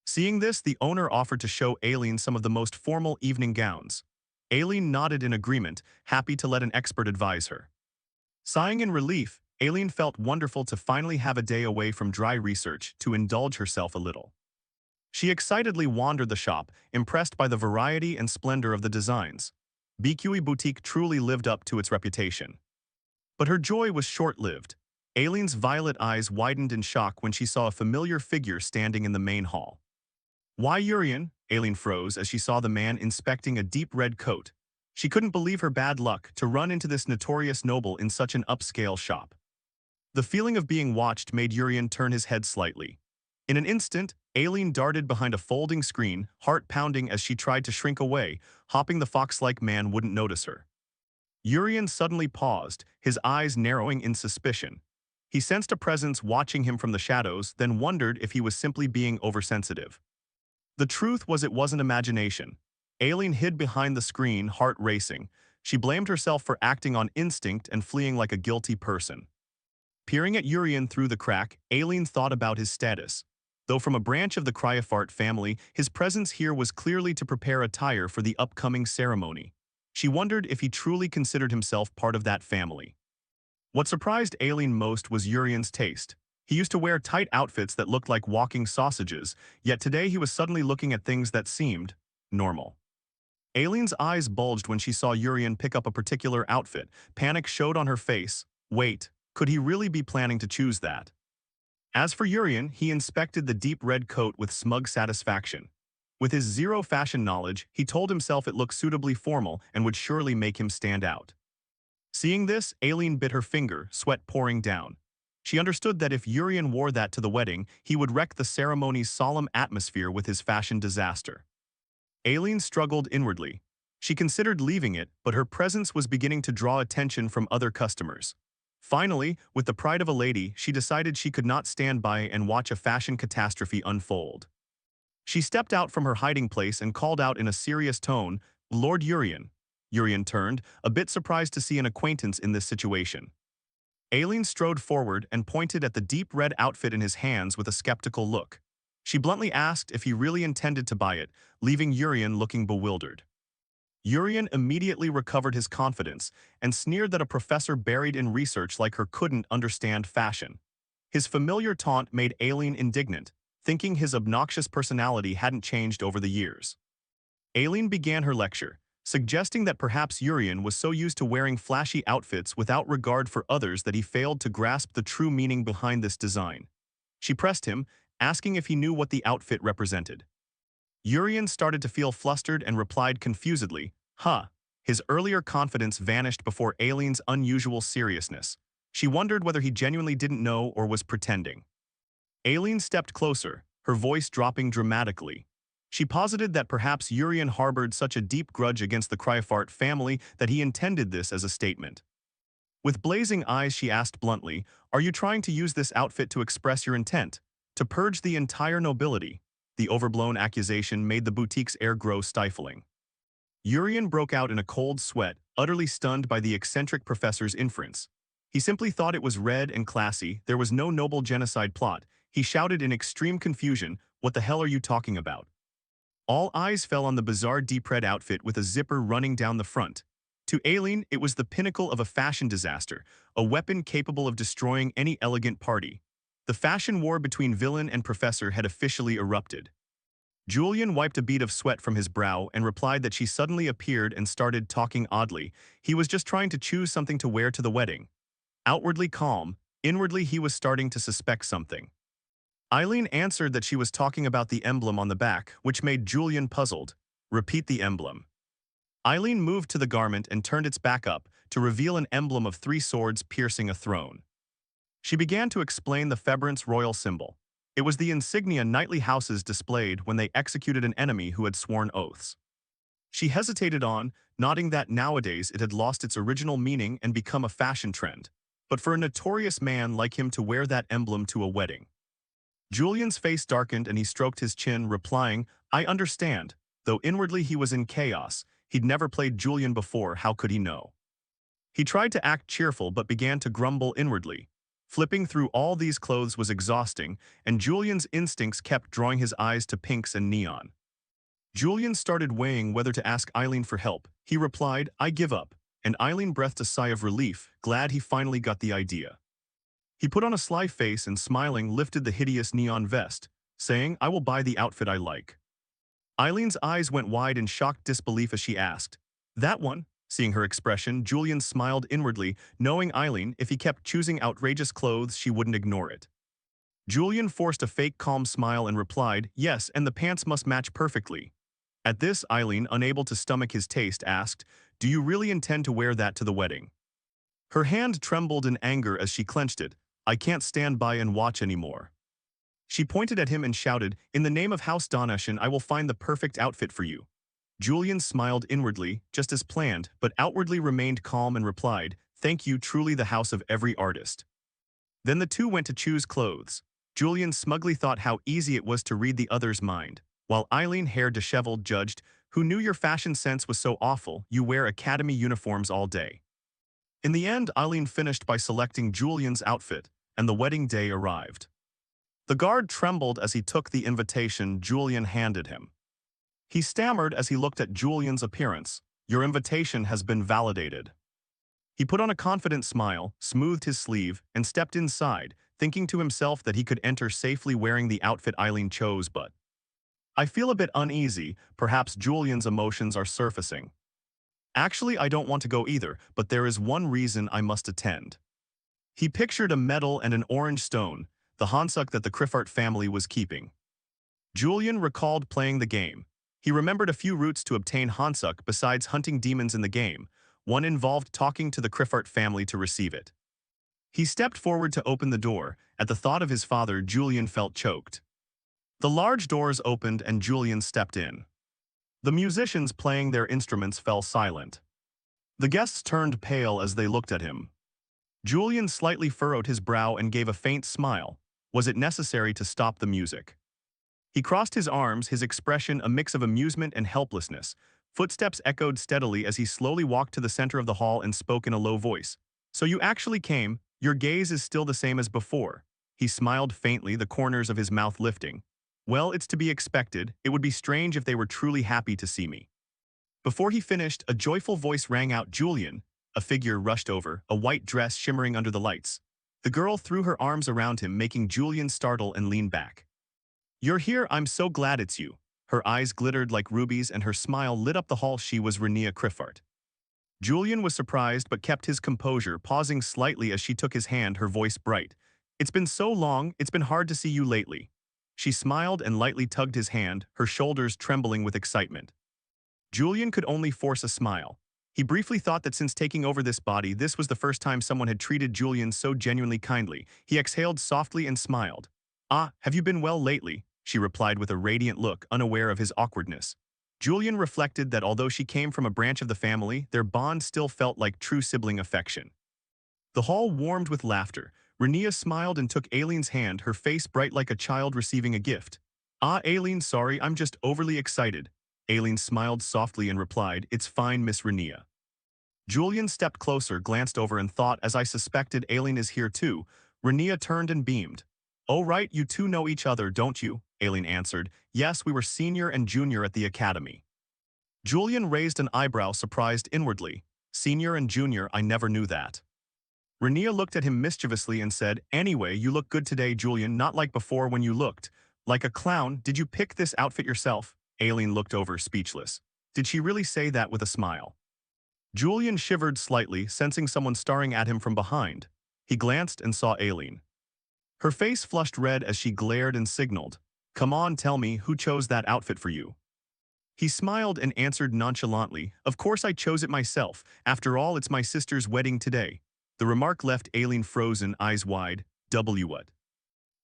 Seeing this, the owner offered to show Aileen some of the most formal evening gowns. Aileen nodded in agreement, happy to let an expert advise her. Sighing in relief, Aileen felt wonderful to finally have a day away from dry research to indulge herself a little. She excitedly wandered the shop, impressed by the variety and splendor of the designs. BQE Boutique truly lived up to its reputation. But her joy was short-lived. Aileen's violet eyes widened in shock when she saw a familiar figure standing in the main hall. "Why, Urian?" Aileen froze as she saw the man inspecting a deep red coat. She couldn't believe her bad luck to run into this notorious noble in such an upscale shop. The feeling of being watched made Urian turn his head slightly. In an instant, Aileen darted behind a folding screen, heart pounding as she tried to shrink away, hoping the fox-like man wouldn't notice her. Urian suddenly paused, his eyes narrowing in suspicion. He sensed a presence watching him from the shadows, then wondered if he was simply being oversensitive. The truth was it wasn't imagination. Aileen hid behind the screen, heart racing. She blamed herself for acting on instinct and fleeing like a guilty person. Peering at Urian through the crack, Aileen thought about his status. Though from a branch of the Cryofart family, his presence here was clearly to prepare attire for the upcoming ceremony. She wondered if he truly considered himself part of that family. What surprised Aileen most was Urian's taste. He used to wear tight outfits that looked like walking sausages, yet today he was suddenly looking at things that seemed normal. Aileen's eyes bulged when she saw Urian pick up a particular outfit. Panic showed on her face. Wait, could he really be planning to choose that? As for Urian, he inspected the deep red coat with smug satisfaction. With his zero fashion knowledge, he told himself it looked suitably formal and would surely make him stand out. Seeing this, Aileen bit her finger, sweat pouring down. She understood that if Urian wore that to the wedding, he would wreck the ceremony's solemn atmosphere with his fashion disaster. Aileen struggled inwardly. She considered leaving it, but her presence was beginning to draw attention from other customers. Finally, with the pride of a lady, she decided she could not stand by and watch a fashion catastrophe unfold. She stepped out from her hiding place and called out in a serious tone, "Lord Urian." Urian turned, a bit surprised to see an acquaintance in this situation. Aileen strode forward and pointed at the deep red outfit in his hands with a skeptical look. She bluntly asked if he really intended to buy it, leaving Urian looking bewildered. Urian immediately recovered his confidence and sneered that a professor buried in research like her couldn't understand fashion. His familiar taunt made Aileen indignant, thinking his obnoxious personality hadn't changed over the years. Aileen began her lecture, suggesting that perhaps Urian was so used to wearing flashy outfits without regard for others that he failed to grasp the true meaning behind this design. She pressed him, asking if he knew what the outfit represented. Urian started to feel flustered and replied confusedly, "Huh." His earlier confidence vanished before Aileen's unusual seriousness. She wondered whether he genuinely didn't know or was pretending. Aileen stepped closer, her voice dropping dramatically. She posited that perhaps Urian harbored such a deep grudge against the Cryofart family that he intended this as a statement. With blazing eyes, she asked bluntly, "Are you trying to use this outfit to express your intent? To purge the entire nobility?" The overblown accusation made the boutique's air grow stifling. Urian broke out in a cold sweat, utterly stunned by the eccentric professor's inference. He simply thought it was red and classy, there was no noble genocide plot. He shouted in extreme confusion, "What the hell are you talking about?" All eyes fell on the bizarre deep red outfit with a zipper running down the front. To Aileen, it was the pinnacle of a fashion disaster, a weapon capable of destroying any elegant party. The fashion war between villain and professor had officially erupted. Julian wiped a bead of sweat from his brow and replied that she suddenly appeared and started talking oddly. He was just trying to choose something to wear to the wedding. Outwardly calm, inwardly he was starting to suspect something. Eileen answered that she was talking about the emblem on the back, which made Julian puzzled. "Repeat the emblem." Eileen moved to the garment and turned its back up to reveal an emblem of three swords piercing a throne. She began to explain the Febrant's royal symbol. It was the insignia knightly houses displayed when they executed an enemy who had sworn oaths. She hesitated on, nodding that nowadays it had lost its original meaning and become a fashion trend. But for a notorious man like him to wear that emblem to a wedding. Julian's face darkened and he stroked his chin, replying, I understand. Though inwardly he was in chaos. He'd never played Julian before, how could he know? He tried to act cheerful but began to grumble inwardly. Flipping through all these clothes was exhausting, and Julian's instincts kept drawing his eyes to pinks and neon. Julian started weighing whether to ask Eileen for help. He replied, I give up, and Eileen breathed a sigh of relief, glad he finally got the idea. He put on a sly face and smiling lifted the hideous neon vest, saying, I will buy the outfit I like. Eileen's eyes went wide in shocked disbelief as she asked, that one? Seeing her expression, Julian smiled inwardly, knowing Eileen, if he kept choosing outrageous clothes, she wouldn't ignore it. Julian forced a fake calm smile and replied, yes, and the pants must match perfectly. At this, Eileen, unable to stomach his taste, asked, do you really intend to wear that to the wedding? Her hand trembled in anger as she clenched it. I can't stand by and watch anymore. She pointed at him and shouted, in the name of House Donashan, I will find the perfect outfit for you. Julian smiled inwardly, just as planned, but outwardly remained calm and replied, thank you, truly the house of every artist. Then the two went to choose clothes. Julian smugly thought how easy it was to read the other's mind, while Eileen, hair disheveled, judged, who knew your fashion sense was so awful, you wear academy uniforms all day. In the end, Eileen finished by selecting Julian's outfit, and the wedding day arrived. The guard trembled as he took the invitation Julian handed him. He stammered as he looked at Julian's appearance. Your invitation has been validated. He put on a confident smile, smoothed his sleeve, and stepped inside, thinking to himself that he could enter safely wearing the outfit Eileen chose, but I feel a bit uneasy, perhaps Julian's emotions are surfacing. Actually, I don't want to go either, but there is one reason I must attend. He pictured a medal and an orange stone, the Hansuk that the Criffart family was keeping. Julian recalled playing the game. He remembered a few routes to obtain Hansuk besides hunting demons in the game. One involved talking to the Criffart family to receive it. He stepped forward to open the door. At the thought of his father, Julian felt choked. The large doors opened and Julian stepped in. The musicians playing their instruments fell silent. The guests turned pale as they looked at him. Julian slightly furrowed his brow and gave a faint smile. Was it necessary to stop the music? He crossed his arms, his expression a mix of amusement and helplessness. Footsteps echoed steadily as he slowly walked to the center of the hall and spoke in a low voice. So you actually came, your gaze is still the same as before. He smiled faintly, the corners of his mouth lifting. Well, it's to be expected. It would be strange if they were truly happy to see me. Before he finished, a joyful voice rang out, Julian. A figure rushed over, a white dress shimmering under the lights. The girl threw her arms around him, making Julian startle and lean back. You're here, I'm so glad it's you. Her eyes glittered like rubies and her smile lit up the hall. She was Renia Criffart. Julian was surprised but kept his composure, pausing slightly as she took his hand, her voice bright. It's been so long, it's been hard to see you lately. She smiled and lightly tugged his hand, her shoulders trembling with excitement. Julian could only force a smile. He briefly thought that since taking over this body, this was the first time someone had treated Julian so genuinely kindly. He exhaled softly and smiled. Ah, have you been well lately? She replied with a radiant look, unaware of his awkwardness. Julian reflected that although she came from a branch of the family, their bond still felt like true sibling affection. The hall warmed with laughter. Renia smiled and took Aileen's hand, her face bright like a child receiving a gift. Ah, Aileen, sorry, I'm just overly excited. Aileen smiled softly and replied, it's fine, Miss Renia. Julian stepped closer, glanced over and thought, as I suspected, Aileen is here too. Renia turned and beamed. Oh right, you two know each other, don't you? Aileen answered. Yes, we were senior and junior at the academy. Julian raised an eyebrow, surprised inwardly. Senior and junior, I never knew that. Renia looked at him mischievously and said, anyway, you look good today, Julian, not like before when you looked like a clown. Did you pick this outfit yourself? Aileen looked over, speechless. Did she really say that with a smile? Julian shivered slightly, sensing someone staring at him from behind. He glanced and saw Aileen. Her face flushed red as she glared and signaled. Come on, tell me, who chose that outfit for you? He smiled and answered nonchalantly, "Of course I chose it myself. After all, it's my sister's wedding today." The remark left Aileen frozen, eyes wide. "W what?"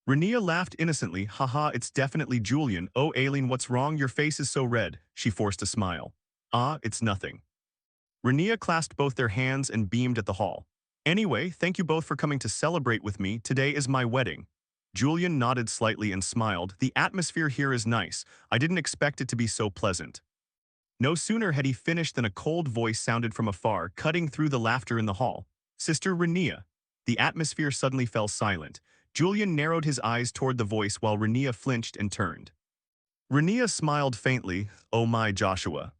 Rania laughed innocently. "Haha, it's definitely Julian." "Oh, Aileen, what's wrong? Your face is so red." She forced a smile. "Ah, it's nothing." Rania clasped both their hands and beamed at the hall. "Anyway, thank you both for coming to celebrate with me. Today is my wedding." Julian nodded slightly and smiled. "The atmosphere here is nice. I didn't expect it to be so pleasant." No sooner had he finished than a cold voice sounded from afar, cutting through the laughter in the hall. "Sister Rania." The atmosphere suddenly fell silent. Julian narrowed his eyes toward the voice while Rania flinched and turned. Rania smiled faintly. "Oh my, Joshua."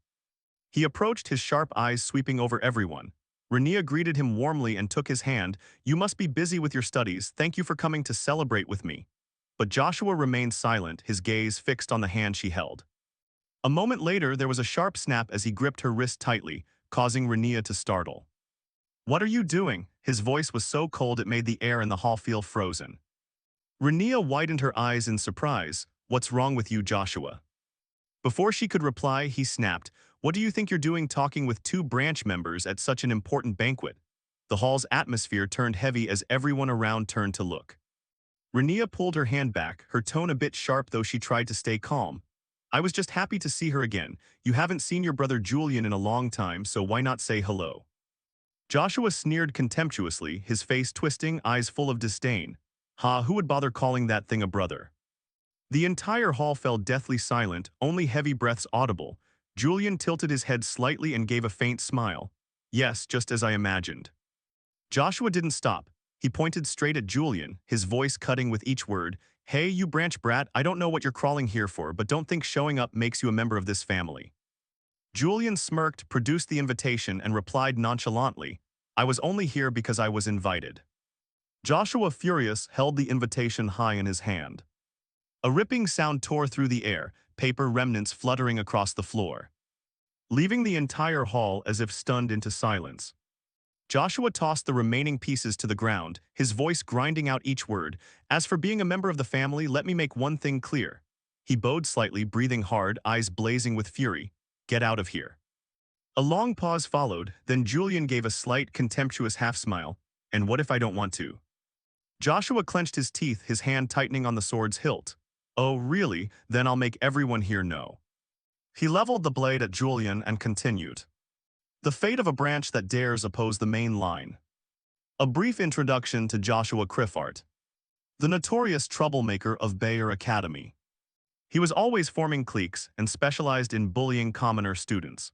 He approached, his sharp eyes sweeping over everyone. Rania greeted him warmly and took his hand. "You must be busy with your studies. Thank you for coming to celebrate with me." But Joshua remained silent, his gaze fixed on the hand she held. A moment later, there was a sharp snap as he gripped her wrist tightly, causing Rania to startle. "What are you doing?" His voice was so cold it made the air in the hall feel frozen. Rania widened her eyes in surprise. "What's wrong with you, Joshua?" Before she could reply, he snapped, "What do you think you're doing talking with two branch members at such an important banquet?" The hall's atmosphere turned heavy as everyone around turned to look. Rania pulled her hand back, her tone a bit sharp though she tried to stay calm. "I was just happy to see her again. You haven't seen your brother Julian in a long time, so why not say hello?" Joshua sneered contemptuously, his face twisting, eyes full of disdain. "Ha, who would bother calling that thing a brother?" The entire hall fell deathly silent, only heavy breaths audible. Julian tilted his head slightly and gave a faint smile. "Yes, just as I imagined." Joshua didn't stop. He pointed straight at Julian, his voice cutting with each word. "Hey, you branch brat, I don't know what you're crawling here for, but don't think showing up makes you a member of this family." Julian smirked, produced the invitation, and replied nonchalantly, "I was only here because I was invited." Joshua, furious, held the invitation high in his hand. A ripping sound tore through the air, paper remnants fluttering across the floor, leaving the entire hall as if stunned into silence. Joshua tossed the remaining pieces to the ground, his voice grinding out each word. "As for being a member of the family, let me make one thing clear." He bowed slightly, breathing hard, eyes blazing with fury. "Get out of here." A long pause followed, then Julian gave a slight, contemptuous half-smile. "And what if I don't want to?" Joshua clenched his teeth, his hand tightening on the sword's hilt. "Oh, really? Then I'll make everyone here know." He leveled the blade at Julian and continued. "The fate of a branch that dares oppose the main line." A brief introduction to Joshua Criffart, the notorious troublemaker of Bayer Academy. He was always forming cliques and specialized in bullying commoner students.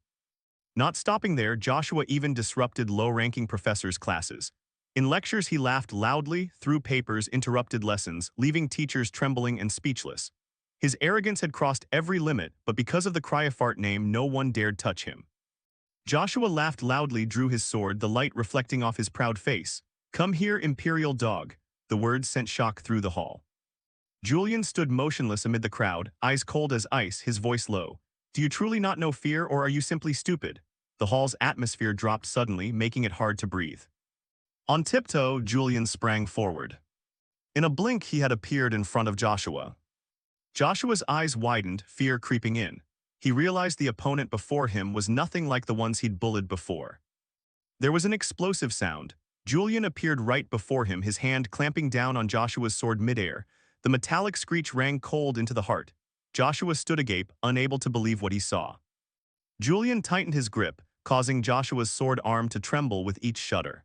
Not stopping there, Joshua even disrupted low-ranking professors' classes. In lectures, he laughed loudly, threw papers, interrupted lessons, leaving teachers trembling and speechless. His arrogance had crossed every limit, but because of the Cryofart name, no one dared touch him. Joshua laughed loudly, drew his sword, the light reflecting off his proud face. "Come here, Imperial Dog." The words sent shock through the hall. Julian stood motionless amid the crowd, eyes cold as ice, his voice low. "Do you truly not know fear, or are you simply stupid?" The hall's atmosphere dropped suddenly, making it hard to breathe. On tiptoe, Julian sprang forward. In a blink, he had appeared in front of Joshua. Joshua's eyes widened, fear creeping in. He realized the opponent before him was nothing like the ones he'd bullied before. There was an explosive sound. Julian appeared right before him, his hand clamping down on Joshua's sword midair. The metallic screech rang cold into the heart. Joshua stood agape, unable to believe what he saw. Julian tightened his grip, causing Joshua's sword arm to tremble with each shudder.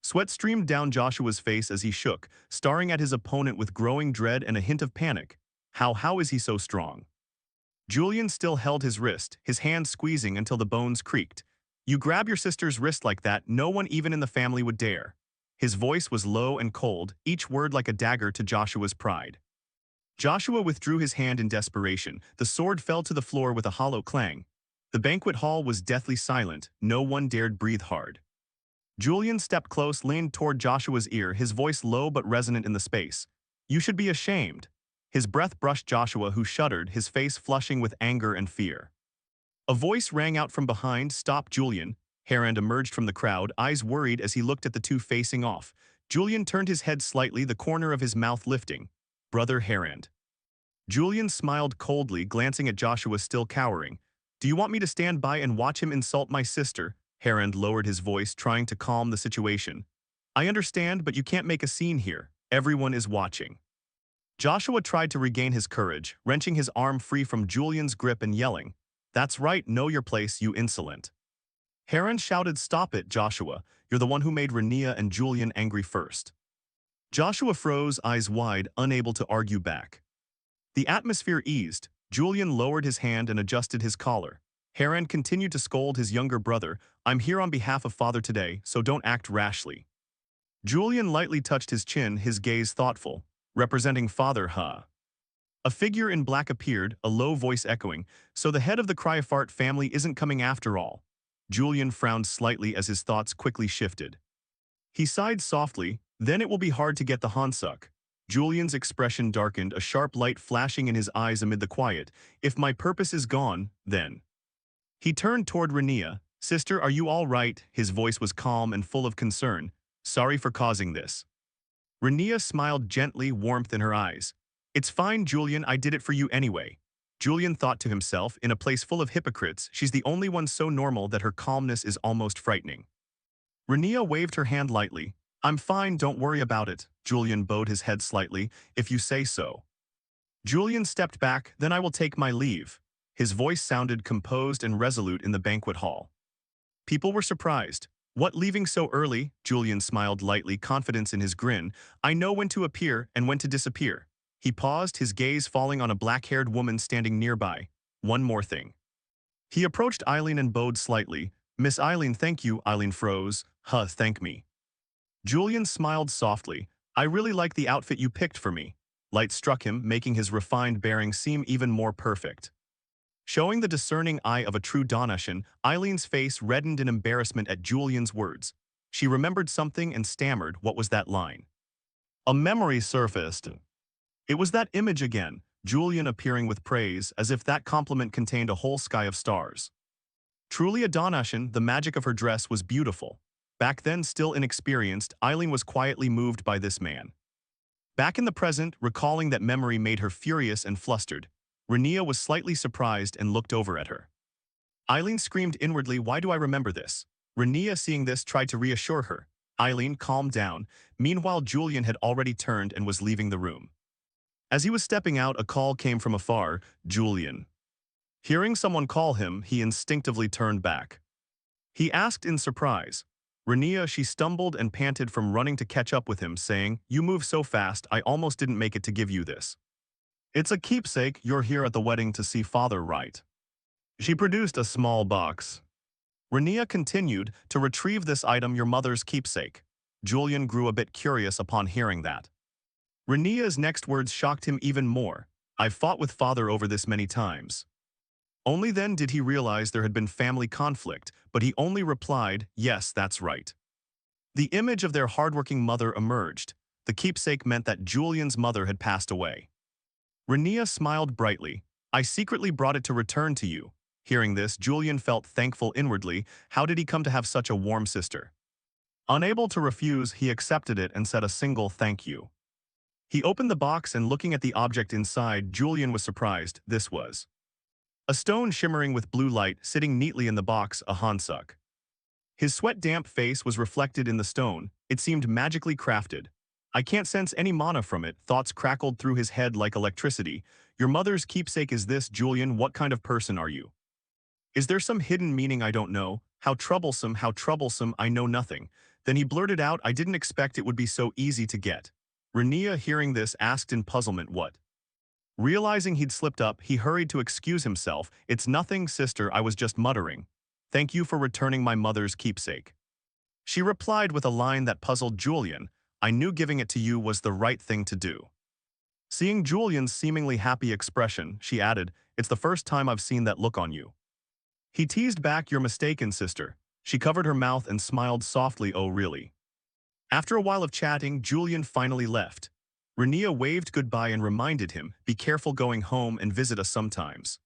Sweat streamed down Joshua's face as he shook, staring at his opponent with growing dread and a hint of panic. How is he so strong? Julian still held his wrist, his hand squeezing until the bones creaked. "You grab your sister's wrist like that, no one even in the family would dare." His voice was low and cold, each word like a dagger to Joshua's pride. Joshua withdrew his hand in desperation. The sword fell to the floor with a hollow clang. The banquet hall was deathly silent, no one dared breathe hard. Julian stepped close, leaned toward Joshua's ear, his voice low but resonant in the space. "You should be ashamed." His breath brushed Joshua, who shuddered, his face flushing with anger and fear. A voice rang out from behind, "Stop, Julian." Harand emerged from the crowd, eyes worried as he looked at the two facing off. Julian turned his head slightly, the corner of his mouth lifting. "Brother Harand." Julian smiled coldly, glancing at Joshua still cowering. Do you want me to stand by and watch him insult my sister? Harand lowered his voice, trying to calm the situation. I understand, but you can't make a scene here. Everyone is watching. Joshua tried to regain his courage, wrenching his arm free from Julian's grip and yelling, That's right, know your place, you insolent. Harand shouted, Stop it, Joshua. You're the one who made Rania and Julian angry first. Joshua froze, eyes wide, unable to argue back. The atmosphere eased. Julian lowered his hand and adjusted his collar. Harand continued to scold his younger brother, I'm here on behalf of Father today, so don't act rashly. Julian lightly touched his chin, his gaze thoughtful, representing Father Ha. A figure in black appeared, a low voice echoing, so the head of the Cryofart family isn't coming after all. Julian frowned slightly as his thoughts quickly shifted. He sighed softly, then it will be hard to get the Hansuk. Julian's expression darkened, a sharp light flashing in his eyes amid the quiet. If my purpose is gone, then. He turned toward Rania. Sister, are you all right? His voice was calm and full of concern. Sorry for causing this. Rania smiled gently, warmth in her eyes. It's fine, Julian, I did it for you anyway. Julian thought to himself, in a place full of hypocrites, she's the only one so normal that her calmness is almost frightening. Rania waved her hand lightly. I'm fine, don't worry about it. Julian bowed his head slightly, if you say so. Julian stepped back, then I will take my leave. His voice sounded composed and resolute in the banquet hall. People were surprised. What, leaving so early? Julian smiled lightly, confidence in his grin. I know when to appear and when to disappear. He paused, his gaze falling on a black-haired woman standing nearby. One more thing. He approached Eileen and bowed slightly. Miss Eileen, thank you. Eileen froze. Thank me. Julian smiled softly. I really like the outfit you picked for me. Light struck him, making his refined bearing seem even more perfect. Showing the discerning eye of a true Donashan, Eileen's face reddened in embarrassment at Julian's words. She remembered something and stammered, what was that line? A memory surfaced. It was that image again, Julian appearing with praise, as if that compliment contained a whole sky of stars. Truly a Donashan, the magic of her dress was beautiful. Back then, still inexperienced, Eileen was quietly moved by this man. Back in the present, recalling that memory made her furious and flustered, Rania was slightly surprised and looked over at her. Eileen screamed inwardly, why do I remember this? Rania, seeing this, tried to reassure her. Eileen calmed down. Meanwhile, Julian had already turned and was leaving the room. As he was stepping out, a call came from afar, Julian. Hearing someone call him, he instinctively turned back. He asked in surprise. Rania, she stumbled and panted from running to catch up with him, saying, You move so fast, I almost didn't make it to give you this. It's a keepsake, you're here at the wedding to see Father, right? She produced a small box. Rania continued, to retrieve this item, your mother's keepsake. Julian grew a bit curious upon hearing that. Rania's next words shocked him even more. I've fought with Father over this many times. Only then did he realize there had been family conflict, but he only replied, yes, that's right. The image of their hardworking mother emerged. The keepsake meant that Julian's mother had passed away. Rania smiled brightly. I secretly brought it to return to you. Hearing this, Julian felt thankful inwardly. How did he come to have such a warm sister? Unable to refuse, he accepted it and said a single thank you. He opened the box and looking at the object inside, Julian was surprised. This was a stone shimmering with blue light, sitting neatly in the box, a Hansuk. His sweat-damp face was reflected in the stone. It seemed magically crafted. I can't sense any mana from it, thoughts crackled through his head like electricity. Your mother's keepsake is this, Julian, what kind of person are you? Is there some hidden meaning I don't know? How troublesome, I know nothing. Then he blurted out, I didn't expect it would be so easy to get. Rania, hearing this, asked in puzzlement what. Realizing he'd slipped up, he hurried to excuse himself. It's nothing, sister, I was just muttering. Thank you for returning my mother's keepsake. She replied with a line that puzzled Julian. I knew giving it to you was the right thing to do. Seeing Julian's seemingly happy expression, she added, it's the first time I've seen that look on you. He teased back, you're mistaken, sister. She covered her mouth and smiled softly, oh really? After a while of chatting, Julian finally left. Rania waved goodbye and reminded him, be careful going home and visit us sometimes.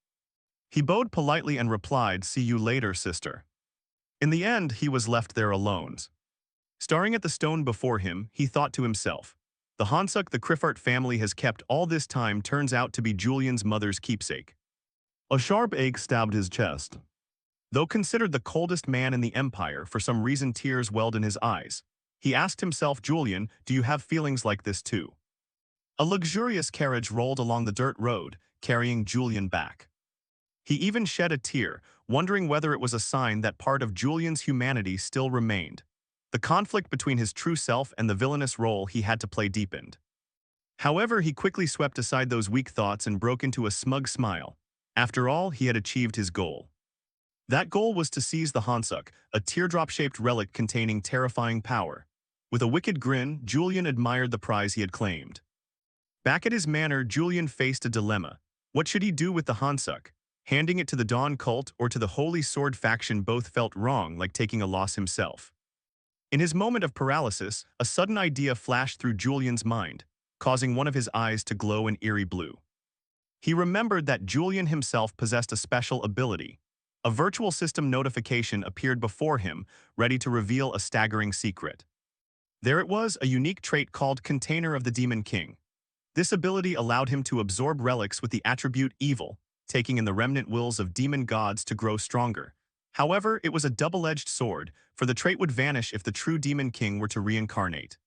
He bowed politely and replied, see you later, sister. In the end, he was left there alone. Staring at the stone before him, he thought to himself, the Hansuk the Criffart family has kept all this time turns out to be Julian's mother's keepsake. A sharp ache stabbed his chest. Though considered the coldest man in the empire, for some reason tears welled in his eyes. He asked himself, Julian, do you have feelings like this too? A luxurious carriage rolled along the dirt road, carrying Julian back. He even shed a tear, wondering whether it was a sign that part of Julian's humanity still remained. The conflict between his true self and the villainous role he had to play deepened. However, he quickly swept aside those weak thoughts and broke into a smug smile. After all, he had achieved his goal. That goal was to seize the Hansuk, a teardrop-shaped relic containing terrifying power. With a wicked grin, Julian admired the prize he had claimed. Back at his manor, Julian faced a dilemma. What should he do with the Hansuk? Handing it to the Dawn cult or to the Holy Sword faction? Both felt wrong, like taking a loss himself. In his moment of paralysis, a sudden idea flashed through Julian's mind, causing one of his eyes to glow an eerie blue. He remembered that Julian himself possessed a special ability. A virtual system notification appeared before him, ready to reveal a staggering secret. There it was, a unique trait called Container of the Demon King. This ability allowed him to absorb relics with the attribute evil, taking in the remnant wills of demon gods to grow stronger. However, it was a double-edged sword, for the trait would vanish if the true Demon King were to reincarnate.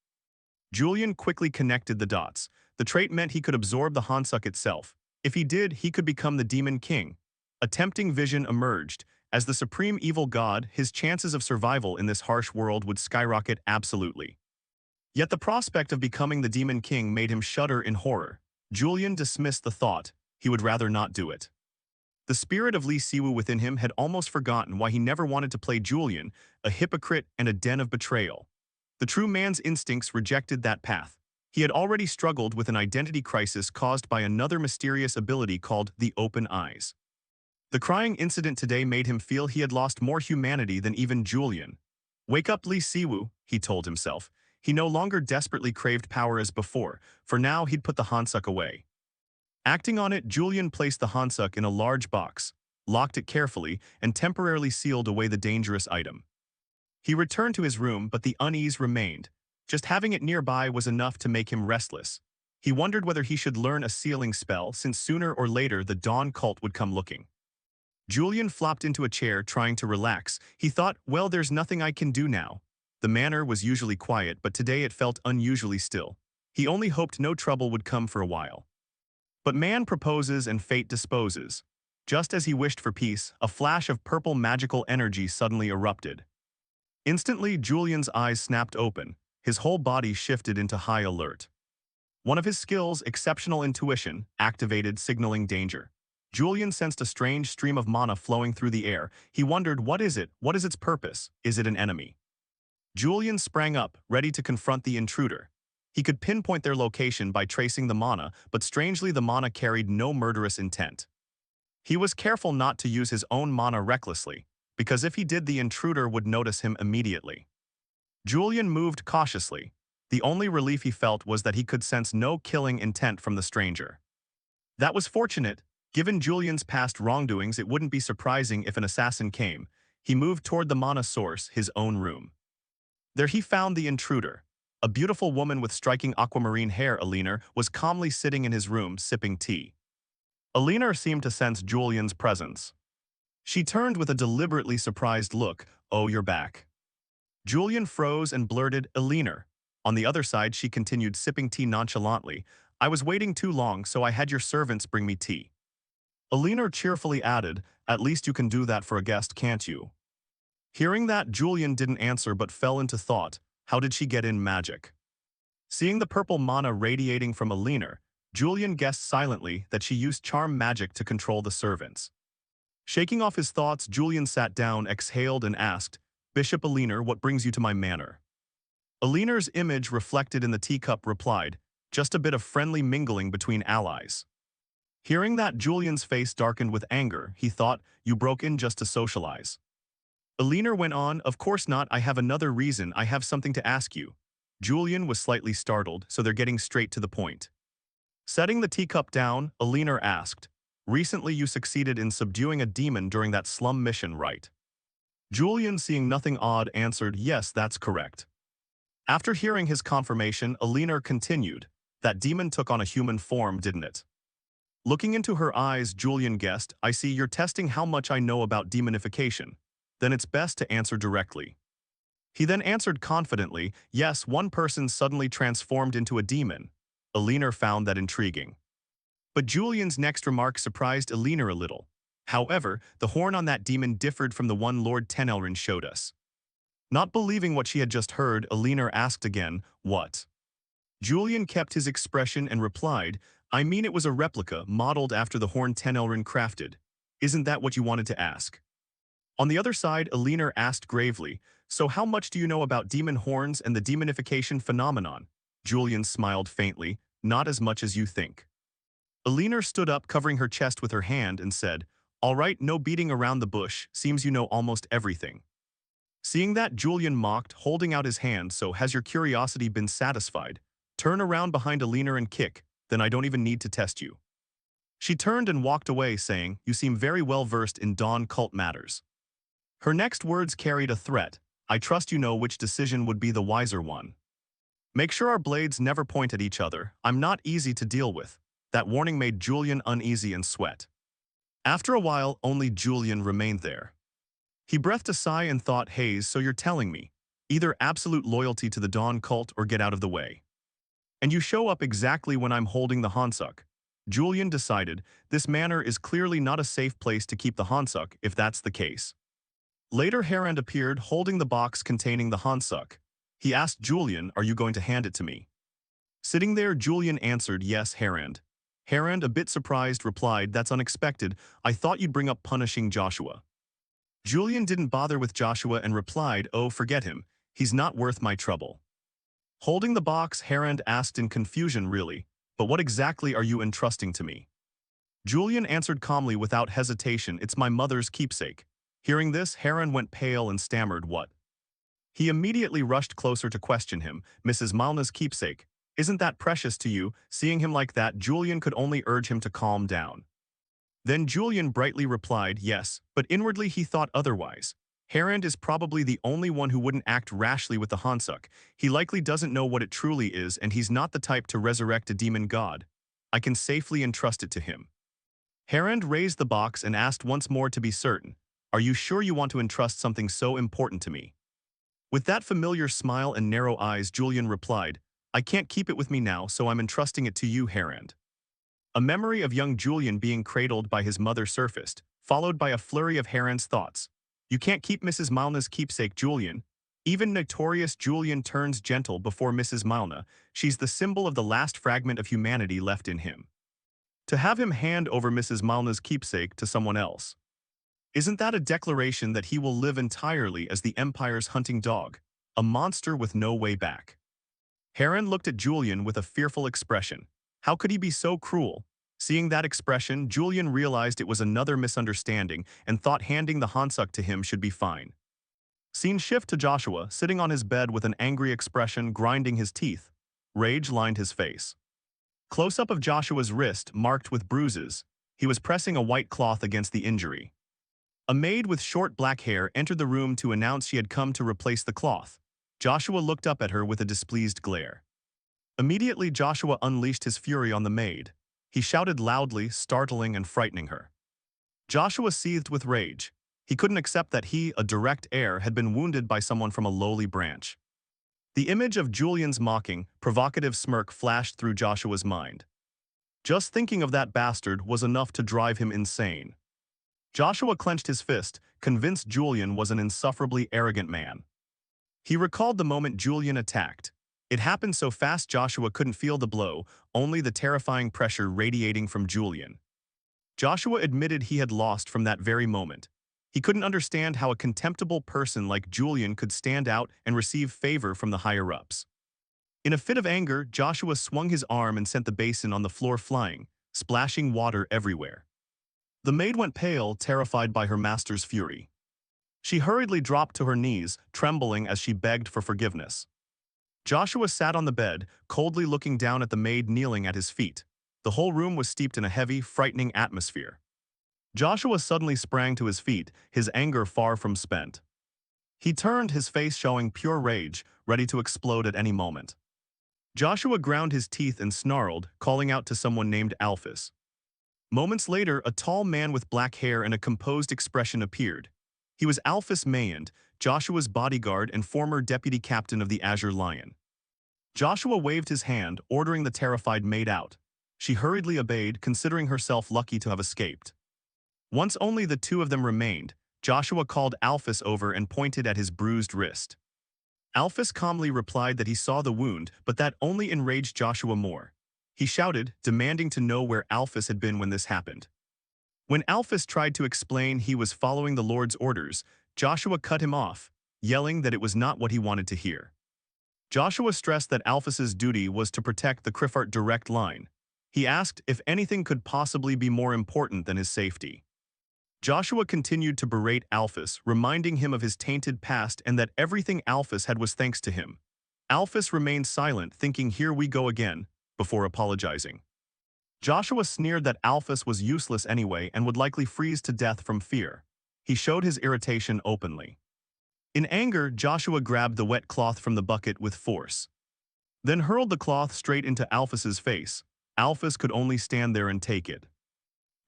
Julian quickly connected the dots. The trait meant he could absorb the Hansuk itself. If he did, he could become the Demon King. A tempting vision emerged. As the supreme evil god, his chances of survival in this harsh world would skyrocket absolutely. Yet the prospect of becoming the Demon King made him shudder in horror. Julian dismissed the thought. He would rather not do it. The spirit of Lee Siwoo within him had almost forgotten why he never wanted to play Julian, a hypocrite and a den of betrayal. The true man's instincts rejected that path. He had already struggled with an identity crisis caused by another mysterious ability called the Open Eyes. The crying incident today made him feel he had lost more humanity than even Julian. Wake up, Lee Siwoo, he told himself. He no longer desperately craved power as before, for now he'd put the Hansuk away. Acting on it, Julian placed the Hansuk in a large box, locked it carefully, and temporarily sealed away the dangerous item. He returned to his room, but the unease remained. Just having it nearby was enough to make him restless. He wondered whether he should learn a sealing spell, since sooner or later the Dawn cult would come looking. Julian flopped into a chair, trying to relax. He thought, well, there's nothing I can do now. The manor was usually quiet, but today it felt unusually still. He only hoped no trouble would come for a while. But man proposes and fate disposes. Just as he wished for peace, a flash of purple magical energy suddenly erupted. Instantly, Julian's eyes snapped open. His whole body shifted into high alert. One of his skills, exceptional intuition, activated, signaling danger. Julian sensed a strange stream of mana flowing through the air. He wondered, what is it? What is its purpose? Is it an enemy? Julian sprang up, ready to confront the intruder. He could pinpoint their location by tracing the mana, but strangely the mana carried no murderous intent. He was careful not to use his own mana recklessly, because if he did, the intruder would notice him immediately. Julian moved cautiously. The only relief he felt was that he could sense no killing intent from the stranger. That was fortunate. Given Julian's past wrongdoings, it wouldn't be surprising if an assassin came. He moved toward the mana source, his own room. There he found the intruder. A beautiful woman with striking aquamarine hair, Alina, was calmly sitting in his room, sipping tea. Alina seemed to sense Julian's presence. She turned with a deliberately surprised look. Oh, you're back. Julian froze and blurted, Alina. On the other side, she continued sipping tea nonchalantly. I was waiting too long, so I had your servants bring me tea. Alina cheerfully added, at least you can do that for a guest, can't you? Hearing that, Julian didn't answer but fell into thought. How did she get in magic? Seeing the purple mana radiating from Alina, Julian guessed silently that she used charm magic to control the servants. Shaking off his thoughts, Julian sat down, exhaled, and asked, Bishop Alina, what brings you to my manor? Alina's image reflected in the teacup replied, just a bit of friendly mingling between allies. Hearing that, Julian's face darkened with anger. He thought, you broke in just to socialize. Alina went on, of course not, I have another reason, I have something to ask you. Julian was slightly startled, so they're getting straight to the point. Setting the teacup down, Alina asked, recently you succeeded in subduing a demon during that slum mission, right? Julian, seeing nothing odd, answered, yes, that's correct. After hearing his confirmation, Alina continued, that demon took on a human form, didn't it? Looking into her eyes, Julian guessed, I see you're testing how much I know about demonification. Then it's best to answer directly. He then answered confidently, yes, one person suddenly transformed into a demon. Elinor found that intriguing. But Julian's next remark surprised Elinor a little. However, the horn on that demon differed from the one Lord Tenelrin showed us. Not believing what she had just heard, Elinor asked again, what? Julian kept his expression and replied, I mean it was a replica modeled after the horn Tenelrin crafted. Isn't that what you wanted to ask? On the other side, Elinor asked gravely, so how much do you know about demon horns and the demonification phenomenon? Julian smiled faintly, not as much as you think. Elinor stood up, covering her chest with her hand, and said, all right, no beating around the bush, seems you know almost everything. Seeing that, Julian mocked, holding out his hand, so has your curiosity been satisfied? Turn around behind Elinor and kick, then I don't even need to test you. She turned and walked away, saying, you seem very well versed in Dawn cult matters. Her next words carried a threat, I trust you know which decision would be the wiser one. Make sure our blades never point at each other, I'm not easy to deal with. That warning made Julian uneasy and sweat. After a while, only Julian remained there. He breathed a sigh and thought, Hayes, so you're telling me, either absolute loyalty to the Dawn cult or get out of the way. And you show up exactly when I'm holding the Hansuk. Julian decided, this manor is clearly not a safe place to keep the Hansuk if that's the case. Later, Harand appeared holding the box containing the Hansuk. He asked Julian, are you going to hand it to me? Sitting there, Julian answered, yes, Harand. Harand, a bit surprised, replied, that's unexpected. I thought you'd bring up punishing Joshua. Julian didn't bother with Joshua and replied, oh, forget him. He's not worth my trouble. Holding the box, Harand asked in confusion, really, but what exactly are you entrusting to me? Julian answered calmly without hesitation, it's my mother's keepsake. Hearing this, Harand went pale and stammered, what? He immediately rushed closer to question him, Mrs. Malna's keepsake. Isn't that precious to you? Seeing him like that, Julian could only urge him to calm down. Then Julian brightly replied, yes, but inwardly he thought otherwise. Harand is probably the only one who wouldn't act rashly with the Hansuk. He likely doesn't know what it truly is, and he's not the type to resurrect a demon god. I can safely entrust it to him. Harand raised the box and asked once more to be certain, are you sure you want to entrust something so important to me? With that familiar smile and narrow eyes, Julian replied, I can't keep it with me now, so I'm entrusting it to you, Harand. A memory of young Julian being cradled by his mother surfaced, followed by a flurry of Harand's thoughts. You can't keep Mrs. Malna's keepsake, Julian. Even notorious Julian turns gentle before Mrs. Malna. She's the symbol of the last fragment of humanity left in him. To have him hand over Mrs. Malna's keepsake to someone else. Isn't that a declaration that he will live entirely as the Empire's hunting dog, a monster with no way back? Harand looked at Julian with a fearful expression. How could he be so cruel? Seeing that expression, Julian realized it was another misunderstanding and thought handing the Hansuk to him should be fine. Scene shift to Joshua, sitting on his bed with an angry expression, grinding his teeth. Rage lined his face. Close-up of Joshua's wrist, marked with bruises. He was pressing a white cloth against the injury. A maid with short black hair entered the room to announce she had come to replace the cloth. Joshua looked up at her with a displeased glare. Immediately, Joshua unleashed his fury on the maid. He shouted loudly, startling and frightening her. Joshua seethed with rage. He couldn't accept that he, a direct heir, had been wounded by someone from a lowly branch. The image of Julian's mocking, provocative smirk flashed through Joshua's mind. Just thinking of that bastard was enough to drive him insane. Joshua clenched his fist, convinced Julian was an insufferably arrogant man. He recalled the moment Julian attacked. It happened so fast Joshua couldn't feel the blow, only the terrifying pressure radiating from Julian. Joshua admitted he had lost from that very moment. He couldn't understand how a contemptible person like Julian could stand out and receive favor from the higher-ups. In a fit of anger, Joshua swung his arm and sent the basin on the floor flying, splashing water everywhere. The maid went pale, terrified by her master's fury. She hurriedly dropped to her knees, trembling as she begged for forgiveness. Joshua sat on the bed, coldly looking down at the maid kneeling at his feet. The whole room was steeped in a heavy, frightening atmosphere. Joshua suddenly sprang to his feet, his anger far from spent. He turned, his face showing pure rage, ready to explode at any moment. Joshua ground his teeth and snarled, calling out to someone named Alphys. Moments later, a tall man with black hair and a composed expression appeared. He was Alphys Mayand, Joshua's bodyguard and former deputy captain of the Azure Lion. Joshua waved his hand, ordering the terrified maid out. She hurriedly obeyed, considering herself lucky to have escaped. Once only the two of them remained, Joshua called Alphys over and pointed at his bruised wrist. Alphys calmly replied that he saw the wound, but that only enraged Joshua more. He shouted, demanding to know where Alphys had been when this happened. When Alphys tried to explain he was following the Lord's orders, Joshua cut him off, yelling that it was not what he wanted to hear. Joshua stressed that Alphys's duty was to protect the Krifart direct line. He asked if anything could possibly be more important than his safety. Joshua continued to berate Alphys, reminding him of his tainted past and that everything Alphys had was thanks to him. Alphys remained silent, thinking here we go again, before apologizing. Joshua sneered that Alphys was useless anyway and would likely freeze to death from fear. He showed his irritation openly. In anger, Joshua grabbed the wet cloth from the bucket with force, then hurled the cloth straight into Alphys's face. Alphys could only stand there and take it.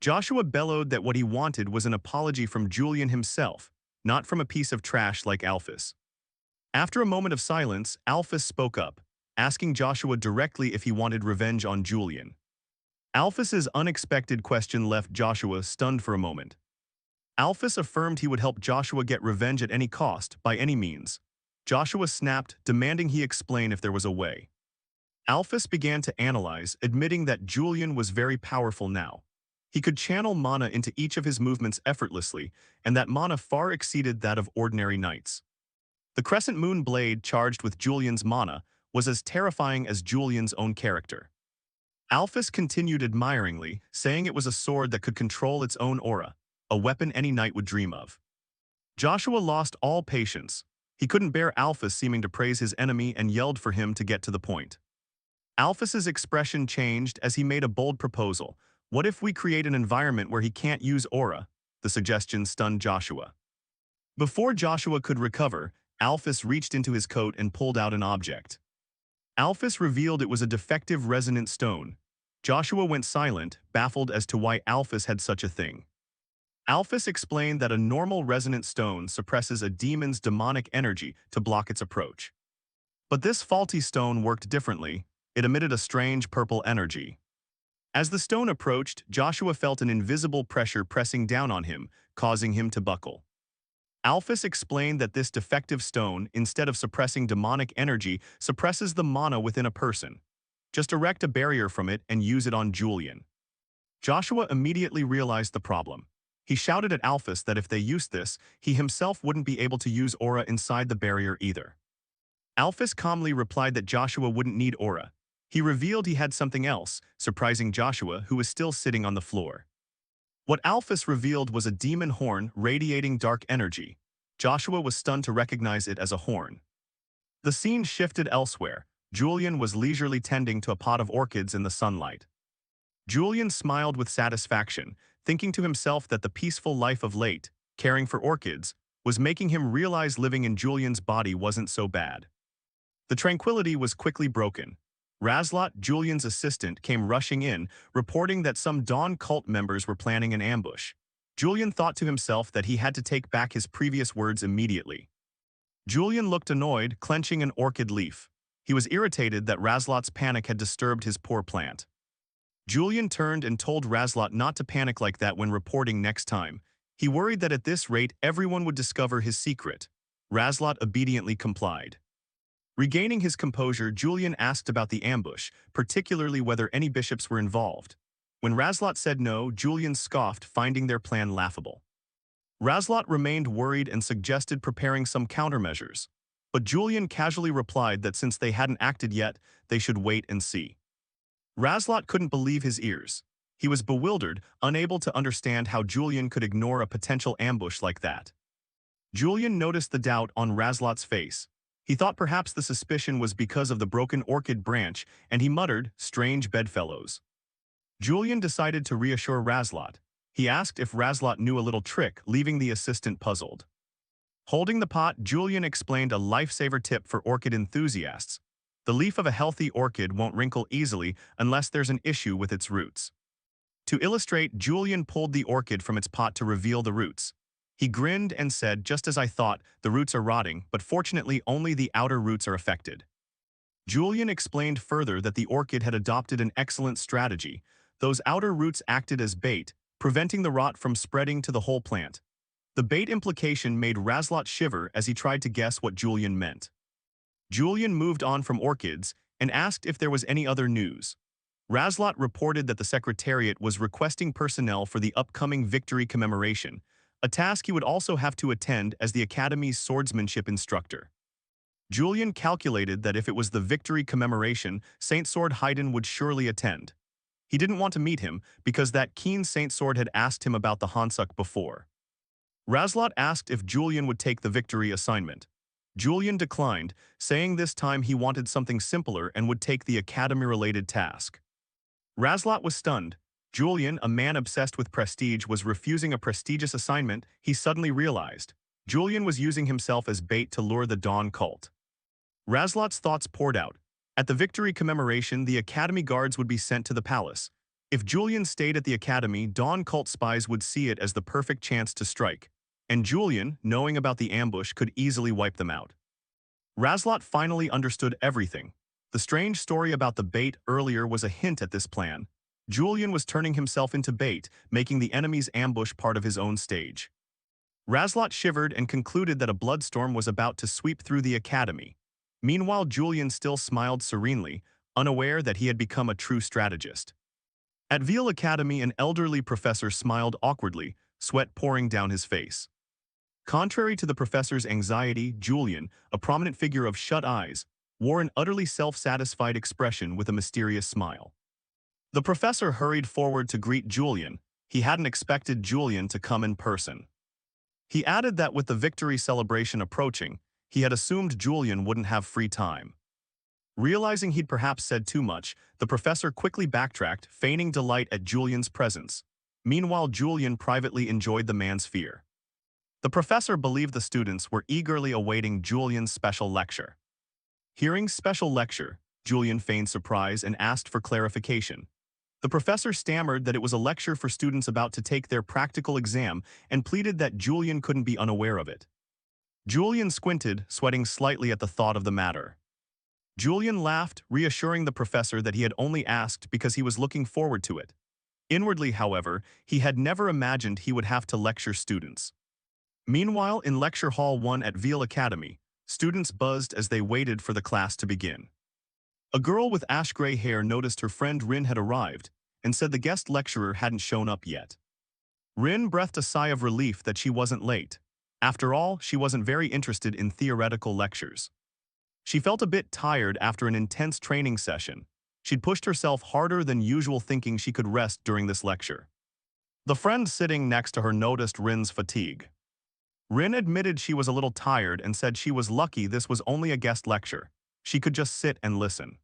Joshua bellowed that what he wanted was an apology from Julian himself, not from a piece of trash like Alphys. After a moment of silence, Alphys spoke up, asking Joshua directly if he wanted revenge on Julian. Alphys's unexpected question left Joshua stunned for a moment. Alphys affirmed he would help Joshua get revenge at any cost, by any means. Joshua snapped, demanding he explain if there was a way. Alphys began to analyze, admitting that Julian was very powerful now. He could channel mana into each of his movements effortlessly, and that mana far exceeded that of ordinary knights. The Crescent Moon blade charged with Julian's mana was as terrifying as Julian's own character. Alphys continued admiringly, saying it was a sword that could control its own aura, a weapon any knight would dream of. Joshua lost all patience. He couldn't bear Alphys seeming to praise his enemy and yelled for him to get to the point. Alphys's expression changed as he made a bold proposal. What if we create an environment where he can't use aura? The suggestion stunned Joshua. Before Joshua could recover, Alphys reached into his coat and pulled out an object. Alphys revealed it was a defective resonant stone. Joshua went silent, baffled as to why Alphys had such a thing. Alphys explained that a normal resonant stone suppresses a demon's demonic energy to block its approach. But this faulty stone worked differently. It emitted a strange purple energy. As the stone approached, Joshua felt an invisible pressure pressing down on him, causing him to buckle. Alphys explained that this defective stone, instead of suppressing demonic energy, suppresses the mana within a person. Just erect a barrier from it and use it on Julian. Joshua immediately realized the problem. He shouted at Alphys that if they used this, he himself wouldn't be able to use aura inside the barrier either. Alphys calmly replied that Joshua wouldn't need aura. He revealed he had something else, surprising Joshua, who was still sitting on the floor. What Alphys revealed was a demon horn radiating dark energy. Joshua was stunned to recognize it as a horn. The scene shifted elsewhere. Julian was leisurely tending to a pot of orchids in the sunlight. Julian smiled with satisfaction, thinking to himself that the peaceful life of late, caring for orchids, was making him realize living in Julian's body wasn't so bad. The tranquility was quickly broken. Razlot, Julian's assistant, came rushing in, reporting that some Dawn cult members were planning an ambush. Julian thought to himself that he had to take back his previous words immediately. Julian looked annoyed, clenching an orchid leaf. He was irritated that Razlot's panic had disturbed his poor plant. Julian turned and told Razlot not to panic like that when reporting next time. He worried that at this rate everyone would discover his secret. Razlot obediently complied. Regaining his composure, Julian asked about the ambush, particularly whether any bishops were involved. When Razlot said no, Julian scoffed, finding their plan laughable. Razlot remained worried and suggested preparing some countermeasures. But Julian casually replied that since they hadn't acted yet, they should wait and see. Razlot couldn't believe his ears. He was bewildered, unable to understand how Julian could ignore a potential ambush like that. Julian noticed the doubt on Razlot's face. He thought perhaps the suspicion was because of the broken orchid branch, and he muttered, "Strange bedfellows." Julian decided to reassure Razlot. He asked if Razlot knew a little trick, leaving the assistant puzzled. Holding the pot, Julian explained a lifesaver tip for orchid enthusiasts. The leaf of a healthy orchid won't wrinkle easily unless there's an issue with its roots. To illustrate, Julian pulled the orchid from its pot to reveal the roots. He grinned and said, "Just as I thought, the roots are rotting, but fortunately only the outer roots are affected." Julian explained further that the orchid had adopted an excellent strategy. Those outer roots acted as bait, preventing the rot from spreading to the whole plant. The bait implication made Razlot shiver as he tried to guess what Julian meant. Julian moved on from orchids and asked if there was any other news. Razlot reported that the Secretariat was requesting personnel for the upcoming victory commemoration, a task he would also have to attend as the Academy's swordsmanship instructor. Julian calculated that if it was the victory commemoration, Saint Sword Haydn would surely attend. He didn't want to meet him because that keen Saint Sword had asked him about the Hansuk before. Razlot asked if Julian would take the victory assignment. Julian declined, saying this time he wanted something simpler and would take the academy-related task. Razlot was stunned. Julian, a man obsessed with prestige, was refusing a prestigious assignment. He suddenly realized Julian was using himself as bait to lure the Dawn cult. Razlot's thoughts poured out. At the victory commemoration, the Academy guards would be sent to the palace. If Julian stayed at the Academy, Dawn cult spies would see it as the perfect chance to strike. And Julian, knowing about the ambush, could easily wipe them out. Razlot finally understood everything. The strange story about the bait earlier was a hint at this plan. Julian was turning himself into bait, making the enemy's ambush part of his own stage. Razlot shivered and concluded that a bloodstorm was about to sweep through the Academy. Meanwhile, Julian still smiled serenely, unaware that he had become a true strategist. At Veal Academy, an elderly professor smiled awkwardly, sweat pouring down his face. Contrary to the professor's anxiety, Julian, a prominent figure of shut eyes, wore an utterly self-satisfied expression with a mysterious smile. The professor hurried forward to greet Julian. He hadn't expected Julian to come in person. He added that with the victory celebration approaching, he had assumed Julian wouldn't have free time. Realizing he'd perhaps said too much, the professor quickly backtracked, feigning delight at Julian's presence. Meanwhile, Julian privately enjoyed the man's fear. The professor believed the students were eagerly awaiting Julian's special lecture. Hearing special lecture, Julian feigned surprise and asked for clarification. The professor stammered that it was a lecture for students about to take their practical exam and pleaded that Julian couldn't be unaware of it. Julian squinted, sweating slightly at the thought of the matter. Julian laughed, reassuring the professor that he had only asked because he was looking forward to it. Inwardly, however, he had never imagined he would have to lecture students. Meanwhile, in Lecture Hall 1 at Veal Academy, students buzzed as they waited for the class to begin. A girl with ash-gray hair noticed her friend Rin had arrived and said the guest lecturer hadn't shown up yet. Rin breathed a sigh of relief that she wasn't late. After all, she wasn't very interested in theoretical lectures. She felt a bit tired after an intense training session. She'd pushed herself harder than usual thinking she could rest during this lecture. The friend sitting next to her noticed Rin's fatigue. Rin admitted she was a little tired and said she was lucky this was only a guest lecture. She could just sit and listen.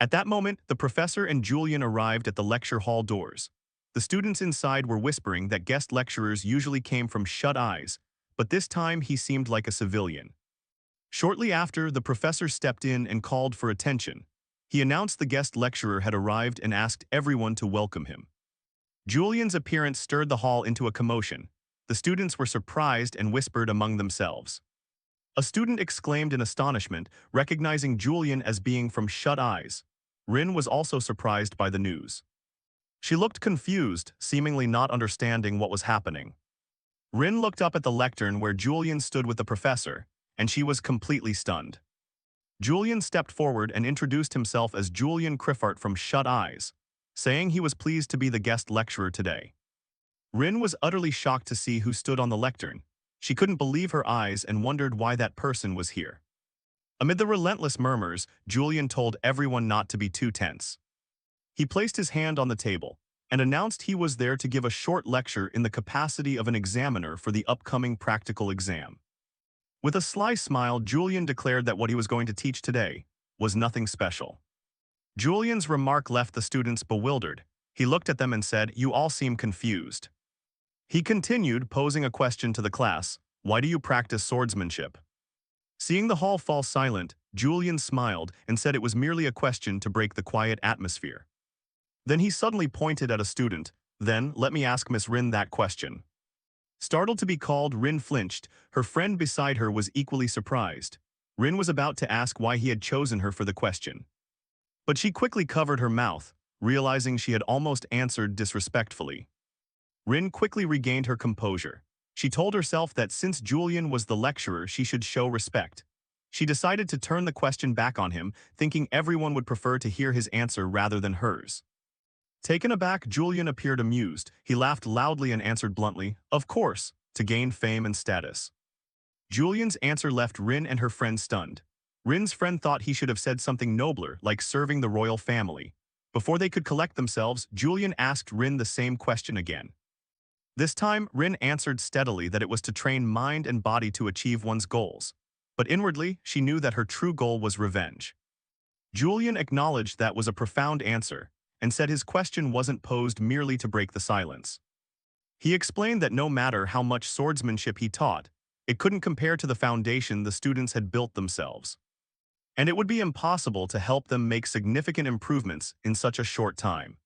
At that moment, the professor and Julian arrived at the lecture hall doors. The students inside were whispering that guest lecturers usually came from shut eyes, but this time he seemed like a civilian. Shortly after, the professor stepped in and called for attention. He announced the guest lecturer had arrived and asked everyone to welcome him. Julian's appearance stirred the hall into a commotion. The students were surprised and whispered among themselves. A student exclaimed in astonishment, recognizing Julian as being from Shut Eyes. Rin was also surprised by the news. She looked confused, seemingly not understanding what was happening. Rin looked up at the lectern where Julian stood with the professor, and she was completely stunned. Julian stepped forward and introduced himself as Julian Criffart from Shut Eyes, saying he was pleased to be the guest lecturer today. Rin was utterly shocked to see who stood on the lectern. She couldn't believe her eyes and wondered why that person was here. Amid the relentless murmurs, Julian told everyone not to be too tense. He placed his hand on the table and announced he was there to give a short lecture in the capacity of an examiner for the upcoming practical exam. With a sly smile, Julian declared that what he was going to teach today was nothing special. Julian's remark left the students bewildered. He looked at them and said, "You all seem confused." He continued, posing a question to the class, "Why do you practice swordsmanship?" Seeing the hall fall silent, Julian smiled and said it was merely a question to break the quiet atmosphere. Then he suddenly pointed at a student, Then, let me ask Miss Rin that question. Startled to be called, Rin flinched. Her friend beside her was equally surprised. Rin was about to ask why he had chosen her for the question. But she quickly covered her mouth, realizing she had almost answered disrespectfully. Rin quickly regained her composure. She told herself that since Julian was the lecturer, she should show respect. She decided to turn the question back on him, thinking everyone would prefer to hear his answer rather than hers. Taken aback, Julian appeared amused. He laughed loudly and answered bluntly, "Of course, to gain fame and status." Julian's answer left Rin and her friend stunned. Rin's friend thought he should have said something nobler, like serving the royal family. Before they could collect themselves, Julian asked Rin the same question again. This time, Rin answered steadily that it was to train mind and body to achieve one's goals. But inwardly, she knew that her true goal was revenge. Julian acknowledged that was a profound answer, and said his question wasn't posed merely to break the silence. He explained that no matter how much swordsmanship he taught, it couldn't compare to the foundation the students had built themselves. And it would be impossible to help them make significant improvements in such a short time.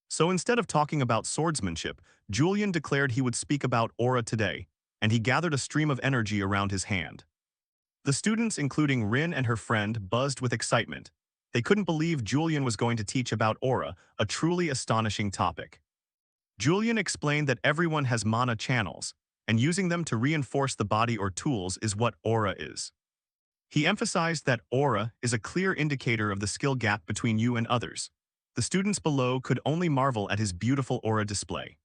So instead of talking about swordsmanship, Julian declared he would speak about aura today, and he gathered a stream of energy around his hand. The students, including Rin and her friend, buzzed with excitement. They couldn't believe Julian was going to teach about aura, a truly astonishing topic. Julian explained that everyone has mana channels, and using them to reinforce the body or tools is what aura is. He emphasized that aura is a clear indicator of the skill gap between you and others. The students below could only marvel at his beautiful aura display.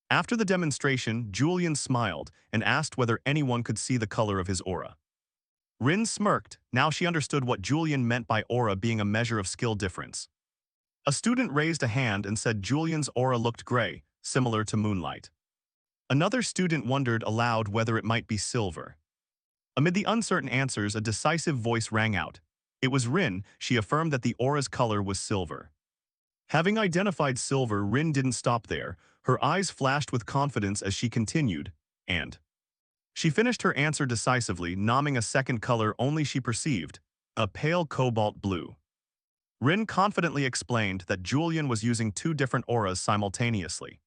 After the demonstration, Julian smiled and asked whether anyone could see the color of his aura. Rin smirked. Now she understood what Julian meant by aura being a measure of skill difference. A student raised a hand and said Julian's aura looked gray, similar to moonlight. Another student wondered aloud whether it might be silver. Amid the uncertain answers, a decisive voice rang out. It was Rin. She affirmed that the aura's color was silver. Having identified silver, Rin didn't stop there. Her eyes flashed with confidence as she continued, and she finished her answer decisively, naming a second color only she perceived, a pale cobalt blue. Rin confidently explained that Julian was using two different auras simultaneously.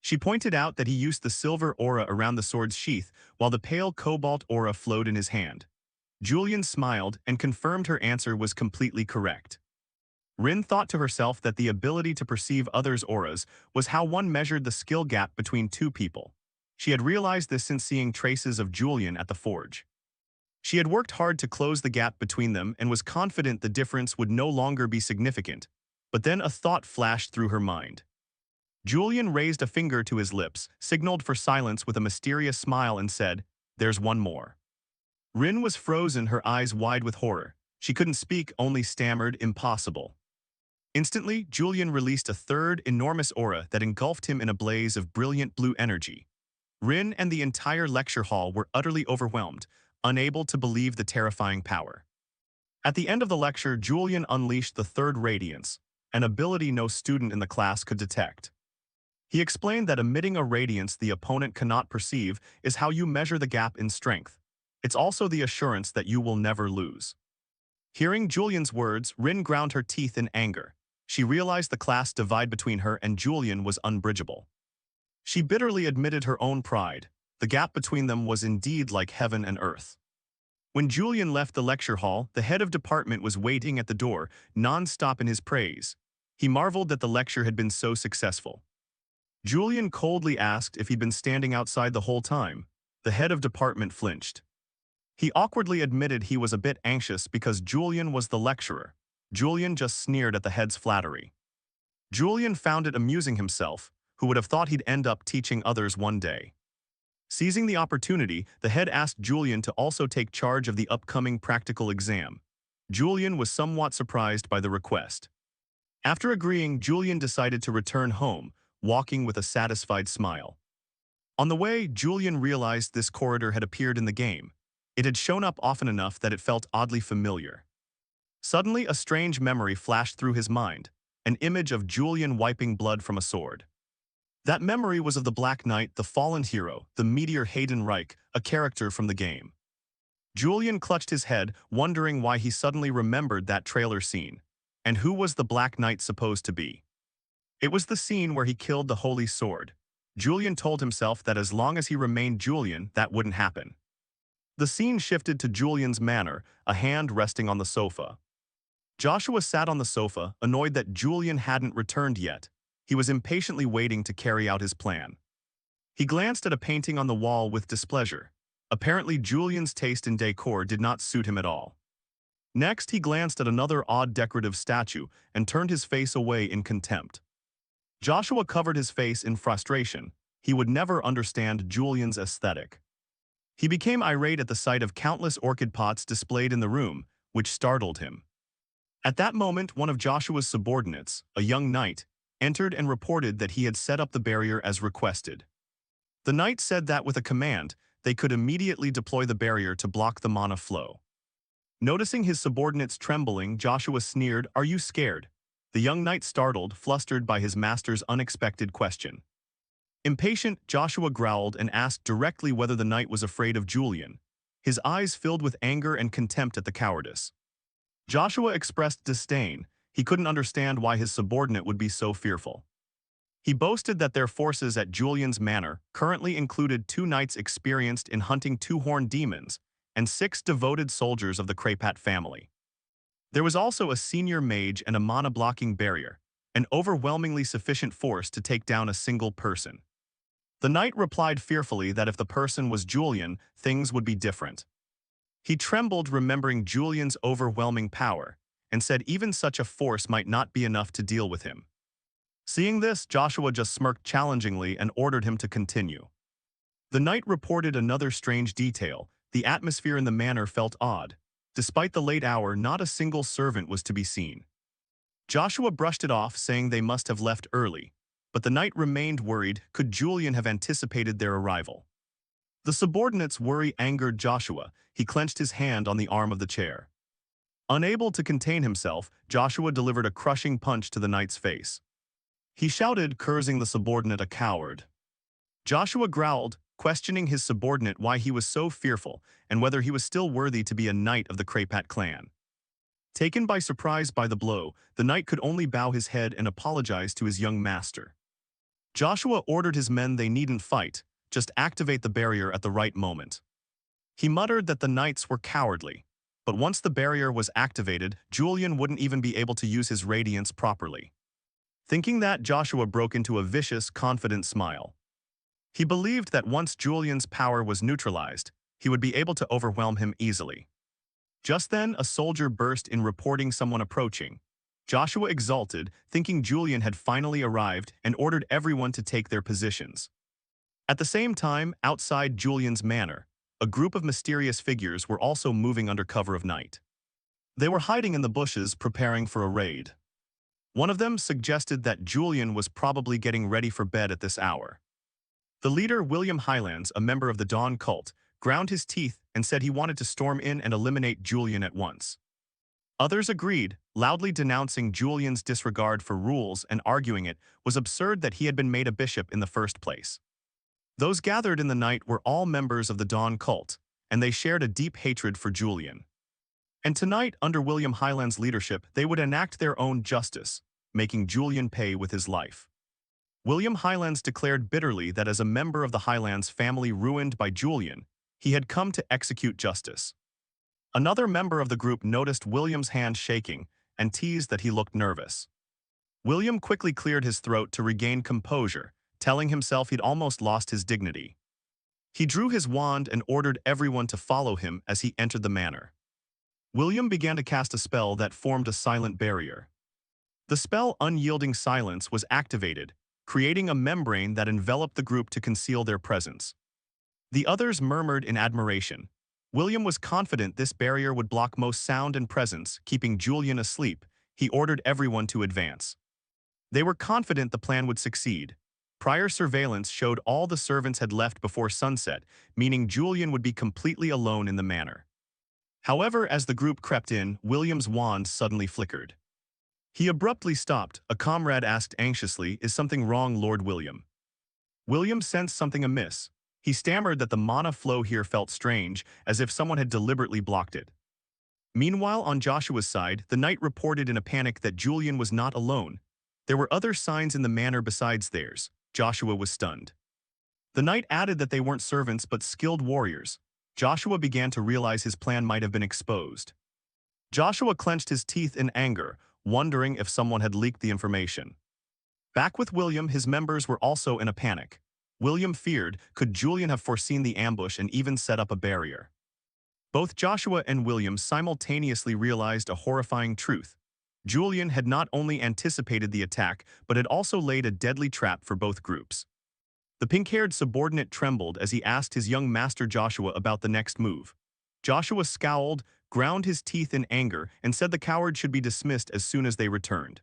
She pointed out that he used the silver aura around the sword's sheath, while the pale cobalt aura flowed in his hand. Julian smiled and confirmed her answer was completely correct. Rin thought to herself that the ability to perceive others' auras was how one measured the skill gap between two people. She had realized this since seeing traces of Julian at the forge. She had worked hard to close the gap between them and was confident the difference would no longer be significant. But then a thought flashed through her mind. Julian raised a finger to his lips, signaled for silence with a mysterious smile and said, "There's one more." Rin was frozen, her eyes wide with horror. She couldn't speak, only stammered, "Impossible." Instantly, Julian released a third, enormous aura that engulfed him in a blaze of brilliant blue energy. Rin and the entire lecture hall were utterly overwhelmed, unable to believe the terrifying power. At the end of the lecture, Julian unleashed the third radiance, an ability no student in the class could detect. He explained that emitting a radiance the opponent cannot perceive is how you measure the gap in strength. It's also the assurance that you will never lose. Hearing Julian's words, Rin ground her teeth in anger. She realized the class divide between her and Julian was unbridgeable. She bitterly admitted her own pride. The gap between them was indeed like heaven and earth. When Julian left the lecture hall, the head of department was waiting at the door, non-stop in his praise. He marveled that the lecture had been so successful. Julian coldly asked if he'd been standing outside the whole time. The head of department flinched. He awkwardly admitted he was a bit anxious because Julian was the lecturer. Julian just sneered at the head's flattery. Julian found it amusing himself, who would have thought he'd end up teaching others one day. Seizing the opportunity, the head asked Julian to also take charge of the upcoming practical exam. Julian was somewhat surprised by the request. After agreeing, Julian decided to return home, walking with a satisfied smile. On the way, Julian realized this corridor had appeared in the game. It had shown up often enough that it felt oddly familiar. Suddenly, a strange memory flashed through his mind, an image of Julian wiping blood from a sword. That memory was of the Black Knight, the fallen hero, the meteor Hayden Reich, a character from the game. Julian clutched his head, wondering why he suddenly remembered that trailer scene. And who was the Black Knight supposed to be? It was the scene where he killed the holy sword. Julian told himself that as long as he remained Julian, that wouldn't happen. The scene shifted to Julian's manor, a hand resting on the sofa. Joshua sat on the sofa, annoyed that Julian hadn't returned yet. He was impatiently waiting to carry out his plan. He glanced at a painting on the wall with displeasure. Apparently, Julian's taste in decor did not suit him at all. Next, he glanced at another odd decorative statue and turned his face away in contempt. Joshua covered his face in frustration. He would never understand Julian's aesthetic. He became irate at the sight of countless orchid pots displayed in the room, which startled him. At that moment, one of Joshua's subordinates, a young knight, entered and reported that he had set up the barrier as requested. The knight said that with a command, they could immediately deploy the barrier to block the mana flow. Noticing his subordinates trembling, Joshua sneered, "Are you scared?" The young knight startled, flustered by his master's unexpected question. Impatient, Joshua growled and asked directly whether the knight was afraid of Julian. His eyes filled with anger and contempt at the cowardice. Joshua expressed disdain. He couldn't understand why his subordinate would be so fearful. He boasted that their forces at Julian's manor currently included 2 knights experienced in hunting 2-horned demons and 6 devoted soldiers of the Crapat family. There was also a senior mage and a mana-blocking barrier, an overwhelmingly sufficient force to take down a single person. The knight replied fearfully that if the person was Julian, things would be different. He trembled remembering Julian's overwhelming power, and said even such a force might not be enough to deal with him. Seeing this, Joshua just smirked challengingly and ordered him to continue. The knight reported another strange detail. The atmosphere in the manor felt odd. Despite the late hour, not a single servant was to be seen. Joshua brushed it off, saying they must have left early, but the knight remained worried. Could Julian have anticipated their arrival? The subordinate's worry angered Joshua. He clenched his hand on the arm of the chair. Unable to contain himself, Joshua delivered a crushing punch to the knight's face. He shouted, cursing the subordinate a coward. Joshua growled, questioning his subordinate why he was so fearful and whether he was still worthy to be a knight of the Crapat clan. Taken by surprise by the blow, the knight could only bow his head and apologize to his young master. Joshua ordered his men they needn't fight, just activate the barrier at the right moment. He muttered that the knights were cowardly, but once the barrier was activated, Julian wouldn't even be able to use his radiance properly. Thinking that, Joshua broke into a vicious, confident smile. He believed that once Julian's power was neutralized, he would be able to overwhelm him easily. Just then, a soldier burst in reporting someone approaching. Joshua exulted, thinking Julian had finally arrived, and ordered everyone to take their positions. At the same time, outside Julian's manor, a group of mysterious figures were also moving under cover of night. They were hiding in the bushes, preparing for a raid. One of them suggested that Julian was probably getting ready for bed at this hour. The leader, William Highlands, a member of the Dawn cult, ground his teeth and said he wanted to storm in and eliminate Julian at once. Others agreed, loudly denouncing Julian's disregard for rules and arguing it was absurd that he had been made a bishop in the first place. Those gathered in the night were all members of the Dawn cult, and they shared a deep hatred for Julian. And tonight, under William Highland's leadership, they would enact their own justice, making Julian pay with his life. William Highlands declared bitterly that as a member of the Highlands family ruined by Julian, he had come to execute justice. Another member of the group noticed William's hand shaking and teased that he looked nervous. William quickly cleared his throat to regain composure, telling himself he'd almost lost his dignity. He drew his wand and ordered everyone to follow him as he entered the manor. William began to cast a spell that formed a silent barrier. The spell Unyielding Silence was activated, creating a membrane that enveloped the group to conceal their presence. The others murmured in admiration. William was confident this barrier would block most sound and presence, keeping Julian asleep. He ordered everyone to advance. They were confident the plan would succeed. Prior surveillance showed all the servants had left before sunset, meaning Julian would be completely alone in the manor. However, as the group crept in, William's wand suddenly flickered. He abruptly stopped. A comrade asked anxiously, "Is something wrong, Lord William?" William sensed something amiss. He stammered that the mana flow here felt strange, as if someone had deliberately blocked it. Meanwhile, on Joshua's side, the knight reported in a panic that Julian was not alone. There were other signs in the manor besides theirs. Joshua was stunned. The knight added that they weren't servants but skilled warriors. Joshua began to realize his plan might have been exposed. Joshua clenched his teeth in anger, wondering if someone had leaked the information. Back with William, his members were also in a panic. William feared, could Julian have foreseen the ambush and even set up a barrier? Both Joshua and William simultaneously realized a horrifying truth. Julian had not only anticipated the attack, but had also laid a deadly trap for both groups. The pink-haired subordinate trembled as he asked his young master Joshua about the next move. Joshua scowled, ground his teeth in anger, and said the coward should be dismissed as soon as they returned.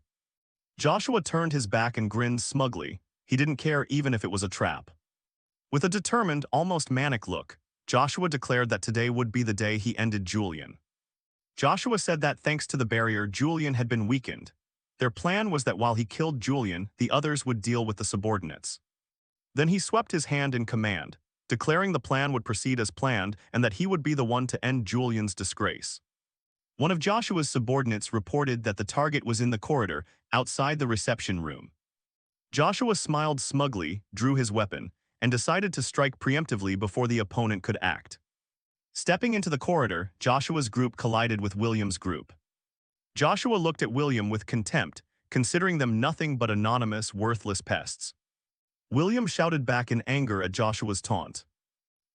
Joshua turned his back and grinned smugly. He didn't care even if it was a trap. With a determined, almost manic look, Joshua declared that today would be the day he ended Julian. Joshua said that thanks to the barrier, Julian had been weakened. Their plan was that while he killed Julian, the others would deal with the subordinates. Then he swept his hand in command, declaring the plan would proceed as planned and that he would be the one to end Julian's disgrace. One of Joshua's subordinates reported that the target was in the corridor, outside the reception room. Joshua smiled smugly, drew his weapon, and decided to strike preemptively before the opponent could act. Stepping into the corridor, Joshua's group collided with William's group. Joshua looked at William with contempt, considering them nothing but anonymous, worthless pests. William shouted back in anger at Joshua's taunt.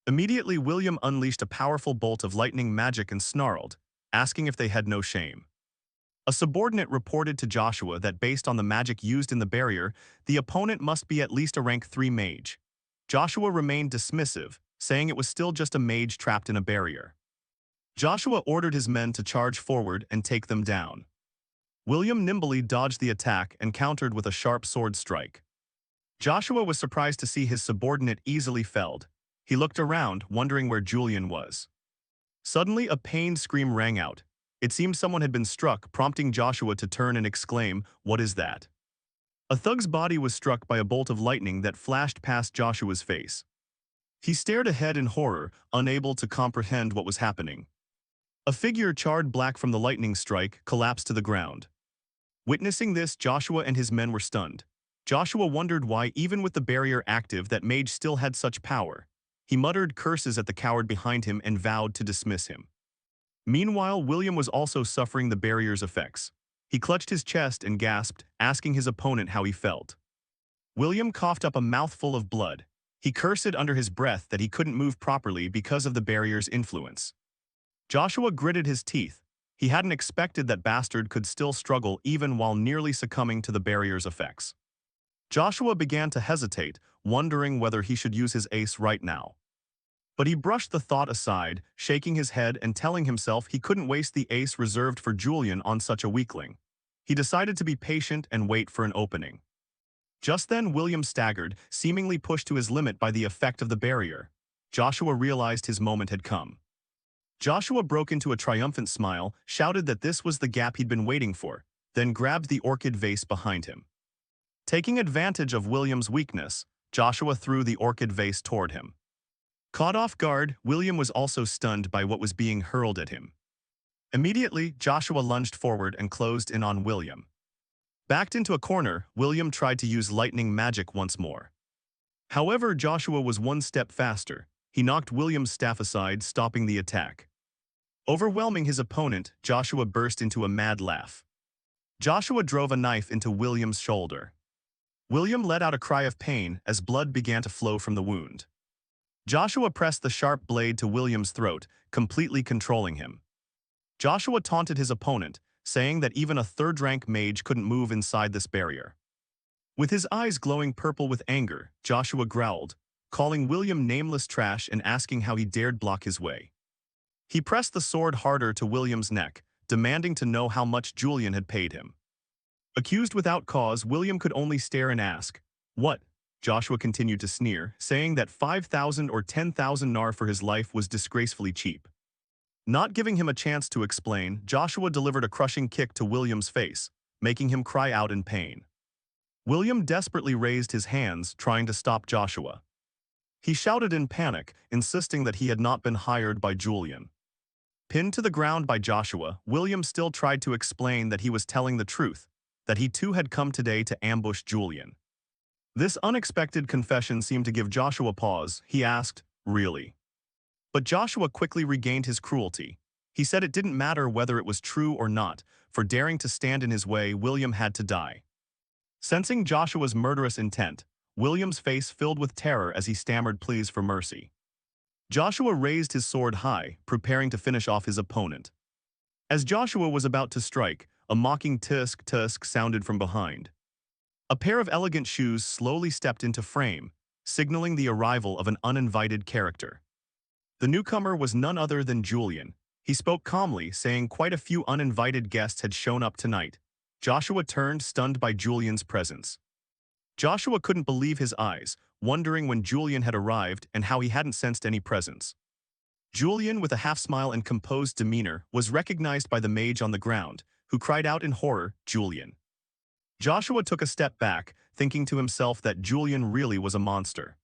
Immediately, William unleashed a powerful bolt of lightning magic and snarled, asking if they had no shame. A subordinate reported to Joshua that based on the magic used in the barrier, the opponent must be at least a rank 3 mage. Joshua remained dismissive, saying it was still just a mage trapped in a barrier. Joshua ordered his men to charge forward and take them down. William nimbly dodged the attack and countered with a sharp sword strike. Joshua was surprised to see his subordinate easily felled. He looked around, wondering where Julian was. Suddenly, a pained scream rang out. It seemed someone had been struck, prompting Joshua to turn and exclaim, "What is that?" A thug's body was struck by a bolt of lightning that flashed past Joshua's face. He stared ahead in horror, unable to comprehend what was happening. A figure charred black from the lightning strike collapsed to the ground. Witnessing this, Joshua and his men were stunned. Joshua wondered why, even with the barrier active, that mage still had such power. He muttered curses at the coward behind him and vowed to dismiss him. Meanwhile, William was also suffering the barrier's effects. He clutched his chest and gasped, asking his opponent how he felt. William coughed up a mouthful of blood. He cursed under his breath that he couldn't move properly because of the barrier's influence. Joshua gritted his teeth. He hadn't expected that bastard could still struggle even while nearly succumbing to the barrier's effects. Joshua began to hesitate, wondering whether he should use his ace right now. But he brushed the thought aside, shaking his head and telling himself he couldn't waste the ace reserved for Julian on such a weakling. He decided to be patient and wait for an opening. Just then, William staggered, seemingly pushed to his limit by the effect of the barrier. Joshua realized his moment had come. Joshua broke into a triumphant smile, shouted that this was the gap he'd been waiting for, then grabbed the orchid vase behind him. Taking advantage of William's weakness, Joshua threw the orchid vase toward him. Caught off guard, William was also stunned by what was being hurled at him. Immediately, Joshua lunged forward and closed in on William. Backed into a corner, William tried to use lightning magic once more. However, Joshua was one step faster. He knocked William's staff aside, stopping the attack. Overwhelming his opponent, Joshua burst into a mad laugh. Joshua drove a knife into William's shoulder. William let out a cry of pain as blood began to flow from the wound. Joshua pressed the sharp blade to William's throat, completely controlling him. Joshua taunted his opponent, saying that even a third-rank mage couldn't move inside this barrier. With his eyes glowing purple with anger, Joshua growled, calling William nameless trash and asking how he dared block his way. He pressed the sword harder to William's neck, demanding to know how much Julian had paid him. Accused without cause, William could only stare and ask, "What?" Joshua continued to sneer, saying that 5,000 or 10,000 nar for his life was disgracefully cheap. Not giving him a chance to explain, Joshua delivered a crushing kick to William's face, making him cry out in pain. William desperately raised his hands, trying to stop Joshua. He shouted in panic, insisting that he had not been hired by Julian. Pinned to the ground by Joshua, William still tried to explain that he was telling the truth, that he too had come today to ambush Julian. This unexpected confession seemed to give Joshua pause. He asked, "Really?" But Joshua quickly regained his cruelty. He said it didn't matter whether it was true or not, for daring to stand in his way, William had to die. Sensing Joshua's murderous intent, William's face filled with terror as he stammered pleas for mercy. Joshua raised his sword high, preparing to finish off his opponent. As Joshua was about to strike, a mocking tusk tusk sounded from behind. A pair of elegant shoes slowly stepped into frame, signaling the arrival of an uninvited character. The newcomer was none other than Julian. He spoke calmly, saying quite a few uninvited guests had shown up tonight. Joshua turned, stunned by Julian's presence. Joshua couldn't believe his eyes, wondering when Julian had arrived and how he hadn't sensed any presence. Julian, with a half-smile and composed demeanor, was recognized by the mage on the ground, who cried out in horror, "Julian." Joshua took a step back, thinking to himself that Julian really was a monster.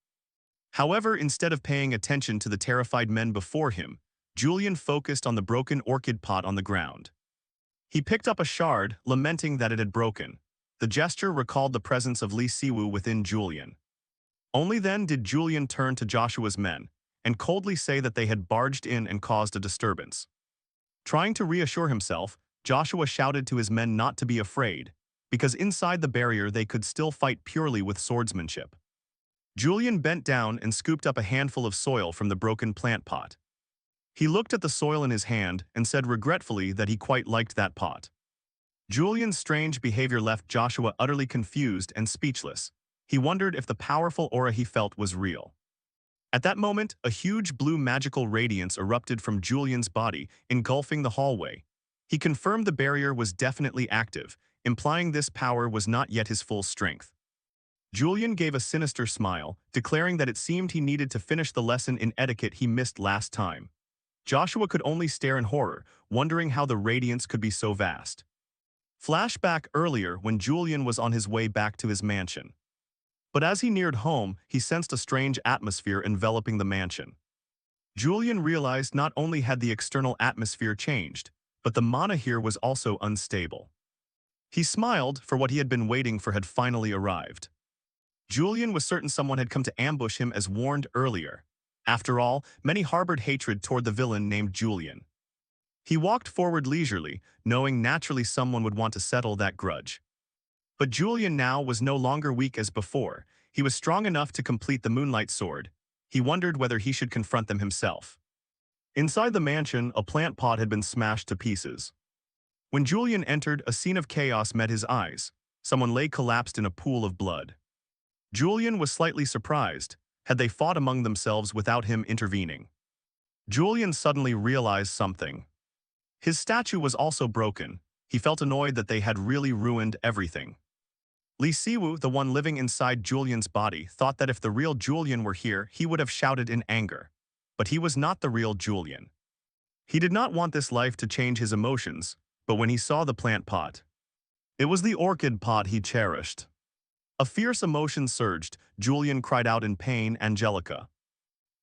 However, instead of paying attention to the terrified men before him, Julian focused on the broken orchid pot on the ground. He picked up a shard, lamenting that it had broken. The gesture recalled the presence of Lee Siwoo within Julian. Only then did Julian turn to Joshua's men and coldly say that they had barged in and caused a disturbance. Trying to reassure himself, Joshua shouted to his men not to be afraid, because inside the barrier they could still fight purely with swordsmanship. Julian bent down and scooped up a handful of soil from the broken plant pot. He looked at the soil in his hand and said regretfully that he quite liked that pot. Julian's strange behavior left Joshua utterly confused and speechless. He wondered if the powerful aura he felt was real. At that moment, a huge blue magical radiance erupted from Julian's body, engulfing the hallway. He confirmed the barrier was definitely active, implying this power was not yet his full strength. Julian gave a sinister smile, declaring that it seemed he needed to finish the lesson in etiquette he missed last time. Joshua could only stare in horror, wondering how the radiance could be so vast. Flashback earlier when Julian was on his way back to his mansion. But as he neared home, he sensed a strange atmosphere enveloping the mansion. Julian realized not only had the external atmosphere changed, but the mana here was also unstable. He smiled, for what he had been waiting for had finally arrived. Julian was certain someone had come to ambush him as warned earlier. After all, many harbored hatred toward the villain named Julian. He walked forward leisurely, knowing naturally someone would want to settle that grudge. But Julian now was no longer weak as before. He was strong enough to complete the Moonlight Sword. He wondered whether he should confront them himself. Inside the mansion, a plant pot had been smashed to pieces. When Julian entered, a scene of chaos met his eyes. Someone lay collapsed in a pool of blood. Julian was slightly surprised. Had they fought among themselves without him intervening? Julian suddenly realized something. His statue was also broken. He felt annoyed that they had really ruined everything. Lee Siwoo, the one living inside Julian's body, thought that if the real Julian were here, he would have shouted in anger. But he was not the real Julian. He did not want this life to change his emotions, but when he saw the plant pot, it was the orchid pot he cherished. A fierce emotion surged. Julian cried out in pain, "Angelica."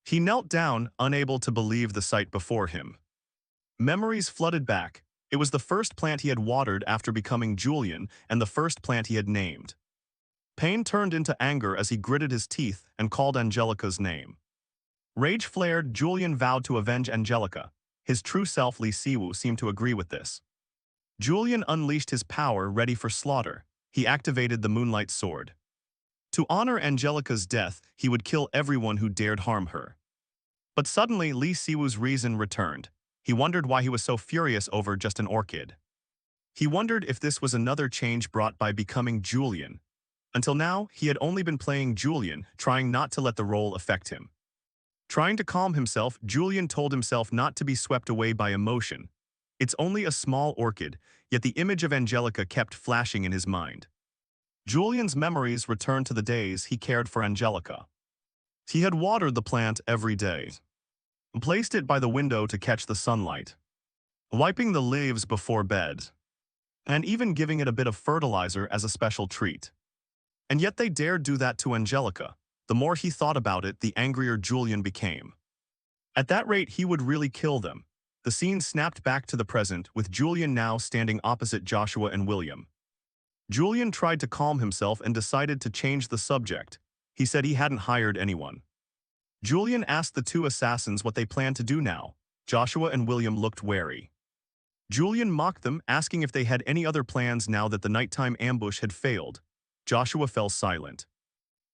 He knelt down, unable to believe the sight before him. Memories flooded back. It was the first plant he had watered after becoming Julian, and the first plant he had named. Pain turned into anger as he gritted his teeth and called Angelica's name. Rage flared. Julian vowed to avenge Angelica. His true self, Lee Siwoo, seemed to agree with this. Julian unleashed his power, ready for slaughter. He activated the Moonlight Sword. To honor Angelica's death, he would kill everyone who dared harm her. But suddenly, Lee Siwoo's reason returned. He wondered why he was so furious over just an orchid. He wondered if this was another change brought by becoming Julian. Until now, he had only been playing Julian, trying not to let the role affect him. Trying to calm himself, Julian told himself not to be swept away by emotion. It's only a small orchid, yet the image of Angelica kept flashing in his mind. Julian's memories returned to the days he cared for Angelica. He had watered the plant every day, placed it by the window to catch the sunlight, wiping the leaves before bed, and even giving it a bit of fertilizer as a special treat. And yet they dared do that to Angelica. The more he thought about it, the angrier Julian became. At that rate, he would really kill them. The scene snapped back to the present, with Julian now standing opposite Joshua and William. Julian tried to calm himself and decided to change the subject. He said he hadn't hired anyone. Julian asked the two assassins what they planned to do now. Joshua and William looked wary. Julian mocked them, asking if they had any other plans now that the nighttime ambush had failed. Joshua fell silent.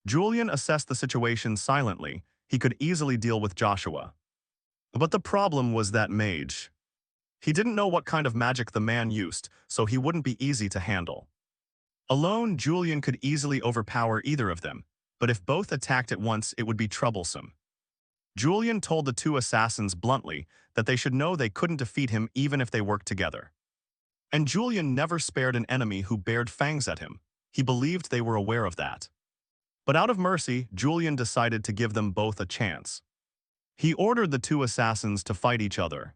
Julian assessed the situation silently. He could easily deal with Joshua. But the problem was that mage. He didn't know what kind of magic the man used, so he wouldn't be easy to handle. Alone, Julian could easily overpower either of them, but if both attacked at once, it would be troublesome. Julian told the two assassins bluntly that they should know they couldn't defeat him even if they worked together. And Julian never spared an enemy who bared fangs at him. He believed they were aware of that. But out of mercy, Julian decided to give them both a chance. He ordered the two assassins to fight each other.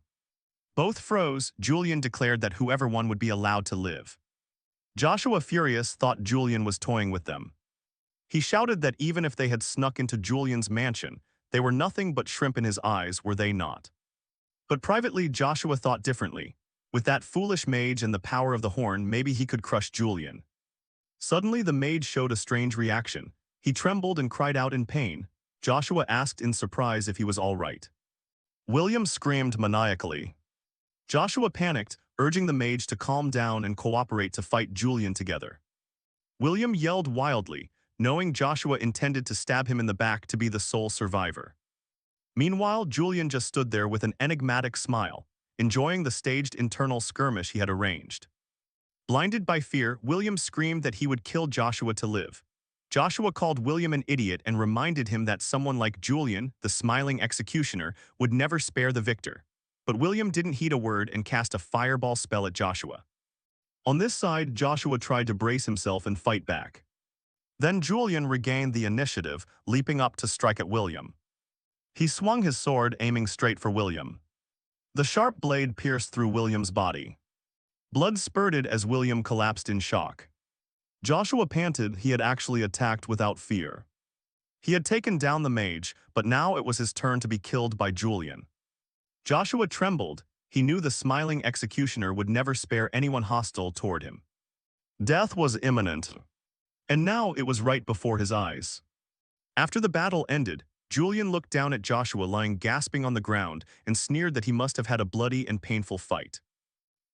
Both froze. Julian declared that whoever won would be allowed to live. Joshua, furious, thought Julian was toying with them. He shouted that even if they had snuck into Julian's mansion, they were nothing but shrimp in his eyes, were they not? But privately, Joshua thought differently. With that foolish mage and the power of the horn, maybe he could crush Julian. Suddenly, the mage showed a strange reaction. He trembled and cried out in pain. Joshua asked in surprise if he was all right. William screamed maniacally. Joshua panicked, urging the mage to calm down and cooperate to fight Julian together. William yelled wildly, knowing Joshua intended to stab him in the back to be the sole survivor. Meanwhile, Julian just stood there with an enigmatic smile, enjoying the staged internal skirmish he had arranged. Blinded by fear, William screamed that he would kill Joshua to live. Joshua called William an idiot and reminded him that someone like Julian, the smiling executioner, would never spare the victor. But William didn't heed a word and cast a fireball spell at Joshua. On this side, Joshua tried to brace himself and fight back. Then Julian regained the initiative, leaping up to strike at William. He swung his sword, aiming straight for William. The sharp blade pierced through William's body. Blood spurted as William collapsed in shock. Joshua panted. He had actually attacked without fear. He had taken down the mage, but now it was his turn to be killed by Julian. Joshua trembled. He knew the smiling executioner would never spare anyone hostile toward him. Death was imminent. And now it was right before his eyes. After the battle ended, Julian looked down at Joshua lying gasping on the ground and sneered that he must have had a bloody and painful fight.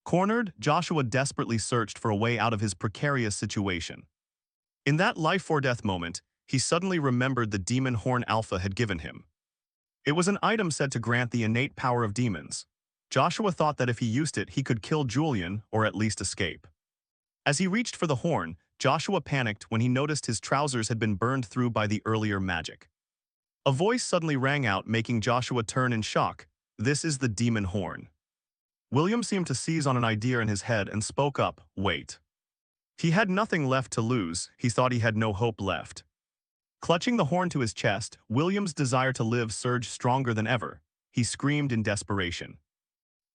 Cornered, Joshua desperately searched for a way out of his precarious situation. In that life-or-death moment, he suddenly remembered the demon horn Alpha had given him. It was an item said to grant the innate power of demons. Joshua thought that if he used it, he could kill Julian, or at least escape. As he reached for the horn, Joshua panicked when he noticed his trousers had been burned through by the earlier magic. A voice suddenly rang out, making Joshua turn in shock. "This is the demon horn." William seemed to seize on an idea in his head and spoke up, "Wait." He had nothing left to lose. He thought he had no hope left. Clutching the horn to his chest, William's desire to live surged stronger than ever. He screamed in desperation.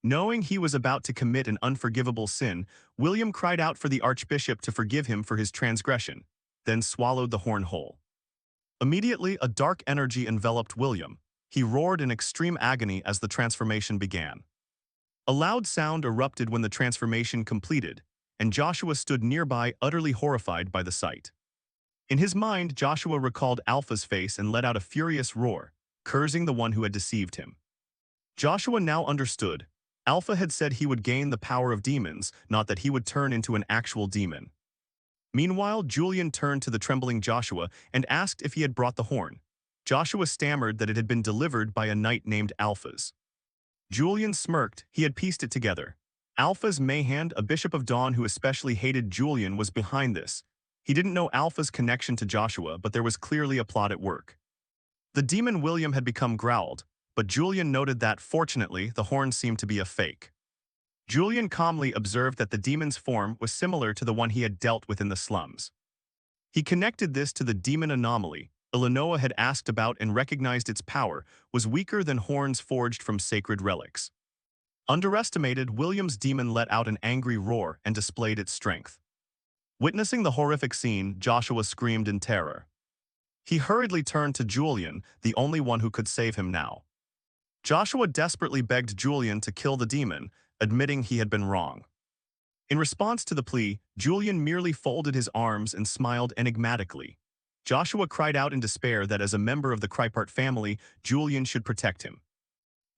Knowing he was about to commit an unforgivable sin, William cried out for the archbishop to forgive him for his transgression, then swallowed the horn whole. Immediately, a dark energy enveloped William. He roared in extreme agony as the transformation began. A loud sound erupted when the transformation completed, and Joshua stood nearby, utterly horrified by the sight. In his mind, Joshua recalled Alpha's face and let out a furious roar, cursing the one who had deceived him. Joshua now understood. Alpha had said he would gain the power of demons, not that he would turn into an actual demon. Meanwhile, Julian turned to the trembling Joshua and asked if he had brought the horn. Joshua stammered that it had been delivered by a knight named Alphas. Julian smirked. He had pieced it together. Alpha's Mayhand, a bishop of Dawn who especially hated Julian, was behind this. He didn't know Alpha's connection to Joshua, but there was clearly a plot at work. The demon William had become growled, but Julian noted that, fortunately, the horn seemed to be a fake. Julian calmly observed that the demon's form was similar to the one he had dealt with in the slums. He connected this to the demon anomaly Illinois had asked about and recognized its power was weaker than horns forged from sacred relics. Underestimated, William's demon let out an angry roar and displayed its strength. Witnessing the horrific scene, Joshua screamed in terror. He hurriedly turned to Julian, the only one who could save him now. Joshua desperately begged Julian to kill the demon, admitting he had been wrong. In response to the plea, Julian merely folded his arms and smiled enigmatically. Joshua cried out in despair that as a member of the Krypart family, Julian should protect him.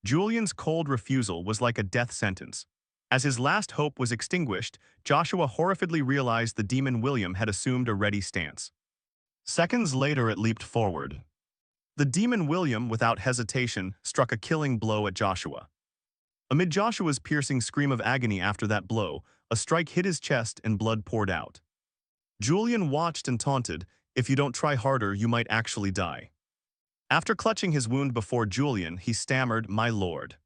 Julian's cold refusal was like a death sentence. As his last hope was extinguished, Joshua horrifiedly realized the demon William had assumed a ready stance. Seconds later it leaped forward. The demon William, without hesitation, struck a killing blow at Joshua. Amid Joshua's piercing scream of agony after that blow, a strike hit his chest and blood poured out. Julian watched and taunted, "If you don't try harder, you might actually die." After clutching his wound before Julian, he stammered, "My lord."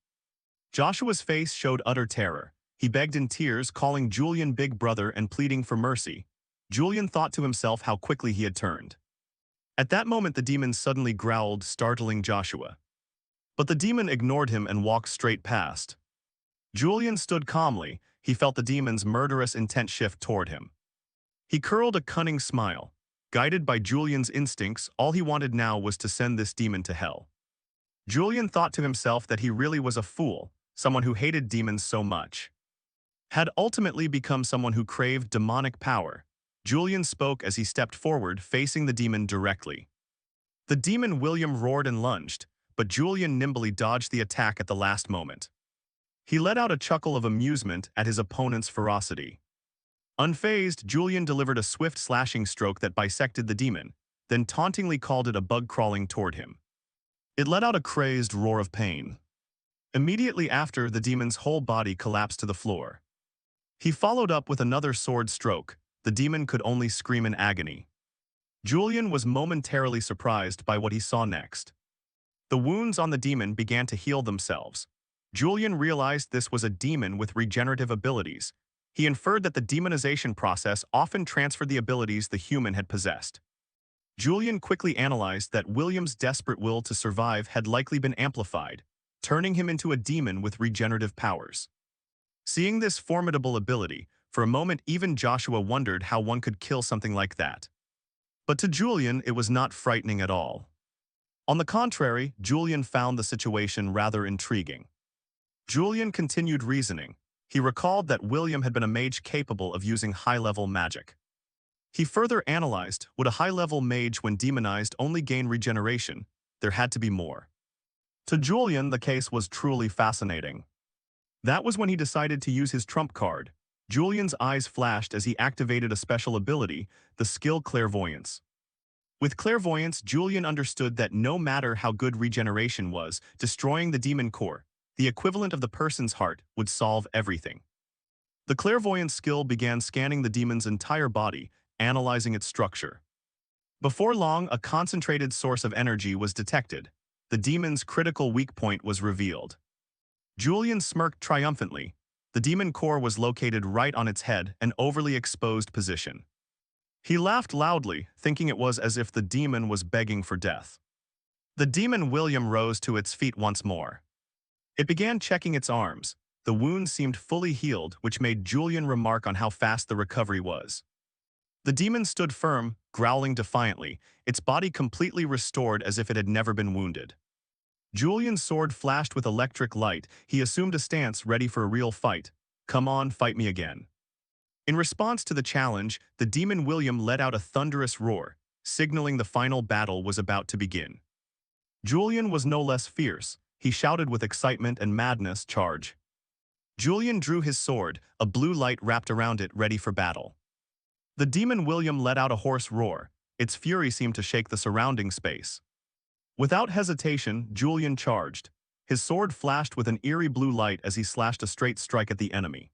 Joshua's face showed utter terror. He begged in tears, calling Julian big brother and pleading for mercy. Julian thought to himself how quickly he had turned. At that moment the demon suddenly growled, startling Joshua. But the demon ignored him and walked straight past. Julian stood calmly. He felt the demon's murderous intent shift toward him. He curled a cunning smile. Guided by Julian's instincts, all he wanted now was to send this demon to hell. Julian thought to himself that he really was a fool, someone who hated demons so much. Had ultimately become someone who craved demonic power. Julian spoke as he stepped forward, facing the demon directly. The demon William roared and lunged, but Julian nimbly dodged the attack at the last moment. He let out a chuckle of amusement at his opponent's ferocity. Unfazed, Julian delivered a swift slashing stroke that bisected the demon, then tauntingly called it a bug crawling toward him. It let out a crazed roar of pain. Immediately after, the demon's whole body collapsed to the floor. He followed up with another sword stroke. The demon could only scream in agony. Julian was momentarily surprised by what he saw next. The wounds on the demon began to heal themselves. Julian realized this was a demon with regenerative abilities. He inferred that the demonization process often transferred the abilities the human had possessed. Julian quickly analyzed that William's desperate will to survive had likely been amplified, turning him into a demon with regenerative powers. Seeing this formidable ability, for a moment even Joshua wondered how one could kill something like that. But to Julian, it was not frightening at all. On the contrary, Julian found the situation rather intriguing. Julian continued reasoning. He recalled that William had been a mage capable of using high-level magic. He further analyzed, would a high-level mage when demonized only gain regeneration? There had to be more. To Julian, the case was truly fascinating. That was when he decided to use his trump card. Julian's eyes flashed as he activated a special ability, the skill Clairvoyance. With Clairvoyance, Julian understood that no matter how good regeneration was, destroying the demon core, the equivalent of the person's heart, would solve everything. The Clairvoyance skill began scanning the demon's entire body, analyzing its structure. Before long, a concentrated source of energy was detected. The demon's critical weak point was revealed. Julian smirked triumphantly. The demon core was located right on its head, an overly exposed position. He laughed loudly, thinking it was as if the demon was begging for death. The demon William rose to its feet once more. It began checking its arms. The wound seemed fully healed, which made Julian remark on how fast the recovery was. The demon stood firm, growling defiantly, its body completely restored as if it had never been wounded. Julian's sword flashed with electric light. He assumed a stance ready for a real fight. "Come on, fight me again." In response to the challenge, the demon William let out a thunderous roar, signaling the final battle was about to begin. Julian was no less fierce. He shouted with excitement and madness, "Charge!" Julian drew his sword, a blue light wrapped around it, ready for battle. The demon William let out a hoarse roar. Its fury seemed to shake the surrounding space. Without hesitation, Julian charged. His sword flashed with an eerie blue light as he slashed a straight strike at the enemy.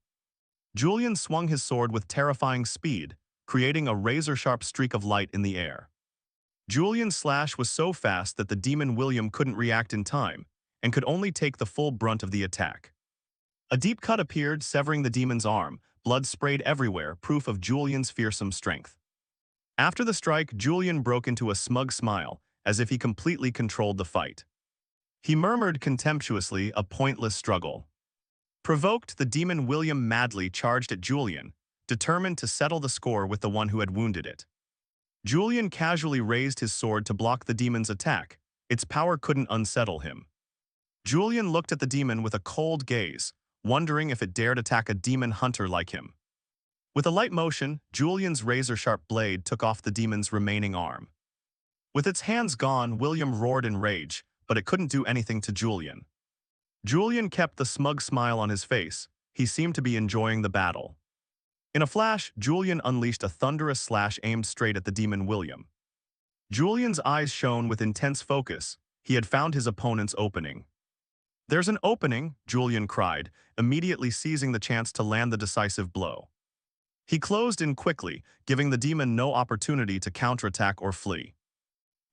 Julian swung his sword with terrifying speed, creating a razor-sharp streak of light in the air. Julian's slash was so fast that the demon William couldn't react in time, and could only take the full brunt of the attack. A deep cut appeared, severing the demon's arm. Blood sprayed everywhere, proof of Julian's fearsome strength. After the strike, Julian broke into a smug smile, as if he completely controlled the fight. He murmured contemptuously, "A pointless struggle." Provoked, the demon William madly charged at Julian, determined to settle the score with the one who had wounded it. Julian casually raised his sword to block the demon's attack. Its power couldn't unsettle him. Julian looked at the demon with a cold gaze, wondering if it dared attack a demon hunter like him. With a light motion, Julian's razor-sharp blade took off the demon's remaining arm. With its hands gone, William roared in rage, but it couldn't do anything to Julian. Julian kept the smug smile on his face. He seemed to be enjoying the battle. In a flash, Julian unleashed a thunderous slash aimed straight at the demon William. Julian's eyes shone with intense focus. He had found his opponent's opening. "There's an opening," Julian cried, immediately seizing the chance to land the decisive blow. He closed in quickly, giving the demon no opportunity to counterattack or flee.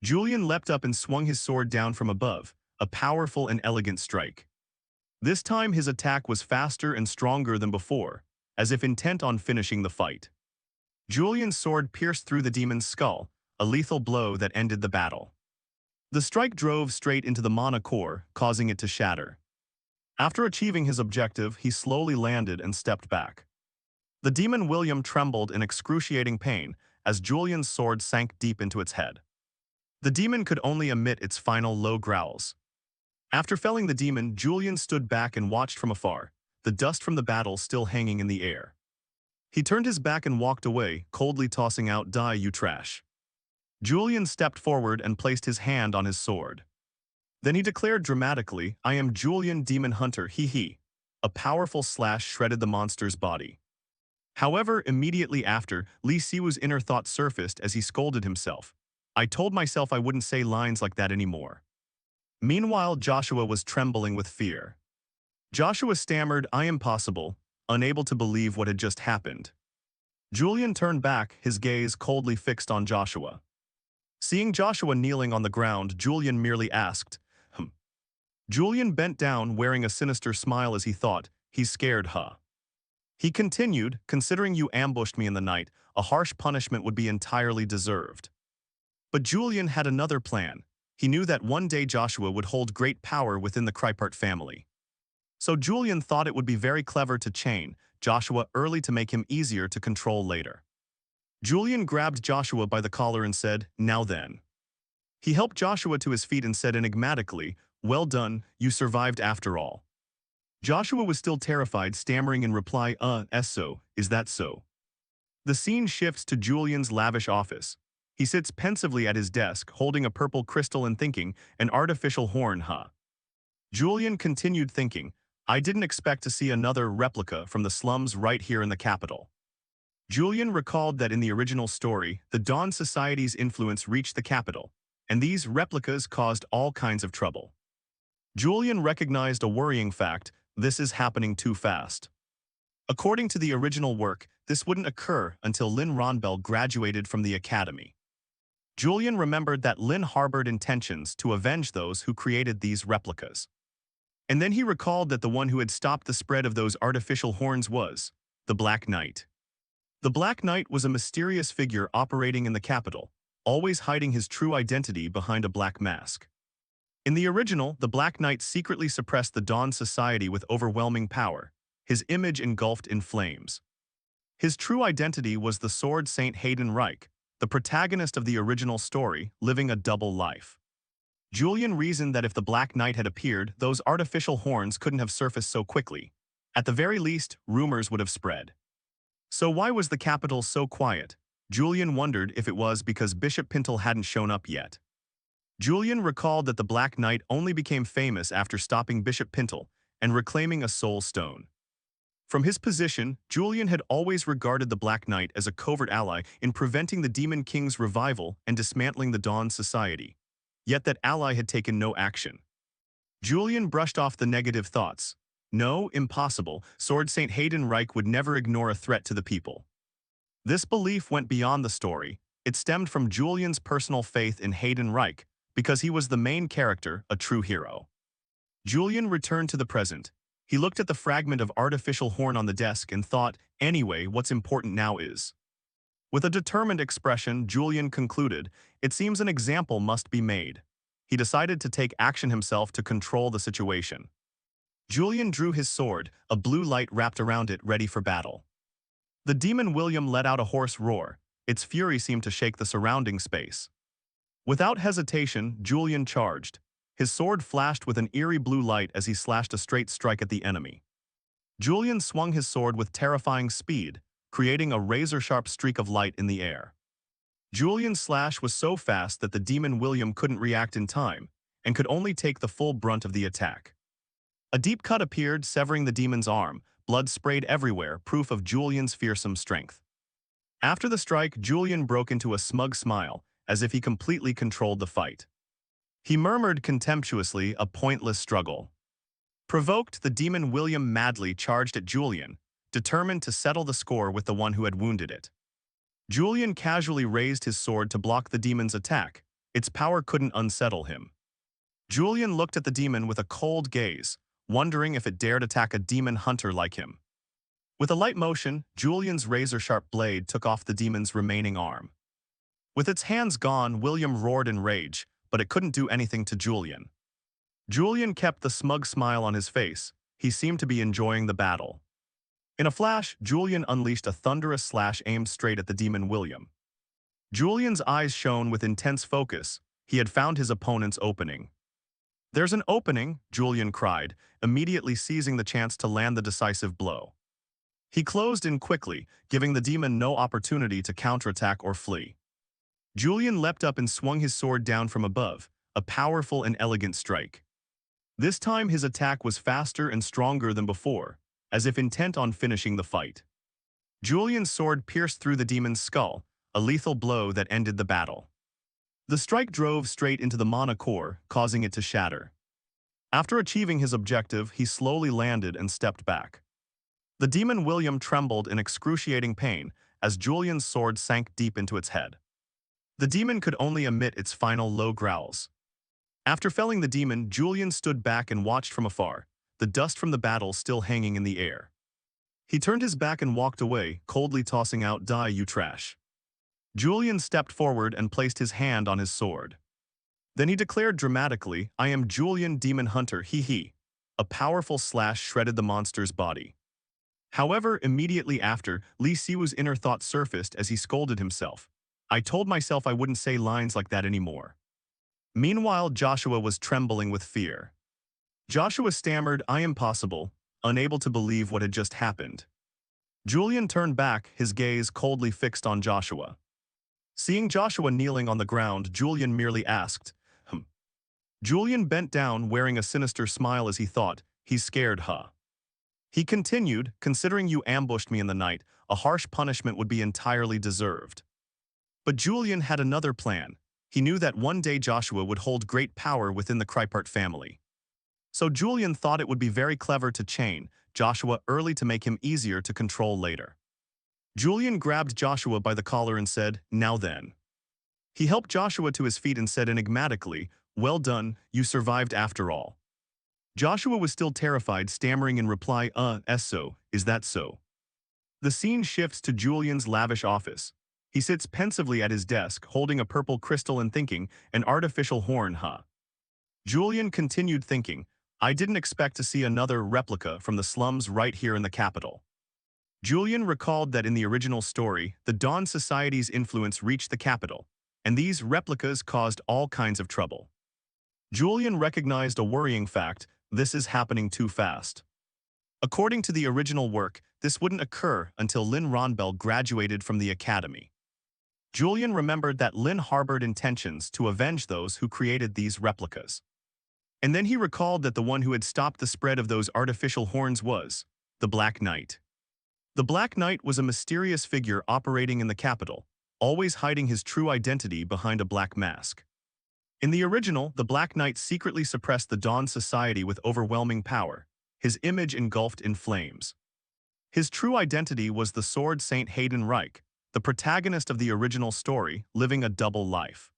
Julian leapt up and swung his sword down from above, a powerful and elegant strike. This time his attack was faster and stronger than before, as if intent on finishing the fight. Julian's sword pierced through the demon's skull, a lethal blow that ended the battle. The strike drove straight into the mana core, causing it to shatter. After achieving his objective, he slowly landed and stepped back. The demon William trembled in excruciating pain as Julian's sword sank deep into its head. The demon could only emit its final low growls. After felling the demon, Julian stood back and watched from afar, the dust from the battle still hanging in the air. He turned his back and walked away, coldly tossing out, "Die, you trash." Julian stepped forward and placed his hand on his sword. Then he declared dramatically, "I am Julian Demon Hunter, he." A powerful slash shredded the monster's body. However, immediately after, Li Siwu's inner thought surfaced as he scolded himself. "I told myself I wouldn't say lines like that anymore." Meanwhile, Joshua was trembling with fear. Joshua stammered, "I am possible," unable to believe what had just happened. Julian turned back, his gaze coldly fixed on Joshua. Seeing Joshua kneeling on the ground, Julian merely asked, "Hm." Julian bent down, wearing a sinister smile as he thought, "He's scared, huh?" He continued, "Considering you ambushed me in the night, a harsh punishment would be entirely deserved." But Julian had another plan. He knew that one day Joshua would hold great power within the Krypart family. So Julian thought it would be very clever to chain Joshua early to make him easier to control later. Julian grabbed Joshua by the collar and said, "Now then." He helped Joshua to his feet and said enigmatically, "Well done, you survived after all." Joshua was still terrified, stammering in reply, So, is that so?" The scene shifts to Julian's lavish office. He sits pensively at his desk, holding a purple crystal and thinking, "An artificial horn, huh?" Julian continued thinking, "I didn't expect to see another replica from the slums right here in the capital." Julian recalled that in the original story, the Dawn Society's influence reached the capital, and these replicas caused all kinds of trouble. Julian recognized a worrying fact: this is happening too fast. According to the original work, this wouldn't occur until Lin Ronbel graduated from the academy. Julian remembered that Lin harbored intentions to avenge those who created these replicas. And then he recalled that the one who had stopped the spread of those artificial horns was the Black Knight. The Black Knight was a mysterious figure operating in the capital, always hiding his true identity behind a black mask. In the original, the Black Knight secretly suppressed the Dawn Society with overwhelming power, his image engulfed in flames. His true identity was the Sword Saint Hayden Reich, the protagonist of the original story, living a double life. Julian reasoned that if the Black Knight had appeared, those artificial horns couldn't have surfaced so quickly. At the very least, rumors would have spread. So why was the capital so quiet? Julian wondered if it was because Bishop Pintle hadn't shown up yet. Julian recalled that the Black Knight only became famous after stopping Bishop Pintle and reclaiming a soul stone. From his position, Julian had always regarded the Black Knight as a covert ally in preventing the Demon King's revival and dismantling the Dawn Society. Yet that ally had taken no action. Julian brushed off the negative thoughts. No, impossible, Sword Saint Hayden Reich would never ignore a threat to the people. This belief went beyond the story. It stemmed from Julian's personal faith in Hayden Reich, because he was the main character, a true hero. Julian returned to the present. He looked at the fragment of artificial horn on the desk and thought, anyway, what's important now is. With a determined expression, Julian concluded, it seems an example must be made. He decided to take action himself to control the situation. Julian drew his sword, a blue light wrapped around it, ready for battle. The demon William let out a hoarse roar. Its fury seemed to shake the surrounding space. Without hesitation, Julian charged. His sword flashed with an eerie blue light as he slashed a straight strike at the enemy. Julian swung his sword with terrifying speed, creating a razor-sharp streak of light in the air. Julian's slash was so fast that the demon William couldn't react in time, and could only take the full brunt of the attack. A deep cut appeared, severing the demon's arm. Blood sprayed everywhere, proof of Julian's fearsome strength. After the strike, Julian broke into a smug smile, as if he completely controlled the fight. He murmured contemptuously, a pointless struggle. Provoked, the demon William madly charged at Julian, determined to settle the score with the one who had wounded it. Julian casually raised his sword to block the demon's attack. Its power couldn't unsettle him. Julian looked at the demon with a cold gaze, wondering if it dared attack a demon hunter like him. With a light motion, Julian's razor-sharp blade took off the demon's remaining arm. With its hands gone, William roared in rage, but it couldn't do anything to Julian. Julian kept the smug smile on his face. He seemed to be enjoying the battle. In a flash, Julian unleashed a thunderous slash aimed straight at the demon William. Julian's eyes shone with intense focus. He had found his opponent's opening. "There's an opening," Julian cried, immediately seizing the chance to land the decisive blow. He closed in quickly, giving the demon no opportunity to counterattack or flee. Julian leapt up and swung his sword down from above, a powerful and elegant strike. This time his attack was faster and stronger than before, as if intent on finishing the fight. Julian's sword pierced through the demon's skull, a lethal blow that ended the battle. The strike drove straight into the mana core, causing it to shatter. After achieving his objective, he slowly landed and stepped back. The demon William trembled in excruciating pain as Julian's sword sank deep into its head. The demon could only emit its final low growls. After felling the demon, Julian stood back and watched from afar, the dust from the battle still hanging in the air. He turned his back and walked away, coldly tossing out, "Die, you trash." Julian stepped forward and placed his hand on his sword. Then he declared dramatically, "I am Julian Demon Hunter, hee hee." A powerful slash shredded the monster's body. However, immediately after, Li Siwu's inner thought surfaced as he scolded himself. "I told myself I wouldn't say lines like that anymore." Meanwhile, Joshua was trembling with fear. Joshua stammered, "I am possible," unable to believe what had just happened. Julian turned back, his gaze coldly fixed on Joshua. Seeing Joshua kneeling on the ground, Julian merely asked, Julian bent down, wearing a sinister smile as he thought, "He's scared, huh?" He continued, "Considering you ambushed me in the night, a harsh punishment would be entirely deserved." But Julian had another plan. He knew that one day Joshua would hold great power within the Krypart family. So Julian thought it would be very clever to chain Joshua early to make him easier to control later. Julian grabbed Joshua by the collar and said, "Now then." He helped Joshua to his feet and said enigmatically, "Well done, you survived after all." Joshua was still terrified, stammering in reply, so, is that so?" The scene shifts to Julian's lavish office. He sits pensively at his desk, holding a purple crystal and thinking, "An artificial horn, huh?" Julian continued thinking, "I didn't expect to see another replica from the slums right here in the capital." Julian recalled that in the original story, the Dawn Society's influence reached the capital, and these replicas caused all kinds of trouble. Julian recognized a worrying fact: this is happening too fast. According to the original work, this wouldn't occur until Lin Ronbel graduated from the academy. Julian remembered that Lin harbored intentions to avenge those who created these replicas. And then he recalled that the one who had stopped the spread of those artificial horns was the Black Knight. The Black Knight was a mysterious figure operating in the capital, always hiding his true identity behind a black mask. In the original, the Black Knight secretly suppressed the Dawn Society with overwhelming power, his image engulfed in flames. His true identity was the Sword Saint Hayden Reich, the protagonist of the original story, living a double life.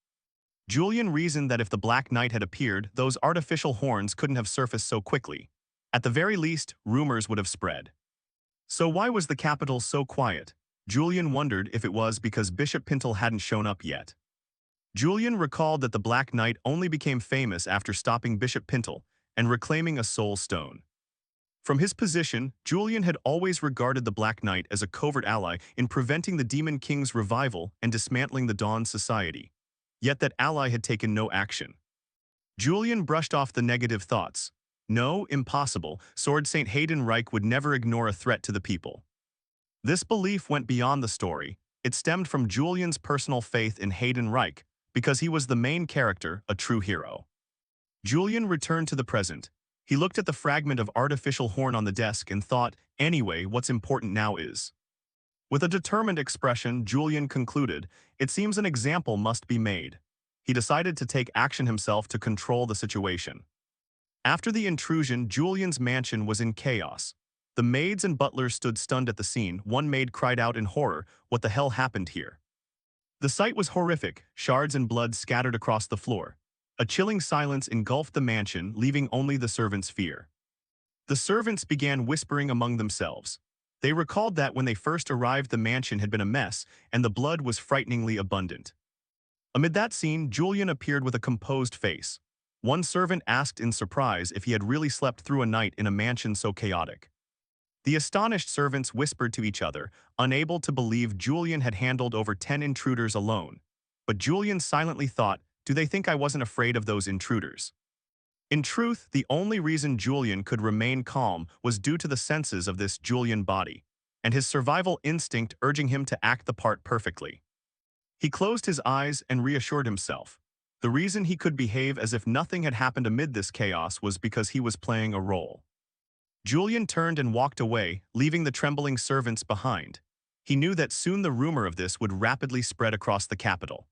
Julian reasoned that if the Black Knight had appeared, those artificial horns couldn't have surfaced so quickly. At the very least, rumors would have spread. So why was the capital so quiet? Julian wondered if it was because Bishop Pintle hadn't shown up yet. Julian recalled that the Black Knight only became famous after stopping Bishop Pintle and reclaiming a soul stone. From his position, Julian had always regarded the Black Knight as a covert ally in preventing the Demon King's revival and dismantling the Dawn Society. Yet that ally had taken no action. Julian brushed off the negative thoughts. No, impossible. Sword Saint Hayden Reich would never ignore a threat to the people. This belief went beyond the story. It stemmed from Julian's personal faith in Hayden Reich, because he was the main character, a true hero. Julian returned to the present. He looked at the fragment of artificial horn on the desk and thought, anyway, what's important now is. With a determined expression, Julian concluded, it seems an example must be made. He decided to take action himself to control the situation. After the intrusion, Julian's mansion was in chaos. The maids and butlers stood stunned at the scene. One maid cried out in horror, what the hell happened here? The sight was horrific, shards and blood scattered across the floor. A chilling silence engulfed the mansion, leaving only the servants' fear. The servants began whispering among themselves. They recalled that when they first arrived the mansion had been a mess, and the blood was frighteningly abundant. Amid that scene, Julian appeared with a composed face. One servant asked in surprise if he had really slept through a night in a mansion so chaotic. The astonished servants whispered to each other, unable to believe Julian had handled over 10 intruders alone. But Julian silently thought, do they think I wasn't afraid of those intruders? In truth, the only reason Julian could remain calm was due to the senses of this Julian body, and his survival instinct urging him to act the part perfectly. He closed his eyes and reassured himself. The reason he could behave as if nothing had happened amid this chaos was because he was playing a role. Julian turned and walked away, leaving the trembling servants behind. He knew that soon the rumor of this would rapidly spread across the capital.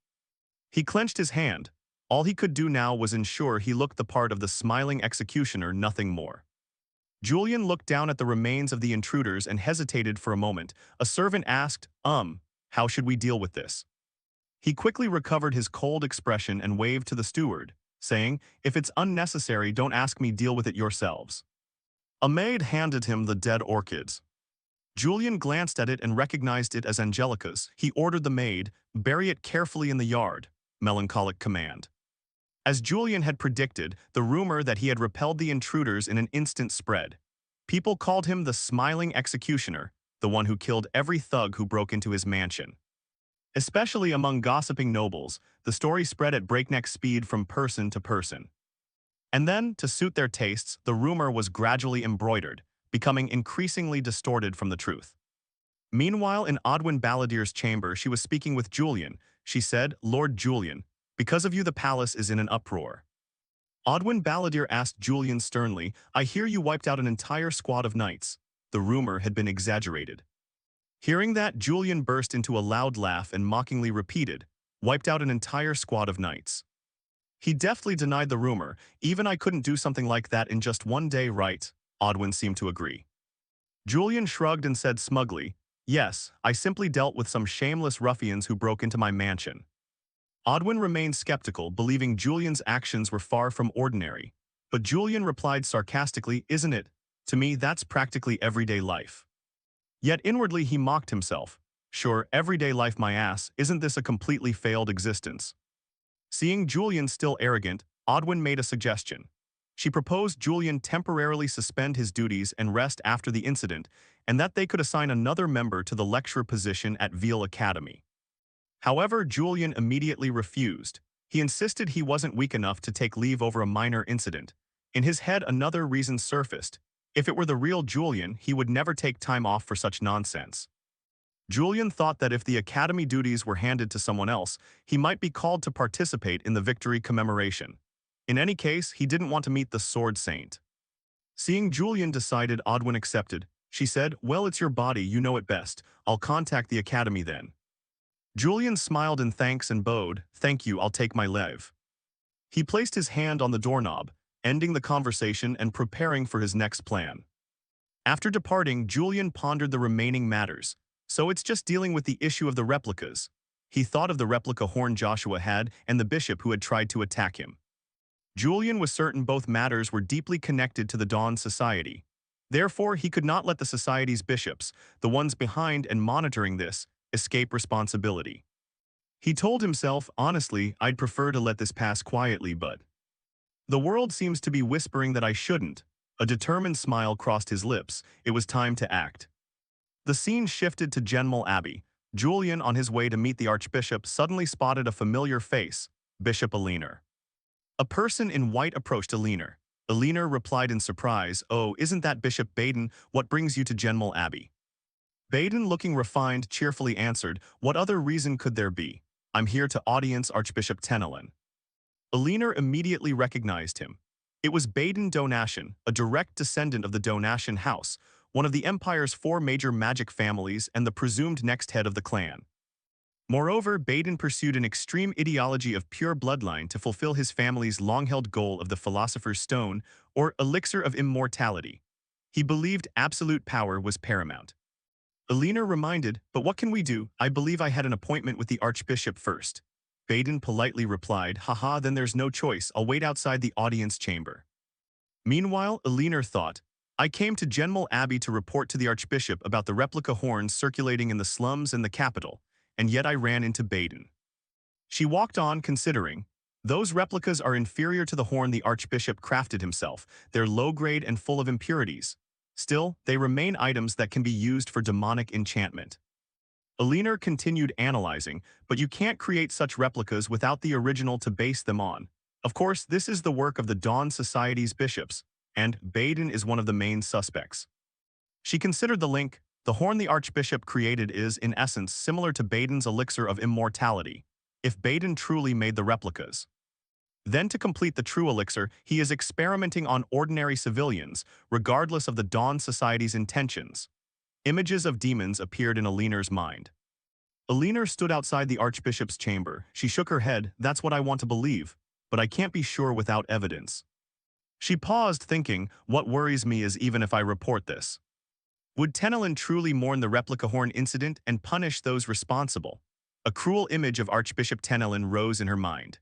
He clenched his hand. All he could do now was ensure he looked the part of the smiling executioner, nothing more. Julian looked down at the remains of the intruders and hesitated for a moment. A servant asked, how should we deal with this? He quickly recovered his cold expression and waved to the steward, saying, if it's unnecessary, don't ask me, deal with it yourselves. A maid handed him the dead orchids. Julian glanced at it and recognized it as Angelica's. He ordered the maid, bury it carefully in the yard. Melancholic command. As Julian had predicted, the rumor that he had repelled the intruders in an instant spread. People called him the smiling executioner, the one who killed every thug who broke into his mansion. Especially among gossiping nobles, the story spread at breakneck speed from person to person. And then, to suit their tastes, the rumor was gradually embroidered, becoming increasingly distorted from the truth. Meanwhile, in Odwin Balladeer's chamber, she was speaking with Julian. She said, Lord Julian, because of you the palace is in an uproar. Odwin Balladeer asked Julian sternly, I hear you wiped out an entire squad of knights. The rumor had been exaggerated. Hearing that, Julian burst into a loud laugh and mockingly repeated, wiped out an entire squad of knights. He deftly denied the rumor. Even I couldn't do something like that in just one day, right? Odwin seemed to agree. Julian shrugged and said smugly, yes, I simply dealt with some shameless ruffians who broke into my mansion. Odwin remained skeptical, believing Julian's actions were far from ordinary. But Julian replied sarcastically, isn't it? To me, that's practically everyday life. Yet inwardly he mocked himself. Sure, everyday life my ass, isn't this a completely failed existence? Seeing Julian still arrogant, Odwin made a suggestion. She proposed Julian temporarily suspend his duties and rest after the incident, and that they could assign another member to the lecturer position at Veal Academy. However, Julian immediately refused. He insisted he wasn't weak enough to take leave over a minor incident. In his head, another reason surfaced. If it were the real Julian, he would never take time off for such nonsense. Julian thought that if the academy duties were handed to someone else, he might be called to participate in the victory commemoration. In any case, he didn't want to meet the Sword Saint. Seeing Julian decided, Odwin accepted. She said, well, it's your body, you know it best. I'll contact the academy then. Julian smiled in thanks and bowed, thank you, I'll take my leave. He placed his hand on the doorknob, ending the conversation and preparing for his next plan. After departing, Julian pondered the remaining matters. So it's just dealing with the issue of the replicas. He thought of the replica horn Joshua had and the bishop who had tried to attack him. Julian was certain both matters were deeply connected to the Dawn Society. Therefore, he could not let the society's bishops, the ones behind and monitoring this, escape responsibility. He told himself, honestly, I'd prefer to let this pass quietly, but the world seems to be whispering that I shouldn't. A determined smile crossed his lips. It was time to act. The scene shifted to Genmel Abbey. Julian, on his way to meet the archbishop, suddenly spotted a familiar face, Bishop Aliner. A person in white approached Aliner. Aliner replied in surprise, oh, isn't that Bishop Baden? What brings you to Genmel Abbey? Baden, looking refined, cheerfully answered, "What other reason could there be? I'm here to audience Archbishop Tenelin." Aliner immediately recognized him. It was Baden Donashen, a direct descendant of the Donashen house, one of the Empire's four major magic families and the presumed next head of the clan. Moreover, Baden pursued an extreme ideology of pure bloodline to fulfill his family's long-held goal of the Philosopher's Stone, or elixir of immortality. He believed absolute power was paramount. Alina reminded, "But what can we do? I believe I had an appointment with the Archbishop first." Baden politely replied, "Haha, then there's no choice. I'll wait outside the audience chamber." Meanwhile, Alina thought, "I came to Genmal Abbey to report to the Archbishop about the replica horns circulating in the slums and the capital, and yet I ran into Baden." She walked on, considering, "Those replicas are inferior to the horn the Archbishop crafted himself. They're low-grade and full of impurities. Still, they remain items that can be used for demonic enchantment." Aliner continued analyzing, "But you can't create such replicas without the original to base them on. Of course, this is the work of the Dawn Society's bishops, and Baden is one of the main suspects." She considered the link. The horn the Archbishop created is, in essence, similar to Baden's elixir of immortality, if Baden truly made the replicas. Then, to complete the true elixir, he is experimenting on ordinary civilians, regardless of the Dawn Society's intentions. Images of demons appeared in Aliner's mind. Aliner stood outside the Archbishop's chamber. She shook her head. "That's what I want to believe, but I can't be sure without evidence." She paused, thinking, "What worries me is even if I report this, would Tenelin truly mourn the replica horn incident and punish those responsible?" A cruel image of Archbishop Tenelin rose in her mind.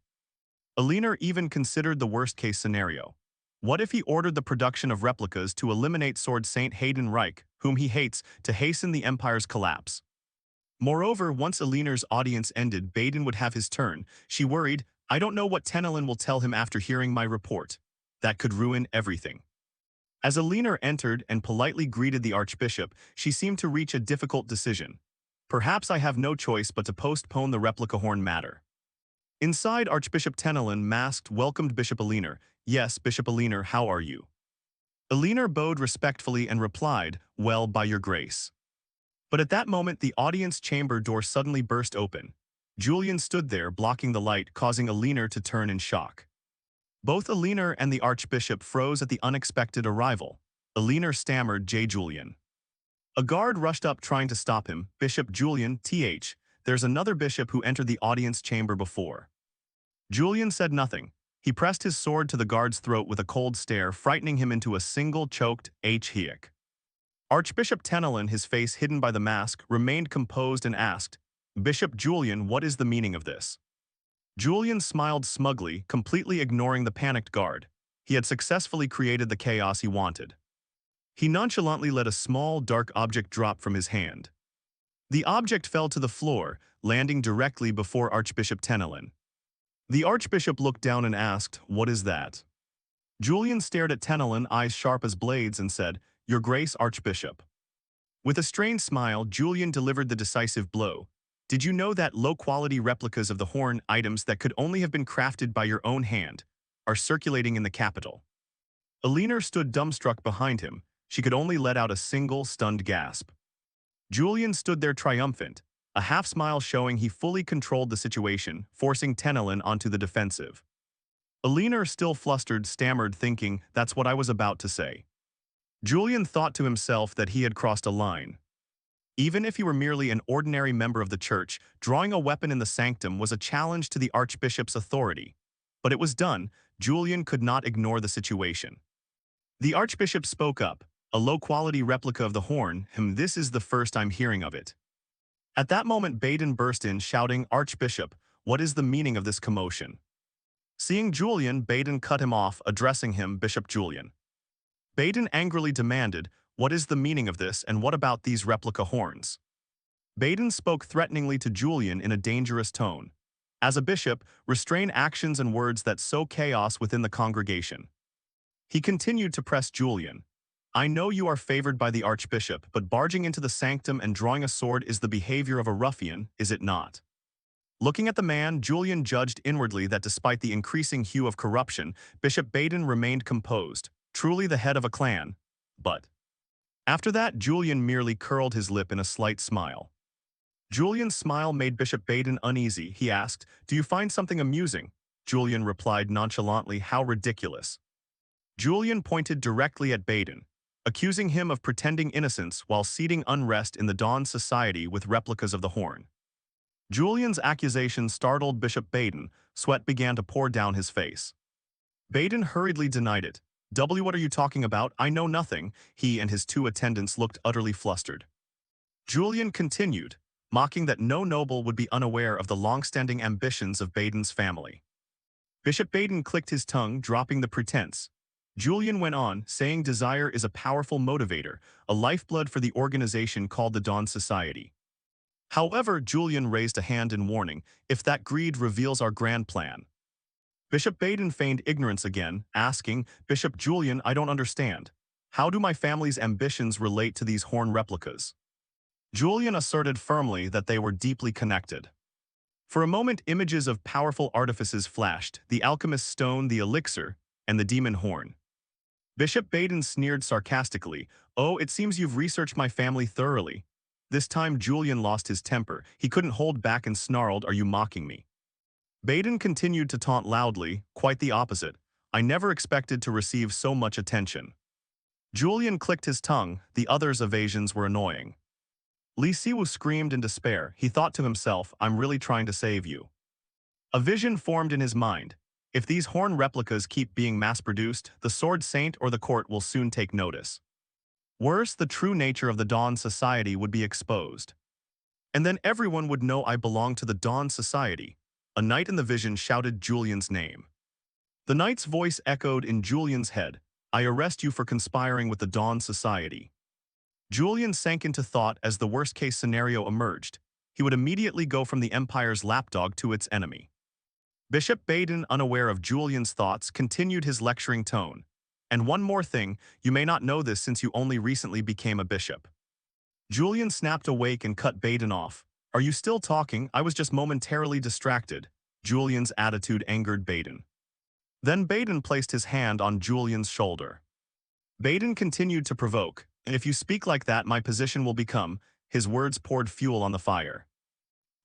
Aliner even considered the worst-case scenario. What if he ordered the production of replicas to eliminate Sword Saint Hayden Reich, whom he hates, to hasten the Empire's collapse? Moreover, once Aliner's audience ended, Baden would have his turn. She worried, "I don't know what Tenelin will tell him after hearing my report. That could ruin everything." As Aliner entered and politely greeted the Archbishop, she seemed to reach a difficult decision. "Perhaps I have no choice but to postpone the replica horn matter." Inside, Archbishop Tenelin, masked, welcomed Bishop Aliner. "Yes, Bishop Aliner, how are you?" Aliner bowed respectfully and replied, "Well, by your grace." But at that moment, the audience chamber door suddenly burst open. Julian stood there, blocking the light, causing Aliner to turn in shock. Both Aliner and the Archbishop froze at the unexpected arrival. Aliner stammered, "J. Julian." A guard rushed up trying to stop him. "Bishop Julian, there's another bishop who entered the audience chamber before." Julian said nothing. He pressed his sword to the guard's throat with a cold stare, frightening him into a single choked Hic. Archbishop Tenelin, his face hidden by the mask, remained composed and asked, "Bishop Julian, what is the meaning of this?" Julian smiled smugly, completely ignoring the panicked guard. He had successfully created the chaos he wanted. He nonchalantly let a small, dark object drop from his hand. The object fell to the floor, landing directly before Archbishop Tenelin. The Archbishop looked down and asked, "What is that?" Julian stared at Tenelin, eyes sharp as blades, and said, "Your Grace, Archbishop." With a strained smile, Julian delivered the decisive blow. "Did you know that low-quality replicas of the horn, items that could only have been crafted by your own hand, are circulating in the capital?" Aliner stood dumbstruck behind him. She could only let out a single, stunned gasp. Julian stood there triumphant, a half-smile showing he fully controlled the situation, forcing Tenelin onto the defensive. Aliner, still flustered, stammered, thinking, "That's what I was about to say." Julian thought to himself that he had crossed a line. Even if he were merely an ordinary member of the church, drawing a weapon in the sanctum was a challenge to the Archbishop's authority. But it was done. Julian could not ignore the situation. The Archbishop spoke up. "A low-quality replica of the horn, this is the first I'm hearing of it." At that moment, Baden burst in, shouting, "Archbishop, what is the meaning of this commotion?" Seeing Julian, Baden cut him off, addressing him, "Bishop Julian." Baden angrily demanded, "What is the meaning of this, and what about these replica horns?" Baden spoke threateningly to Julian in a dangerous tone. "As a bishop, restrain actions and words that sow chaos within the congregation." He continued to press Julian. "I know you are favored by the Archbishop, but barging into the sanctum and drawing a sword is the behavior of a ruffian, is it not?" Looking at the man, Julian judged inwardly that despite the increasing hue of corruption, Bishop Baden remained composed, truly the head of a clan. But After that, Julian merely curled his lip in a slight smile. Julian's smile made Bishop Baden uneasy. He asked, "Do you find something amusing?" Julian replied nonchalantly, "How ridiculous." Julian pointed directly at Baden, accusing him of pretending innocence while seeding unrest in the Dawn Society with replicas of the horn. Julian's accusation startled Bishop Baden. Sweat began to pour down his face. Baden hurriedly denied it. What are you talking about? I know nothing." He and his two attendants looked utterly flustered. Julian continued, mocking that no noble would be unaware of the long-standing ambitions of Baden's family. Bishop Baden clicked his tongue, dropping the pretense. Julian went on, saying desire is a powerful motivator, a lifeblood for the organization called the Dawn Society. However, Julian raised a hand in warning, if that greed reveals our grand plan. Bishop Baden feigned ignorance again, asking, "Bishop Julian, I don't understand. How do my family's ambitions relate to these horn replicas?" Julian asserted firmly that they were deeply connected. For a moment, images of powerful artifices flashed, the alchemist's stone, the elixir, and the demon horn. Bishop Baden sneered sarcastically, "Oh, it seems you've researched my family thoroughly." This time Julian lost his temper. He couldn't hold back and snarled, "Are you mocking me?" Baden continued to taunt loudly, "Quite the opposite. I never expected to receive so much attention." Julian clicked his tongue. The others' evasions were annoying. Li Siwu screamed in despair. He thought to himself, "I'm really trying to save you." A vision formed in his mind. If these horn replicas keep being mass-produced, the Sword Saint or the court will soon take notice. Worse, the true nature of the Dawn Society would be exposed. And then everyone would know I belong to the Dawn Society. A knight in the vision shouted Julian's name. The knight's voice echoed in Julian's head. "I arrest you for conspiring with the Dawn Society." Julian sank into thought as the worst-case scenario emerged. He would immediately go from the Empire's lapdog to its enemy. Bishop Baden, unaware of Julian's thoughts, continued his lecturing tone. "And one more thing, you may not know this since you only recently became a bishop." Julian snapped awake and cut Baden off. "Are you still talking? I was just momentarily distracted." Julian's attitude angered Baden. Then Baden placed his hand on Julian's shoulder. Baden continued to provoke, "And if you speak like that, my position will become—" His words poured fuel on the fire.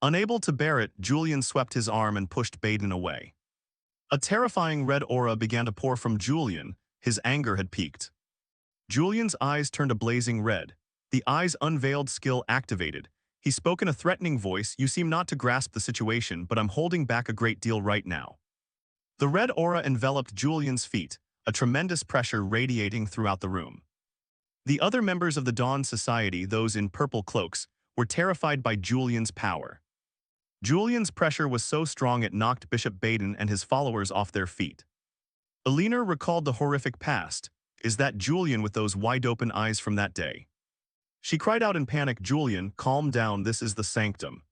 Unable to bear it, Julian swept his arm and pushed Baden away. A terrifying red aura began to pour from Julian. His anger had peaked. Julian's eyes turned a blazing red. The eye's unveiled skill activated. He spoke in a threatening voice, "You seem not to grasp the situation, but I'm holding back a great deal right now." The red aura enveloped Julian's feet, a tremendous pressure radiating throughout the room. The other members of the Dawn Society, those in purple cloaks, were terrified by Julian's power. Julian's pressure was so strong it knocked Bishop Baden and his followers off their feet. Elinor recalled the horrific past. Is that Julian with those wide-open eyes from that day? She cried out in panic, "Julian, calm down, this is the sanctum."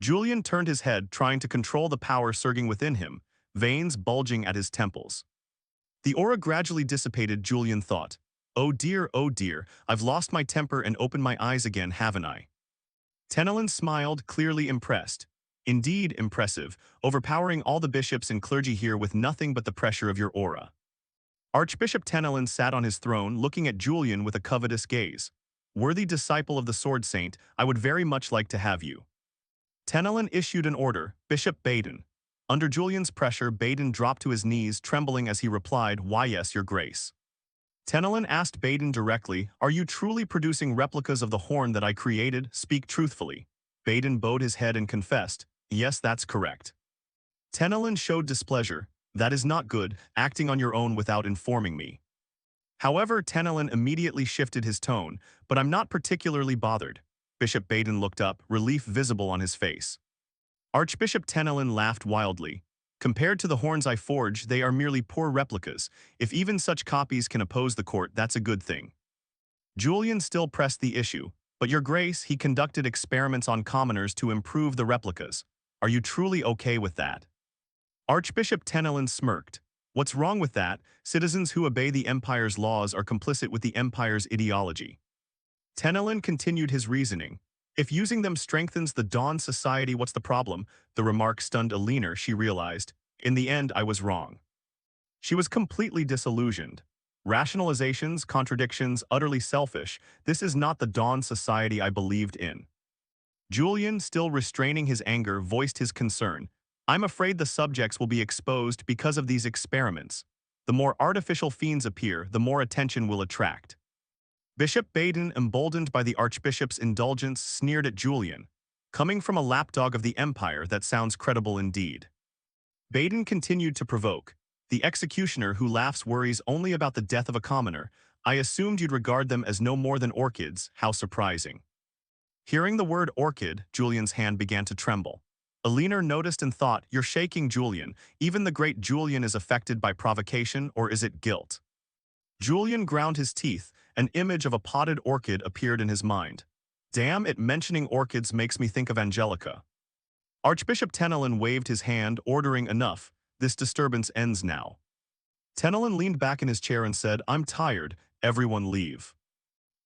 Julian turned his head, trying to control the power surging within him, veins bulging at his temples. The aura gradually dissipated. Julian thought, oh dear, I've lost my temper and opened my eyes again, haven't I?" Tenelin smiled, clearly impressed. "Indeed impressive, overpowering all the bishops and clergy here with nothing but the pressure of your aura." Archbishop Tenelin sat on his throne, looking at Julian with a covetous gaze. "Worthy disciple of the Sword Saint, I would very much like to have you." Tenelin issued an order, "Bishop Baden." Under Julian's pressure, Baden dropped to his knees, trembling as he replied, "Why yes, your grace." Tenelin asked Baden directly, "Are you truly producing replicas of the horn that I created? Speak truthfully." Baden bowed his head and confessed, "Yes, that's correct." Tenelin showed displeasure. "That is not good, acting on your own without informing me." However, Tenelin immediately shifted his tone, "But I'm not particularly bothered." Bishop Baden looked up, relief visible on his face. Archbishop Tenelin laughed wildly. "Compared to the horns I forge, they are merely poor replicas. If even such copies can oppose the court, that's a good thing." Julian still pressed the issue. "But your grace, he conducted experiments on commoners to improve the replicas. Are you truly okay with that?" Archbishop Tenelin smirked. "What's wrong with that? Citizens who obey the Empire's laws are complicit with the Empire's ideology." Tenelin continued his reasoning. "If using them strengthens the Dawn Society, what's the problem?" The remark stunned Elinor. She realized, in the end, I was wrong. She was completely disillusioned. Rationalizations, contradictions, utterly selfish, this is not the dawn society I believed in. Julian, still restraining his anger, voiced his concern. I'm afraid the subjects will be exposed because of these experiments. The more artificial fiends appear, the more attention will attract. Bishop Baden, emboldened by the Archbishop's indulgence, sneered at Julian. Coming from a lapdog of the Empire, that sounds credible indeed. Baden continued to provoke. The executioner who laughs worries only about the death of a commoner. I assumed you'd regard them as no more than orchids, how surprising. Hearing the word orchid, Julian's hand began to tremble. Alina noticed and thought, you're shaking, Julian. Even the great Julian is affected by provocation, or is it guilt? Julian ground his teeth. An image of a potted orchid appeared in his mind. Damn it, mentioning orchids makes me think of Angelica. Archbishop Tenelin waved his hand, ordering enough. This disturbance ends now. Tenelin leaned back in his chair and said, I'm tired, everyone leave.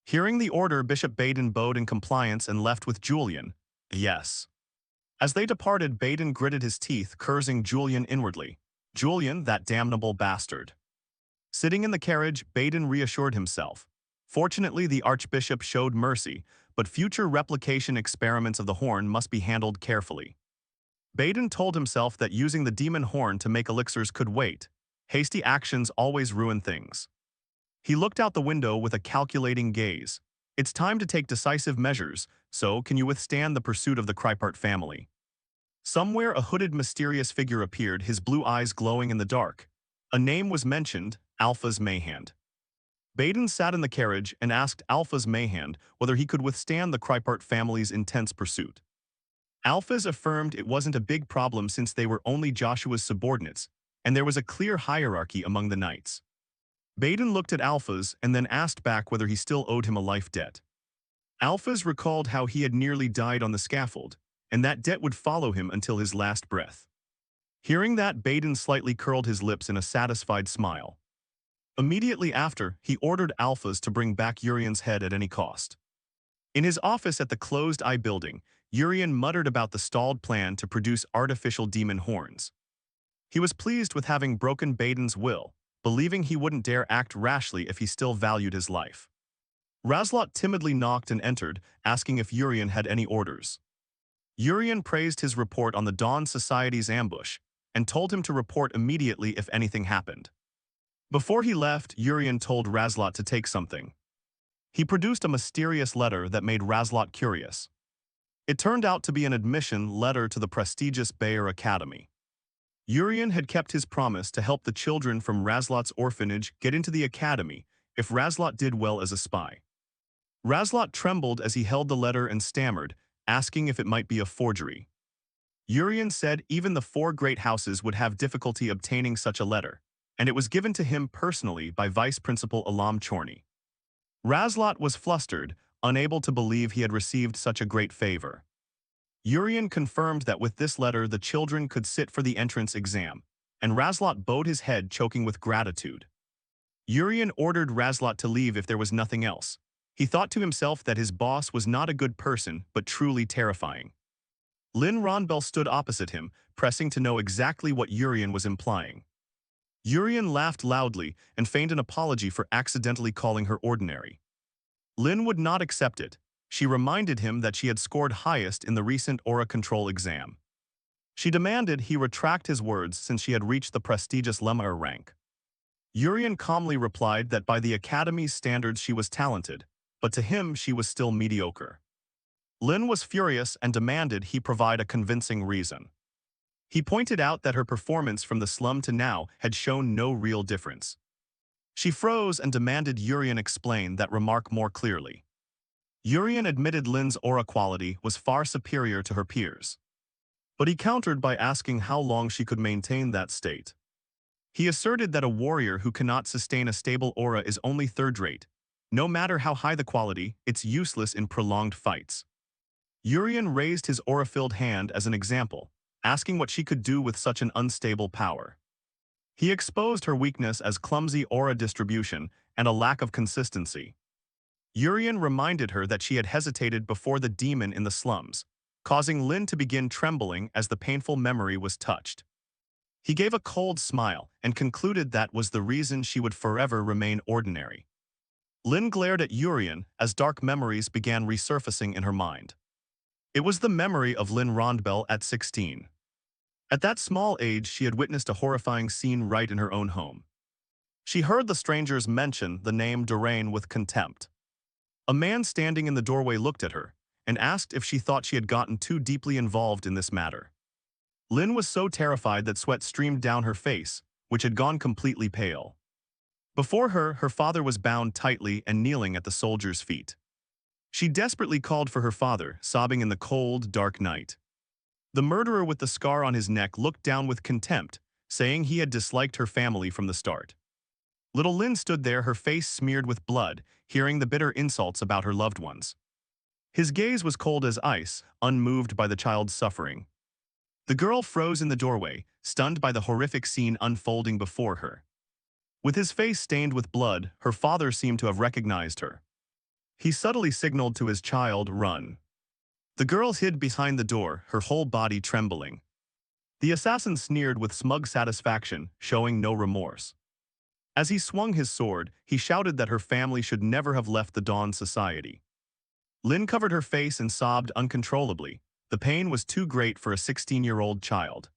Hearing the order, Bishop Baden bowed in compliance and left with Julian. Yes. As they departed, Baden gritted his teeth, cursing Julian inwardly. Julian, that damnable bastard. Sitting in the carriage, Baden reassured himself. Fortunately, the Archbishop showed mercy, but future replication experiments of the horn must be handled carefully. Baden told himself that using the demon horn to make elixirs could wait. Hasty actions always ruin things. He looked out the window with a calculating gaze. It's time to take decisive measures, so can you withstand the pursuit of the Krypart family? Somewhere a hooded mysterious figure appeared, his blue eyes glowing in the dark. A name was mentioned, Alpha's Mayhand. Baden sat in the carriage and asked Alpha's Mayhand whether he could withstand the Krypart family's intense pursuit. Alphas affirmed it wasn't a big problem since they were only Joshua's subordinates, and there was a clear hierarchy among the knights. Baden looked at Alphas and then asked back whether he still owed him a life debt. Alphas recalled how he had nearly died on the scaffold, and that debt would follow him until his last breath. Hearing that, Baden slightly curled his lips in a satisfied smile. Immediately after, he ordered Alphas to bring back Urian's head at any cost. In his office at the closed-eye building, Urian muttered about the stalled plan to produce artificial demon horns. He was pleased with having broken Baden's will, believing he wouldn't dare act rashly if he still valued his life. Razlot timidly knocked and entered, asking if Urian had any orders. Urian praised his report on the Dawn Society's ambush, and told him to report immediately if anything happened. Before he left, Urian told Razlot to take something. He produced a mysterious letter that made Razlot curious. It turned out to be an admission letter to the prestigious Bayer Academy. Urian had kept his promise to help the children from Razlot's orphanage get into the academy if Razlot did well as a spy. Razlot trembled as he held the letter and stammered, asking if it might be a forgery. Urian said even the 4 great houses would have difficulty obtaining such a letter, and it was given to him personally by Vice Principal Alam Chorny. Razlot was flustered, unable to believe he had received such a great favor. Urian confirmed that with this letter the children could sit for the entrance exam, and Razlot bowed his head, choking with gratitude. Urian ordered Razlot to leave if there was nothing else. He thought to himself that his boss was not a good person, but truly terrifying. Lin Ronbel stood opposite him, pressing to know exactly what Urian was implying. Urian laughed loudly and feigned an apology for accidentally calling her ordinary. Lin would not accept it. She reminded him that she had scored highest in the recent aura control exam. She demanded he retract his words since she had reached the prestigious Lemur rank. Urian calmly replied that by the Academy's standards she was talented, but to him she was still mediocre. Lin was furious and demanded he provide a convincing reason. He pointed out that her performance from the slum to now had shown no real difference. She froze and demanded Urian explain that remark more clearly. Urian admitted Lin's aura quality was far superior to her peers, but he countered by asking how long she could maintain that state. He asserted that a warrior who cannot sustain a stable aura is only third-rate. No matter how high the quality, it's useless in prolonged fights. Urian raised his aura-filled hand as an example, asking what she could do with such an unstable power. He exposed her weakness as clumsy aura distribution and a lack of consistency. Urian reminded her that she had hesitated before the demon in the slums, causing Lin to begin trembling as the painful memory was touched. He gave a cold smile and concluded that was the reason she would forever remain ordinary. Lin glared at Urian as dark memories began resurfacing in her mind. It was the memory of Lin Rondbell at 16. At that small age, she had witnessed a horrifying scene right in her own home. She heard the strangers mention the name Durain with contempt. A man standing in the doorway looked at her and asked if she thought she had gotten too deeply involved in this matter. Lin was so terrified that sweat streamed down her face, which had gone completely pale. Before her, her father was bound tightly and kneeling at the soldier's feet. She desperately called for her father, sobbing in the cold, dark night. The murderer with the scar on his neck looked down with contempt, saying he had disliked her family from the start. Little Lin stood there, her face smeared with blood, hearing the bitter insults about her loved ones. His gaze was cold as ice, unmoved by the child's suffering. The girl froze in the doorway, stunned by the horrific scene unfolding before her. With his face stained with blood, her father seemed to have recognized her. He subtly signaled to his child, "Run." The girl hid behind the door, her whole body trembling. The assassin sneered with smug satisfaction, showing no remorse. As he swung his sword, he shouted that her family should never have left the Dawn Society. Lin covered her face and sobbed uncontrollably. The pain was too great for a 16-year-old child.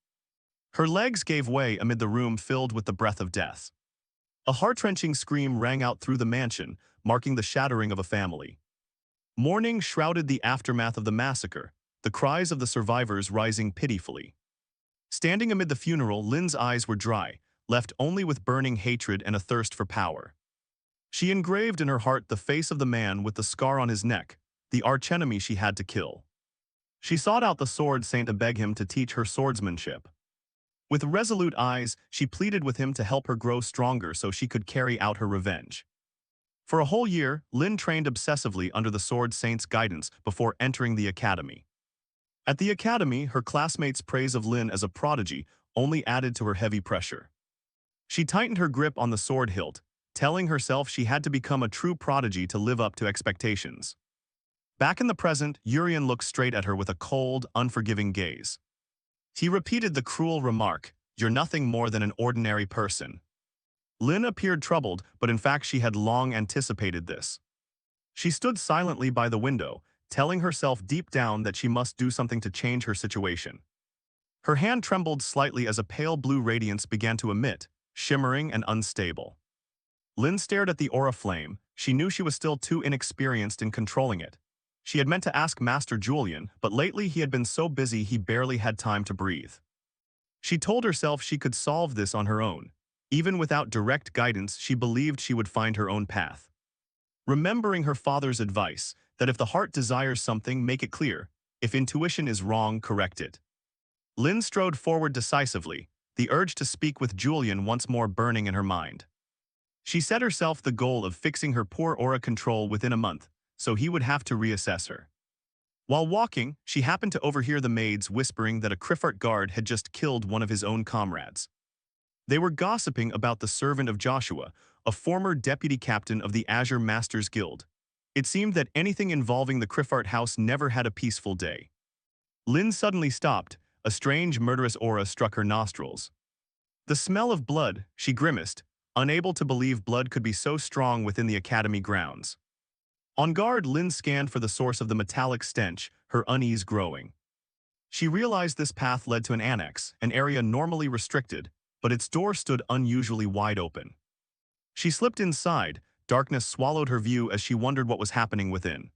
Her legs gave way amid the room filled with the breath of death. A heart-wrenching scream rang out through the mansion, marking the shattering of a family. Mourning shrouded the aftermath of the massacre, the cries of the survivors rising pitifully. Standing amid the funeral, Lin's eyes were dry, left only with burning hatred and a thirst for power. She engraved in her heart the face of the man with the scar on his neck, the archenemy she had to kill. She sought out the sword saint to beg him to teach her swordsmanship. With resolute eyes, she pleaded with him to help her grow stronger so she could carry out her revenge. For a whole year, Lin trained obsessively under the sword saint's guidance before entering the academy. At the academy, her classmates' praise of Lin as a prodigy only added to her heavy pressure. She tightened her grip on the sword hilt, telling herself she had to become a true prodigy to live up to expectations. Back in the present, Urian looked straight at her with a cold, unforgiving gaze. He repeated the cruel remark, "You're nothing more than an ordinary person." Lin appeared troubled, but in fact she had long anticipated this. She stood silently by the window, telling herself deep down that she must do something to change her situation. Her hand trembled slightly as a pale blue radiance began to emit, shimmering and unstable. Lin stared at the aura flame. She knew she was still too inexperienced in controlling it. She had meant to ask Master Julian, but lately he had been so busy he barely had time to breathe. She told herself she could solve this on her own. Even without direct guidance, she believed she would find her own path. Remembering her father's advice, that if the heart desires something, make it clear. If intuition is wrong, correct it. Lin strode forward decisively, the urge to speak with Julian once more burning in her mind. She set herself the goal of fixing her poor aura control within a month, so he would have to reassess her. While walking, she happened to overhear the maids whispering that a Criffart guard had just killed one of his own comrades. They were gossiping about the servant of Joshua, a former deputy captain of the Azure Masters Guild. It seemed that anything involving the Criffart house never had a peaceful day. Lin suddenly stopped. A strange murderous aura struck her nostrils. The smell of blood, she grimaced, unable to believe blood could be so strong within the academy grounds. On guard, Lin scanned for the source of the metallic stench, her unease growing. She realized this path led to an annex, an area normally restricted, but its door stood unusually wide open. She slipped inside. Darkness swallowed her view as she wondered what was happening within.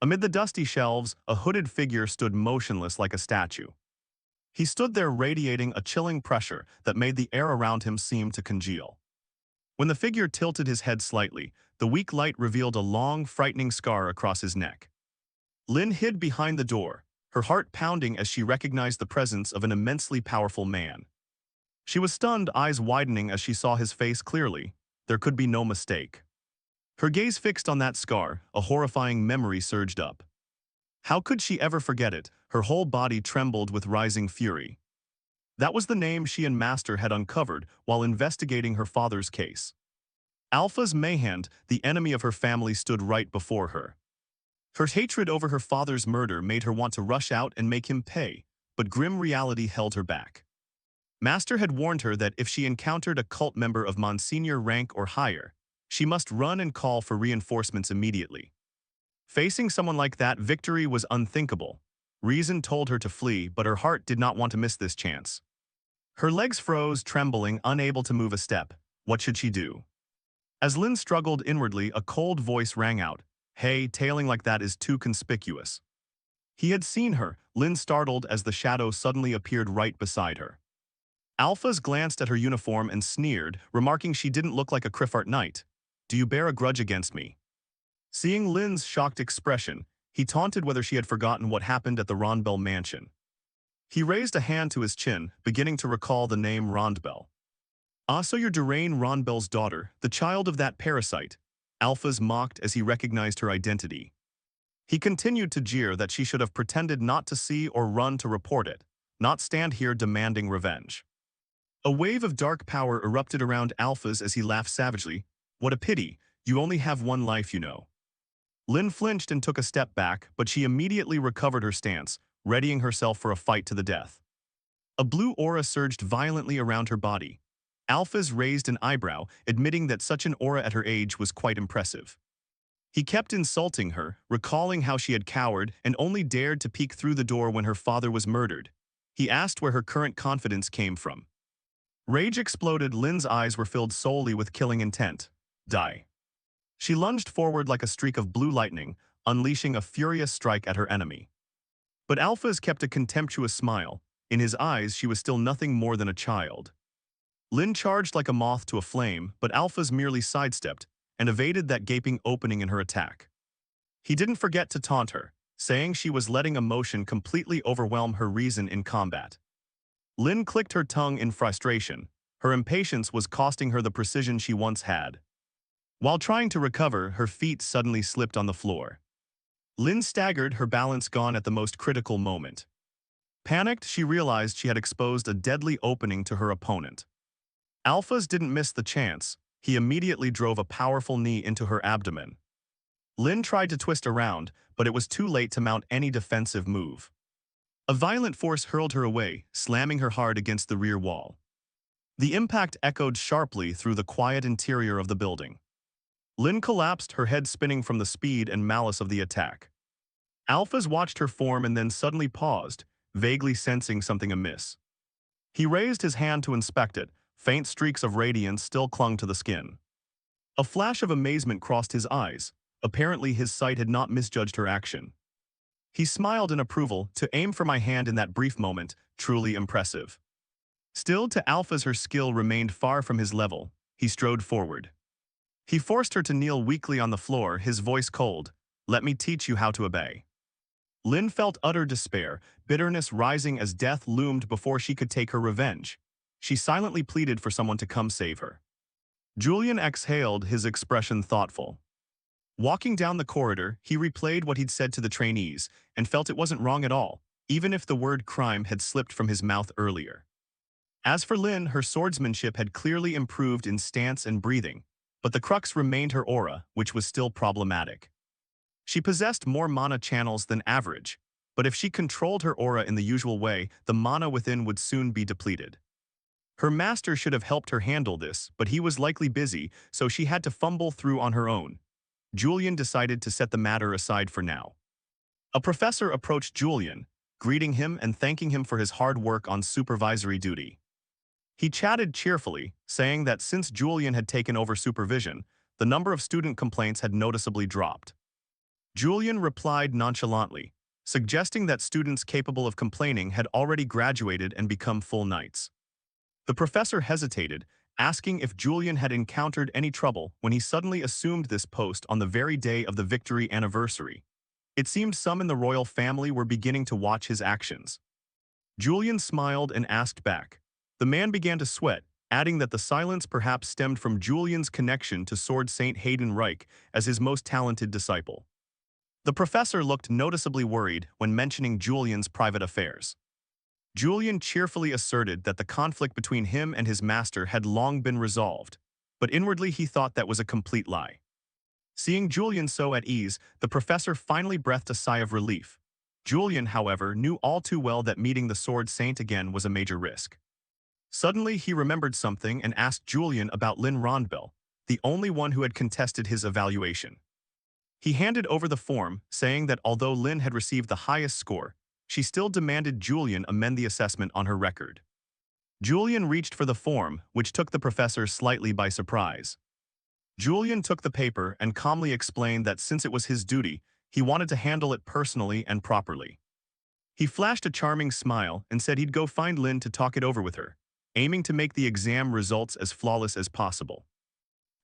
Amid the dusty shelves, a hooded figure stood motionless like a statue. He stood there radiating a chilling pressure that made the air around him seem to congeal. When the figure tilted his head slightly, the weak light revealed a long, frightening scar across his neck. Lin hid behind the door, her heart pounding as she recognized the presence of an immensely powerful man. She was stunned, eyes widening as she saw his face clearly. There could be no mistake. Her gaze fixed on that scar, a horrifying memory surged up. How could she ever forget it? Her whole body trembled with rising fury. That was the name she and Master had uncovered while investigating her father's case. Alpha's Mayhand, the enemy of her family, stood right before her. Her hatred over her father's murder made her want to rush out and make him pay, but grim reality held her back. Master had warned her that if she encountered a cult member of Monsignor rank or higher, she must run and call for reinforcements immediately. Facing someone like that, victory was unthinkable. Reason told her to flee, but her heart did not want to miss this chance. Her legs froze, trembling, unable to move a step. What should she do? As Lin struggled inwardly, a cold voice rang out. Hey, tailing like that is too conspicuous. He had seen her, Lin startled as the shadow suddenly appeared right beside her. Alphas glanced at her uniform and sneered, remarking she didn't look like a Criffart knight. Do you bear a grudge against me? Seeing Lin's shocked expression, he taunted whether she had forgotten what happened at the Rondbell mansion. He raised a hand to his chin, beginning to recall the name Rondbell. Ah, so you're Durain Rondbell's daughter, the child of that parasite. Alphas mocked as he recognized her identity. He continued to jeer that she should have pretended not to see or run to report it, not stand here demanding revenge. A wave of dark power erupted around Alphas as he laughed savagely. What a pity, you only have one life, you know. Lin flinched and took a step back, but she immediately recovered her stance, readying herself for a fight to the death. A blue aura surged violently around her body. Alphas raised an eyebrow, admitting that such an aura at her age was quite impressive. He kept insulting her, recalling how she had cowered and only dared to peek through the door when her father was murdered. He asked where her current confidence came from. Rage exploded. Lin's eyes were filled solely with killing intent. Die. She lunged forward like a streak of blue lightning, unleashing a furious strike at her enemy. But Alphas kept a contemptuous smile. In his eyes, she was still nothing more than a child. Lin charged like a moth to a flame, but Alphas merely sidestepped and evaded that gaping opening in her attack. He didn't forget to taunt her, saying she was letting emotion completely overwhelm her reason in combat. Lin clicked her tongue in frustration. Her impatience was costing her the precision she once had. While trying to recover, her feet suddenly slipped on the floor. Lin staggered, her balance gone at the most critical moment. Panicked, she realized she had exposed a deadly opening to her opponent. Alphas didn't miss the chance. He immediately drove a powerful knee into her abdomen. Lin tried to twist around, but it was too late to mount any defensive move. A violent force hurled her away, slamming her hard against the rear wall. The impact echoed sharply through the quiet interior of the building. Lin collapsed, her head spinning from the speed and malice of the attack. Alphas watched her form and then suddenly paused, vaguely sensing something amiss. He raised his hand to inspect it. Faint streaks of radiance still clung to the skin. A flash of amazement crossed his eyes. Apparently his sight had not misjudged her action. He smiled in approval. To aim for my hand in that brief moment, truly impressive. Still, to Alphas her skill remained far from his level. He strode forward. He forced her to kneel weakly on the floor, his voice cold. Let me teach you how to obey. Lin felt utter despair, bitterness rising as death loomed before she could take her revenge. She silently pleaded for someone to come save her. Julian exhaled, his expression thoughtful. Walking down the corridor, he replayed what he'd said to the trainees and felt it wasn't wrong at all, even if the word crime had slipped from his mouth earlier. As for Lin, her swordsmanship had clearly improved in stance and breathing, but the crux remained her aura, which was still problematic. She possessed more mana channels than average, but if she controlled her aura in the usual way, the mana within would soon be depleted. Her master should have helped her handle this, but he was likely busy, so she had to fumble through on her own. Julian decided to set the matter aside for now. A professor approached Julian, greeting him and thanking him for his hard work on supervisory duty. He chatted cheerfully, saying that since Julian had taken over supervision, the number of student complaints had noticeably dropped. Julian replied nonchalantly, suggesting that students capable of complaining had already graduated and become full knights. The professor hesitated, asking if Julian had encountered any trouble when he suddenly assumed this post on the very day of the victory anniversary. It seemed some in the royal family were beginning to watch his actions. Julian smiled and asked back. The man began to sweat, adding that the silence perhaps stemmed from Julian's connection to Sword Saint Hayden Reich as his most talented disciple. The professor looked noticeably worried when mentioning Julian's private affairs. Julian cheerfully asserted that the conflict between him and his master had long been resolved, but inwardly he thought that was a complete lie. Seeing Julian so at ease, the professor finally breathed a sigh of relief. Julian, however, knew all too well that meeting the Sword Saint again was a major risk. Suddenly he remembered something and asked Julian about Lynn Rondbell, the only one who had contested his evaluation. He handed over the form, saying that although Lynn had received the highest score, she still demanded Julian amend the assessment on her record. Julian reached for the form, which took the professor slightly by surprise. Julian took the paper and calmly explained that since it was his duty, he wanted to handle it personally and properly. He flashed a charming smile and said he'd go find Lynn to talk it over with her, aiming to make the exam results as flawless as possible.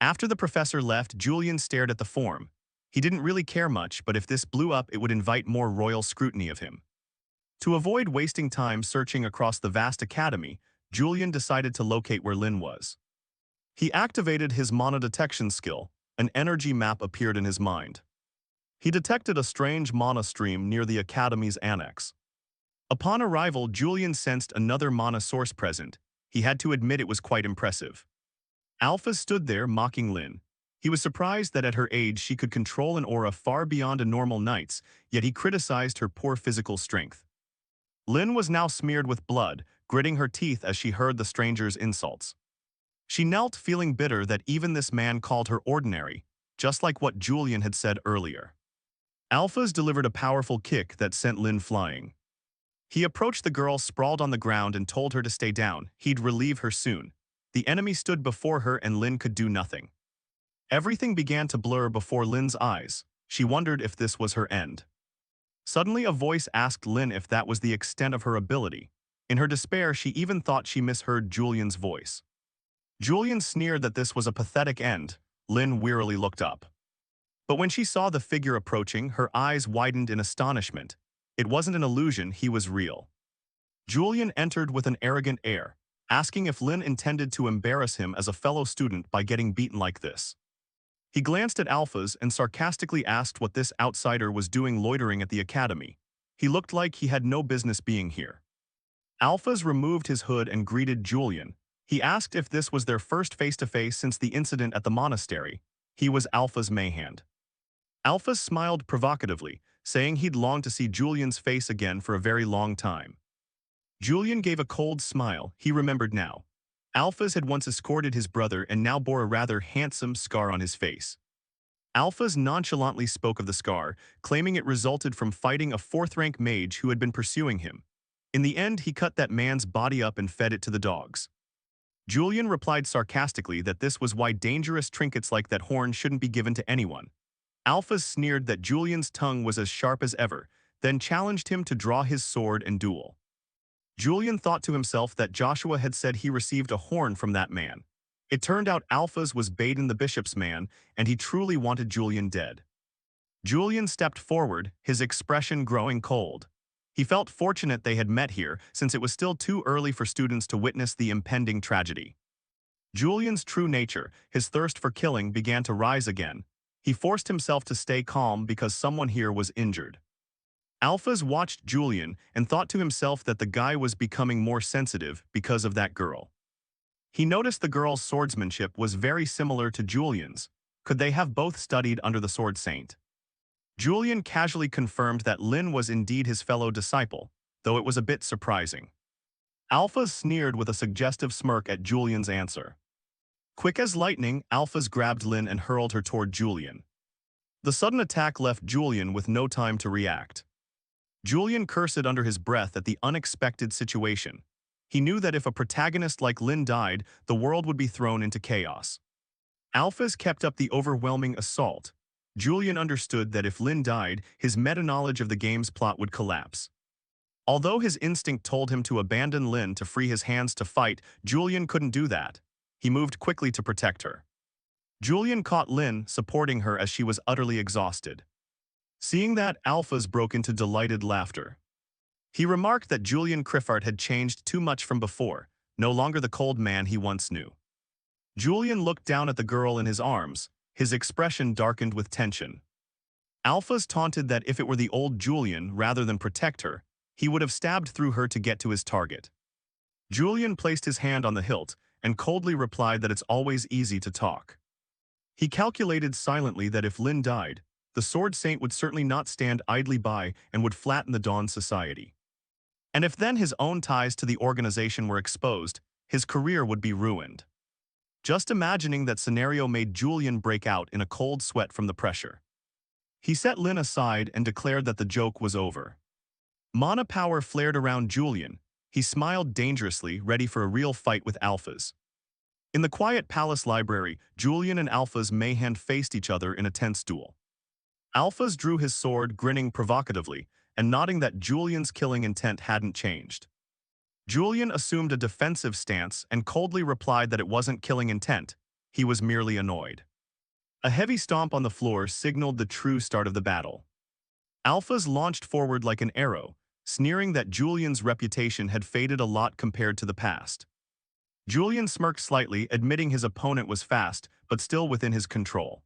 After the professor left, Julian stared at the form. He didn't really care much, but if this blew up, it would invite more royal scrutiny of him. To avoid wasting time searching across the vast academy, Julian decided to locate where Lynn was. He activated his mana detection skill. An energy map appeared in his mind. He detected a strange mana stream near the academy's annex. Upon arrival, Julian sensed another mana source present. He had to admit it was quite impressive. Alpha stood there mocking Lynn. He was surprised that at her age she could control an aura far beyond a normal knight's, yet he criticized her poor physical strength. Lynn was now smeared with blood, gritting her teeth as she heard the stranger's insults. She knelt, feeling bitter that even this man called her ordinary, just like what Julian had said earlier. Alphas delivered a powerful kick that sent Lynn flying. He approached the girl sprawled on the ground and told her to stay down. He'd relieve her soon. The enemy stood before her and Lynn could do nothing. Everything began to blur before Lynn's eyes. She wondered if this was her end. Suddenly a voice asked Lynn if that was the extent of her ability. In her despair, she even thought she misheard Julian's voice. Julian sneered that this was a pathetic end. Lynn wearily looked up. But when she saw the figure approaching, her eyes widened in astonishment. It wasn't an illusion, he was real. Julian entered with an arrogant air, asking if Lynn intended to embarrass him as a fellow student by getting beaten like this. He glanced at Alphas and sarcastically asked what this outsider was doing loitering at the academy. He looked like he had no business being here. Alphas removed his hood and greeted Julian. He asked if this was their first face-to-face since the incident at the monastery. He was Alpha's Mayhand. Alphas smiled provocatively, saying he'd longed to see Julian's face again for a very long time. Julian gave a cold smile. He remembered now. Alphas had once escorted his brother and now bore a rather handsome scar on his face. Alphas nonchalantly spoke of the scar, claiming it resulted from fighting a fourth-rank mage who had been pursuing him. In the end, he cut that man's body up and fed it to the dogs. Julian replied sarcastically that this was why dangerous trinkets like that horn shouldn't be given to anyone. Alphas sneered that Julian's tongue was as sharp as ever, then challenged him to draw his sword and duel. Julian thought to himself that Joshua had said he received a horn from that man. It turned out Alphas was Baden the bishop's man, and he truly wanted Julian dead. Julian stepped forward, his expression growing cold. He felt fortunate they had met here, since it was still too early for students to witness the impending tragedy. Julian's true nature, his thirst for killing, began to rise again. He forced himself to stay calm because someone here was injured. Alphas watched Julian and thought to himself that the guy was becoming more sensitive because of that girl. He noticed the girl's swordsmanship was very similar to Julian's. Could they have both studied under the Sword Saint? Julian casually confirmed that Lynn was indeed his fellow disciple, though it was a bit surprising. Alphas sneered with a suggestive smirk at Julian's answer. Quick as lightning, Alphas grabbed Lynn and hurled her toward Julian. The sudden attack left Julian with no time to react. Julian cursed under his breath at the unexpected situation. He knew that if a protagonist like Lynn died, the world would be thrown into chaos. Alphas kept up the overwhelming assault. Julian understood that if Lynn died, his meta-knowledge of the game's plot would collapse. Although his instinct told him to abandon Lynn to free his hands to fight, Julian couldn't do that. He moved quickly to protect her. Julian caught Lynn, supporting her as she was utterly exhausted. Seeing that, Alphas broke into delighted laughter. He remarked that Julian Criffart had changed too much from before, no longer the cold man he once knew. Julian looked down at the girl in his arms, his expression darkened with tension. Alphas taunted that if it were the old Julian rather than protect her, he would have stabbed through her to get to his target. Julian placed his hand on the hilt and coldly replied that it's always easy to talk. He calculated silently that if Lynn died, the Sword Saint would certainly not stand idly by and would flatten the Dawn Society. And if then his own ties to the organization were exposed, his career would be ruined. Just imagining that scenario made Julian break out in a cold sweat from the pressure. He set Lin aside and declared that the joke was over. Mana power flared around Julian. He smiled dangerously, ready for a real fight with alphas. In the quiet palace library, Julian and alphas Mayhand faced each other in a tense duel. Alphas drew his sword, grinning provocatively, and nodding that Julian's killing intent hadn't changed. Julian assumed a defensive stance and coldly replied that it wasn't killing intent, he was merely annoyed. A heavy stomp on the floor signaled the true start of the battle. Alphas launched forward like an arrow, sneering that Julian's reputation had faded a lot compared to the past. Julian smirked slightly, admitting his opponent was fast, but still within his control.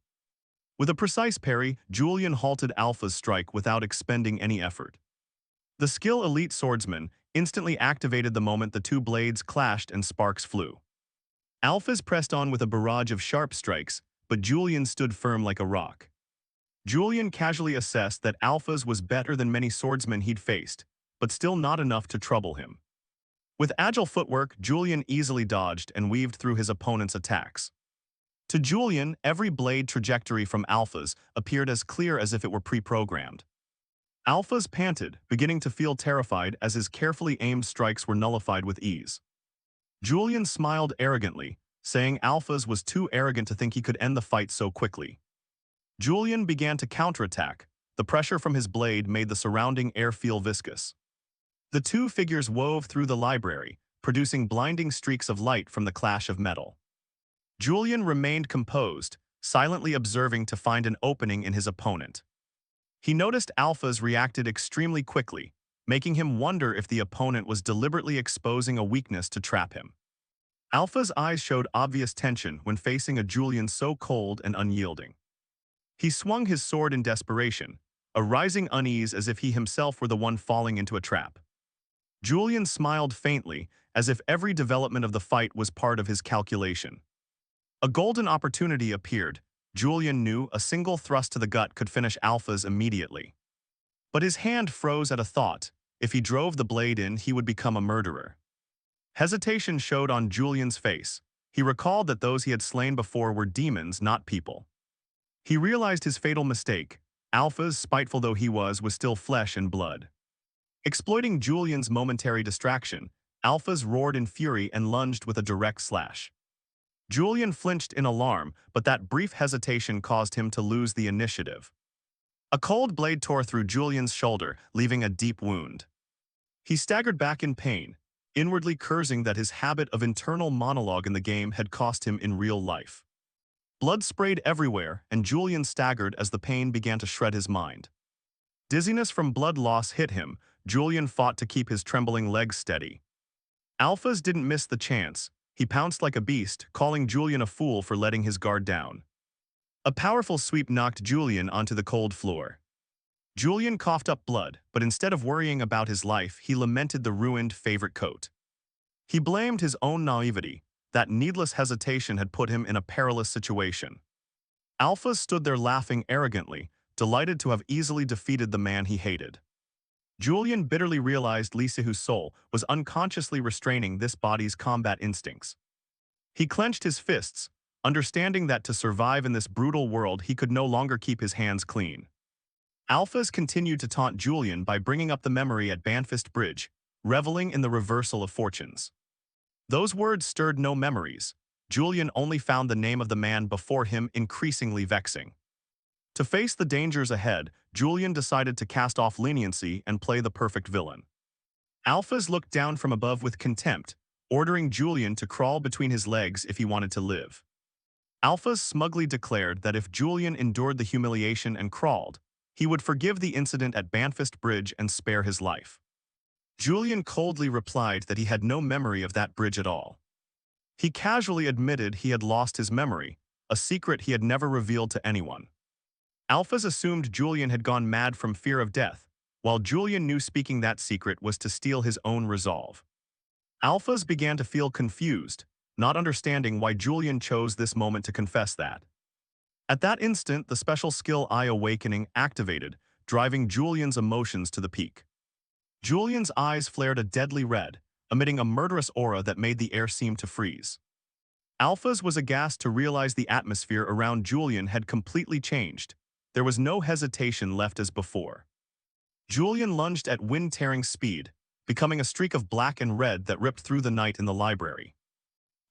With a precise parry, Julian halted Alpha's strike without expending any effort. The skill elite swordsman instantly activated the moment the two blades clashed and sparks flew. Alphas pressed on with a barrage of sharp strikes, but Julian stood firm like a rock. Julian casually assessed that Alphas was better than many swordsmen he'd faced, but still not enough to trouble him. With agile footwork, Julian easily dodged and weaved through his opponent's attacks. To Julian, every blade trajectory from Alphas appeared as clear as if it were pre-programmed. Alphas panted, beginning to feel terrified as his carefully aimed strikes were nullified with ease. Julian smiled arrogantly, saying Alphas was too arrogant to think he could end the fight so quickly. Julian began to counterattack. The pressure from his blade made the surrounding air feel viscous. The two figures wove through the library, producing blinding streaks of light from the clash of metal. Julian remained composed, silently observing to find an opening in his opponent. He noticed Alphas reacted extremely quickly, making him wonder if the opponent was deliberately exposing a weakness to trap him. Alpha's eyes showed obvious tension when facing a Julian so cold and unyielding. He swung his sword in desperation, a rising unease as if he himself were the one falling into a trap. Julian smiled faintly, as if every development of the fight was part of his calculation. A golden opportunity appeared. Julian knew a single thrust to the gut could finish Alpha's immediately. But his hand froze at a thought. If he drove the blade in, he would become a murderer. Hesitation showed on Julian's face. He recalled that those he had slain before were demons, not people. He realized his fatal mistake. Alpha's, spiteful though he was still flesh and blood. Exploiting Julian's momentary distraction, Alpha's roared in fury and lunged with a direct slash. Julian flinched in alarm, but that brief hesitation caused him to lose the initiative. A cold blade tore through Julian's shoulder, leaving a deep wound. He staggered back in pain, inwardly cursing that his habit of internal monologue in the game had cost him in real life. Blood sprayed everywhere, and Julian staggered as the pain began to shred his mind. Dizziness from blood loss hit him. Julian fought to keep his trembling legs steady. Alphas didn't miss the chance. He pounced like a beast, calling Julian a fool for letting his guard down. A powerful sweep knocked Julian onto the cold floor. Julian coughed up blood, but instead of worrying about his life, he lamented the ruined favorite coat. He blamed his own naivety. That needless hesitation had put him in a perilous situation. Alpha stood there laughing arrogantly, delighted to have easily defeated the man he hated. Julian bitterly realized Lisehu's soul was unconsciously restraining this body's combat instincts. He clenched his fists, understanding that to survive in this brutal world he could no longer keep his hands clean. Alphas continued to taunt Julian by bringing up the memory at Banfist Bridge, reveling in the reversal of fortunes. Those words stirred no memories. Julian only found the name of the man before him increasingly vexing. To face the dangers ahead, Julian decided to cast off leniency and play the perfect villain. Alphas looked down from above with contempt, ordering Julian to crawl between his legs if he wanted to live. Alphas smugly declared that if Julian endured the humiliation and crawled, he would forgive the incident at Banfist Bridge and spare his life. Julian coldly replied that he had no memory of that bridge at all. He casually admitted he had lost his memory, a secret he had never revealed to anyone. Alphas assumed Julian had gone mad from fear of death, while Julian knew speaking that secret was to steal his own resolve. Alphas began to feel confused, not understanding why Julian chose this moment to confess that. At that instant, the special skill Eye Awakening activated, driving Julian's emotions to the peak. Julian's eyes flared a deadly red, emitting a murderous aura that made the air seem to freeze. Alphas was aghast to realize the atmosphere around Julian had completely changed. There was no hesitation left as before. Julian lunged at wind-tearing speed, becoming a streak of black and red that ripped through the night in the library.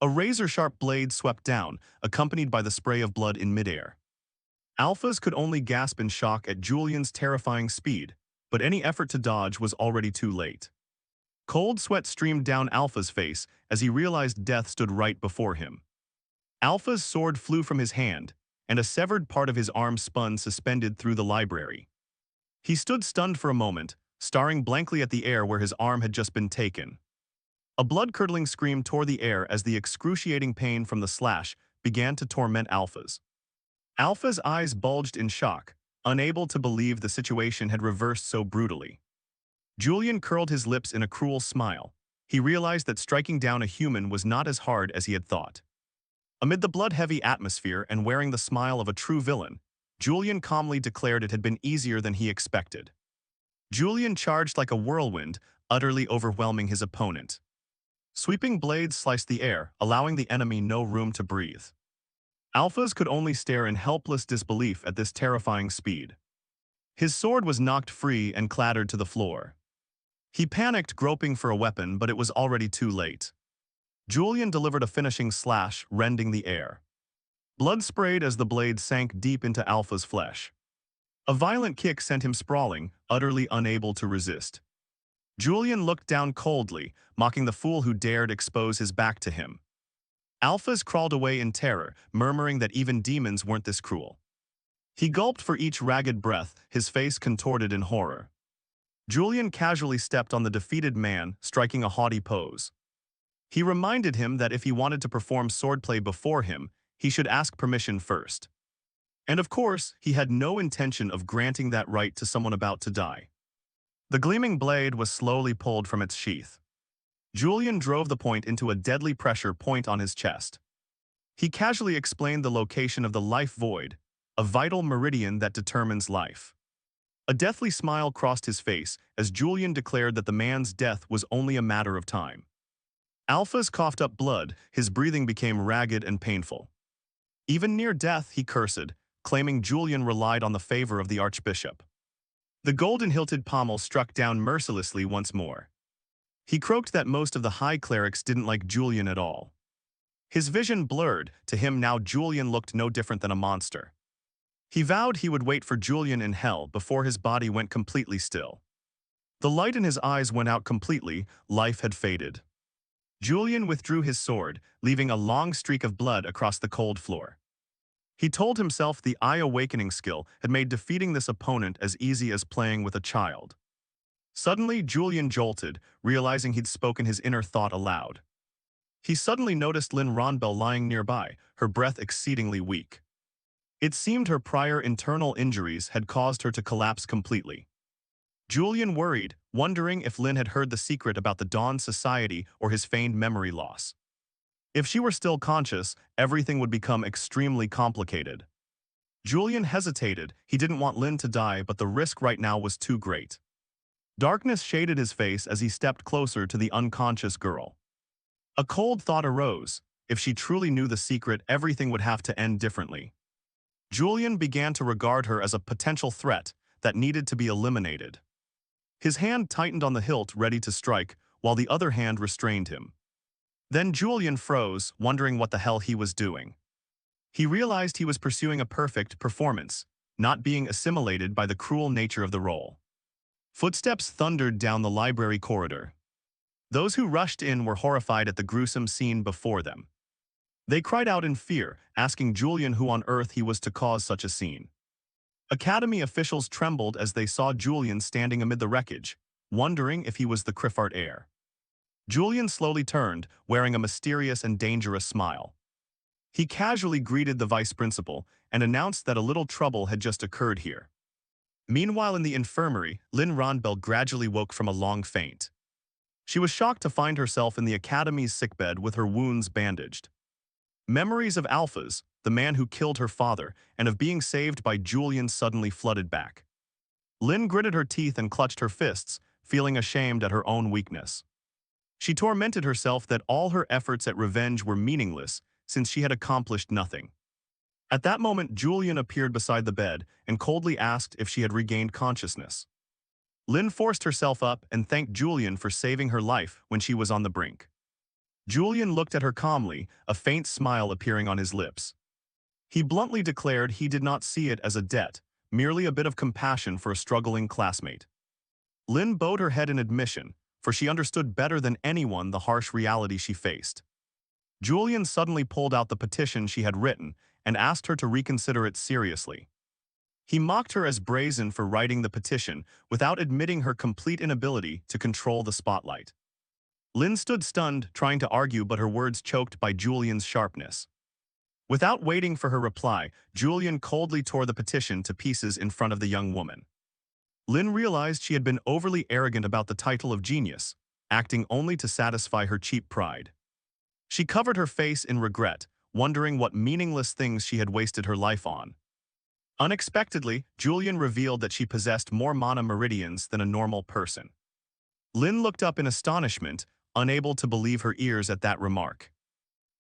A razor-sharp blade swept down, accompanied by the spray of blood in midair. Alphas could only gasp in shock at Julian's terrifying speed, but any effort to dodge was already too late. Cold sweat streamed down Alpha's face as he realized death stood right before him. Alpha's sword flew from his hand, and a severed part of his arm spun suspended through the library. He stood stunned for a moment, staring blankly at the air where his arm had just been taken. A blood-curdling scream tore the air as the excruciating pain from the slash began to torment Alpha's. Alpha's eyes bulged in shock, unable to believe the situation had reversed so brutally. Julian curled his lips in a cruel smile. He realized that striking down a human was not as hard as he had thought. Amid the blood-heavy atmosphere and wearing the smile of a true villain, Julian calmly declared it had been easier than he expected. Julian charged like a whirlwind, utterly overwhelming his opponent. Sweeping blades sliced the air, allowing the enemy no room to breathe. Alphas could only stare in helpless disbelief at this terrifying speed. His sword was knocked free and clattered to the floor. He panicked, groping for a weapon, but it was already too late. Julian delivered a finishing slash, rending the air. Blood sprayed as the blade sank deep into Alpha's flesh. A violent kick sent him sprawling, utterly unable to resist. Julian looked down coldly, mocking the fool who dared expose his back to him. Alphas crawled away in terror, murmuring that even demons weren't this cruel. He gulped for each ragged breath, his face contorted in horror. Julian casually stepped on the defeated man, striking a haughty pose. He reminded him that if he wanted to perform swordplay before him, he should ask permission first. And of course, he had no intention of granting that right to someone about to die. The gleaming blade was slowly pulled from its sheath. Julian drove the point into a deadly pressure point on his chest. He casually explained the location of the life void, a vital meridian that determines life. A deathly smile crossed his face as Julian declared that the man's death was only a matter of time. Alphas coughed up blood, his breathing became ragged and painful. Even near death, he cursed, claiming Julian relied on the favor of the archbishop. The golden-hilted pommel struck down mercilessly once more. He croaked that most of the high clerics didn't like Julian at all. His vision blurred. To him now Julian looked no different than a monster. He vowed he would wait for Julian in hell before his body went completely still. The light in his eyes went out completely, life had faded. Julian withdrew his sword, leaving a long streak of blood across the cold floor. He told himself the eye awakening skill had made defeating this opponent as easy as playing with a child. Suddenly, Julian jolted, realizing he'd spoken his inner thought aloud. He suddenly noticed Lynn Ronbell lying nearby, her breath exceedingly weak. It seemed her prior internal injuries had caused her to collapse completely. Julian worried, wondering if Lynn had heard the secret about the Dawn Society or his feigned memory loss. If she were still conscious, everything would become extremely complicated. Julian hesitated. He didn't want Lynn to die, but the risk right now was too great. Darkness shaded his face as he stepped closer to the unconscious girl. A cold thought arose. If she truly knew the secret, everything would have to end differently. Julian began to regard her as a potential threat that needed to be eliminated. His hand tightened on the hilt, ready to strike, while the other hand restrained him. Then Julian froze, wondering what the hell he was doing. He realized he was pursuing a perfect performance, not being assimilated by the cruel nature of the role. Footsteps thundered down the library corridor. Those who rushed in were horrified at the gruesome scene before them. They cried out in fear, asking Julian who on earth he was to cause such a scene. Academy officials trembled as they saw Julian standing amid the wreckage, wondering if he was the Criffart heir. Julian slowly turned, wearing a mysterious and dangerous smile. He casually greeted the vice principal and announced that a little trouble had just occurred here. Meanwhile in the infirmary, Lynn Ronbell gradually woke from a long faint. She was shocked to find herself in the Academy's sickbed with her wounds bandaged. Memories of Alphas, the man who killed her father, and of being saved by Julian suddenly flooded back. Lynn gritted her teeth and clutched her fists, feeling ashamed at her own weakness. She tormented herself that all her efforts at revenge were meaningless since she had accomplished nothing. At that moment, Julian appeared beside the bed and coldly asked if she had regained consciousness. Lynn forced herself up and thanked Julian for saving her life when she was on the brink. Julian looked at her calmly, a faint smile appearing on his lips. He bluntly declared he did not see it as a debt, merely a bit of compassion for a struggling classmate. Lynn bowed her head in admission, for she understood better than anyone the harsh reality she faced. Julian suddenly pulled out the petition she had written and asked her to reconsider it seriously. He mocked her as brazen for writing the petition without admitting her complete inability to control the spotlight. Lynn stood stunned, trying to argue, but her words choked by Julian's sharpness. Without waiting for her reply, Julian coldly tore the petition to pieces in front of the young woman. Lynn realized she had been overly arrogant about the title of genius, acting only to satisfy her cheap pride. She covered her face in regret, wondering what meaningless things she had wasted her life on. Unexpectedly, Julian revealed that she possessed more mana meridians than a normal person. Lynn looked up in astonishment, unable to believe her ears at that remark.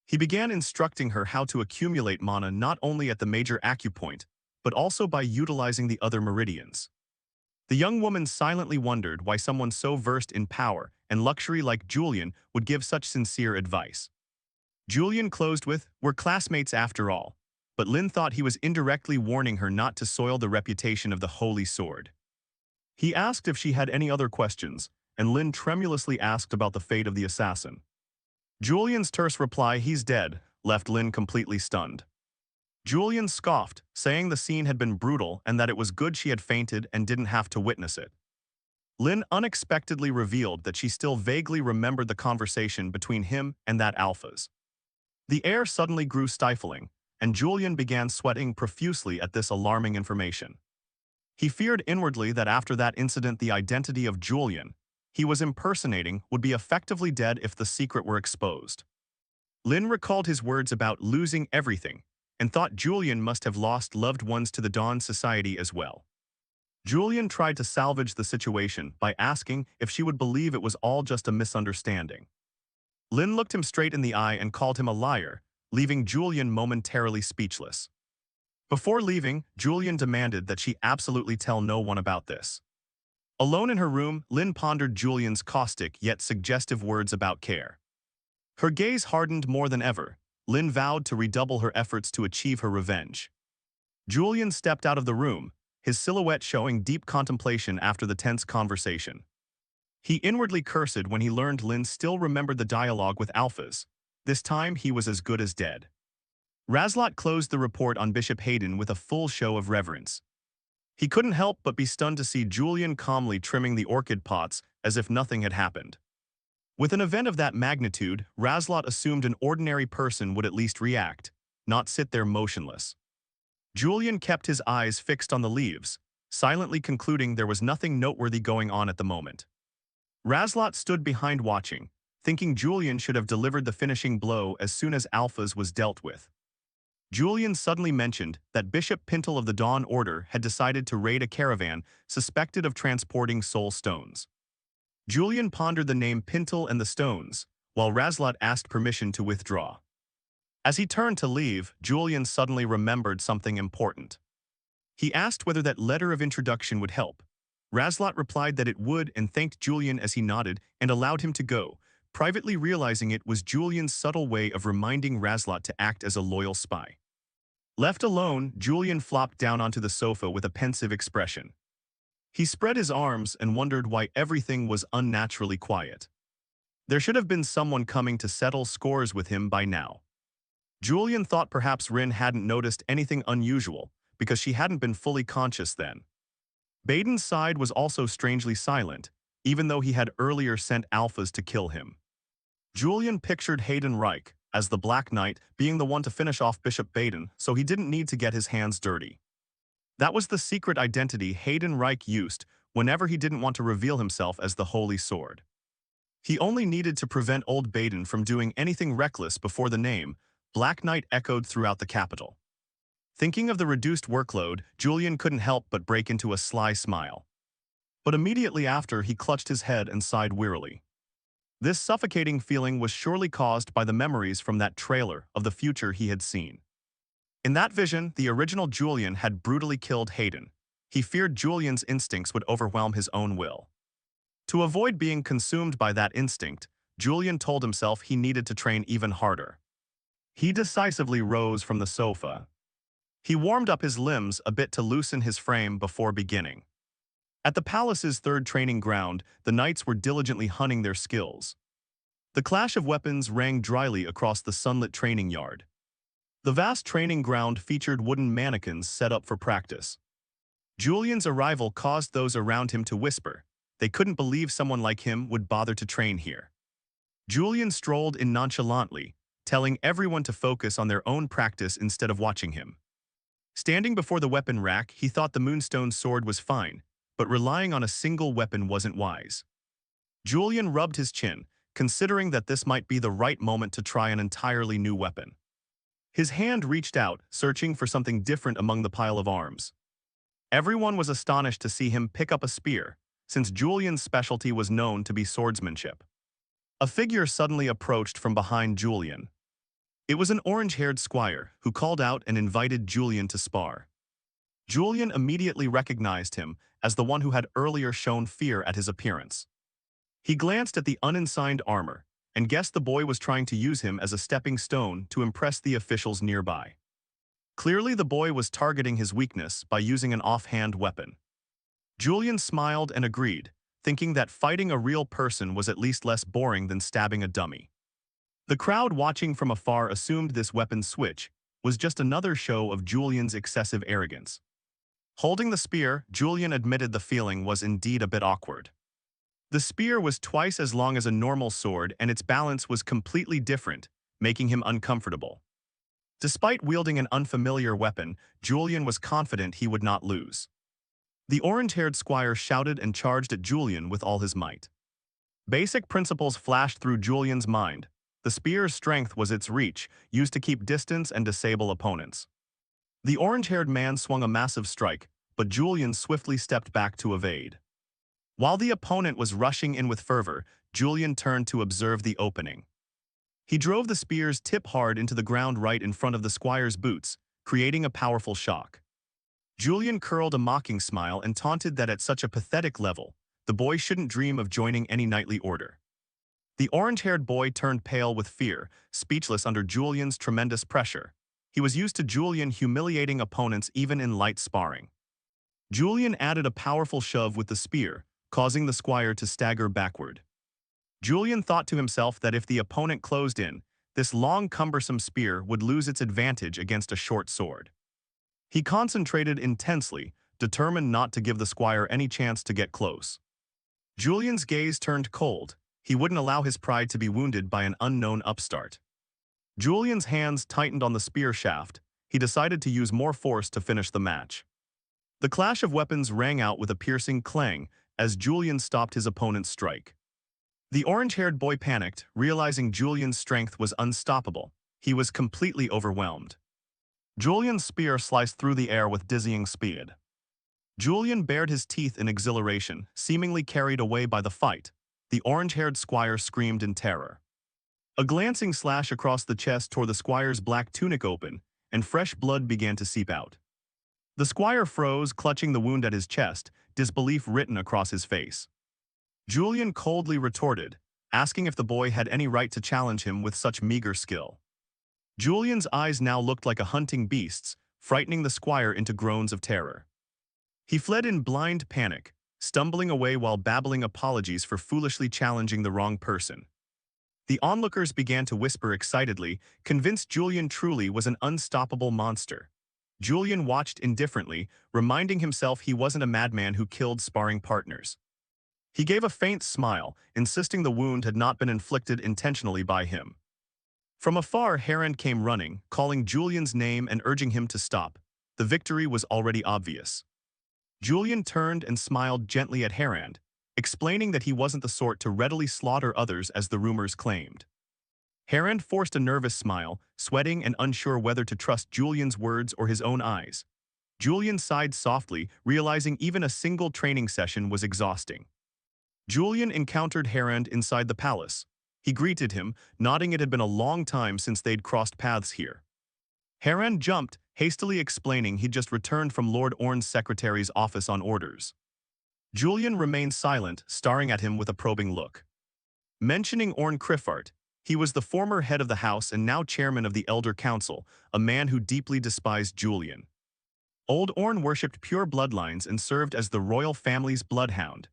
He began instructing her how to accumulate mana not only at the major acupoint, but also by utilizing the other meridians. The young woman silently wondered why someone so versed in power and luxury like Julian would give such sincere advice. Julian closed with, "We're classmates after all," but Lynn thought he was indirectly warning her not to soil the reputation of the Holy Sword. He asked if she had any other questions, and Lynn tremulously asked about the fate of the assassin. Julian's terse reply, "He's dead," left Lynn completely stunned. Julian scoffed, saying the scene had been brutal and that it was good she had fainted and didn't have to witness it. Lynn unexpectedly revealed that she still vaguely remembered the conversation between him and that alphas. The air suddenly grew stifling, and Julian began sweating profusely at this alarming information. He feared inwardly that after that incident the identity of Julian he was impersonating would be effectively dead if the secret were exposed. Lynn recalled his words about losing everything, and thought Julian must have lost loved ones to the Dawn Society as well. Julian tried to salvage the situation by asking if she would believe it was all just a misunderstanding. Lynn looked him straight in the eye and called him a liar, leaving Julian momentarily speechless. Before leaving, Julian demanded that she absolutely tell no one about this. Alone in her room, Lynn pondered Julian's caustic yet suggestive words about care. Her gaze hardened more than ever. Lynn vowed to redouble her efforts to achieve her revenge. Julian stepped out of the room, his silhouette showing deep contemplation after the tense conversation. He inwardly cursed when he learned Lynn still remembered the dialogue with alphas. This time he was as good as dead. Razlot closed the report on Bishop Hayden with a full show of reverence. He couldn't help but be stunned to see Julian calmly trimming the orchid pots as if nothing had happened. With an event of that magnitude, Razlot assumed an ordinary person would at least react, not sit there motionless. Julian kept his eyes fixed on the leaves, silently concluding there was nothing noteworthy going on at the moment. Razlot stood behind watching, thinking Julian should have delivered the finishing blow as soon as Alphas was dealt with. Julian suddenly mentioned that Bishop Pintle of the Dawn Order had decided to raid a caravan suspected of transporting soul stones. Julian pondered the name Pintle and the stones, while Razlot asked permission to withdraw. As he turned to leave, Julian suddenly remembered something important. He asked whether that letter of introduction would help. Razlot replied that it would and thanked Julian as he nodded and allowed him to go, privately realizing it was Julian's subtle way of reminding Razlot to act as a loyal spy. Left alone, Julian flopped down onto the sofa with a pensive expression. He spread his arms and wondered why everything was unnaturally quiet. There should have been someone coming to settle scores with him by now. Julian thought perhaps Rin hadn't noticed anything unusual because she hadn't been fully conscious then. Baden's side was also strangely silent, even though he had earlier sent alphas to kill him. Julian pictured Hayden Reich as the Black Knight being the one to finish off Bishop Baden, so he didn't need to get his hands dirty. That was the secret identity Hayden Reich used whenever he didn't want to reveal himself as the Holy Sword. He only needed to prevent old Baden from doing anything reckless before the name Black Knight echoed throughout the capital. Thinking of the reduced workload, Julian couldn't help but break into a sly smile. But immediately after, he clutched his head and sighed wearily. This suffocating feeling was surely caused by the memories from that trailer of the future he had seen. In that vision, the original Julian had brutally killed Hayden. He feared Julian's instincts would overwhelm his own will. To avoid being consumed by that instinct, Julian told himself he needed to train even harder. He decisively rose from the sofa. He warmed up his limbs a bit to loosen his frame before beginning. At the palace's third training ground, the knights were diligently hunting their skills. The clash of weapons rang dryly across the sunlit training yard. The vast training ground featured wooden mannequins set up for practice. Julian's arrival caused those around him to whisper. They couldn't believe someone like him would bother to train here. Julian strolled in nonchalantly, telling everyone to focus on their own practice instead of watching him. Standing before the weapon rack, he thought the moonstone sword was fine, but relying on a single weapon wasn't wise. Julian rubbed his chin, considering that this might be the right moment to try an entirely new weapon. His hand reached out, searching for something different among the pile of arms. Everyone was astonished to see him pick up a spear, since Julian's specialty was known to be swordsmanship. A figure suddenly approached from behind Julian. It was an orange-haired squire who called out and invited Julian to spar. Julian immediately recognized him as the one who had earlier shown fear at his appearance. He glanced at the unensigned armor and guessed the boy was trying to use him as a stepping stone to impress the officials nearby. Clearly, the boy was targeting his weakness by using an offhand weapon. Julian smiled and agreed, thinking that fighting a real person was at least less boring than stabbing a dummy. The crowd watching from afar assumed this weapon switch was just another show of Julian's excessive arrogance. Holding the spear, Julian admitted the feeling was indeed a bit awkward. The spear was twice as long as a normal sword and its balance was completely different, making him uncomfortable. Despite wielding an unfamiliar weapon, Julian was confident he would not lose. The orange-haired squire shouted and charged at Julian with all his might. Basic principles flashed through Julian's mind. The spear's strength was its reach, used to keep distance and disable opponents. The orange-haired man swung a massive strike, but Julian swiftly stepped back to evade. While the opponent was rushing in with fervor, Julian turned to observe the opening. He drove the spear's tip hard into the ground right in front of the squire's boots, creating a powerful shock. Julian curled a mocking smile and taunted that at such a pathetic level, the boy shouldn't dream of joining any knightly order. The orange-haired boy turned pale with fear, speechless under Julian's tremendous pressure. He was used to Julian humiliating opponents even in light sparring. Julian added a powerful shove with the spear, causing the squire to stagger backward. Julian thought to himself that if the opponent closed in, this long, cumbersome spear would lose its advantage against a short sword. He concentrated intensely, determined not to give the squire any chance to get close. Julian's gaze turned cold. He wouldn't allow his pride to be wounded by an unknown upstart. Julian's hands tightened on the spear shaft. He decided to use more force to finish the match. The clash of weapons rang out with a piercing clang as Julian stopped his opponent's strike. The orange-haired boy panicked, realizing Julian's strength was unstoppable. He was completely overwhelmed. Julian's spear sliced through the air with dizzying speed. Julian bared his teeth in exhilaration, seemingly carried away by the fight. The orange-haired squire screamed in terror. A glancing slash across the chest tore the squire's black tunic open, and fresh blood began to seep out. The squire froze, clutching the wound at his chest, disbelief written across his face. Julian coldly retorted, asking if the boy had any right to challenge him with such meager skill. Julian's eyes now looked like a hunting beast's, frightening the squire into groans of terror. He fled in blind panic, stumbling away while babbling apologies for foolishly challenging the wrong person. The onlookers began to whisper excitedly, convinced Julian truly was an unstoppable monster. Julian watched indifferently, reminding himself he wasn't a madman who killed sparring partners. He gave a faint smile, insisting the wound had not been inflicted intentionally by him. From afar, Harand came running, calling Julian's name and urging him to stop. The victory was already obvious. Julian turned and smiled gently at Harand, explaining that he wasn't the sort to readily slaughter others as the rumors claimed. Harand forced a nervous smile, sweating and unsure whether to trust Julian's words or his own eyes. Julian sighed softly, realizing even a single training session was exhausting. Julian encountered Harand inside the palace, He greeted him, nodding it had been a long time since they'd crossed paths here. Haran jumped, hastily explaining he'd just returned from Lord Orn's secretary's office on orders. Julian remained silent, staring at him with a probing look. Mentioning Orn Criffart, he was the former head of the house and now chairman of the Elder Council, a man who deeply despised Julian. Old Orn worshipped pure bloodlines and served as the royal family's bloodhound.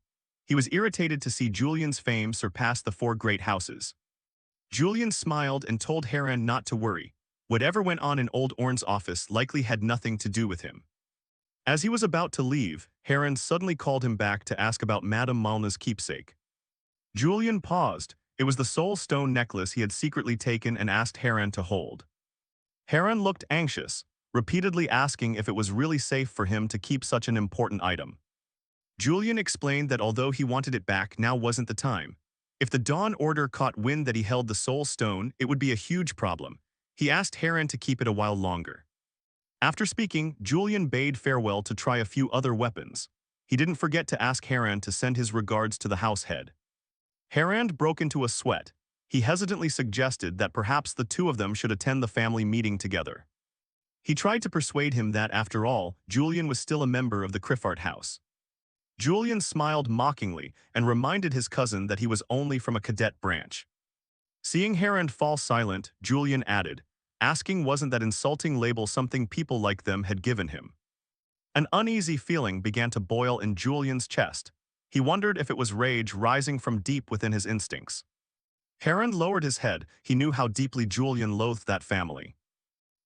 He was irritated to see Julian's fame surpass the four great houses. Julian smiled and told Haran not to worry. Whatever went on in Old Orn's office likely had nothing to do with him. As he was about to leave, Haran suddenly called him back to ask about Madame Malna's keepsake. Julian paused. It was the soul stone necklace he had secretly taken and asked Haran to hold. Haran looked anxious, repeatedly asking if it was really safe for him to keep such an important item. Julian explained that although he wanted it back, now wasn't the time. If the Dawn Order caught wind that he held the soul stone, it would be a huge problem. He asked Haran to keep it a while longer. After speaking, Julian bade farewell to try a few other weapons. He didn't forget to ask Haran to send his regards to the house head. Haran broke into a sweat. He hesitantly suggested that perhaps the two of them should attend the family meeting together. He tried to persuade him that, after all, Julian was still a member of the Criffart house. Julian smiled mockingly and reminded his cousin that he was only from a cadet branch. Seeing Haran fall silent, Julian added, asking wasn't that insulting label something people like them had given him. An uneasy feeling began to boil in Julian's chest. He wondered if it was rage rising from deep within his instincts. Haran lowered his head. He knew how deeply Julian loathed that family.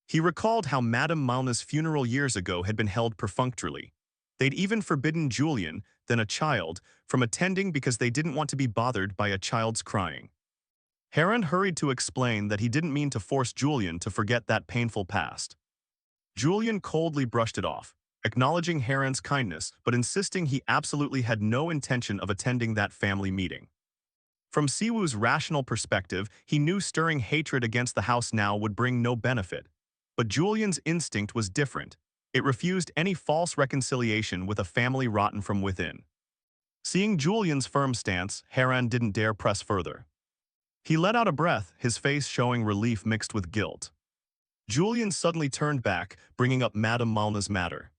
He recalled how Madame Malna's funeral years ago had been held perfunctorily. They'd even forbidden Julian, then a child, from attending because they didn't want to be bothered by a child's crying. Haran hurried to explain that he didn't mean to force Julian to forget that painful past. Julian coldly brushed it off, acknowledging Haran's kindness but insisting he absolutely had no intention of attending that family meeting. From Siwoo's rational perspective, he knew stirring hatred against the house now would bring no benefit. But Julian's instinct was different. It refused any false reconciliation with a family rotten from within. Seeing Julian's firm stance, Haran didn't dare press further. He let out a breath, his face showing relief mixed with guilt. Julian suddenly turned back, bringing up Madame Malna's matter.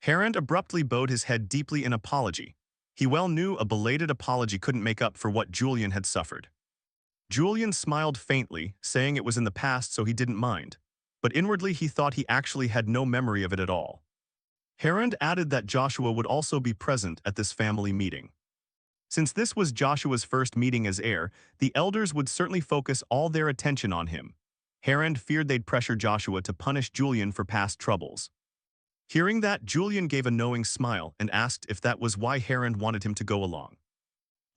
Haran abruptly bowed his head deeply in apology. He well knew a belated apology couldn't make up for what Julian had suffered. Julian smiled faintly, saying it was in the past so he didn't mind. But inwardly he thought he actually had no memory of it at all. Haran added that Joshua would also be present at this family meeting. Since this was Joshua's first meeting as heir, the elders would certainly focus all their attention on him. Haran feared they'd pressure Joshua to punish Julian for past troubles. Hearing that, Julian gave a knowing smile and asked if that was why Haran wanted him to go along.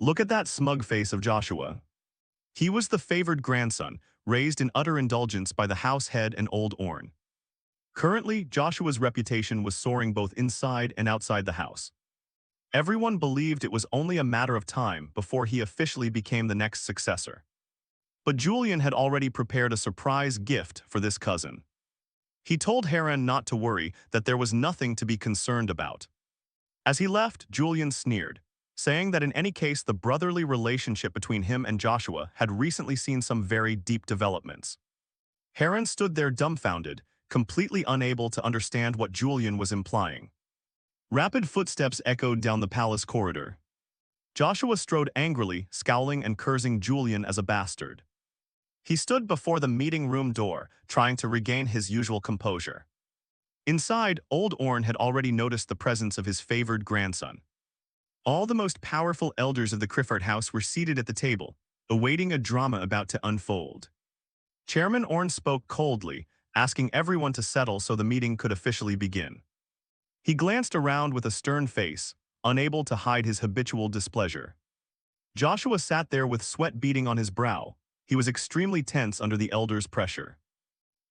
Look at that smug face of Joshua. He was the favored grandson, raised in utter indulgence by the house head and Old Orn. Currently, Joshua's reputation was soaring both inside and outside the house. Everyone believed it was only a matter of time before he officially became the next successor. But Julian had already prepared a surprise gift for this cousin. He told Haran not to worry, that there was nothing to be concerned about. As he left, Julian sneered, saying that in any case the brotherly relationship between him and Joshua had recently seen some very deep developments. Haran stood there dumbfounded, completely unable to understand what Julian was implying. Rapid footsteps echoed down the palace corridor. Joshua strode angrily, scowling and cursing Julian as a bastard. He stood before the meeting room door, trying to regain his usual composure. Inside, Old Orn had already noticed the presence of his favored grandson. All the most powerful elders of the Criffart house were seated at the table, awaiting a drama about to unfold. Chairman Orn spoke coldly, asking everyone to settle so the meeting could officially begin. He glanced around with a stern face, unable to hide his habitual displeasure. Joshua sat there with sweat beading on his brow. He was extremely tense under the elders' pressure.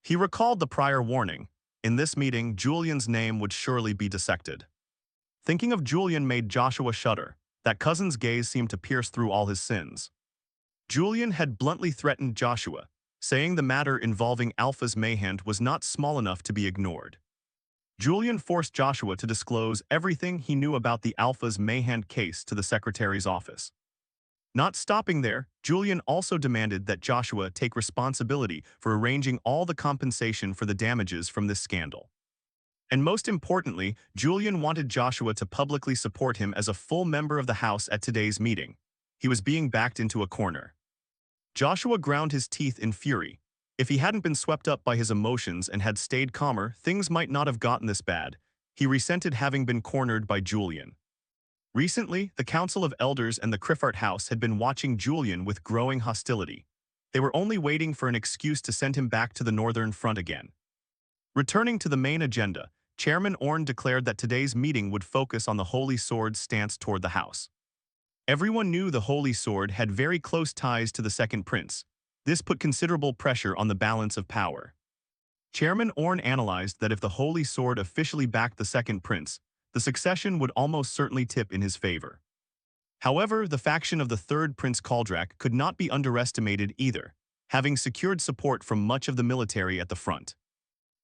He recalled the prior warning. In this meeting, Julian's name would surely be dissected. Thinking of Julian made Joshua shudder. That cousin's gaze seemed to pierce through all his sins. Julian had bluntly threatened Joshua, saying the matter involving Alpha's Mayhand was not small enough to be ignored. Julian forced Joshua to disclose everything he knew about the Alpha's Mayhand case to the secretary's office. Not stopping there, Julian also demanded that Joshua take responsibility for arranging all the compensation for the damages from this scandal. And most importantly, Julian wanted Joshua to publicly support him as a full member of the House at today's meeting. He was being backed into a corner. Joshua ground his teeth in fury. If he hadn't been swept up by his emotions and had stayed calmer, things might not have gotten this bad. He resented having been cornered by Julian. Recently, the Council of Elders and the Criffart House had been watching Julian with growing hostility. They were only waiting for an excuse to send him back to the Northern Front again. Returning to the main agenda, Chairman Orn declared that today's meeting would focus on the Holy Sword's stance toward the House. Everyone knew the Holy Sword had very close ties to the Second Prince. This put considerable pressure on the balance of power. Chairman Orn analyzed that if the Holy Sword officially backed the Second Prince, the succession would almost certainly tip in his favor. However, the faction of the Third Prince Kaldrak could not be underestimated either, having secured support from much of the military at the front.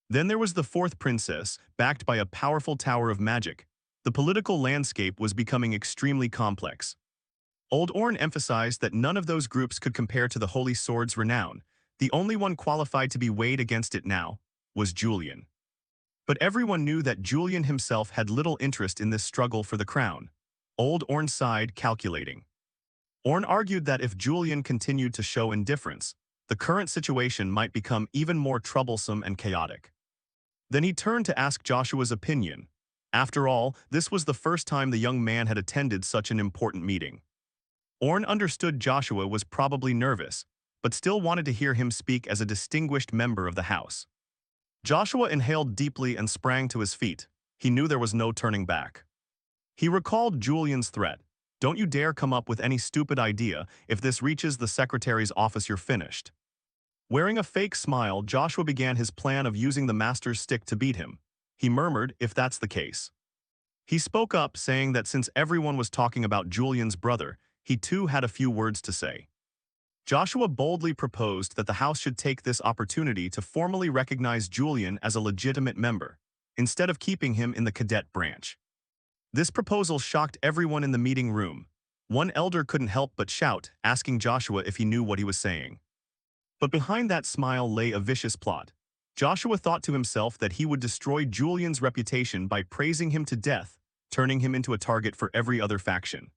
Then there was the Fourth Princess, backed by a powerful tower of magic. The political landscape was becoming extremely complex. Old Orn emphasized that none of those groups could compare to the Holy Sword's renown. The only one qualified to be weighed against it now was Julian. But everyone knew that Julian himself had little interest in this struggle for the crown. Old Orn sighed, calculating. Orn argued that if Julian continued to show indifference, the current situation might become even more troublesome and chaotic. Then he turned to ask Joshua's opinion. After all, this was the first time the young man had attended such an important meeting. Orn understood Joshua was probably nervous, but still wanted to hear him speak as a distinguished member of the House. Joshua inhaled deeply and sprang to his feet. He knew there was no turning back. He recalled Julian's threat. "Don't you dare come up with any stupid idea. If this reaches the secretary's office, you're finished." Wearing a fake smile, Joshua began his plan of using the master's stick to beat him. He murmured, "If that's the case." He spoke up, saying that since everyone was talking about Julian's brother, he too had a few words to say. Joshua boldly proposed that the House should take this opportunity to formally recognize Julian as a legitimate member, instead of keeping him in the cadet branch. This proposal shocked everyone in the meeting room. One elder couldn't help but shout, asking Joshua if he knew what he was saying. But behind that smile lay a vicious plot. Joshua thought to himself that he would destroy Julian's reputation by praising him to death, turning him into a target for every other faction.